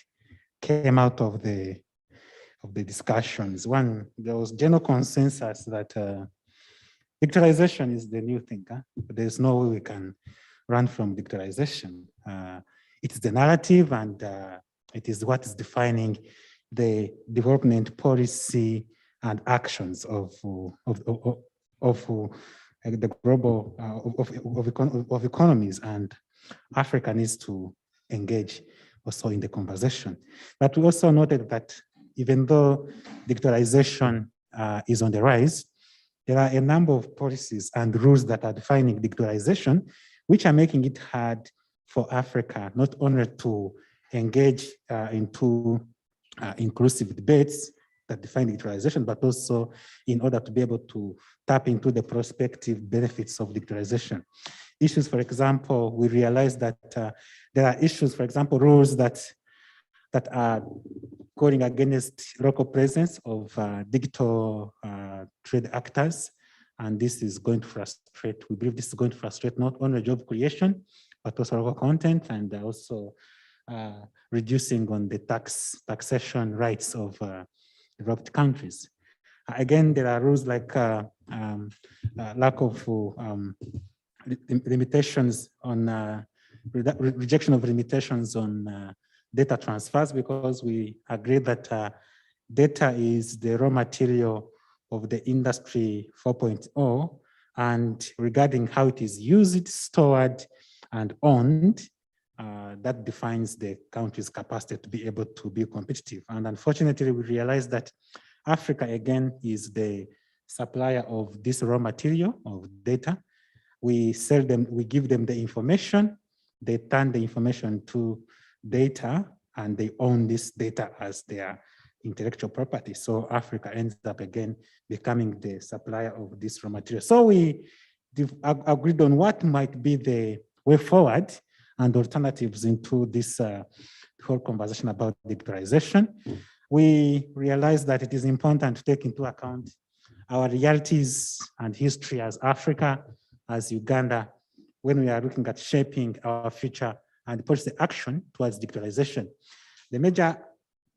came out of the discussions. One, there was general consensus that digitalization is the new thing. There's no way we can run from digitalization. It is the narrative, and it is what is defining the development policy and actions of the global of economies, and Africa needs to engage also in the conversation. But we also noted that even though digitalization is on the rise, there are a number of policies and rules that are defining digitalization, which are making it hard for Africa not only to engage into inclusive debates that define digitalization, but also in order to be able to tap into the prospective benefits of digitalization. Issues, for example, we realize that there are issues, for example, rules that are going against local presence of digital trade actors. And this is going to frustrate, we believe this is going to frustrate not only job creation, but also local content, and also reducing on the taxation rights of developed countries. Again, there are rules like lack of limitations on rejection of limitations on data transfers, because we agree that data is the raw material of the industry 4.0, and regarding how it is used, stored, and owned, that defines the country's capacity to be able to be competitive. And unfortunately, we realize that Africa, again, is the supplier of this raw material of data. We sell them, we give them the information, they turn the information to data, and they own this data as their intellectual property. So Africa ends up again becoming the supplier of this raw material. So we agreed on what might be the way forward and alternatives into this whole conversation about digitalization. We realized that it is important to take into account our realities and history as Africa, as Uganda, when we are looking at shaping our future and policy action towards digitalization. The major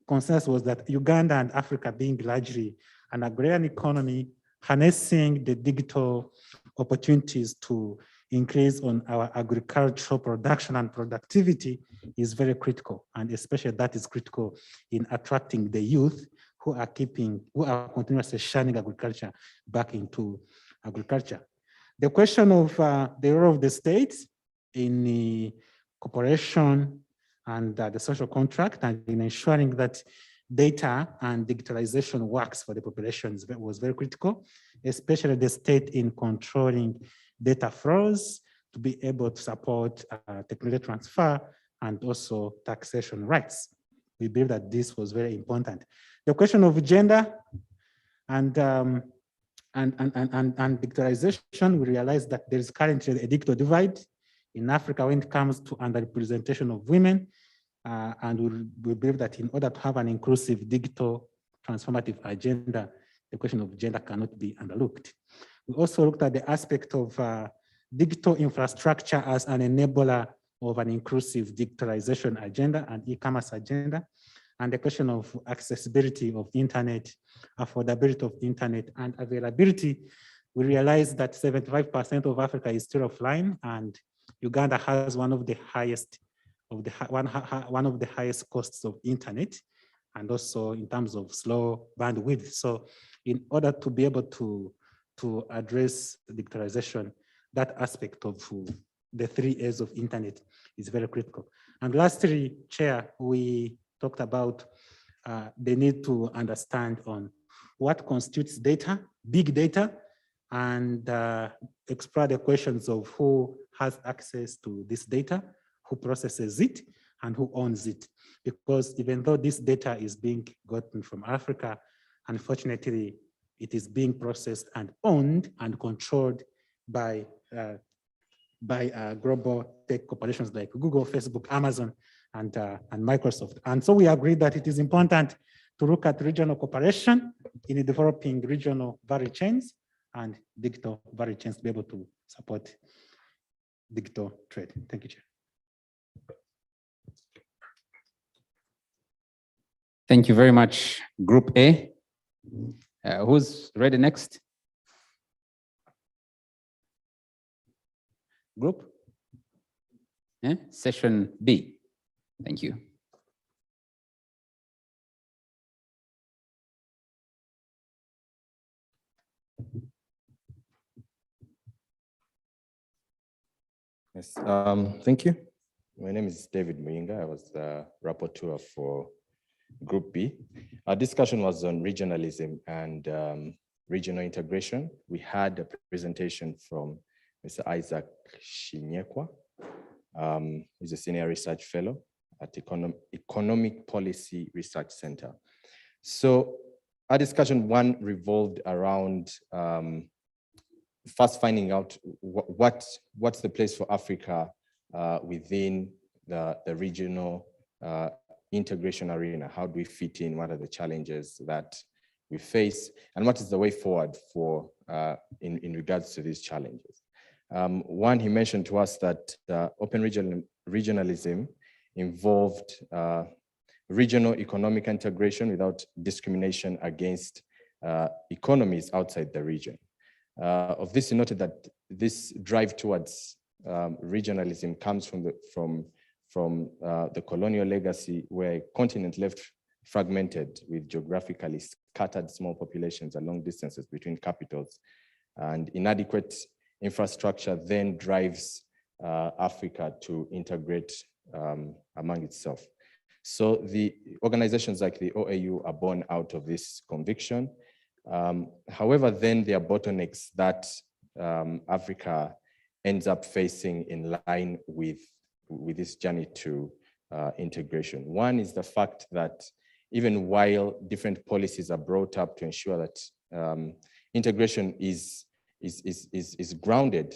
consensus was that Uganda and Africa, being largely an agrarian economy, harnessing the digital opportunities to increase on our agricultural production and productivity is very critical, and especially that is critical in attracting the youth who are continuously shunning agriculture back into agriculture. The question of the role of the state in the cooperation and the social contract and in ensuring that data and digitalization works for the populations was very critical, especially the state in controlling data flows to be able to support technology transfer and also taxation rights. We believe that this was very important. The question of gender and digitalization, we realize that there is currently a digital divide in Africa when it comes to underrepresentation of women. And we believe that in order to have an inclusive digital transformative agenda, the question of gender cannot be underlooked. We also looked at the aspect of digital infrastructure as an enabler of an inclusive digitalization agenda and e-commerce agenda, and the question of accessibility of internet, affordability of internet, and availability. We realized that 75% of Africa is still offline, and Uganda has one of the highest costs of internet, and also in terms of slow bandwidth. So in order to be able to address digitalization, that aspect of the 3 A's of internet is very critical. And lastly, Chair, we talked about the need to understand on what constitutes data, big data, and explore the questions of who has access to this data, who processes it, and who owns it. Because even though this data is being gotten from Africa, unfortunately, it is being processed and owned and controlled by global tech corporations like Google, Facebook, Amazon, and Microsoft. And so we agreed that it is important to look at regional cooperation in developing regional value chains and digital value chains to be able to support digital trade. Thank you, Chair. Thank you very much, Group A. Who's ready next? Group? Yeah? Session B. Thank you. Yes, thank you. My name is David Muyinga. I was the rapporteur for Group B. Our discussion was on regionalism and regional integration. We had a presentation from Mr. Isaac Shinyekwa. He's a senior research fellow at Economic Policy Research Center. So our discussion one revolved around first finding out what's the place for Africa within the regional integration arena. How do we fit in? What are the challenges that we face? And what is the way forward for in regards to these challenges? One, he mentioned to us that open regionalism involved regional economic integration without discrimination against economies outside the region. Of this, he noted that this drive towards regionalism comes from the colonial legacy, where a continent left fragmented with geographically scattered small populations along distances between capitals, and inadequate infrastructure then drives Africa to integrate among itself. So the organizations like the OAU are born out of this conviction. However, then there are bottlenecks that Africa ends up facing in line with this journey to integration. One is the fact that even while different policies are brought up to ensure that integration is grounded,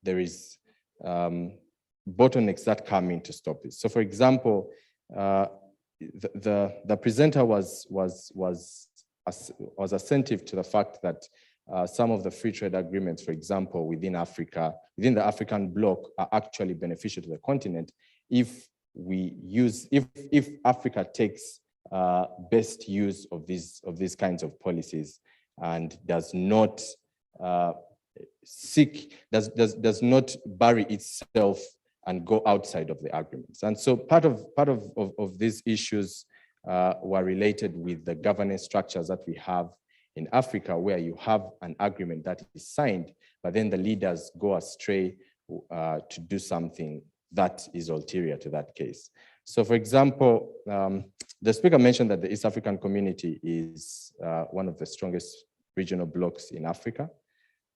there is bottlenecks that come in to stop this. So, for example, the presenter was attentive to the fact that some of the free trade agreements, for example, within Africa, within the African bloc, are actually beneficial to the continent if Africa takes best use of these kinds of policies and does not does not bury itself and go outside of the agreements. And so part of these issues were related with the governance structures that we have in Africa, where you have an agreement that is signed, but then the leaders go astray to do something that is ulterior to that case. So for example, the speaker mentioned that the East African community is one of the strongest regional blocs in Africa.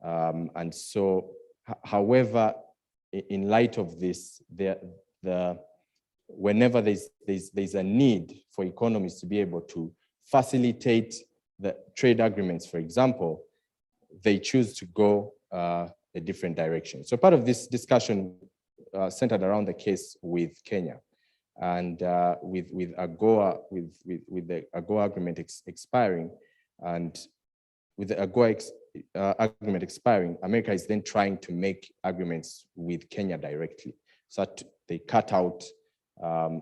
And so, however, in light of this, whenever there's a need for economies to be able to facilitate the trade agreements, for example, they choose to go a different direction. So part of this discussion centered around the case with Kenya, and with AGOA, with the AGOA agreement expiring, and with the AGOA agreement expiring, America is then trying to make agreements with Kenya directly, so that they cut out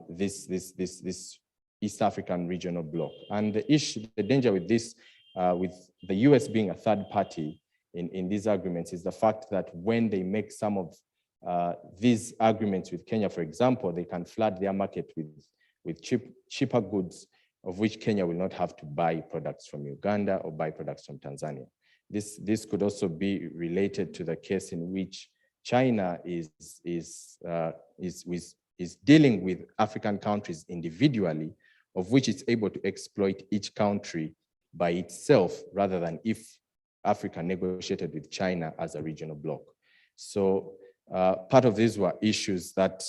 this East African regional bloc. And the danger with this, with the US being a third party in these agreements, is the fact that when they make some of these agreements with Kenya, for example, they can flood their market with cheaper goods, of which Kenya will not have to buy products from Uganda or buy products from Tanzania. This could also be related to the case in which China is dealing with African countries individually, of which it's able to exploit each country by itself, rather than if Africa negotiated with China as a regional bloc. So part of these were issues that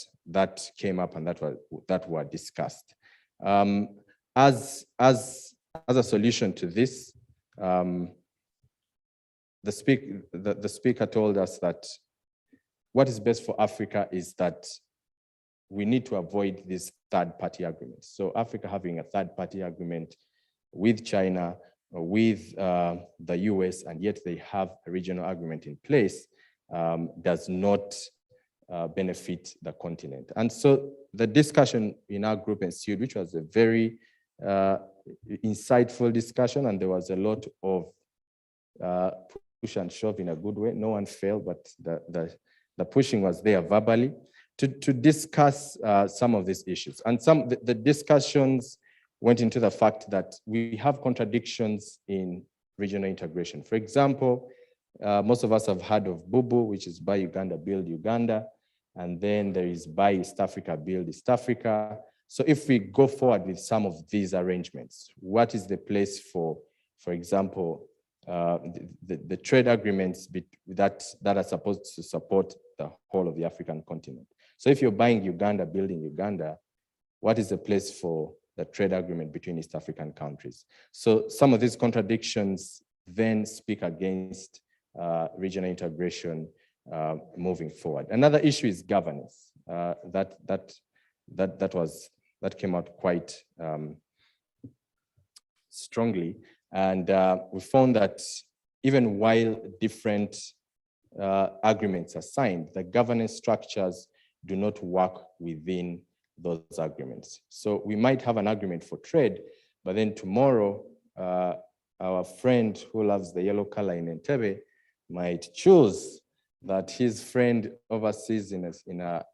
came up and that were discussed. As a solution to this, the speaker told us that what is best for Africa is that we need to avoid these third-party agreements. So Africa having a third-party agreement with China, with the US, and yet they have a regional agreement in place, does not benefit the continent. And so the discussion in our group ensued, which was a very insightful discussion, and there was a lot of push and shove in a good way. No one failed, but the pushing was there verbally to discuss some of these issues. And the discussions went into the fact that we have contradictions in regional integration. For example, most of us have heard of BUBU, which is Buy Uganda, Build Uganda. And then there is Buy East Africa, Build East Africa. So if we go forward with some of these arrangements, what is the place for example, the trade agreements that are supposed to support the whole of the African continent? So if you're buying Uganda, building Uganda, what is the place for the trade agreement between East African countries? So some of these contradictions then speak against regional integration moving forward. Another issue is governance. That came out quite strongly, and we found that even while different agreements are signed, the governance structures do not work within those agreements. So we might have an agreement for trade, but then tomorrow our friend who loves the yellow color in Entebbe might choose that his friend overseas in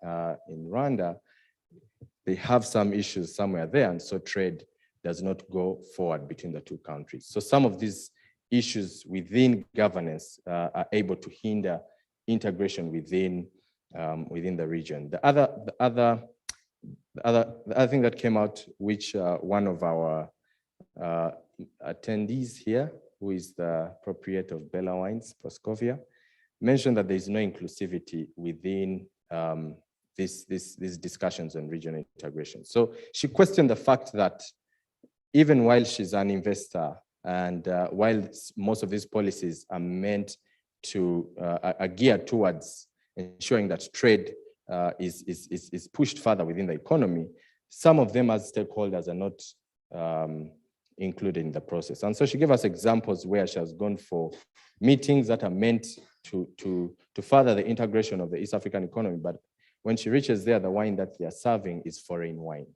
Rwanda, they have some issues somewhere there, and so trade does not go forward between the two countries. So some of these issues within governance are able to hinder integration within the region. The other thing that came out, which one of our attendees here, who is the proprietor of Bella Wines, Proscovia, mentioned that there is no inclusivity within these discussions on regional integration. So she questioned the fact that even while she's an investor, and while most of these policies are meant to are geared towards ensuring that trade is pushed further within the economy, some of them as stakeholders are not included in the process. And so she gave us examples where she has gone for meetings that are meant to further the integration of the East African economy, but when she reaches there, the wine that they are serving is foreign wine.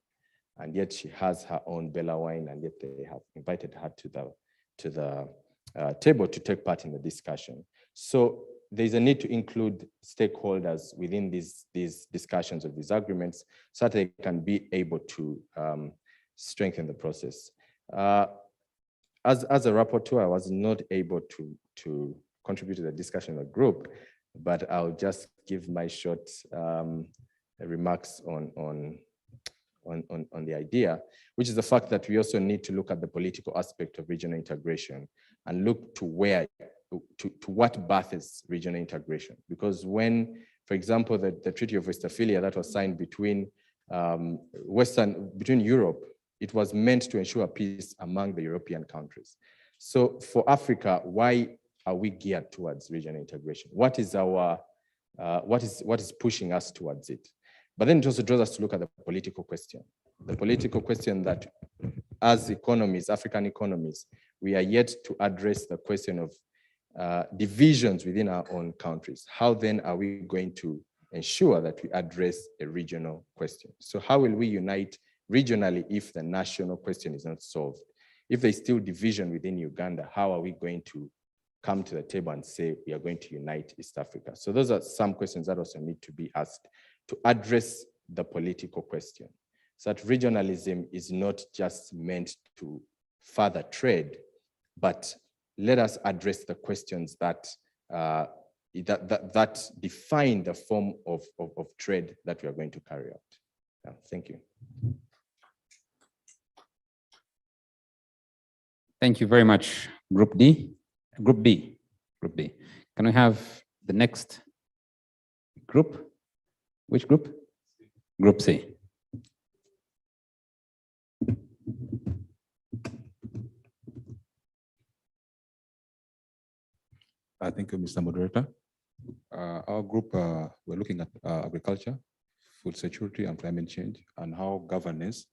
And yet she has her own Bella wine, and yet they have invited her to the table to take part in the discussion. So there's a need to include stakeholders within these discussions of these agreements so that they can be able to strengthen the process. As a rapporteur, I was not able to contribute to the discussion of the group, but I'll just give my short remarks on the idea, which is the fact that we also need to look at the political aspect of regional integration and look to where, to what births regional integration. Because when, for example, the Treaty of Westphalia that was signed between Europe, it was meant to ensure peace among the European countries. So for Africa, why are we geared towards regional integration? What is our, what is pushing us towards it? But then it also draws us to look at the political question. The political question that as economies, African economies, we are yet to address the question of divisions within our own countries. How then are we going to ensure that we address a regional question? So how will we unite regionally if the national question is not solved? If there's still division within Uganda, how are we going to come to the table and say we are going to unite East Africa? So those are some questions that also need to be asked to address the political question. So that regionalism is not just meant to further trade, but let us address the questions that that define the form of trade that we are going to carry out. Thank you. Thank you very much, Group B. Can we have the next group? Which group? Group C. Thank you, Mr. Moderator. Our group, we're looking at agriculture, food security, and climate change, and how governance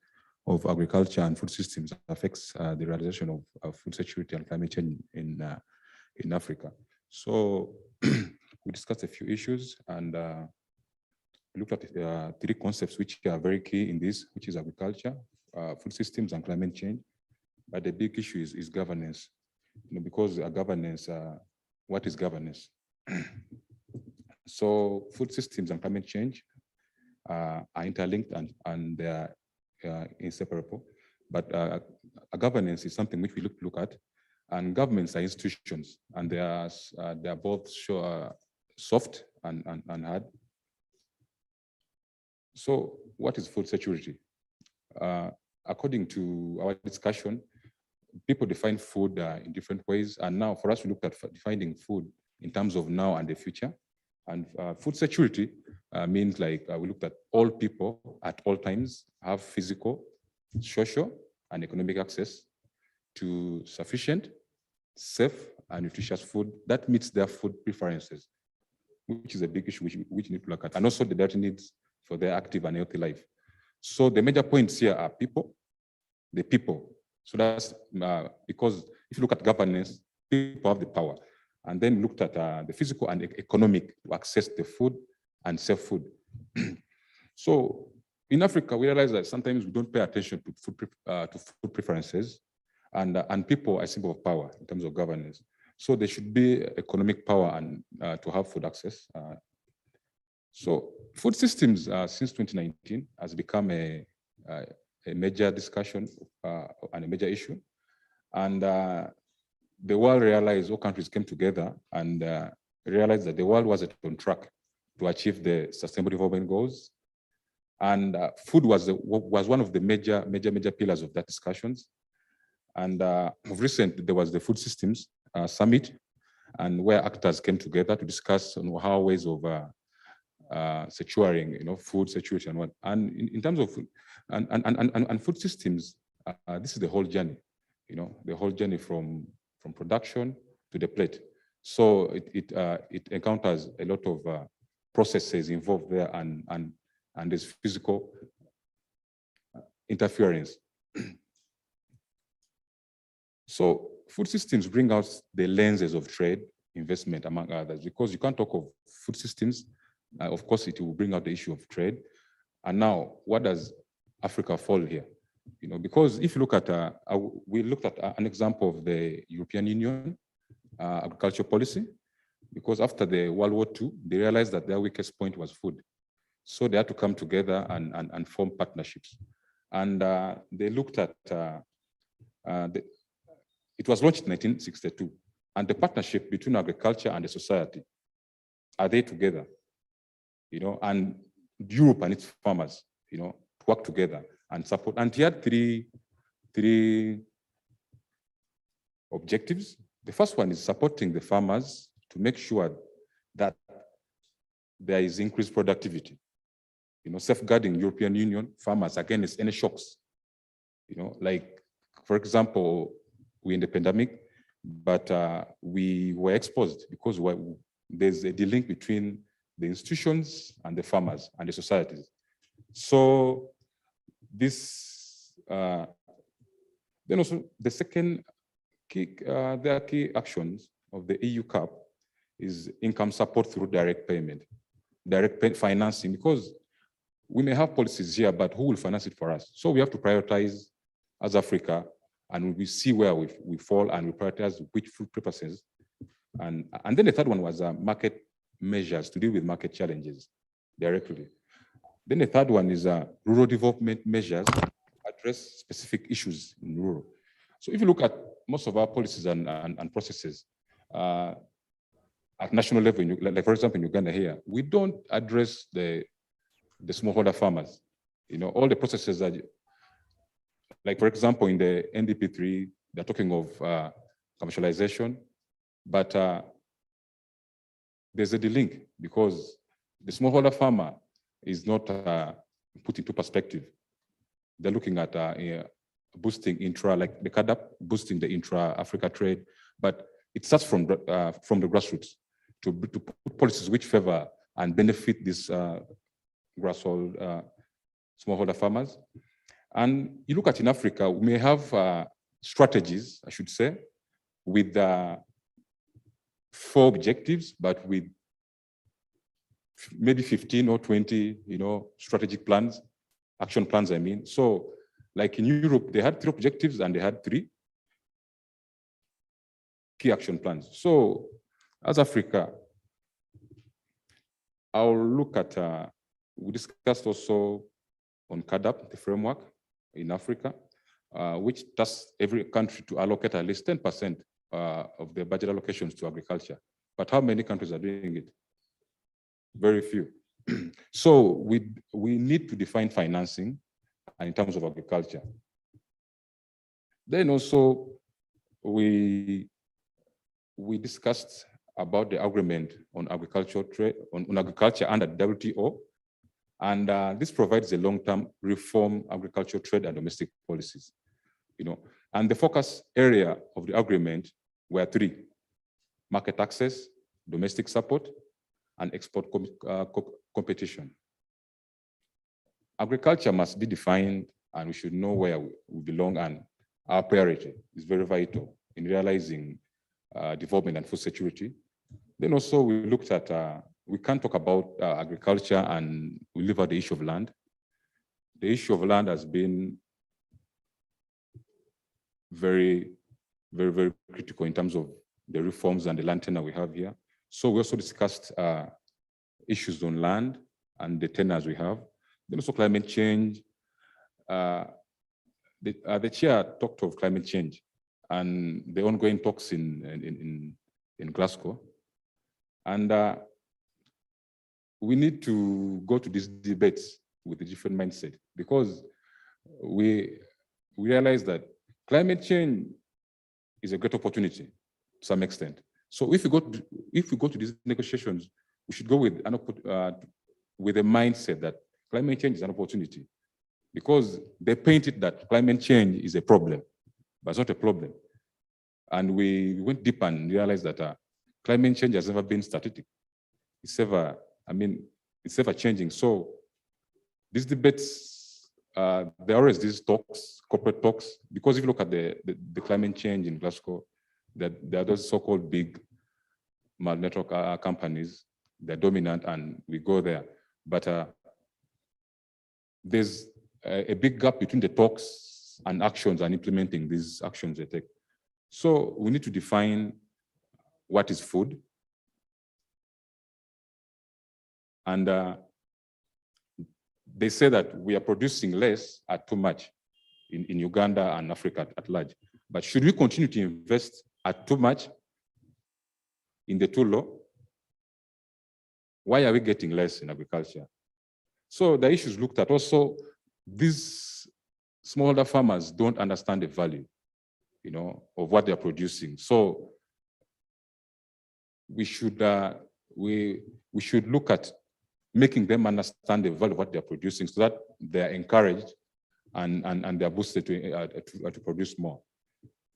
of agriculture and food systems affects the realization of food security and climate change in Africa. So we discussed a few issues and looked at three concepts which are very key in this, which is agriculture, food systems, and climate change. But the big issue is governance, because governance, what is governance? So food systems and climate change are interlinked and they are inseparable. But governance is something which we look at, and governments are institutions, and they are both soft and hard. So what is food security? According to our discussion, people define food in different ways. And now for us, we looked at defining food in terms of now and the future. And food security means like we looked at all people at all times have physical, social, and economic access to sufficient, safe, and nutritious food that meets their food preferences, which is a big issue which we need to look at, and also the dietary needs for their active and healthy life. So the major points here are people, the people. So that's because if you look at governance, people have the power. And then looked at the physical and economic to access the food and sell food. So in Africa, we realize that sometimes we don't pay attention to food preferences, and people are a symbol of power in terms of governance. So there should be economic power and to have food access. So food systems since 2019 has become a major discussion and a major issue. And the world realized, all countries came together and realized that the world wasn't on track to achieve the Sustainable Development Goals. And food was one of the major pillars of that discussions. And of recent, there was the Food Systems Summit, and where actors came together to discuss on how ways of securing, food security and what. And in terms of food and food systems, this is the whole journey, the whole journey from production to the plate. So it encounters a lot of processes involved there, and there's physical interference. So food systems bring out the lenses of trade, investment, among others, because you can't talk of food systems. Of course, it will bring out the issue of trade. And now, what does Africa fall here? Because if you look at, we looked at an example of the European Union agriculture policy, because after the World War II, they realized that their weakest point was food. So they had to come together and form partnerships. And they looked at, it was launched in 1962, and the partnership between agriculture and the society, are they together? You know, and Europe and its farmers, you know, work together and support. And he had three objectives. The first one is supporting the farmers to make sure that there is increased productivity. You know, safeguarding European Union farmers against any shocks. You know, like, for example, we're in the pandemic, but we were exposed because there's a link between the institutions and the farmers and the societies. So this, then also the second key, there are key actions of the EU CAP is income support through direct payment, financing, because we may have policies here, but who will finance it for us? So we have to prioritize as Africa, and we see where we fall, and we prioritize which food purposes. And then the third one was market measures to deal with market challenges directly. Then the third one is rural development measures to address specific issues in rural. So if you look at most of our policies and processes at national level, like for example in Uganda here, we don't address the smallholder farmers. You know, all the processes that, like for example in the NDP3, they're talking of commercialization, but there's a link because the smallholder farmer is not put into perspective. They're looking at boosting like the CADAP, boosting the intra-Africa trade, but it starts from the grassroots to put policies which favor and benefit these grasshold smallholder farmers. And you look at in Africa, we may have strategies, I should say, with 4 objectives, but with maybe 15 or 20, you know, strategic plans, action plans, I mean. So like in Europe, they had 3 objectives and they had 3 key action plans. So as Africa, I'll look at, we discussed also on CADAP, the framework in Africa, which tasks every country to allocate at least 10% of their budget allocations to agriculture. But how many countries are doing it? Very few. So we need to define financing in terms of agriculture. Then also we discussed about the agreement on agricultural trade, on agriculture under WTO, and this provides a long-term reform agricultural trade and domestic policies. You know, and the focus area of the agreement were 3: market access, domestic support, and export competition. Agriculture must be defined, and we should know where we belong, and our priority is very vital in realizing development and food security. Then also we looked at, we can't talk about agriculture and we leave out the issue of land. The issue of land has been very, very, very critical in terms of the reforms and the land tenure we have here. So we also discussed issues on land and the tenures we have. Then also climate change. The chair talked of climate change and the ongoing talks in Glasgow. And we need to go to these debates with a different mindset, because we realize that climate change is a great opportunity to some extent. So if we go to these negotiations, we should go with a mindset that climate change is an opportunity, because they painted that climate change is a problem, but it's not a problem. And we went deep and realized that climate change has never been static. It's ever, it's ever changing. So these debates, there are always these talks, corporate talks, because if you look at the climate change in Glasgow, there are those so-called big multinational companies, they're dominant, and we go there. But there's a big gap between the talks and actions and implementing these actions they take. So we need to define what is food, And they say that we are producing less at too much in Uganda and Africa at large. But should we continue to invest at too much in the too low? Why are we getting less in agriculture? So the issues looked at. Also, these smallholder farmers don't understand the value, of what they're producing. So we should look at making them understand the value of what they're producing, so that they're encouraged and they're boosted to produce more.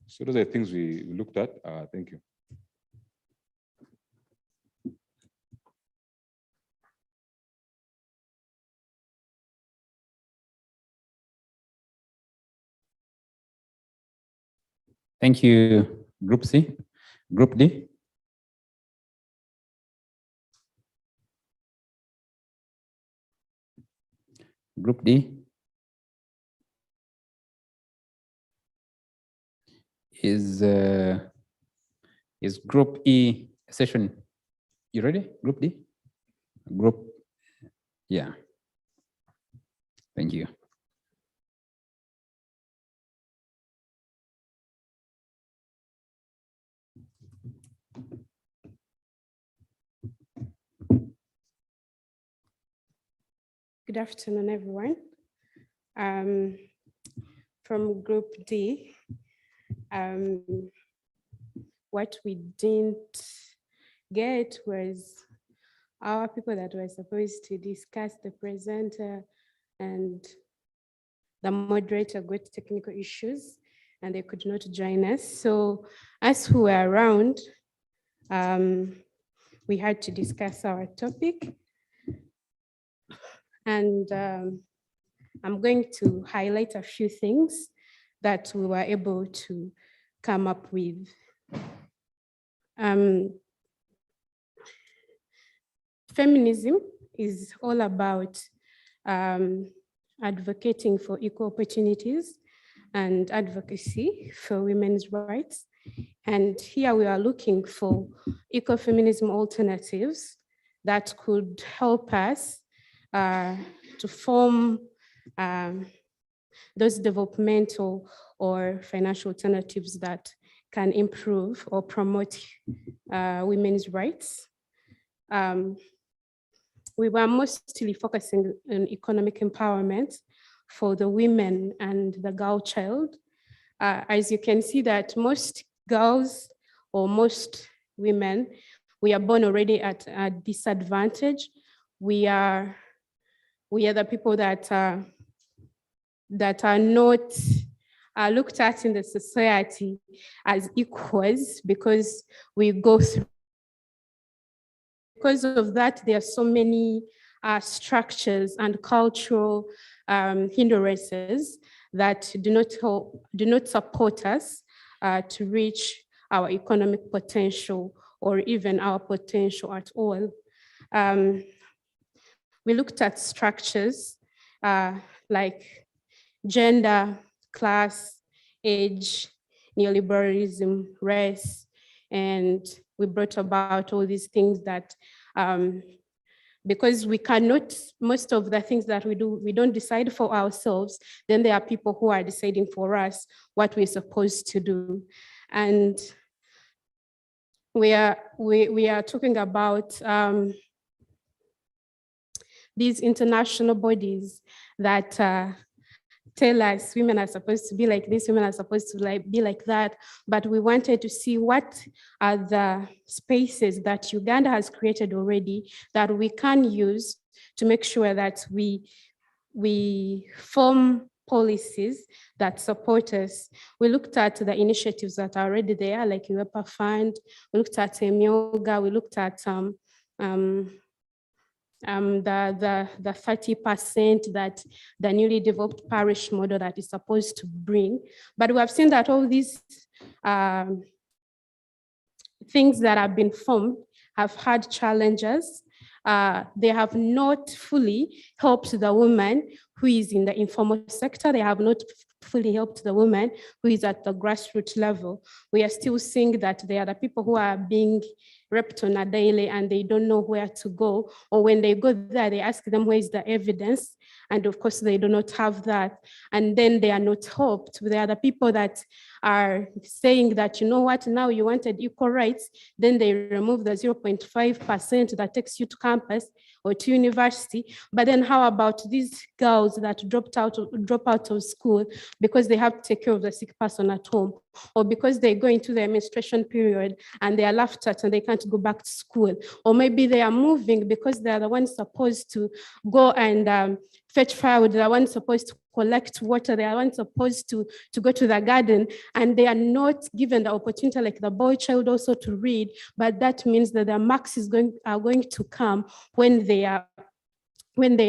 So those are the things we looked at. Thank you. Thank you, Group C. Group D. Group D is Group E session. You ready? Group D? Group, yeah. Thank you. Good afternoon, everyone. From Group D, what we didn't get was our people that were supposed to discuss, the presenter and the moderator, got technical issues and they could not join us. So as we were around, we had to discuss our topic. And I'm going to highlight a few things that we were able to come up with. Feminism is all about advocating for equal opportunities and advocacy for women's rights. And here we are looking for ecofeminism alternatives that could help us to form those developmental or financial alternatives that can improve or promote women's rights. We were mostly focusing on economic empowerment for the women and the girl child. As you can see that most girls or most women, we are born already at a disadvantage. We are the people that are not looked at in the society as equals, because we go through. Because of that, there are so many structures and cultural hindrances that do not support us to reach our economic potential or even our potential at all. We looked at structures like gender, class, age, neoliberalism, race, and we brought about all these things that, because we cannot, most of the things that we do, we don't decide for ourselves, then there are people who are deciding for us what we're supposed to do. And we are talking about these international bodies that tell us women are supposed to be like this, women are supposed to be like that, but we wanted to see what are the spaces that Uganda has created already that we can use to make sure that we form policies that support us. We looked at the initiatives that are already there, like UEPA Fund, we looked at Emyoga, we looked at the 30% that the newly developed parish model that is supposed to bring. But we have seen that all these things that have been formed have had challenges. they have not fully helped the woman who is in the informal sector. They have not fully helped the woman who is at the grassroots level. We are still seeing that there are the people who are being raped on a daily and they don't know where to go. Or when they go there, they ask them, where is the evidence? And of course, they do not have that. And then they are not helped. There are the people that are saying that, you know what, now you wanted equal rights, then they remove the 0.5% that takes you to campus or to university. But then how about these girls that drop out of school because they have to take care of the sick person at home, or because they go into their menstruation period and they are laughed at and they can't go back to school, or maybe they are moving because they are the ones supposed to go and fetch firewood, they are ones supposed to collect water, they are ones supposed to go to the garden, and they are not given the opportunity like the boy child also to read. But that means that the marks are going to come when they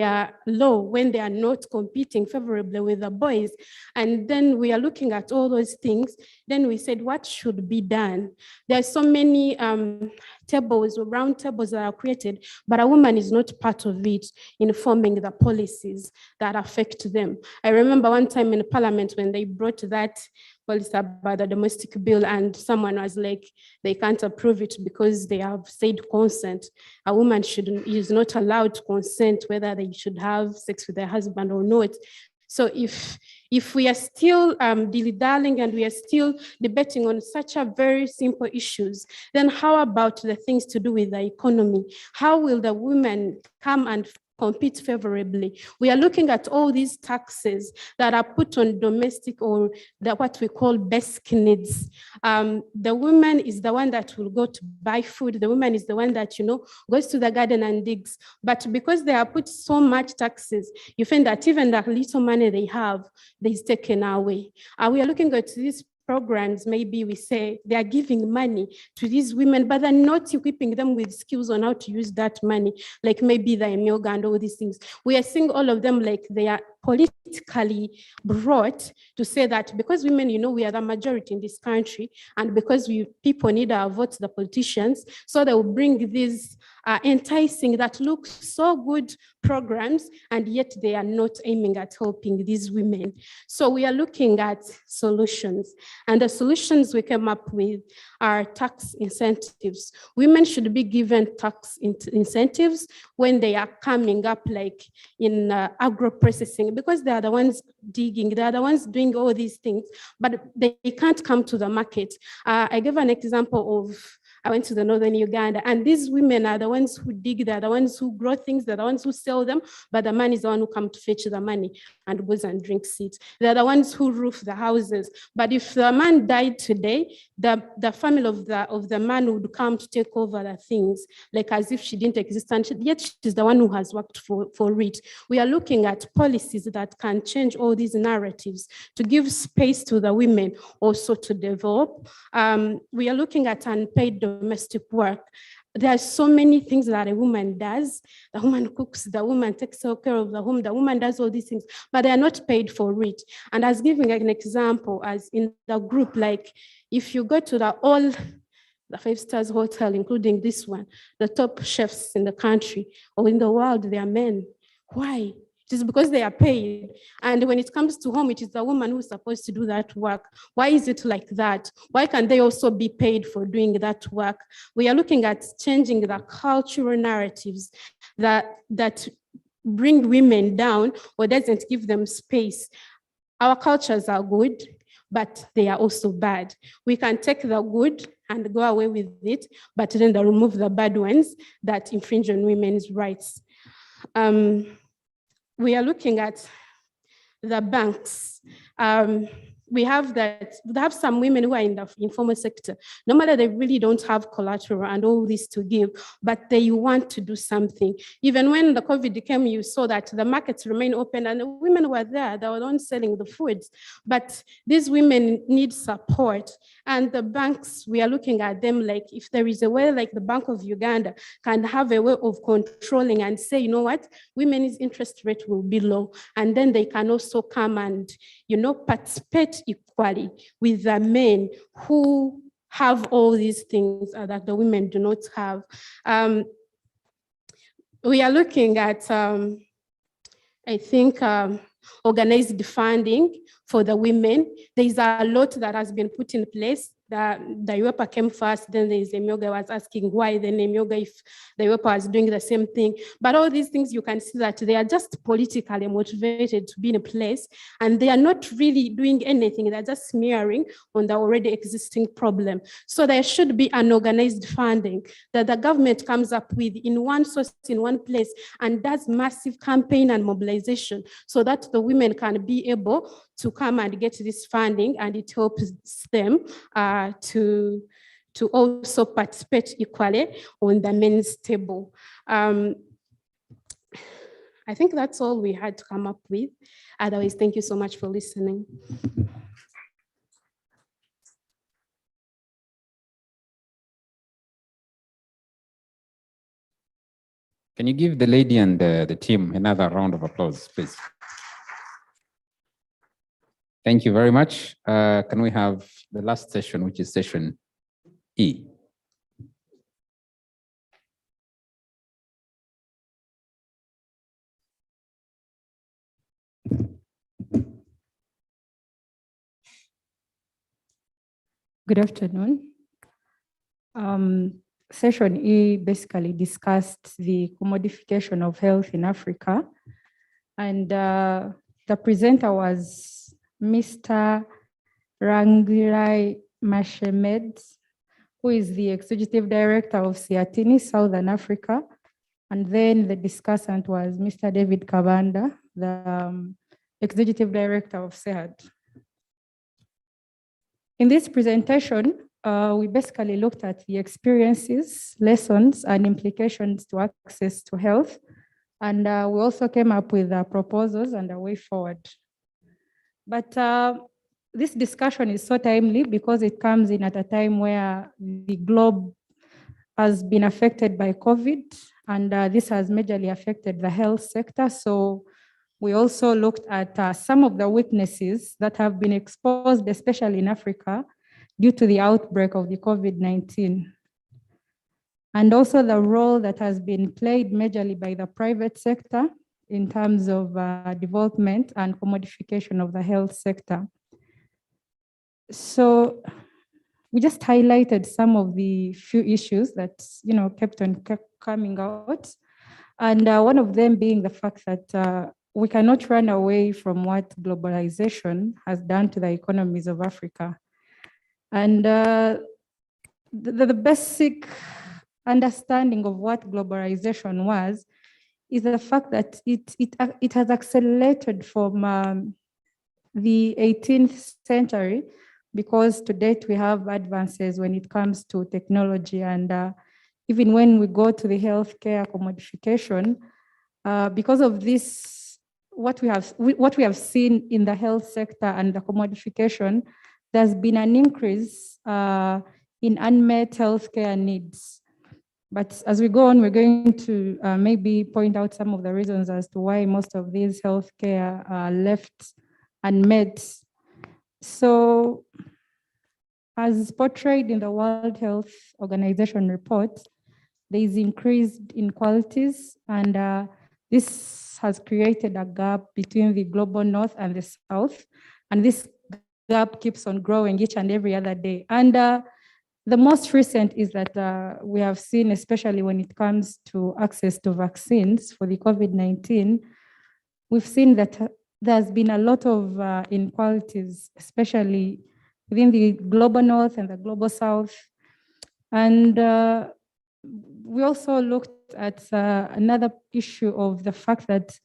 are low, when they are not competing favorably with the boys. And then we are looking at all those things. Then we said, what should be done? There are so many tables, round tables that are created, but a woman is not part of it in forming the policies that affect them. I remember one time in Parliament when they brought that policy about the domestic bill, and someone was like, they can't approve it because they have said consent. A woman is not allowed to consent whether they should have sex with their husband or not. So if we are still dilly-dallying and we are still debating on such a very simple issues, then how about the things to do with the economy? How will the women come and compete favorably? We are looking at all these taxes that are put on domestic or what we call basic needs. The woman is the one that will go to buy food. The woman is the one that, goes to the garden and digs. But because they are put so much taxes, you find that even the little money they have, is taken away. We are looking at these programs, maybe we say they are giving money to these women, but they're not equipping them with skills on how to use that money, like maybe the yoga and all these things. We are seeing all of them like they are politically brought to say that because women, we are the majority in this country, and because people need our votes, the politicians, so they will bring these enticing that look so good programs, and yet they are not aiming at helping these women. So we are looking at solutions, and the solutions we came up with are tax incentives. Women should be given tax incentives when they are coming up like in agro-processing, because they are the ones digging, they are the ones doing all these things, but they can't come to the market. I gave an example of, I went to the northern Uganda, and these women are the ones who dig, they're the ones who grow things, they're the ones who sell them, but the man is the one who comes to fetch the money and goes and drinks it. They're the ones who roof the houses. But if the man died today, the family of the man would come to take over the things, like as if she didn't exist, and yet she's the one who has worked for it. We are looking at policies that can change all these narratives to give space to the women also to develop. We are looking at unpaid domestic work. There are so many things that a woman does. The woman cooks, the woman takes care of the home, the woman does all these things, but they are not paid for it. And as giving an example, as in the group, like if you go to the 5-star hotel, including this one, the top chefs in the country or in the world, they are men. Why? It is because they are paid. And when it comes to home, it is the woman who is supposed to do that work. Why is it like that? Why can't they also be paid for doing that work? We are looking at changing the cultural narratives that bring women down or doesn't give them space. Our cultures are good, but they are also bad. We can take the good and go away with it, but then they remove the bad ones that infringe on women's rights. We are looking at the banks. We have some women who are in the informal sector. Normally, they really don't have collateral and all this to give, but they want to do something. Even when the COVID came, you saw that the markets remain open and the women were there, they were the ones selling the foods. But these women need support. And the banks, we are looking at them like if there is a way like the Bank of Uganda can have a way of controlling and say, you know what, women's interest rate will be low. And then they can also come and, participate equally with the men who have all these things that the women do not have. we are looking at, I think, organized funding for the women. There is a lot that has been put in place. The UEPA came first, then there is Emyoga. I was asking why then Emyoga, if the UEPA was doing the same thing. But all these things, you can see that they are just politically motivated to be in a place, and they are not really doing anything. They're just smearing on the already existing problem. So there should be an organized funding that the government comes up with in one source, in one place, and does massive campaign and mobilization so that the women can be able to come and get this funding, and it helps them to also participate equally on the men's table. I think that's all we had to come up with. Otherwise, thank you so much for listening. Can you give the lady and the team another round of applause, please? Thank you very much. Can we have the last session, which is session E? Good afternoon. Session E basically discussed the commodification of health in Africa. And the presenter was Mr. Rangirai Mashemed, who is the Executive Director of Siatini, Southern Africa. And then the discussant was Mr. David Kabanda, the Executive Director of SEHAD. In this presentation, we basically looked at the experiences, lessons, and implications to access to health. And we also came up with proposals and a way forward. But this discussion is so timely because it comes in at a time where the globe has been affected by COVID, and this has majorly affected the health sector. So we also looked at some of the weaknesses that have been exposed, especially in Africa, due to the outbreak of the COVID-19. And also the role that has been played majorly by the private sector in terms of development and commodification of the health sector. So we just highlighted some of the few issues that kept on coming out. And one of them being the fact that we cannot run away from what globalization has done to the economies of Africa. And the basic understanding of what globalization was is the fact that it has accelerated from the 18th century, because to date we have advances when it comes to technology, and even when we go to the healthcare commodification, because of this, what we have seen in the health sector and the commodification, there's been an increase in unmet healthcare needs. But as we go on, we're going to maybe point out some of the reasons as to why most of these healthcare are left unmet. So, as portrayed in the World Health Organization report, there is increased inequalities, and this has created a gap between the global north and the south, and this gap keeps on growing each and every other day. And the most recent is that we have seen, especially when it comes to access to vaccines for the COVID-19, we've seen that there's been a lot of inequalities, especially within the global north and the global south. And we also looked at another issue of the fact that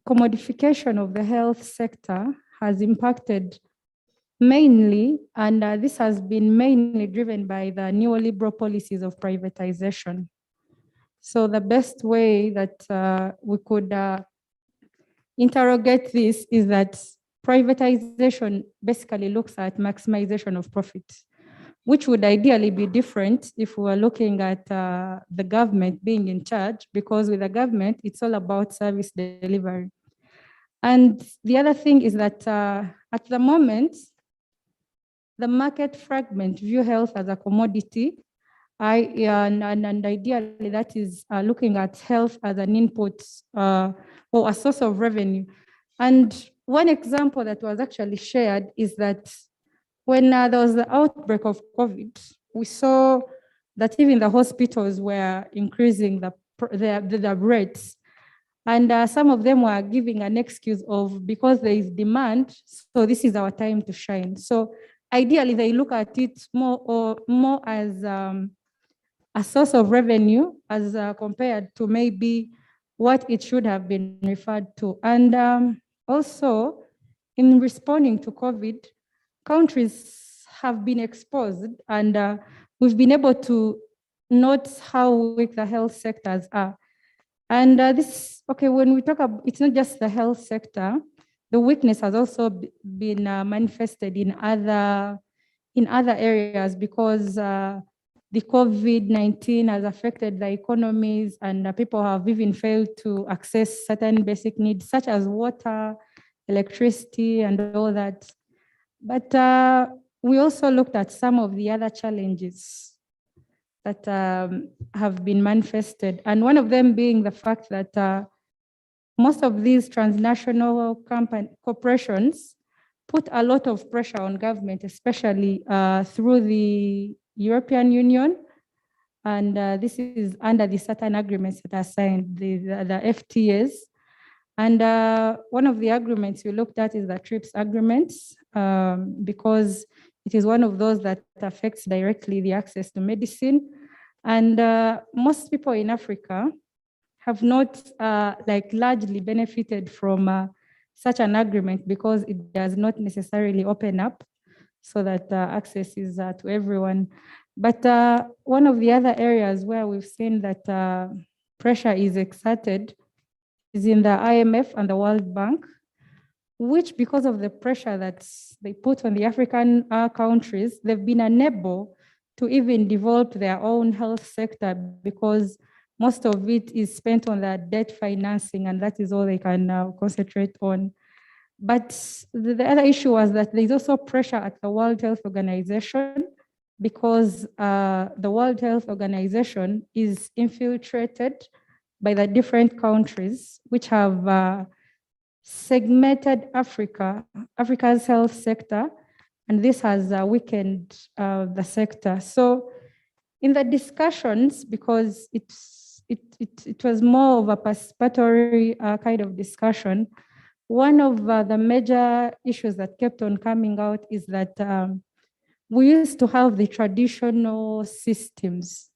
commodification of the health sector has impacted mainly, and this has been mainly driven by the neoliberal policies of privatization. So the best way that we could interrogate this is that privatization basically looks at maximization of profit, which would ideally be different if we were looking at the government being in charge, because with the government, it's all about service delivery. And the other thing is that at the moment, the market fragment view health as a commodity, and ideally that is looking at health as an input or a source of revenue. And one example that was actually shared is that when there was the outbreak of COVID, we saw that even the hospitals were increasing the rates. And some of them were giving an excuse of because there is demand, so this is our time to shine. So ideally, they look at it more as a source of revenue as compared to maybe what it should have been referred to. And also, in responding to COVID, countries have been exposed, and we've been able to note how weak the health sectors are. And when we talk about, it's not just the health sector, the weakness has also been manifested in other areas because the COVID-19 has affected the economies, and people have even failed to access certain basic needs such as water, electricity, and all that. But we also looked at some of the other challenges that have been manifested. And one of them being the fact that most of these transnational corporations put a lot of pressure on government, especially through the European Union. And this is under the certain agreements that are signed, the FTAs. And one of the agreements we looked at is the TRIPS agreements, because it is one of those that affects directly the access to medicine. And most people in Africa have not largely benefited from such an agreement because it does not necessarily open up so that access is to everyone. But one of the other areas where we've seen that pressure is exerted is in the IMF and the World Bank, which because of the pressure that they put on the African countries, they've been unable to even develop their own health sector because most of it is spent on their debt financing, and that is all they can now concentrate on. But the other issue was that there's also pressure at the World Health Organization because the World Health Organization is infiltrated by the different countries which have segmented Africa's health sector, and this has weakened the sector. So in the discussions, because it was more of a participatory kind of discussion, one of the major issues that kept on coming out is that we used to have the traditional systems.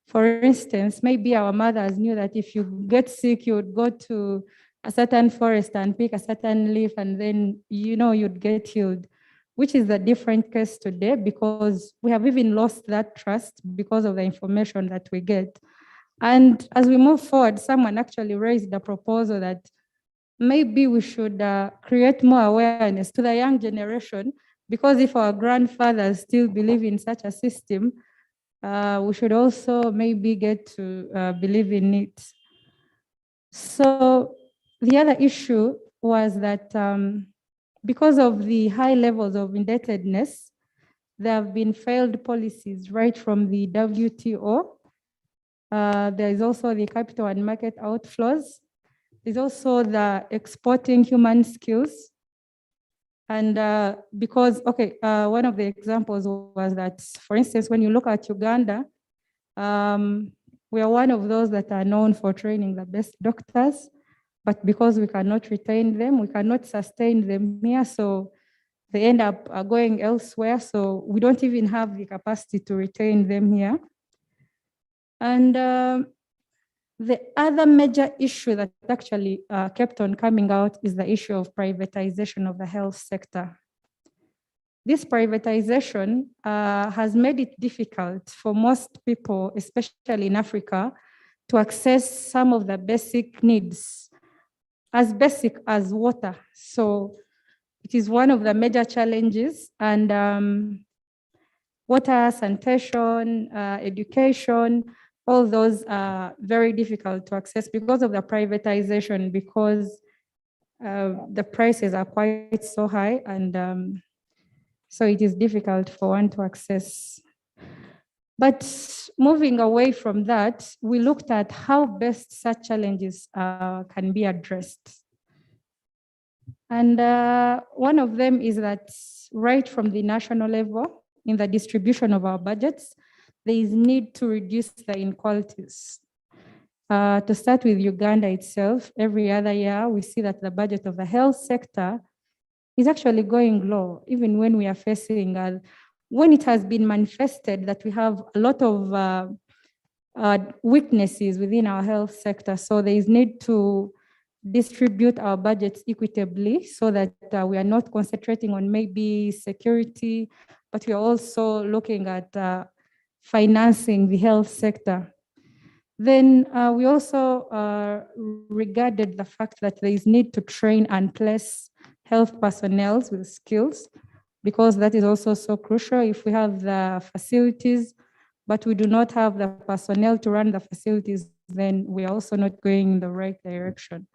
For instance, maybe our mothers knew that if you get sick, you would go to a certain forest and pick a certain leaf, and then you'd get healed, which is a different case today because we have even lost that trust because of the information that we get. And as we move forward, someone actually raised the proposal that maybe we should create more awareness to the young generation, because if our grandfathers still believe in such a system, we should also maybe get to believe in it. So the other issue was that because of the high levels of indebtedness, there have been failed policies right from the WTO. There is also the capital and market outflows. There's also the exporting human skills. And because, one of the examples was that, for instance, when you look at Uganda, we are one of those that are known for training the best doctors, but because we cannot retain them, we cannot sustain them here, so they end up going elsewhere, so we don't even have the capacity to retain them here. And the other major issue that actually kept on coming out is the issue of privatization of the health sector. This privatization has made it difficult for most people, especially in Africa, to access some of the basic needs, as basic as water. So it is one of the major challenges, and water, sanitation, education, all those are very difficult to access because of the privatization, because the prices are quite so high, and so it is difficult for one to access. But moving away from that, we looked at how best such challenges can be addressed. And one of them is that right from the national level, in the distribution of our budgets, there is need to reduce the inequalities. To start with Uganda itself, every other year, we see that the budget of the health sector is actually going low, even when we are facing, when it has been manifested that we have a lot of weaknesses within our health sector. So there is need to distribute our budgets equitably so that we are not concentrating on maybe security, but we are also looking at financing the health sector. Then we also regarded the fact that there is need to train and place health personnel with skills, because that is also so crucial. If we have the facilities, but we do not have the personnel to run the facilities, then we are also not going in the right direction.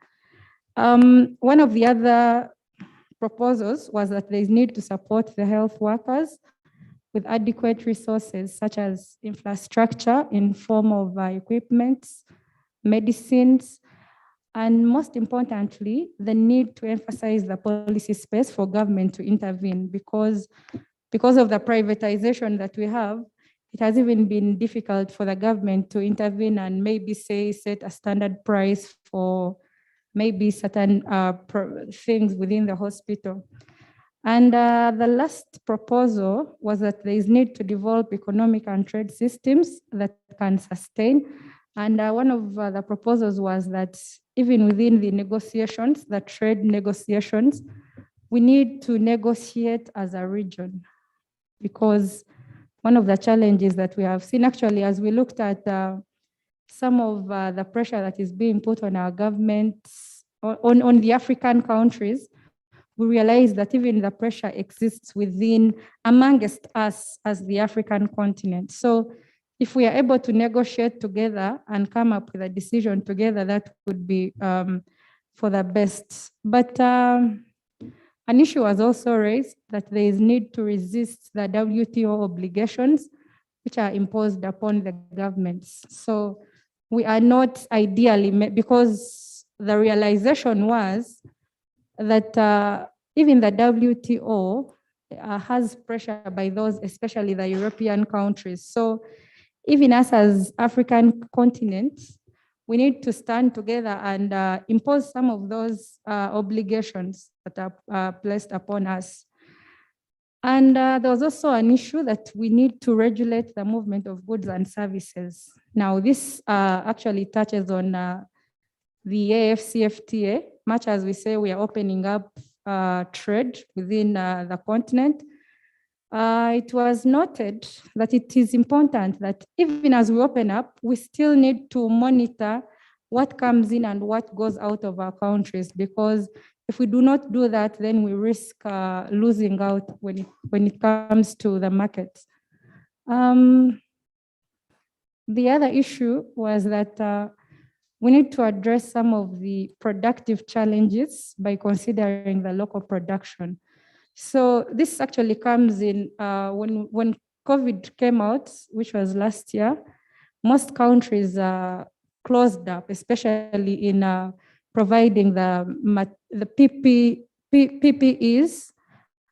One of the other proposals was that there is need to support the health workers with adequate resources such as infrastructure in form of equipment, medicines, and most importantly, the need to emphasize the policy space for government to intervene, because of the privatization that we have, it has even been difficult for the government to intervene and maybe set a standard price for maybe certain things within the hospital. And the last proposal was that there is need to develop economic and trade systems that can sustain. And one of the proposals was that even within the negotiations, the trade negotiations, we need to negotiate as a region, because one of the challenges that we have seen actually as we looked at some of the pressure that is being put on our governments, on the African countries, we realize that even the pressure exists amongst us as the African continent. So if we are able to negotiate together and come up with a decision together, that would be for the best. But an issue was also raised that there is need to resist the WTO obligations, which are imposed upon the governments. So we are not ideally, because the realization was that even the WTO has pressure by those, especially the European countries. So even us as African continents, we need to stand together and impose some of those obligations that are placed upon us. And there was also an issue that we need to regulate the movement of goods and services. Now, this actually touches on the AFCFTA. Much as we say we are opening up trade within the continent, it was noted that it is important that even as we open up, we still need to monitor what comes in and what goes out of our countries, because if we do not do that, then we risk losing out when it comes to the markets. The other issue was that we need to address some of the productive challenges by considering the local production. So this actually comes in when COVID came out, which was last year, most countries closed up, especially in providing the PPEs,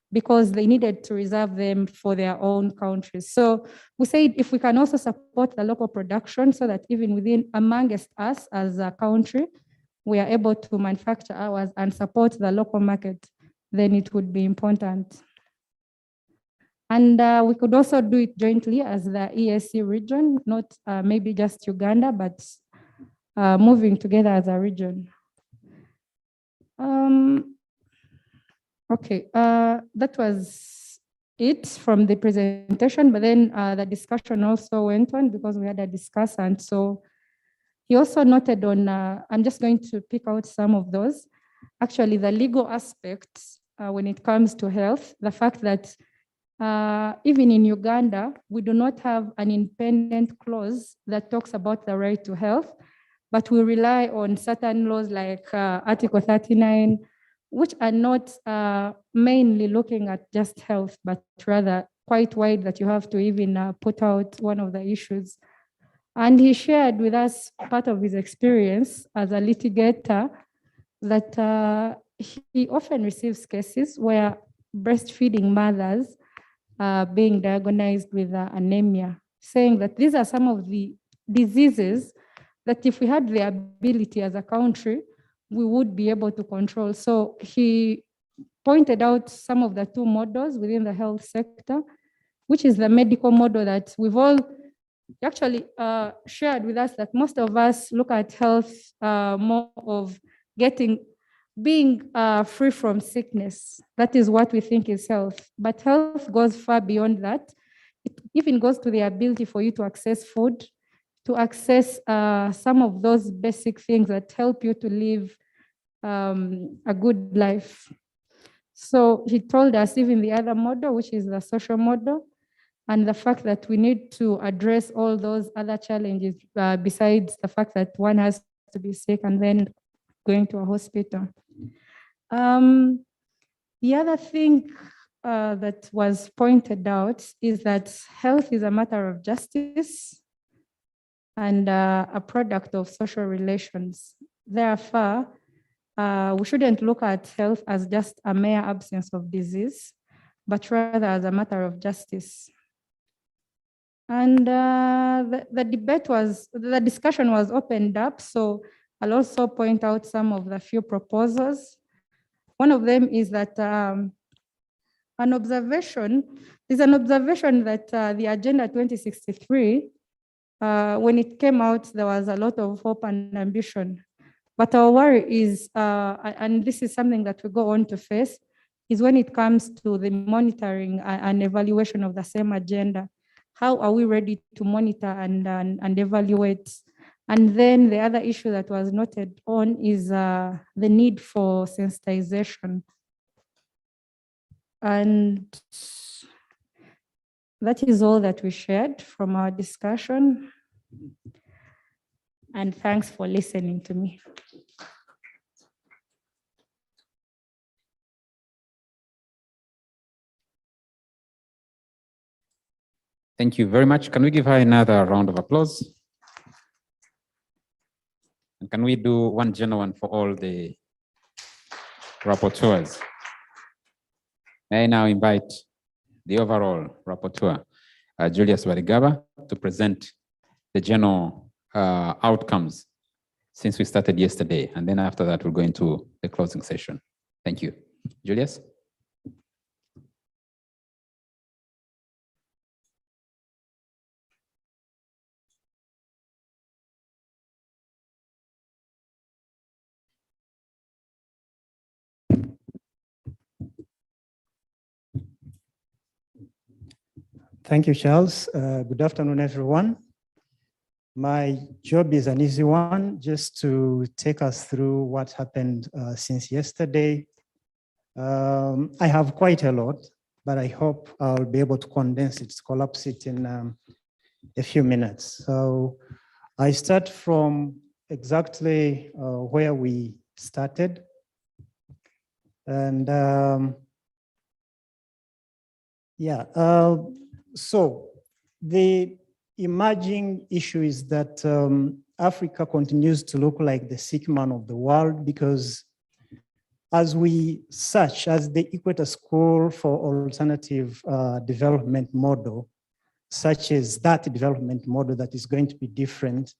because they needed to reserve them for their own countries. So we said if we can also support the local production so that even amongst us as a country, we are able to manufacture ours and support the local market, then it would be important. And we could also do it jointly as the EAC region, not maybe just Uganda, but moving together as a region. Okay, that was it from the presentation, but then the discussion also went on because we had a discussant. So he also noted on, I'm just going to pick out some of those. Actually, the legal aspects when it comes to health, the fact that even in Uganda, we do not have an independent clause that talks about the right to health, but we rely on certain laws like Article 39, which are not mainly looking at just health, but rather quite wide that you have to even put out one of the issues. And he shared with us part of his experience as a litigator that he often receives cases where breastfeeding mothers are being diagnosed with anemia, saying that these are some of the diseases that if we had the ability as a country, we would be able to control. So he pointed out some of the two models within the health sector, which is the medical model that we've all actually shared with us, that most of us look at health more of being free from sickness. That is what we think is health. But health goes far beyond that. It even goes to the ability for you to access food, to access some of those basic things that help you to live a good life. So he told us even the other model, which is the social model, and the fact that we need to address all those other challenges besides the fact that one has to be sick and then going to a hospital. The other thing that was pointed out is that health is a matter of justice and a product of social relations. Therefore, we shouldn't look at health as just a mere absence of disease, but rather as a matter of justice. And the discussion was opened up, so I'll also point out some of the few proposals. One of them is that there's an observation that the Agenda 2063, when it came out, there was a lot of hope and ambition. But our worry is, and this is something that we go on to face, is when it comes to the monitoring and evaluation of the same agenda. How are we ready to monitor and evaluate? And then the other issue that was noted on is the need for sensitization. And that is all that we shared from our discussion. And thanks for listening to me. Thank you very much. Can we give her another round of applause? And can we do one general one for all the rapporteurs? May I now invite the overall rapporteur, Julius Warigaba, to present the general outcomes since we started yesterday. And then after that, we'll go into the closing session. Thank you. Julius? Thank you, Charles. Good afternoon, everyone. My job is an easy one, just to take us through what happened since yesterday. I have quite a lot, but I hope I'll be able to condense it, collapse it in a few minutes. So I start from exactly where we started. And so the emerging issue is that Africa continues to look like the sick man of the world, because as we search, as the Equator School for Alternative Development model, such as that development model that is going to be different,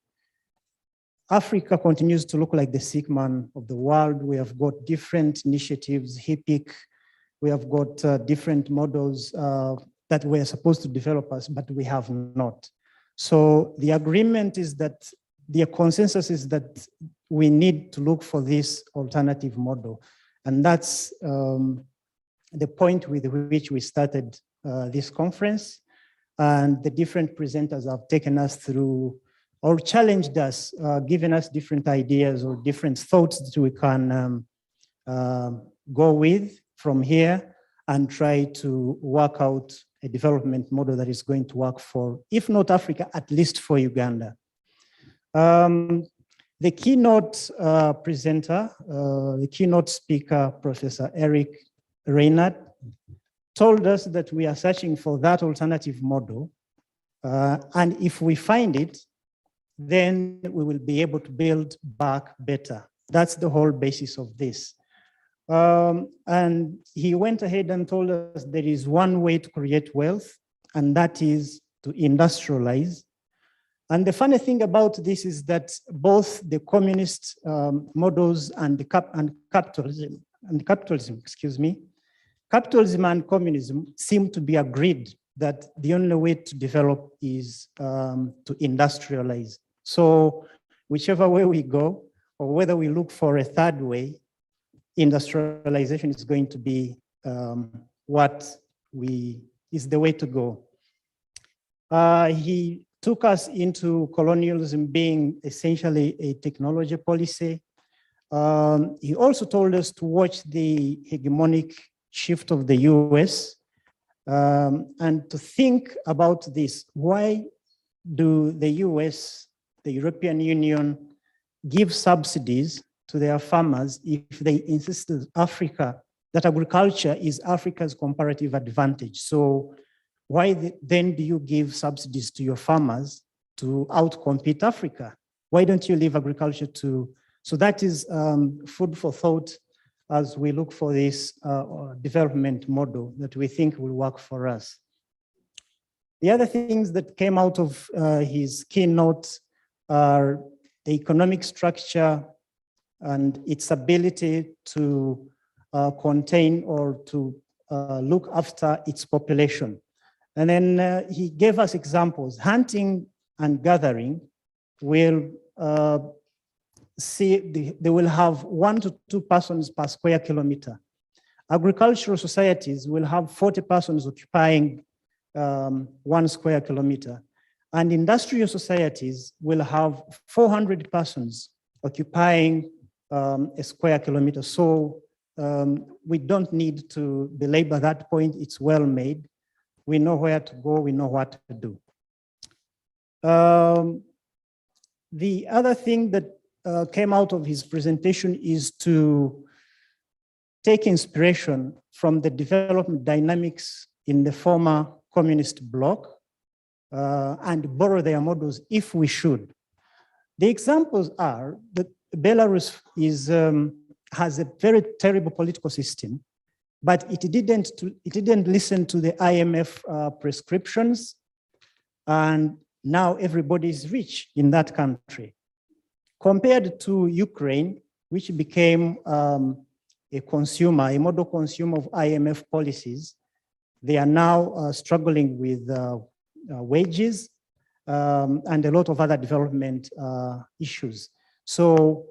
Africa continues to look like the sick man of the world. We have got different initiatives, HIPIC, we have got different models that we're supposed to develop us, but we have not. So the agreement is that, the consensus is that we need to look for this alternative model. And that's the point with which we started this conference. And the different presenters have taken us through or challenged us, given us different ideas or different thoughts that we can go with from here and try to work out a development model that is going to work for, if not Africa, at least for Uganda. The keynote presenter, the keynote speaker, Professor Eric Reinhardt, told us that we are searching for that alternative model. And if we find it, then we will be able to build back better. That's the whole basis of this. And he went ahead and told us there is one way to create wealth, and that is to industrialize. And the funny thing about this is that both the communist models and capitalism, capitalism and communism seem to be agreed that the only way to develop is to industrialize. So whichever way we go, or whether we look for a third way, industrialization is going to be is the way to go. He took us into colonialism being essentially a technology policy. He also told us to watch the hegemonic shift of the US and to think about this. Why do the US, the European Union, give subsidies to their farmers if they insist that that agriculture is Africa's comparative advantage? So why then do you give subsidies to your farmers to outcompete Africa? Why don't you leave agriculture to? So that is food for thought as we look for this development model that we think will work for us. The other things that came out of his keynote are the economic structure and its ability to contain or to look after its population. And then he gave us examples. Hunting and gathering will they will have 1 to 2 persons per square kilometer. Agricultural societies will have 40 persons occupying 1 square kilometer. And industrial societies will have 400 persons occupying a square kilometer. So we don't need to belabor that point. It's well made. We know where to go. We know what to do. The other thing that came out of his presentation is to take inspiration from the development dynamics in the former communist bloc and borrow their models if we should. The examples are that Belarus has a very terrible political system, but it didn't listen to the IMF prescriptions, and now everybody is rich in that country. Compared to Ukraine, which became a model consumer of IMF policies, they are now struggling with wages and a lot of other development issues. So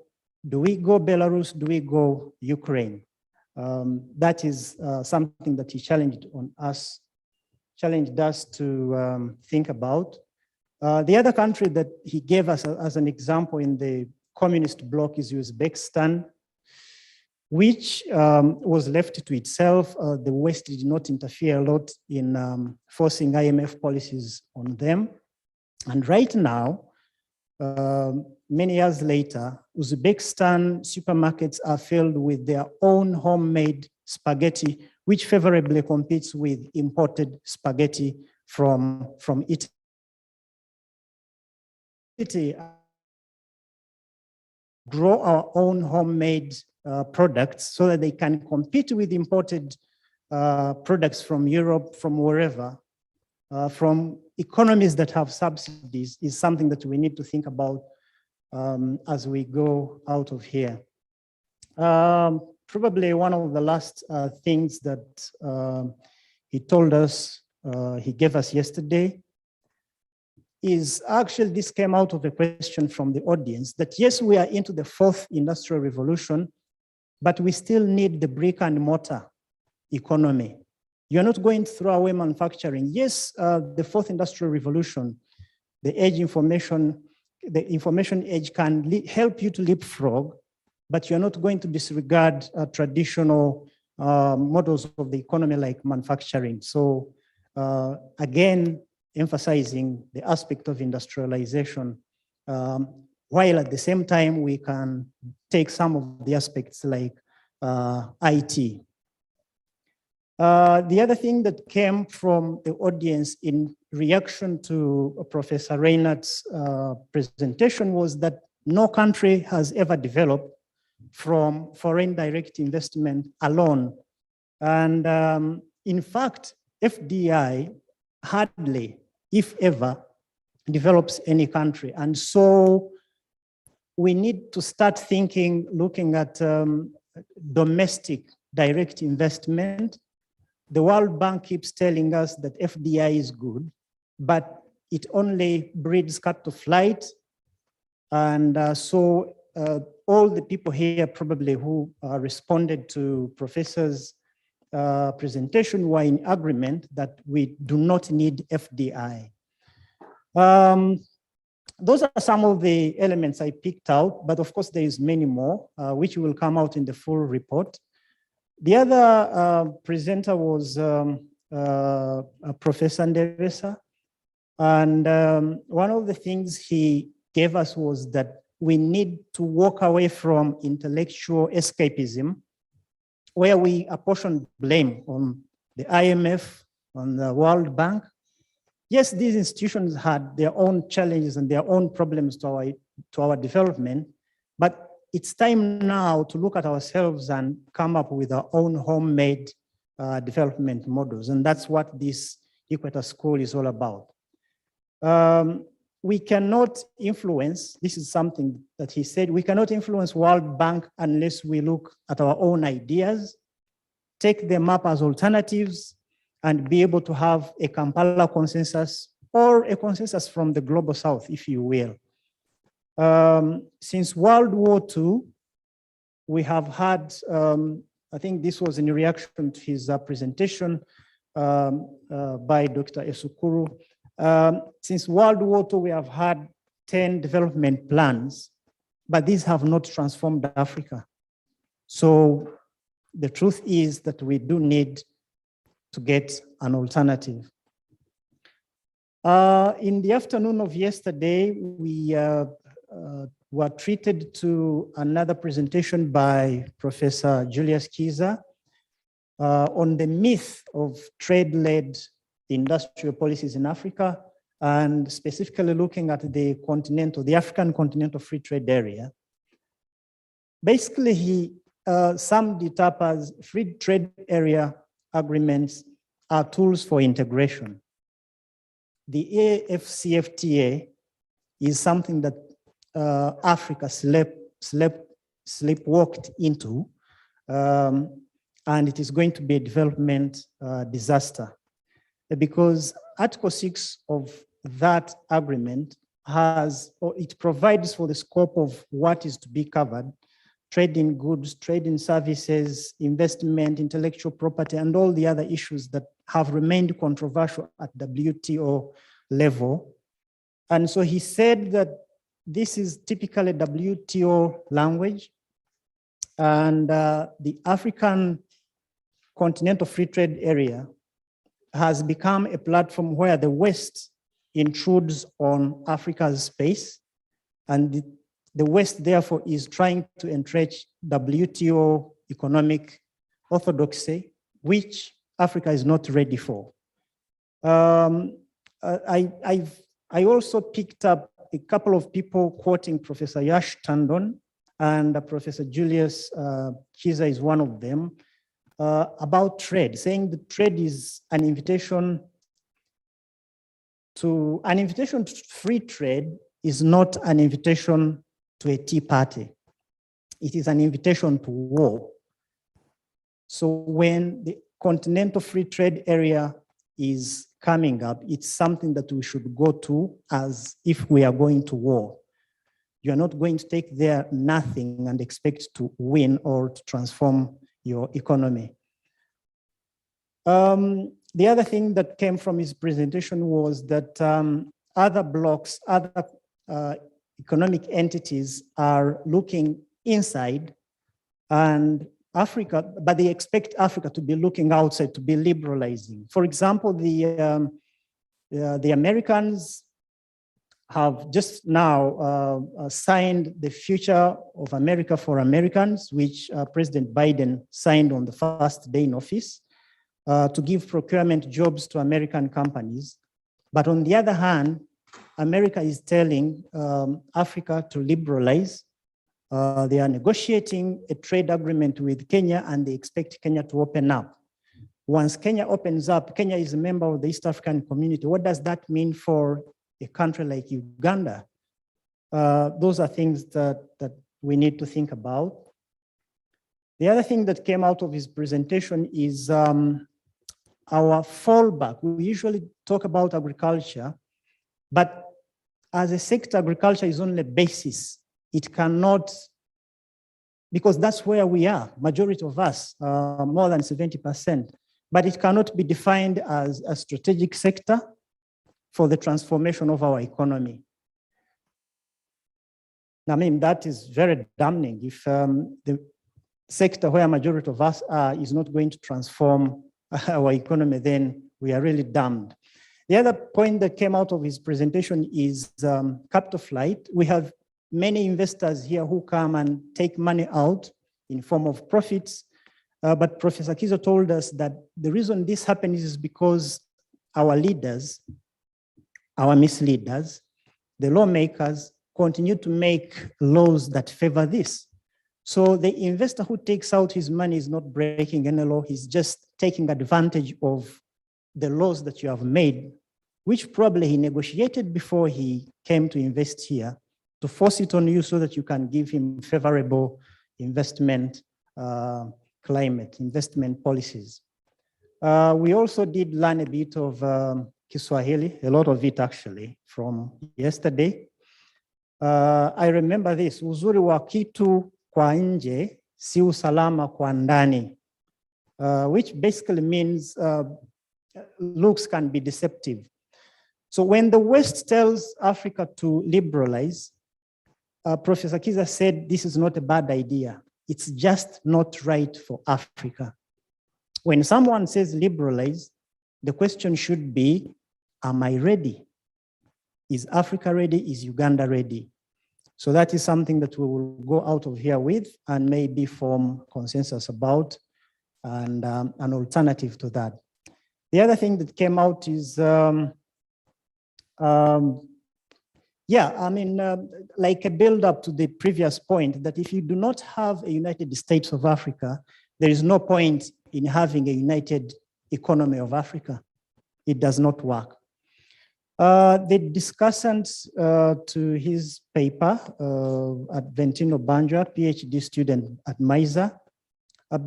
do we go Belarus? Do we go Ukraine? That is something that he challenged us to think about. The other country that he gave us as an example in the communist bloc is Uzbekistan, which was left to itself. The West did not interfere a lot in forcing IMF policies on them. And right now, many years later, Uzbekistan supermarkets are filled with their own homemade spaghetti, which favorably competes with imported spaghetti from Italy. Grow our own homemade products so that they can compete with imported products from Europe, from wherever, from economies that have subsidies is something that we need to think about as we go out of here. Probably one of the last things that he told us, he gave us yesterday, is actually this came out of a question from the audience that yes, we are into the 4th industrial revolution, but we still need the brick and mortar economy. You're not going to throw away manufacturing. Yes, the 4th industrial revolution, the information age can help you to leapfrog, but you're not going to disregard traditional models of the economy like manufacturing. So again, emphasizing the aspect of industrialization, while at the same time we can take some of the aspects like IT. The other thing that came from the audience in reaction to Professor Reinhardt's presentation was that no country has ever developed from foreign direct investment alone. And in fact, FDI hardly, if ever, develops any country. And so we need to start thinking, looking at domestic direct investment. The World Bank keeps telling us that FDI is good, but it only breeds capital flight. And so all the people here probably who responded to Professor's presentation were in agreement that we do not need FDI. Those are some of the elements I picked out, but of course there is many more, which will come out in the full report. The other presenter was Professor Nderesa, and one of the things he gave us was that we need to walk away from intellectual escapism, where we apportion blame on the IMF, on the World Bank. Yes, these institutions had their own challenges and their own problems to our development, but it's time now to look at ourselves and come up with our own homemade development models. And that's what this Equator School is all about. We cannot influence, this is something that he said, we cannot influence World Bank unless we look at our own ideas, take them up as alternatives, and be able to have a Kampala consensus or a consensus from the global south, if you will. Since World War II, we have had, I think this was in reaction to his presentation by Dr. Esukuru. Since World War II, we have had 10 development plans, but these have not transformed Africa. So the truth is that we do need to get an alternative. In the afternoon of yesterday, we were treated to another presentation by Professor Julius Kiza on the myth of trade-led industrial policies in Africa, and specifically looking at the African continental free trade area. Basically, he summed it up as free trade area agreements are tools for integration. The AFCFTA is something that Africa sleepwalked into, and it is going to be a development disaster. Because Article 6 of that agreement it provides for the scope of what is to be covered: trade in goods, trade in services, investment, intellectual property, and all the other issues that have remained controversial at WTO level. And so he said that this is typically WTO language, and the African continental free trade area has become a platform where the West intrudes on Africa's space, and the West therefore is trying to entrench WTO economic orthodoxy, which Africa is not ready for. I also picked up a couple of people quoting Professor Yash Tandon, and Professor Julius Kiza is one of them, about trade, saying that trade is an invitation to free trade is not an invitation to a tea party. It is an invitation to war. So when the continental free trade area is coming up, it's something that we should go to as if we are going to war. You are not going to take there nothing and expect to win or to transform your economy. The other thing that came from his presentation was that other blocks, other economic entities are looking inside and Africa, but they expect Africa to be looking outside, to be liberalizing. For example, the Americans have just now signed the Future of America for Americans, which President Biden signed on the first day in office. to give procurement jobs to American companies. But on the other hand, America is telling Africa to liberalize. They are negotiating a trade agreement with Kenya and they expect Kenya to open up. Once Kenya opens up, Kenya is a member of the East African community. What does that mean for a country like Uganda? Those are things that we need to think about. The other thing that came out of his presentation is our fallback. We usually talk about agriculture, but as a sector, agriculture is only a basis. It cannot, because that's where we are, majority of us, more than 70%, but it cannot be defined as a strategic sector for the transformation of our economy. I mean, that is very damning. If the sector where a majority of us are is not going to transform our economy, then we are really damned. The other point that came out of his presentation is capital flight. We have many investors here who come and take money out in form of profits. But Professor Kizo told us that the reason this happens is because our leaders, our misleaders, the lawmakers continue to make laws that favor this. So the investor who takes out his money is not breaking any law, he's just taking advantage of the laws that you have made, which probably he negotiated before he came to invest here, to force it on you so that you can give him favorable investment climate, investment policies. We also did learn a bit of Kiswahili, a lot of it actually, from yesterday. I remember this, uzuri wa kitu kwa nje, si usalama kwa ndani, which basically means looks can be deceptive. So when the West tells Africa to liberalize, Professor Kiza said this is not a bad idea. It's just not right for Africa. When someone says liberalize, the question should be, am I ready? Is Africa ready? Is Uganda ready? So that is something that we will go out of here with and maybe form consensus about and an alternative to that. The other thing that came out is, like a build up to the previous point that if you do not have a United States of Africa, there is no point in having a united economy of Africa. It does not work. The discussant to his paper at Ventino Banjwa, PhD student at MISA,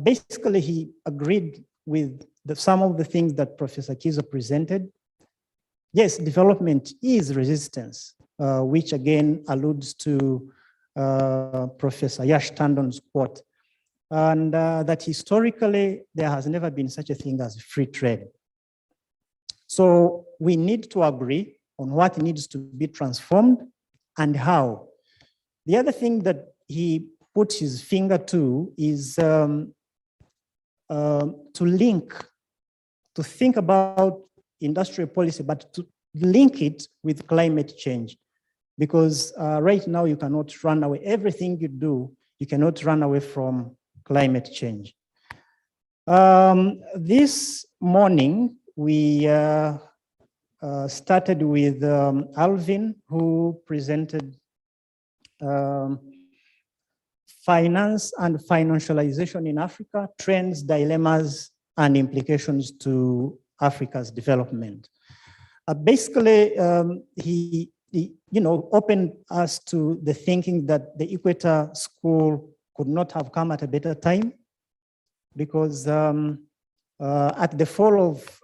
basically he agreed with some of the things that Professor Kizo presented. Yes, development is resistance, which again alludes to Professor Yash Tandon's quote, and that historically there has never been such a thing as free trade. So we need to agree on what needs to be transformed and how. The other thing that he put his finger to is to think about industrial policy, but to link it with climate change. Because right now you cannot run away. Everything you do, you cannot run away from climate change. This morning, we started with Alvin, who presented finance and financialization in Africa, trends, dilemmas, and implications to Africa's development. Basically, he opened us to the thinking that the Equator School could not have come at a better time, because at the fall of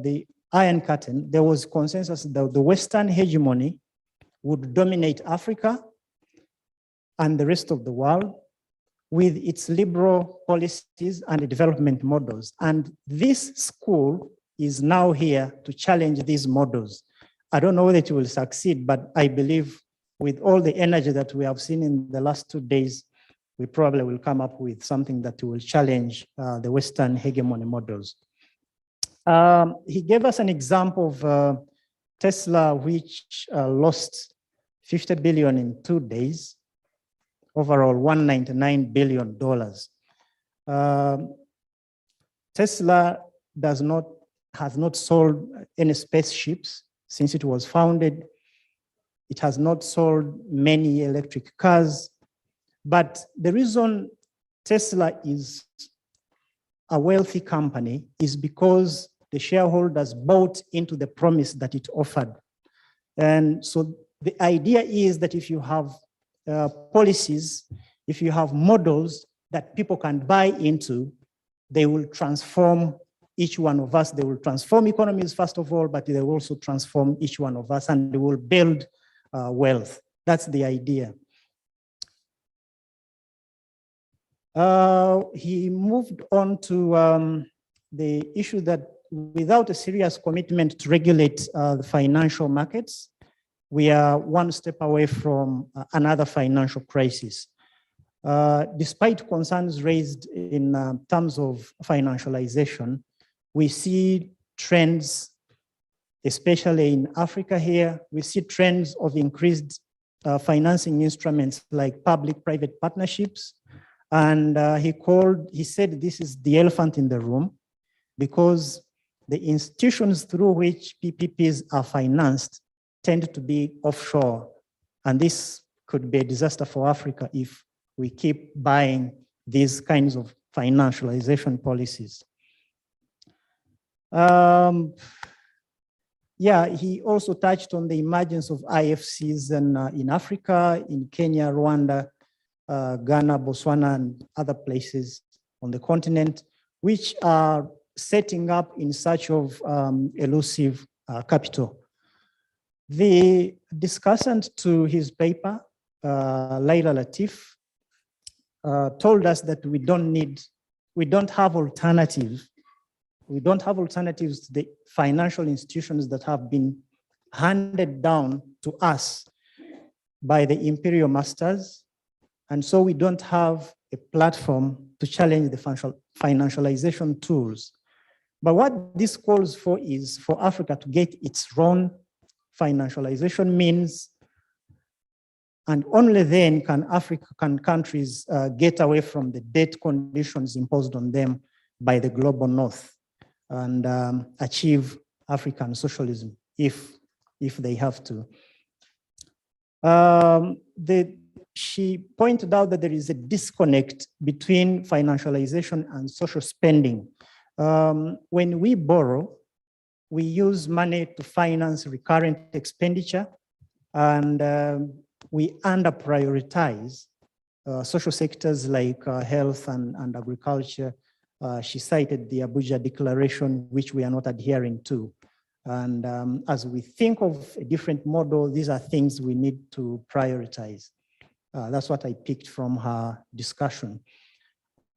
the Iron Curtain, there was consensus that the Western hegemony would dominate Africa and the rest of the world with its liberal policies and development models. And this school is now here to challenge these models. I don't know whether it will succeed, but I believe with all the energy that we have seen in the last 2 days, we probably will come up with something that will challenge the Western hegemony models. He gave us an example of Tesla, which lost 50 billion in 2 days, overall $199 billion. Tesla has not sold any spaceships since it was founded. It has not sold many electric cars. But the reason Tesla is a wealthy company is because the shareholders bought into the promise that it offered. And so the idea is that if you have policies, if you have models that people can buy into, they will transform each one of us. They will transform economies, first of all, but they will also transform each one of us, and they will build wealth. That's the idea. He moved on to the issue that without a serious commitment to regulate the financial markets, we are one step away from another financial crisis. Despite concerns raised in terms of financialization, we see trends, especially in Africa here, we see trends of increased financing instruments like public-private partnerships. And he said this is the elephant in the room because the institutions through which PPPs are financed tend to be offshore. And this could be a disaster for Africa if we keep buying these kinds of financialization policies. Yeah, he also touched on the emergence of IFCs in Africa, in Kenya, Rwanda, Ghana, Botswana, and other places on the continent, which are setting up in search of elusive capital. The discussant to his paper, Laila Latif, told us that we don't have alternatives. We don't have alternatives to the financial institutions that have been handed down to us by the imperial masters. And so we don't have a platform to challenge the financialization tools. But what this calls for is for Africa to get its own financialization means, and only then can African countries get away from the debt conditions imposed on them by the global north and achieve African socialism if they have to. She pointed out that there is a disconnect between financialization and social spending. When we borrow, we use money to finance recurrent expenditure, and we under-prioritize social sectors like health and agriculture. She cited the Abuja Declaration, which we are not adhering to. And as we think of a different model, these are things we need to prioritize. That's what I picked from her discussion.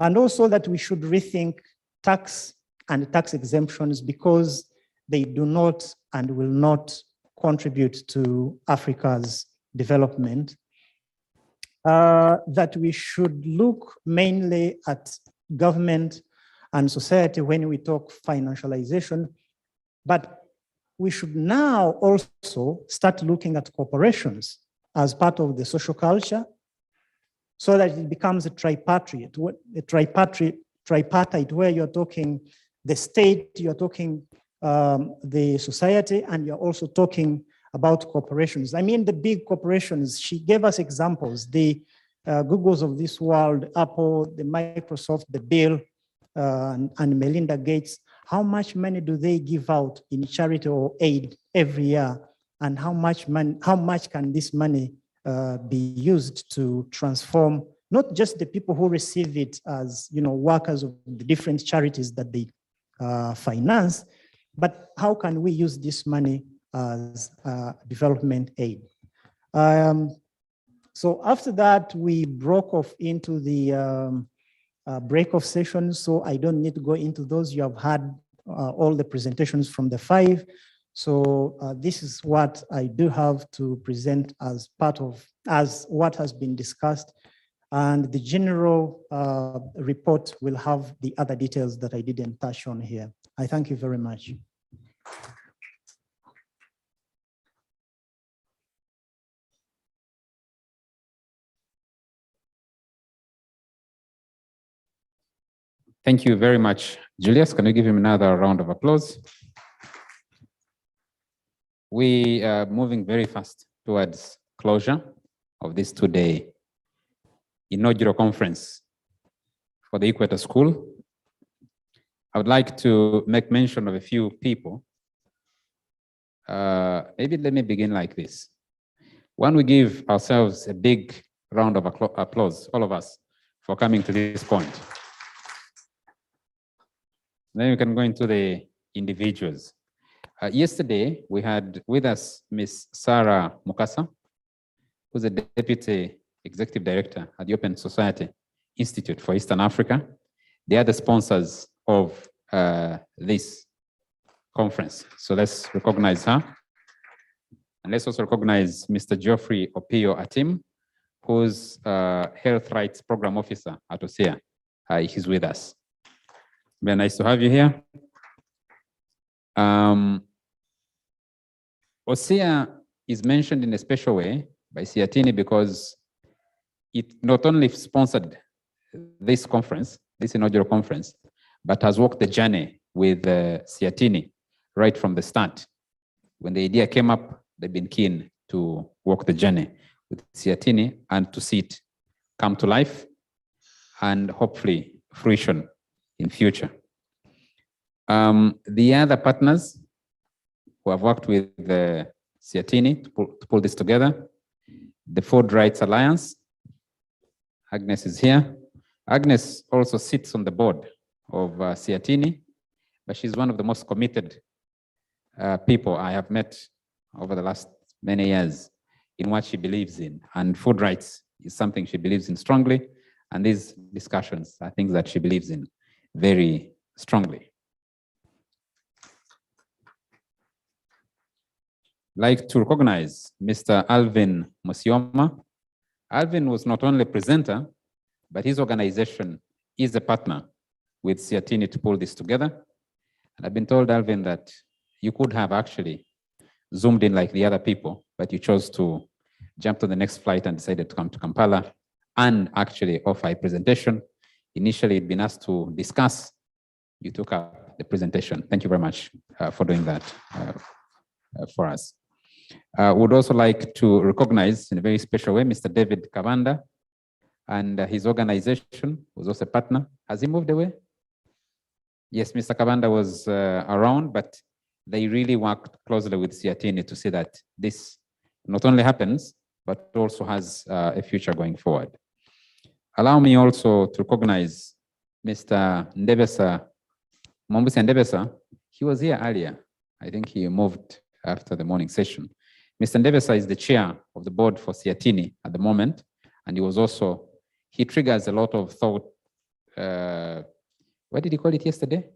And also that we should rethink tax and tax exemptions because they do not and will not contribute to Africa's development. That we should look mainly at government and society when we talk financialization, but we should now also start looking at corporations as part of the social culture so that it becomes a tripartite where you're talking the state, you're talking the society, and you're also talking about corporations. I mean, the big corporations, she gave us examples, the Googles of this world, Apple, the Microsoft, the Bill, and Melinda Gates. How much money do they give out in charity or aid every year? And how much can this money be used to transform not just the people who receive it as workers of the different charities that they finance, but how can we use this money as development aid? So after that, we broke off into the break-off sessions, so I don't need to go into those. You have had all the presentations from the 5. So this is what I do have to present as part of, as what has been discussed. And the general report will have the other details that I didn't touch on here. I thank you very much. Thank you very much, Julius, can you give him another round of applause? We are moving very fast towards closure of this two-day inaugural conference for the Equator School. I would like to make mention of a few people. Maybe let me begin like this. One, we give ourselves a big round of applause, all of us, for coming to this point. Then we can go into the individuals. Yesterday, we had with us Ms. Sarah Mukasa, who's a Deputy Executive Director at the Open Society Institute for Eastern Africa. They are the sponsors of this conference. So let's recognize her. And let's also recognize Mr. Geoffrey Opio Atim, who's Health Rights Program Officer at OSEA. He's with us. Very nice to have you here. OSEA is mentioned in a special way by Siatini because it not only sponsored this conference, this inaugural conference, but has walked the journey with Siatini right from the start. When the idea came up, they've been keen to walk the journey with Siatini and to see it come to life and hopefully fruition in future. The other partners who have worked with Siatini to pull this together, the Food Rights Alliance, Agnes is here. Agnes also sits on the board of Siatini, but she's one of the most committed people I have met over the last many years in what she believes in. And food rights is something she believes in strongly. And these discussions are things that she believes in very strongly. I'd like to recognize Mr. Alvin Musioma. Alvin was not only a presenter, but his organization is a partner with Siatini to pull this together. And I've been told, Alvin, that you could have actually zoomed in like the other people, but you chose to jump to the next flight and decided to come to Kampala and actually offer a presentation. Initially, it'd been asked to discuss. You took up the presentation. Thank you very much for doing that for us. Would also like to recognize in a very special way Mr. David Kavanda and his organization was also a partner. Has he moved away? Yes, Mr. Kavanda was around, but they really worked closely with Siatini to see that this not only happens, but also has a future going forward. Allow me also to recognize Mr. Ndebesa, Mombusi Ndebesa. He was here earlier. I think he moved after the morning session. Mr. Ndebesa is the chair of the board for Siatini at the moment, and he was also, he triggers a lot of thought. What did he call it yesterday?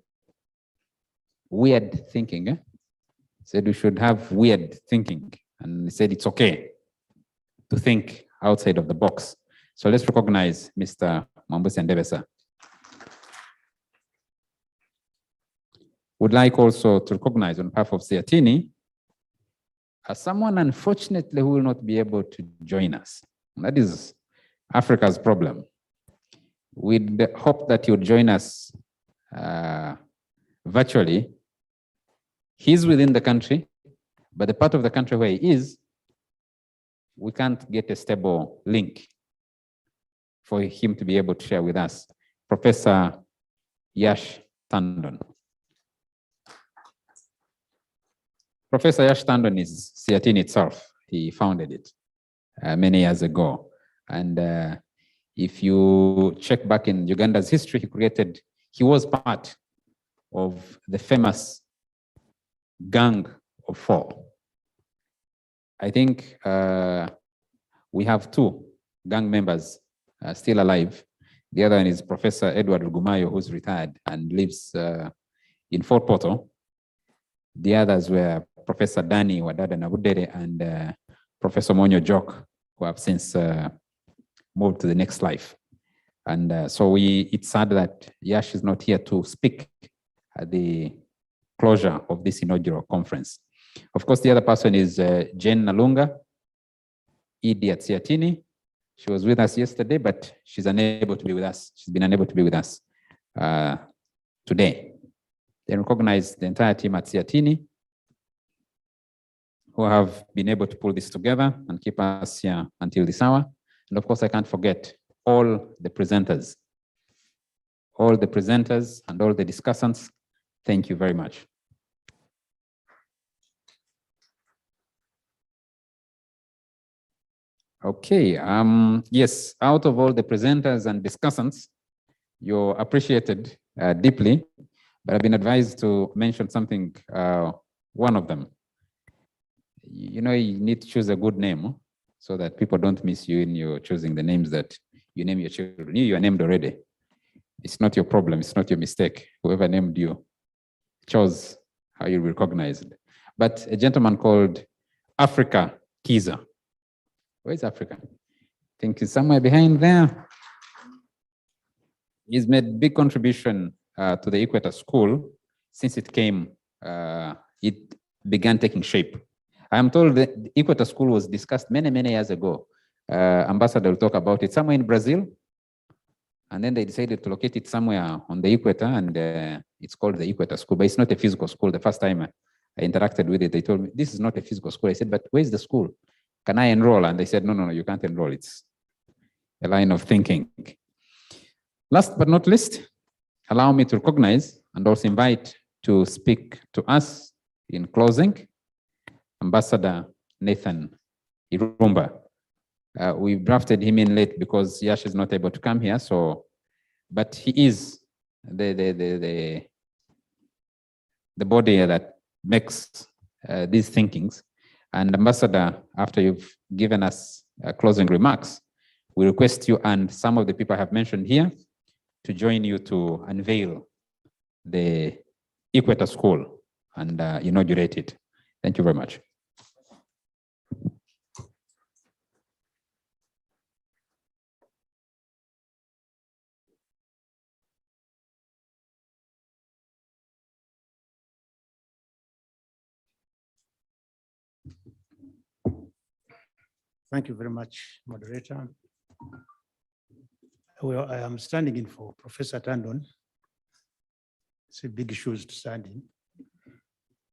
Weird thinking. Said we should have weird thinking, and he said it's okay to think outside of the box. So let's recognize Mr. Mombusi Ndebesa. Would like also to recognize on behalf of Siatini someone, unfortunately, who will not be able to join us. That is Africa's problem. We'd hope that you would join us virtually. He's within the country, but the part of the country where he is, we can't get a stable link for him to be able to share with us. Professor Yash Tandon. Professor Yash Tandon is Siatini itself. He founded it many years ago. And if you check back in Uganda's history, he was part of the famous Gang of Four. I think we have two gang members still alive. The other one is Professor Edward Rugumayo, who's retired and lives in Fort Portal. The others were Professor Dani Wadada Nabudere and Professor Monyo Jok, who have since moved to the next life. And so it's sad that Yash is not here to speak at the closure of this inaugural conference. Of course, the other person is Jane Nalunga, ED at Siatini. She was with us yesterday, but she's unable to be with us. She's been unable to be with us today. Then recognize the entire team at Siatini who have been able to pull this together and keep us here until this hour. And of course, I can't forget all the presenters and all the discussants. Thank you very much. Okay, yes, out of all the presenters and discussants, you're appreciated deeply, but I've been advised to mention something, one of them. You know, you need to choose a good name so that people don't miss you in your choosing the names that you name your children. You are named already. It's not your problem, it's not your mistake. Whoever named you chose how you recognized. But a gentleman called Africa Kiza. Where's Africa? I think he's somewhere behind there. He's made big contribution to the Equator School since it came, it began taking shape. I am told that the Equator School was discussed many, many years ago. Ambassador will talk about it somewhere in Brazil. And then they decided to locate it somewhere on the Equator, and it's called the Equator School, but it's not a physical school. The first time I interacted with it, they told me, this is not a physical school. I said, but where's the school? Can I enroll? And they said, no, no, no, you can't enroll. It's a line of thinking. Last but not least, allow me to recognize and also invite to speak to us in closing, Ambassador Nathan Irumba. We drafted him in late because Yash is not able to come here, so, but he is the body that makes these thinkings. And Ambassador, after you've given us closing remarks, we request you and some of the people I have mentioned here to join you to unveil the Equator School and inaugurate it. Thank you very much. Thank you very much, moderator. Well, I am standing in for Professor Tandon. It's a big shoes to stand in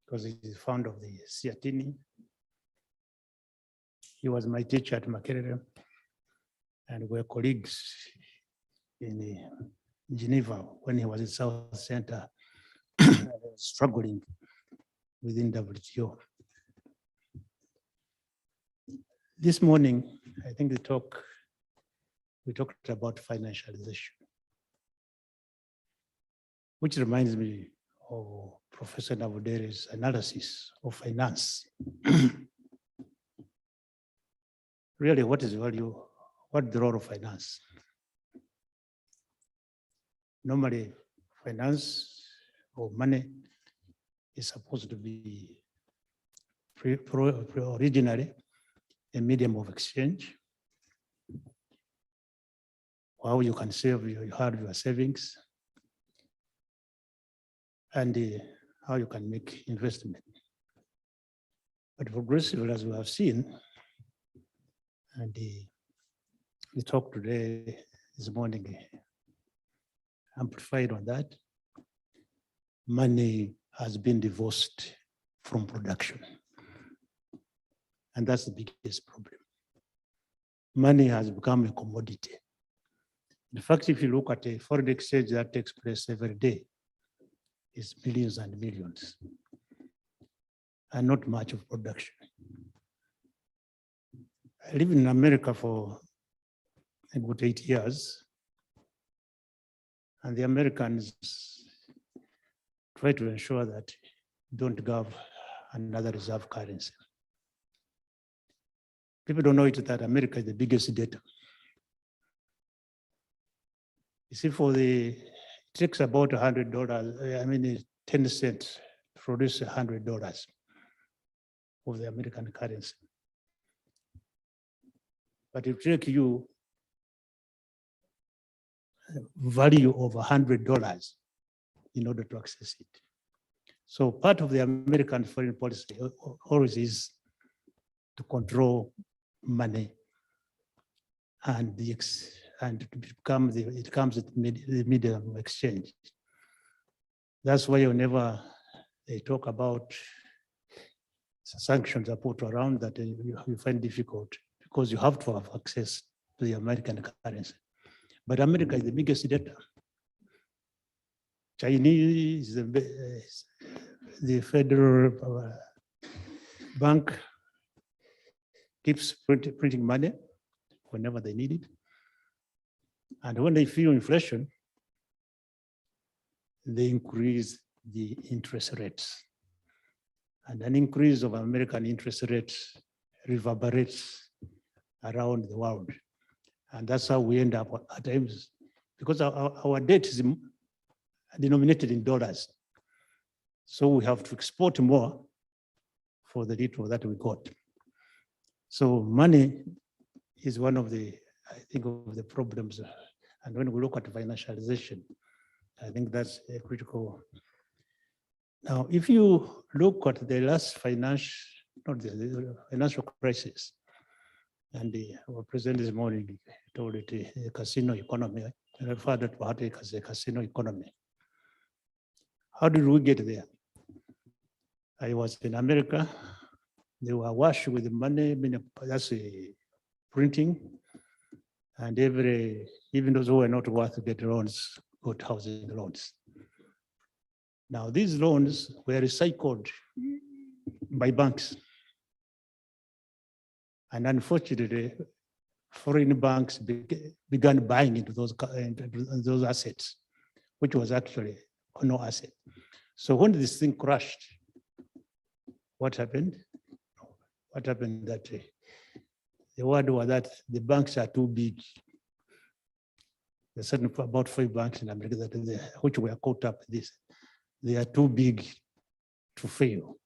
because he is founder of the Siatini. He was my teacher at Makerere, and we're colleagues in Geneva when he was in South Center, struggling within WTO. This morning, I think we talked about financialization, which reminds me of Professor Navodere's analysis of finance. Really, what is the value, what the role of finance? Normally, finance or money is supposed to be originally a medium of exchange, how you can save your savings, and how you can make investment. But progressively, as we have seen, and the talk today, this morning, amplified on that, money has been divorced from production. And that's the biggest problem. Money has become a commodity. In fact, if you look at a foreign exchange that takes place every day, it's millions and millions, and not much of production. I lived in America for about 8 years, and the Americans try to ensure that don't have another reserve currency. People don't know it that America is the biggest debtor. You see, it takes about $100, I mean, 10 cents to produce $100 of the American currency. But it takes you value of $100 in order to access it. So part of the American foreign policy always is to control money and it becomes the medium of exchange. That's why whenever they talk about sanctions are put around that, you find difficult because you have to have access to the American currency. But America is the biggest debtor. Chinese, the federal bank keeps printing money whenever they need it. And when they feel inflation, they increase the interest rates. And an increase of American interest rates reverberates around the world. And that's how we end up at times, because our debt is denominated in dollars. So we have to export more for the little that we got. So money is one of the, I think, of the problems. And when we look at financialization, I think that's a critical. Now, if you look at the last the financial crisis, and our president this morning told it a casino economy, I referred to it as a casino economy. How did we get there? I was in America. They were washed with money, that's a printing, and even those who were not worth to get loans got housing loans. Now these loans were recycled by banks, and unfortunately, foreign banks began buying into those assets, which was actually no asset. So when this thing crashed, what happened? What happened that the word was that the banks are too big. There's certain about 5 banks in America which were caught up in this. They are too big to fail.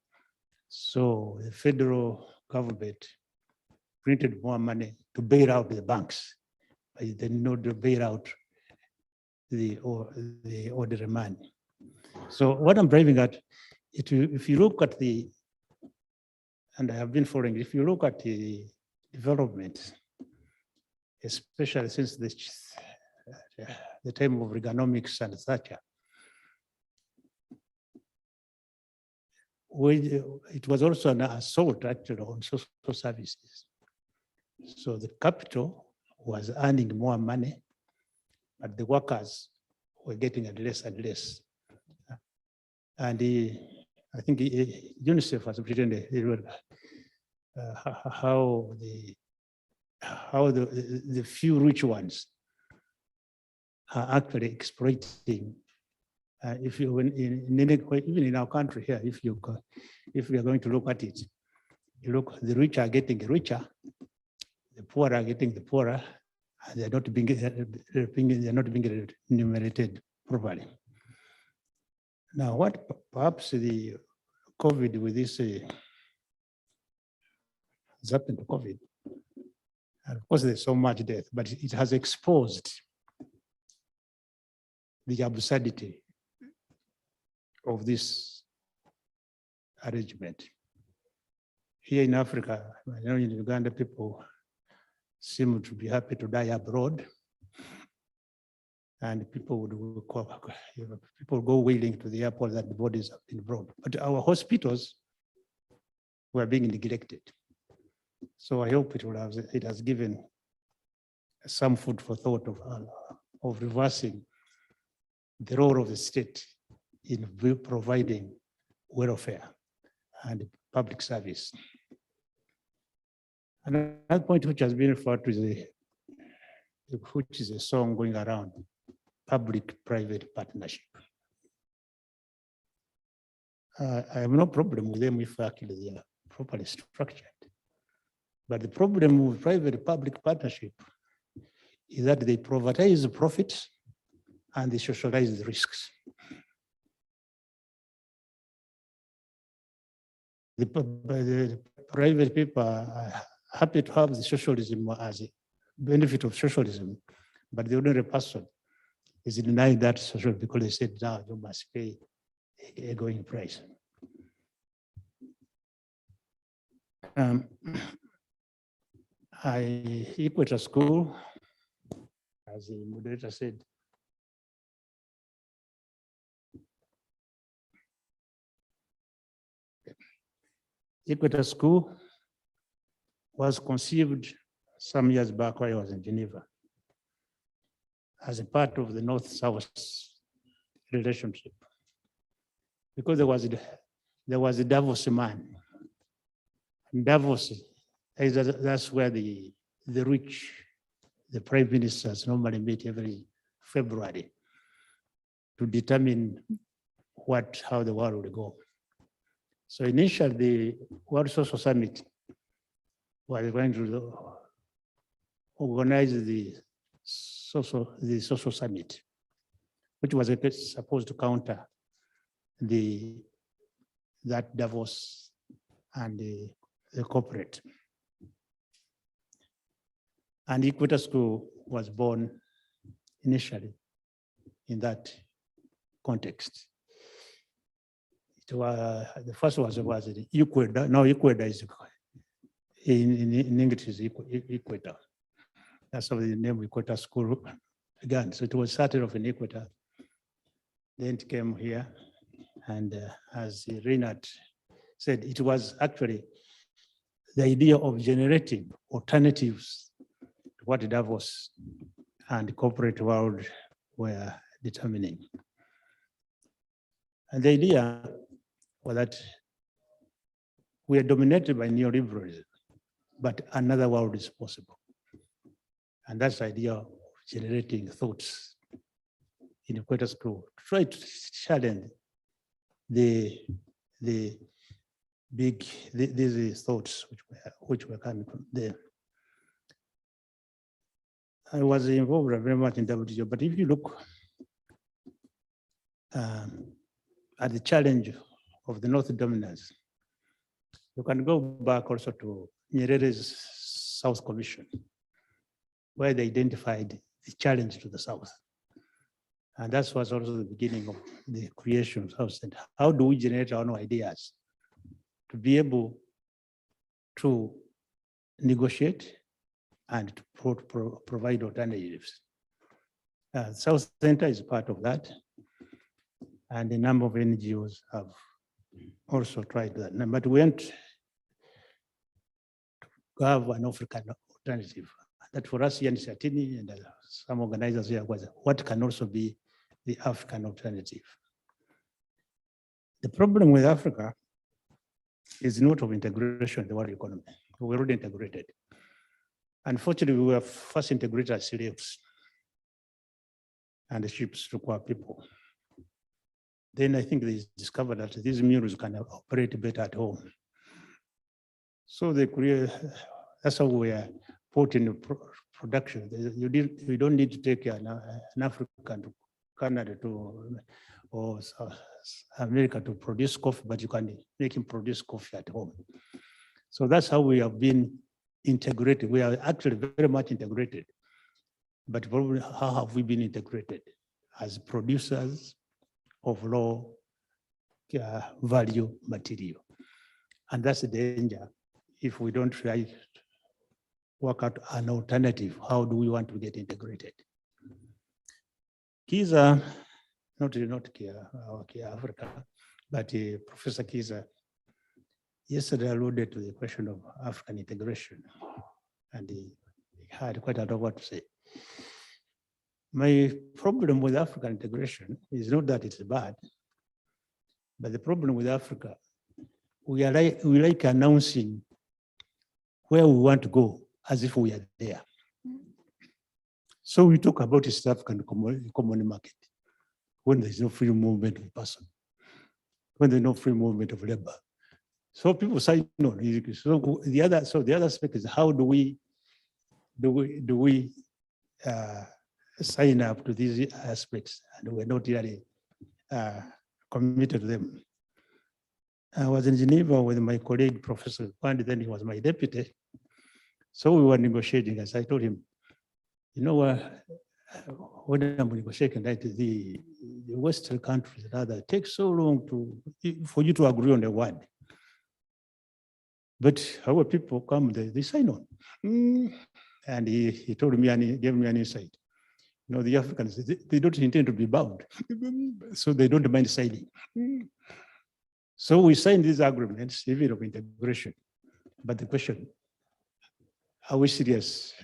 So the federal government printed more money to bail out the banks, but they did not bail out the ordinary man. So what I'm driving at, if you look at and I have been following, if you look at the development, especially since the time of Reaganomics and Thatcher, it was also an assault actually on social services. So the capital was earning more money, but the workers were getting less and less. And I think UNICEF has written how the few rich ones are actually exploiting. If you even in our country here, if we are going to look at it, you look, the rich are getting richer, the poor are getting the poorer, and they're not being remunerated properly. Now, what perhaps the COVID with this has happened to COVID. And of course, there's so much death, but it has exposed the absurdity of this arrangement. Here in Africa, I know in Uganda, people seem to be happy to die abroad, and people go wheeling to the airport that the bodies have been brought. But our hospitals were being neglected. So I hope it has given some food for thought of reversing the role of the state in providing welfare and public service. Another point which has been referred to is which is a song going around, public-private partnership. I have no problem with them if actually they are properly structured. But the problem with private-public partnership is that they privatize the profits and they socialize the risks. The private people are happy to have the socialism as a benefit of socialism, but the ordinary person is denying that social because they said, now you must pay a going price. Equator School, as the moderator said, Equator School was conceived some years back while I was in Geneva as a part of the North-South relationship, because there was a Davos man. And Davos, that's where the rich, the prime ministers normally meet every February to determine how the world will go. So initially, the World Social Summit was going to organize the social summit, which was supposed to counter that Davos and the corporate. And Equator School was born initially in that context. The first was Equator. Now Equator is in English is Equator. That's how the name Equator School began. So it was started off in Equator, then it came here, and as Reinhard said, it was actually the idea of generating alternatives to what Davos and the corporate world were determining. And the idea was that we are dominated by neoliberalism, but another world is possible. And that's the idea of generating thoughts in Equator School, to try to challenge these thoughts which were coming from there. I was involved very much in WTO, but if you look at the challenge of the North dominance, you can go back also to Nyerere's South Commission, where they identified the challenge to the South. And that was also the beginning of the creation of South Center. How do we generate our own ideas to be able to negotiate and to provide alternatives? South Center is part of that. And a number of NGOs have also tried that. But we want to have an African alternative. That for us here in Satini and some organizers here was what can also be the African alternative. The problem with Africa is not of integration in the world economy. We're already integrated. Unfortunately, we were first integrated as slaves and the ships require people. Then I think they discovered that these mules can operate better at home. So they create, that's how we are put in production. You don't need to take an African to Canada or South America to produce coffee, but you can make him produce coffee at home. So that's how we have been integrated. We are actually very much integrated. But probably how have we been integrated? As producers of low value material. And that's the danger. If we don't try to work out an alternative, how do we want to get integrated? Kiza, not Africa, but Professor Kiza yesterday alluded to the question of African integration, and he had quite a lot of what to say. My problem with African integration is not that it's bad, but the problem with Africa, we like announcing where we want to go as if we are there. So we talk about East African common market when there's no free movement of person, when there's no free movement of labor. So people say no. So the other aspect is how do we sign up to these aspects, and we're not really committed to them. I was in Geneva with my colleague, Professor Kwandi, then he was my deputy. So we were negotiating, as I told him, you know, when I'm negotiating, that the Western countries rather take so long for you to agree on the word. But our people come, they sign on. And he told me, and he gave me an insight. You know, the Africans, they don't intend to be bound, so they don't mind signing. So we signed these agreements, even of integration. But the question, are we serious?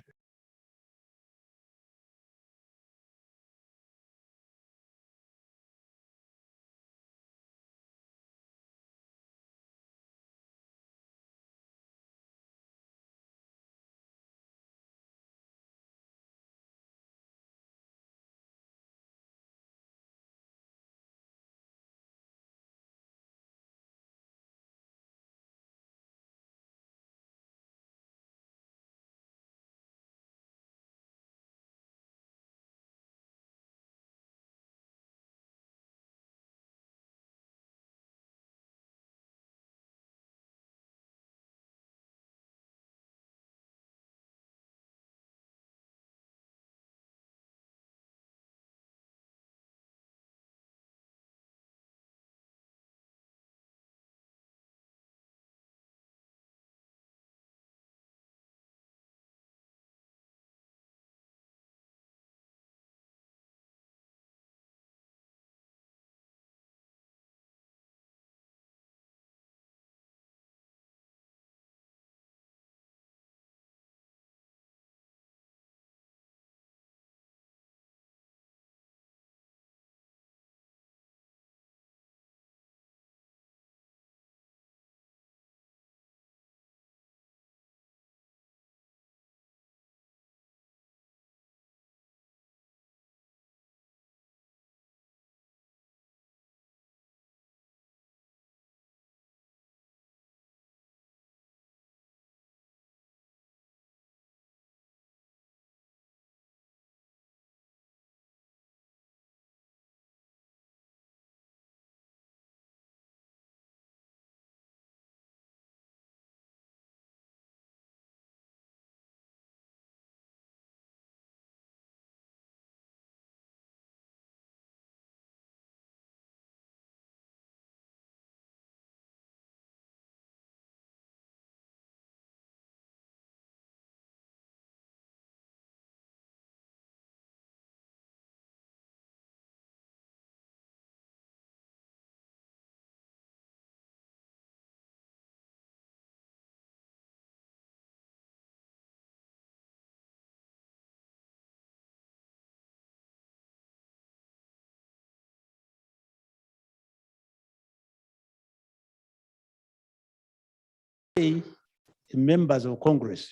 Members of Congress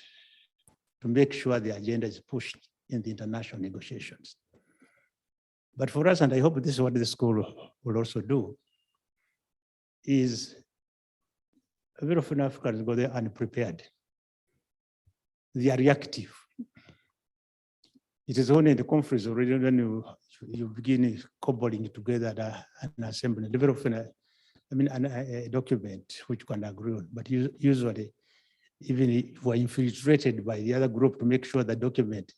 to make sure the agenda is pushed in the international negotiations. But for us, and I hope this is what the school will also do, is very often Africans go there unprepared. They are reactive. It is only in the conference already when you begin cobbling together an assembly. Very often, a document which you can agree on, but usually, even if we're infiltrated by the other group to make sure the document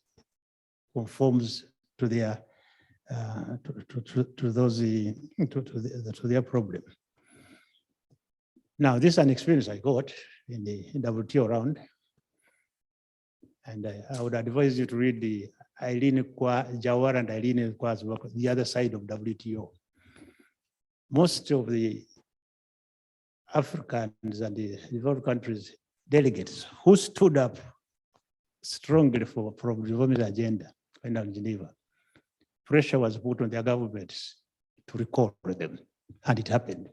conforms to their to their problem. Now, this is an experience I got in the WTO round, and I would advise you to read the Jawar and Eileen Kwa's work, The Other Side of WTO. Most of the Africans and the developed countries delegates who stood up strongly for reformist agenda in Geneva, pressure was put on their governments to recall them, and it happened.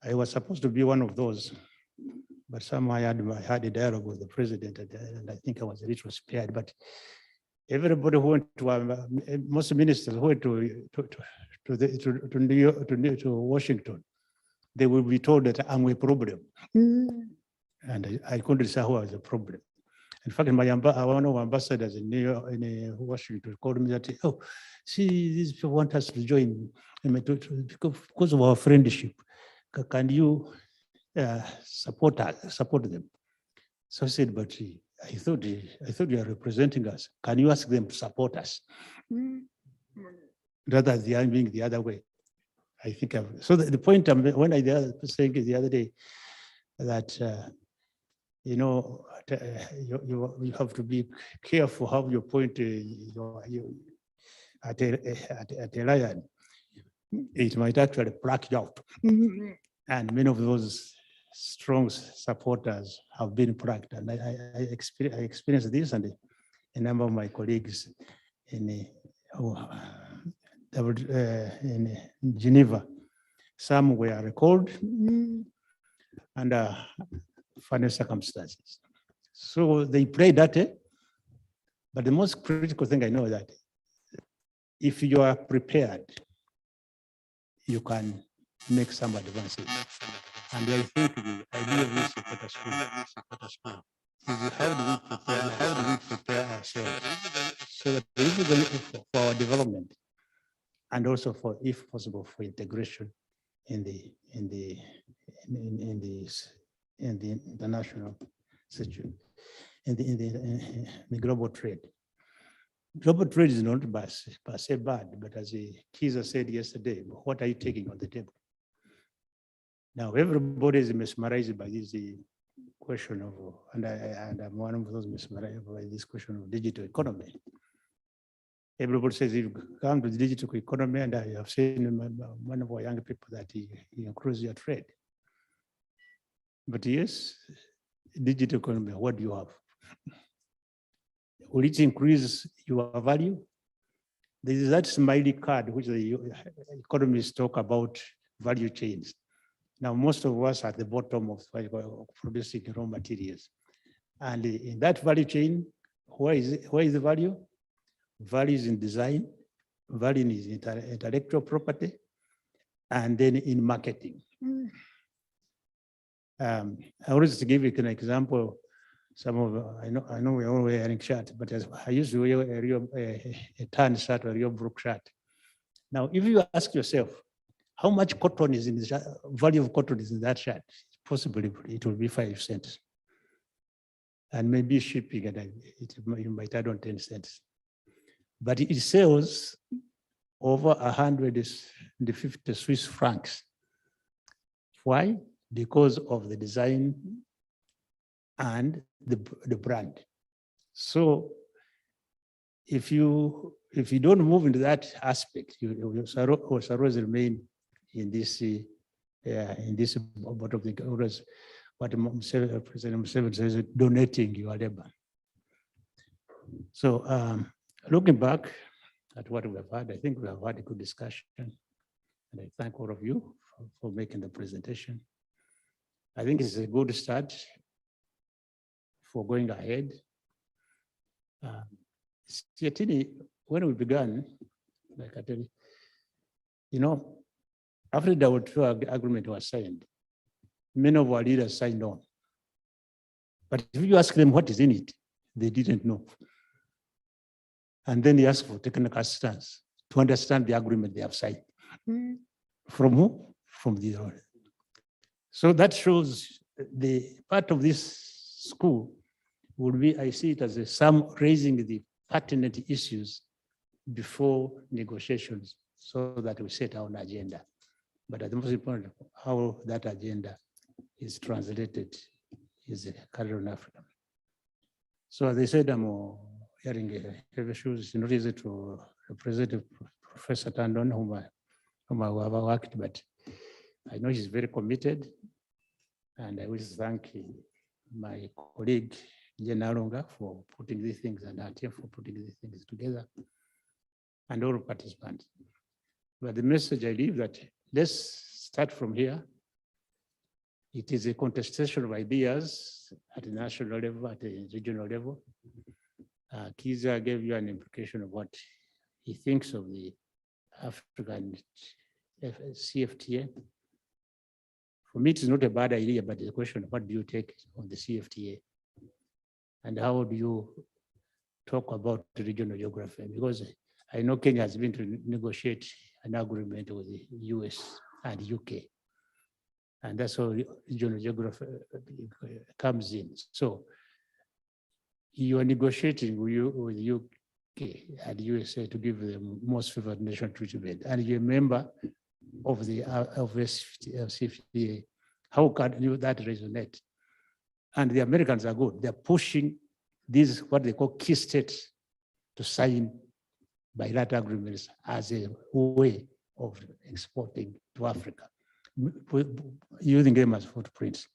I was supposed to be one of those, but somehow I had a dialogue with the president, and I think I was a little spared. But everybody who went to most ministers who went to Washington, they will be told that I'm a problem, and I couldn't say who was a problem. In fact, one of our ambassadors in Washington called me that, oh, see, these people want us to join because of our friendship. Can you support them? So I said, but I thought you are representing us. Can you ask them to support us? Rather than being the other way. I think so. The point when I was saying the other day that you have to be careful how you point at a lion. It might actually pluck you out. And many of those strong supporters have been pranked. And I experienced this, and a number of my colleagues in Geneva, some were recalled under funny circumstances. So they play dirty, but the most critical thing I know is that if you are prepared, you can make some advances. And I think the idea of this Equator School is how do we prepare ourselves so that for our development and also for, if possible, for integration in the international situation, in the global trade. Global trade is not per se bad, but as Kiza said yesterday, what are you taking on the table? Now, everybody is mesmerized by this question of, and I'm one of those mesmerized by this question of digital economy. Everybody says, if you come to the digital economy, and I have seen one of our young people that he increases your trade. But yes, digital economy, what do you have? Will it increase your value? There is that smiley card which the economists talk about, value chains. Now, most of us are at the bottom of producing raw materials. And in that value chain, where is the value? Value is in design, value is in intellectual property, and then in marketing. I always give you an example. Some of, I know we're all wearing shirts, but I used to wear a tan shirt or a real brook shirt. Now, if you ask yourself, how much cotton is in the shirt, value of cotton is in that shirt? Possibly it will be 5 cents. And maybe shipping, and you might add on 10 cents. But it sells over 150 Swiss francs. Why? Because of the design and the brand. So if you don't move into that aspect, you will always remain in this bottom of the always what President Museveni says, donating your labor. So looking back at what we have had, I think we have had a good discussion, and I thank all of you for making the presentation. I think it's a good start for going ahead. Siatini, when we began, like I tell you, after the Equator agreement was signed, many of our leaders signed on. But if you ask them what is in it, they didn't know. And then they asked for technical assistance to understand the agreement they have signed. From who? From the other. So that shows the part of this school would be, I see it as some raising the pertinent issues before negotiations so that we set our own agenda. But the most important, how that agenda is translated is carried on Africa. So as I said, I'm hearing heavy shoes. It's not easy to represent Professor Tandon, whom I have worked, but I know he's very committed. And I wish to thank my colleague, Jen Alonga, for putting these things and our team for putting these things together, and all participants. But the message I leave that let's start from here. It is a contestation of ideas at the national level, at the regional level. Kiza gave you an implication of what he thinks of the African CFTA. For me, it's not a bad idea, but it's a question of what do you take on the CFTA? And how do you talk about the regional geography? Because I know Kenya has been to negotiate an agreement with the US and UK. And that's how regional geography comes in. So you are negotiating with UK and USA to give them most favored nation treatment. And you're a member of the CFTA. How can you that resonate? And the Americans are good. They're pushing these, what they call key states, to sign bilateral agreements as a way of exporting to Africa. using them as footprints.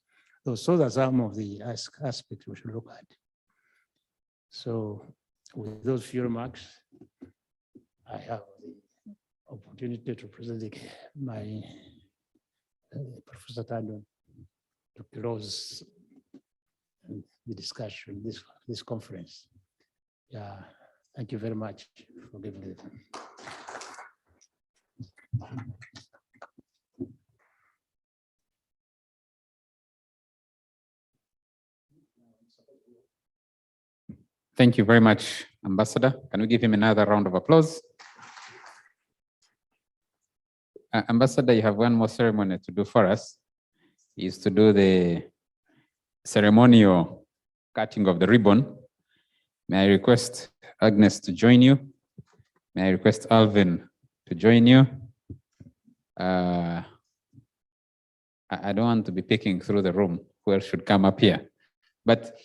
So are some of the aspects we should look at. So with those few remarks, I have the opportunity to present my Professor Tandon to close the discussion, this conference. Yeah, thank you very much for giving me the time. Thank you very much, Ambassador. Can we give him another round of applause? Ambassador, you have one more ceremony to do for us. Is to do the ceremonial cutting of the ribbon. May I request Agnes to join you? May I request Alvin to join you? I don't want to be picking through the room who else should come up here, but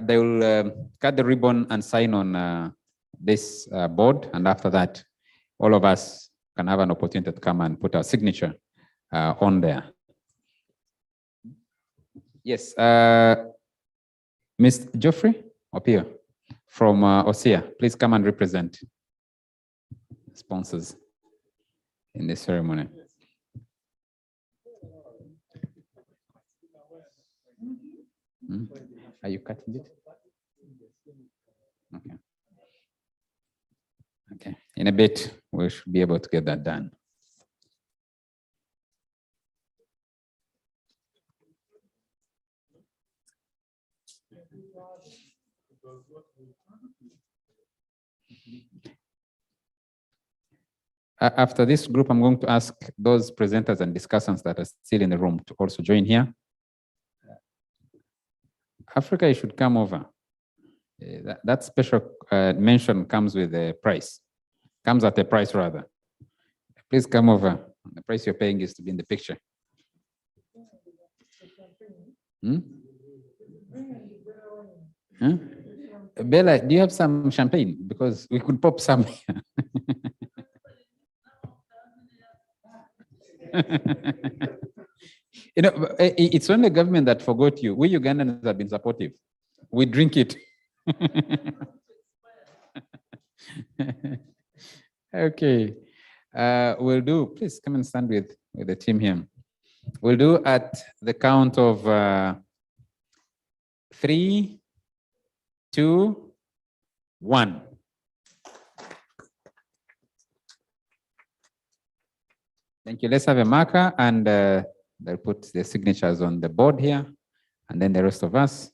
they will cut the ribbon and sign on this board, and after that, all of us can have an opportunity to come and put our signature on there. Yes, Ms. Geoffrey Opio from OSEA, please come and represent sponsors in this ceremony. Are you cutting it? Okay. Okay, in a bit, we should be able to get that done. After this group, I'm going to ask those presenters and discussants that are still in the room to also join here. Africa, you should come over. That special mention comes with a price, comes at a price rather. Please come over. The price you're paying is to be in the picture. Huh? Bella, do you have some champagne? Because we could pop some here. You know, it's only the government that forgot you. We Ugandans have been supportive. We drink it. Okay. We'll do, please come and stand with the team here. We'll do at the count of 3, 2, 1. Thank you. Let's have a marker, and they'll put their signatures on the board here, and then the rest of us.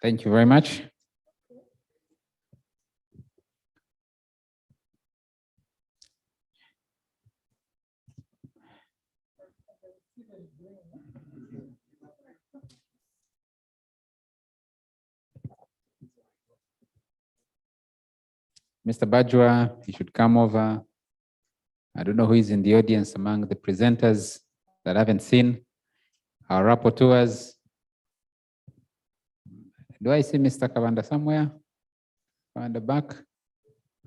Thank you very much. Mr. Bajwa, you should come over. I don't know who is in the audience among the presenters that I haven't seen. Our rapporteurs. Do I see Mr. Kavanda somewhere? On the back?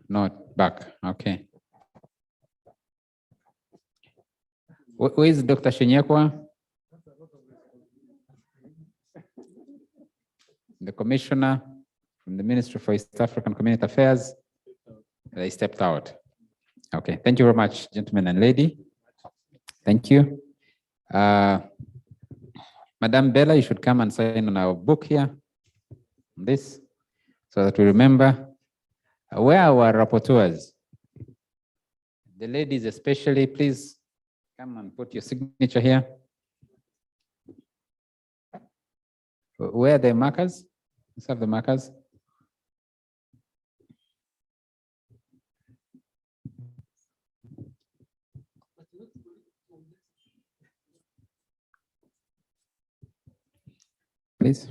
Not back, okay. Where is Dr. Shinyakwa? The commissioner from the Ministry for East African Community Affairs. They stepped out. Okay, thank you very much, gentlemen and lady. Thank you. Madam Bella, you should come and sign on our book here, this, so that we remember. Where are our rapporteurs? The ladies especially, please come and put your signature here. Where are the markers? Let's have the markers. Please.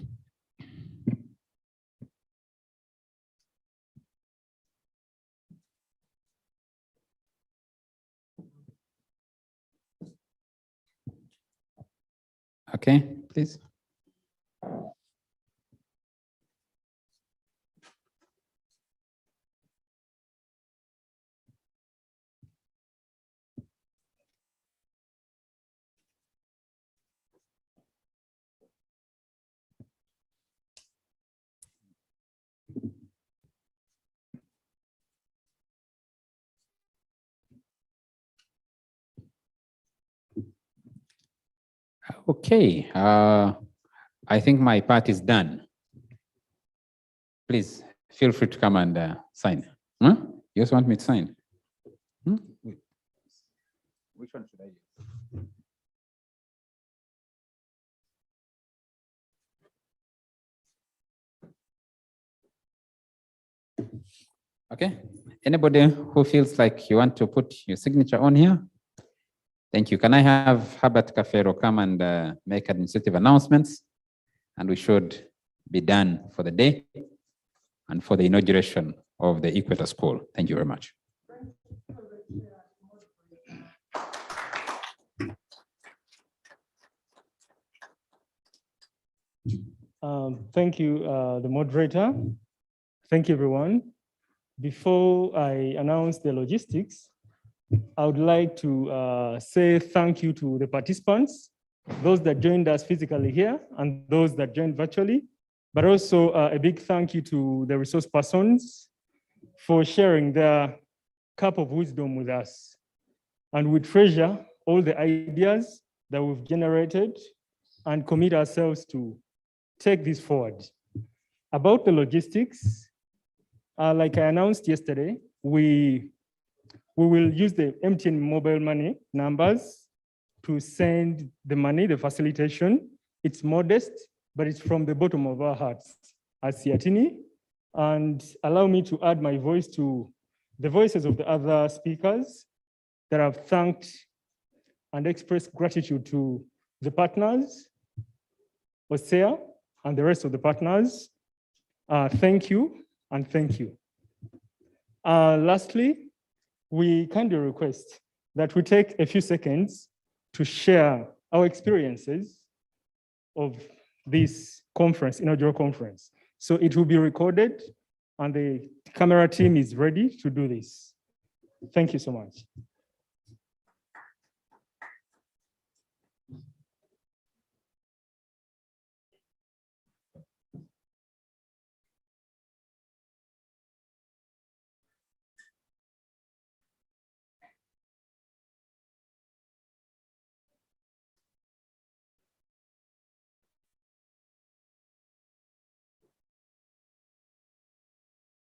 Okay, please. Okay, I think my part is done. Please feel free to come and sign. Huh? You also want me to sign? Hmm? Which one should I use? Okay, anybody who feels like you want to put your signature on here? Thank you. Can I have Herbert Cafero come and make administrative announcements? And we should be done for the day and for the inauguration of the Equator School. Thank you very much. Thank you, the moderator. Thank you, everyone. Before I announce the logistics, I would like to say thank you to the participants, those that joined us physically here and those that joined virtually, but also a big thank you to the resource persons for sharing their cup of wisdom with us. And we treasure all the ideas that we've generated and commit ourselves to take this forward. About the logistics, like I announced yesterday, we will use the MTN mobile money numbers to send the money, the facilitation. It's modest, but it's from the bottom of our hearts as Siatini. And allow me to add my voice to the voices of the other speakers that have thanked and expressed gratitude to the partners, OSEA, and the rest of the partners. Thank you and thank you. Lastly, we kindly request that we take a few seconds to share our experiences of this conference, inaugural conference. So it will be recorded and the camera team is ready to do this. Thank you so much.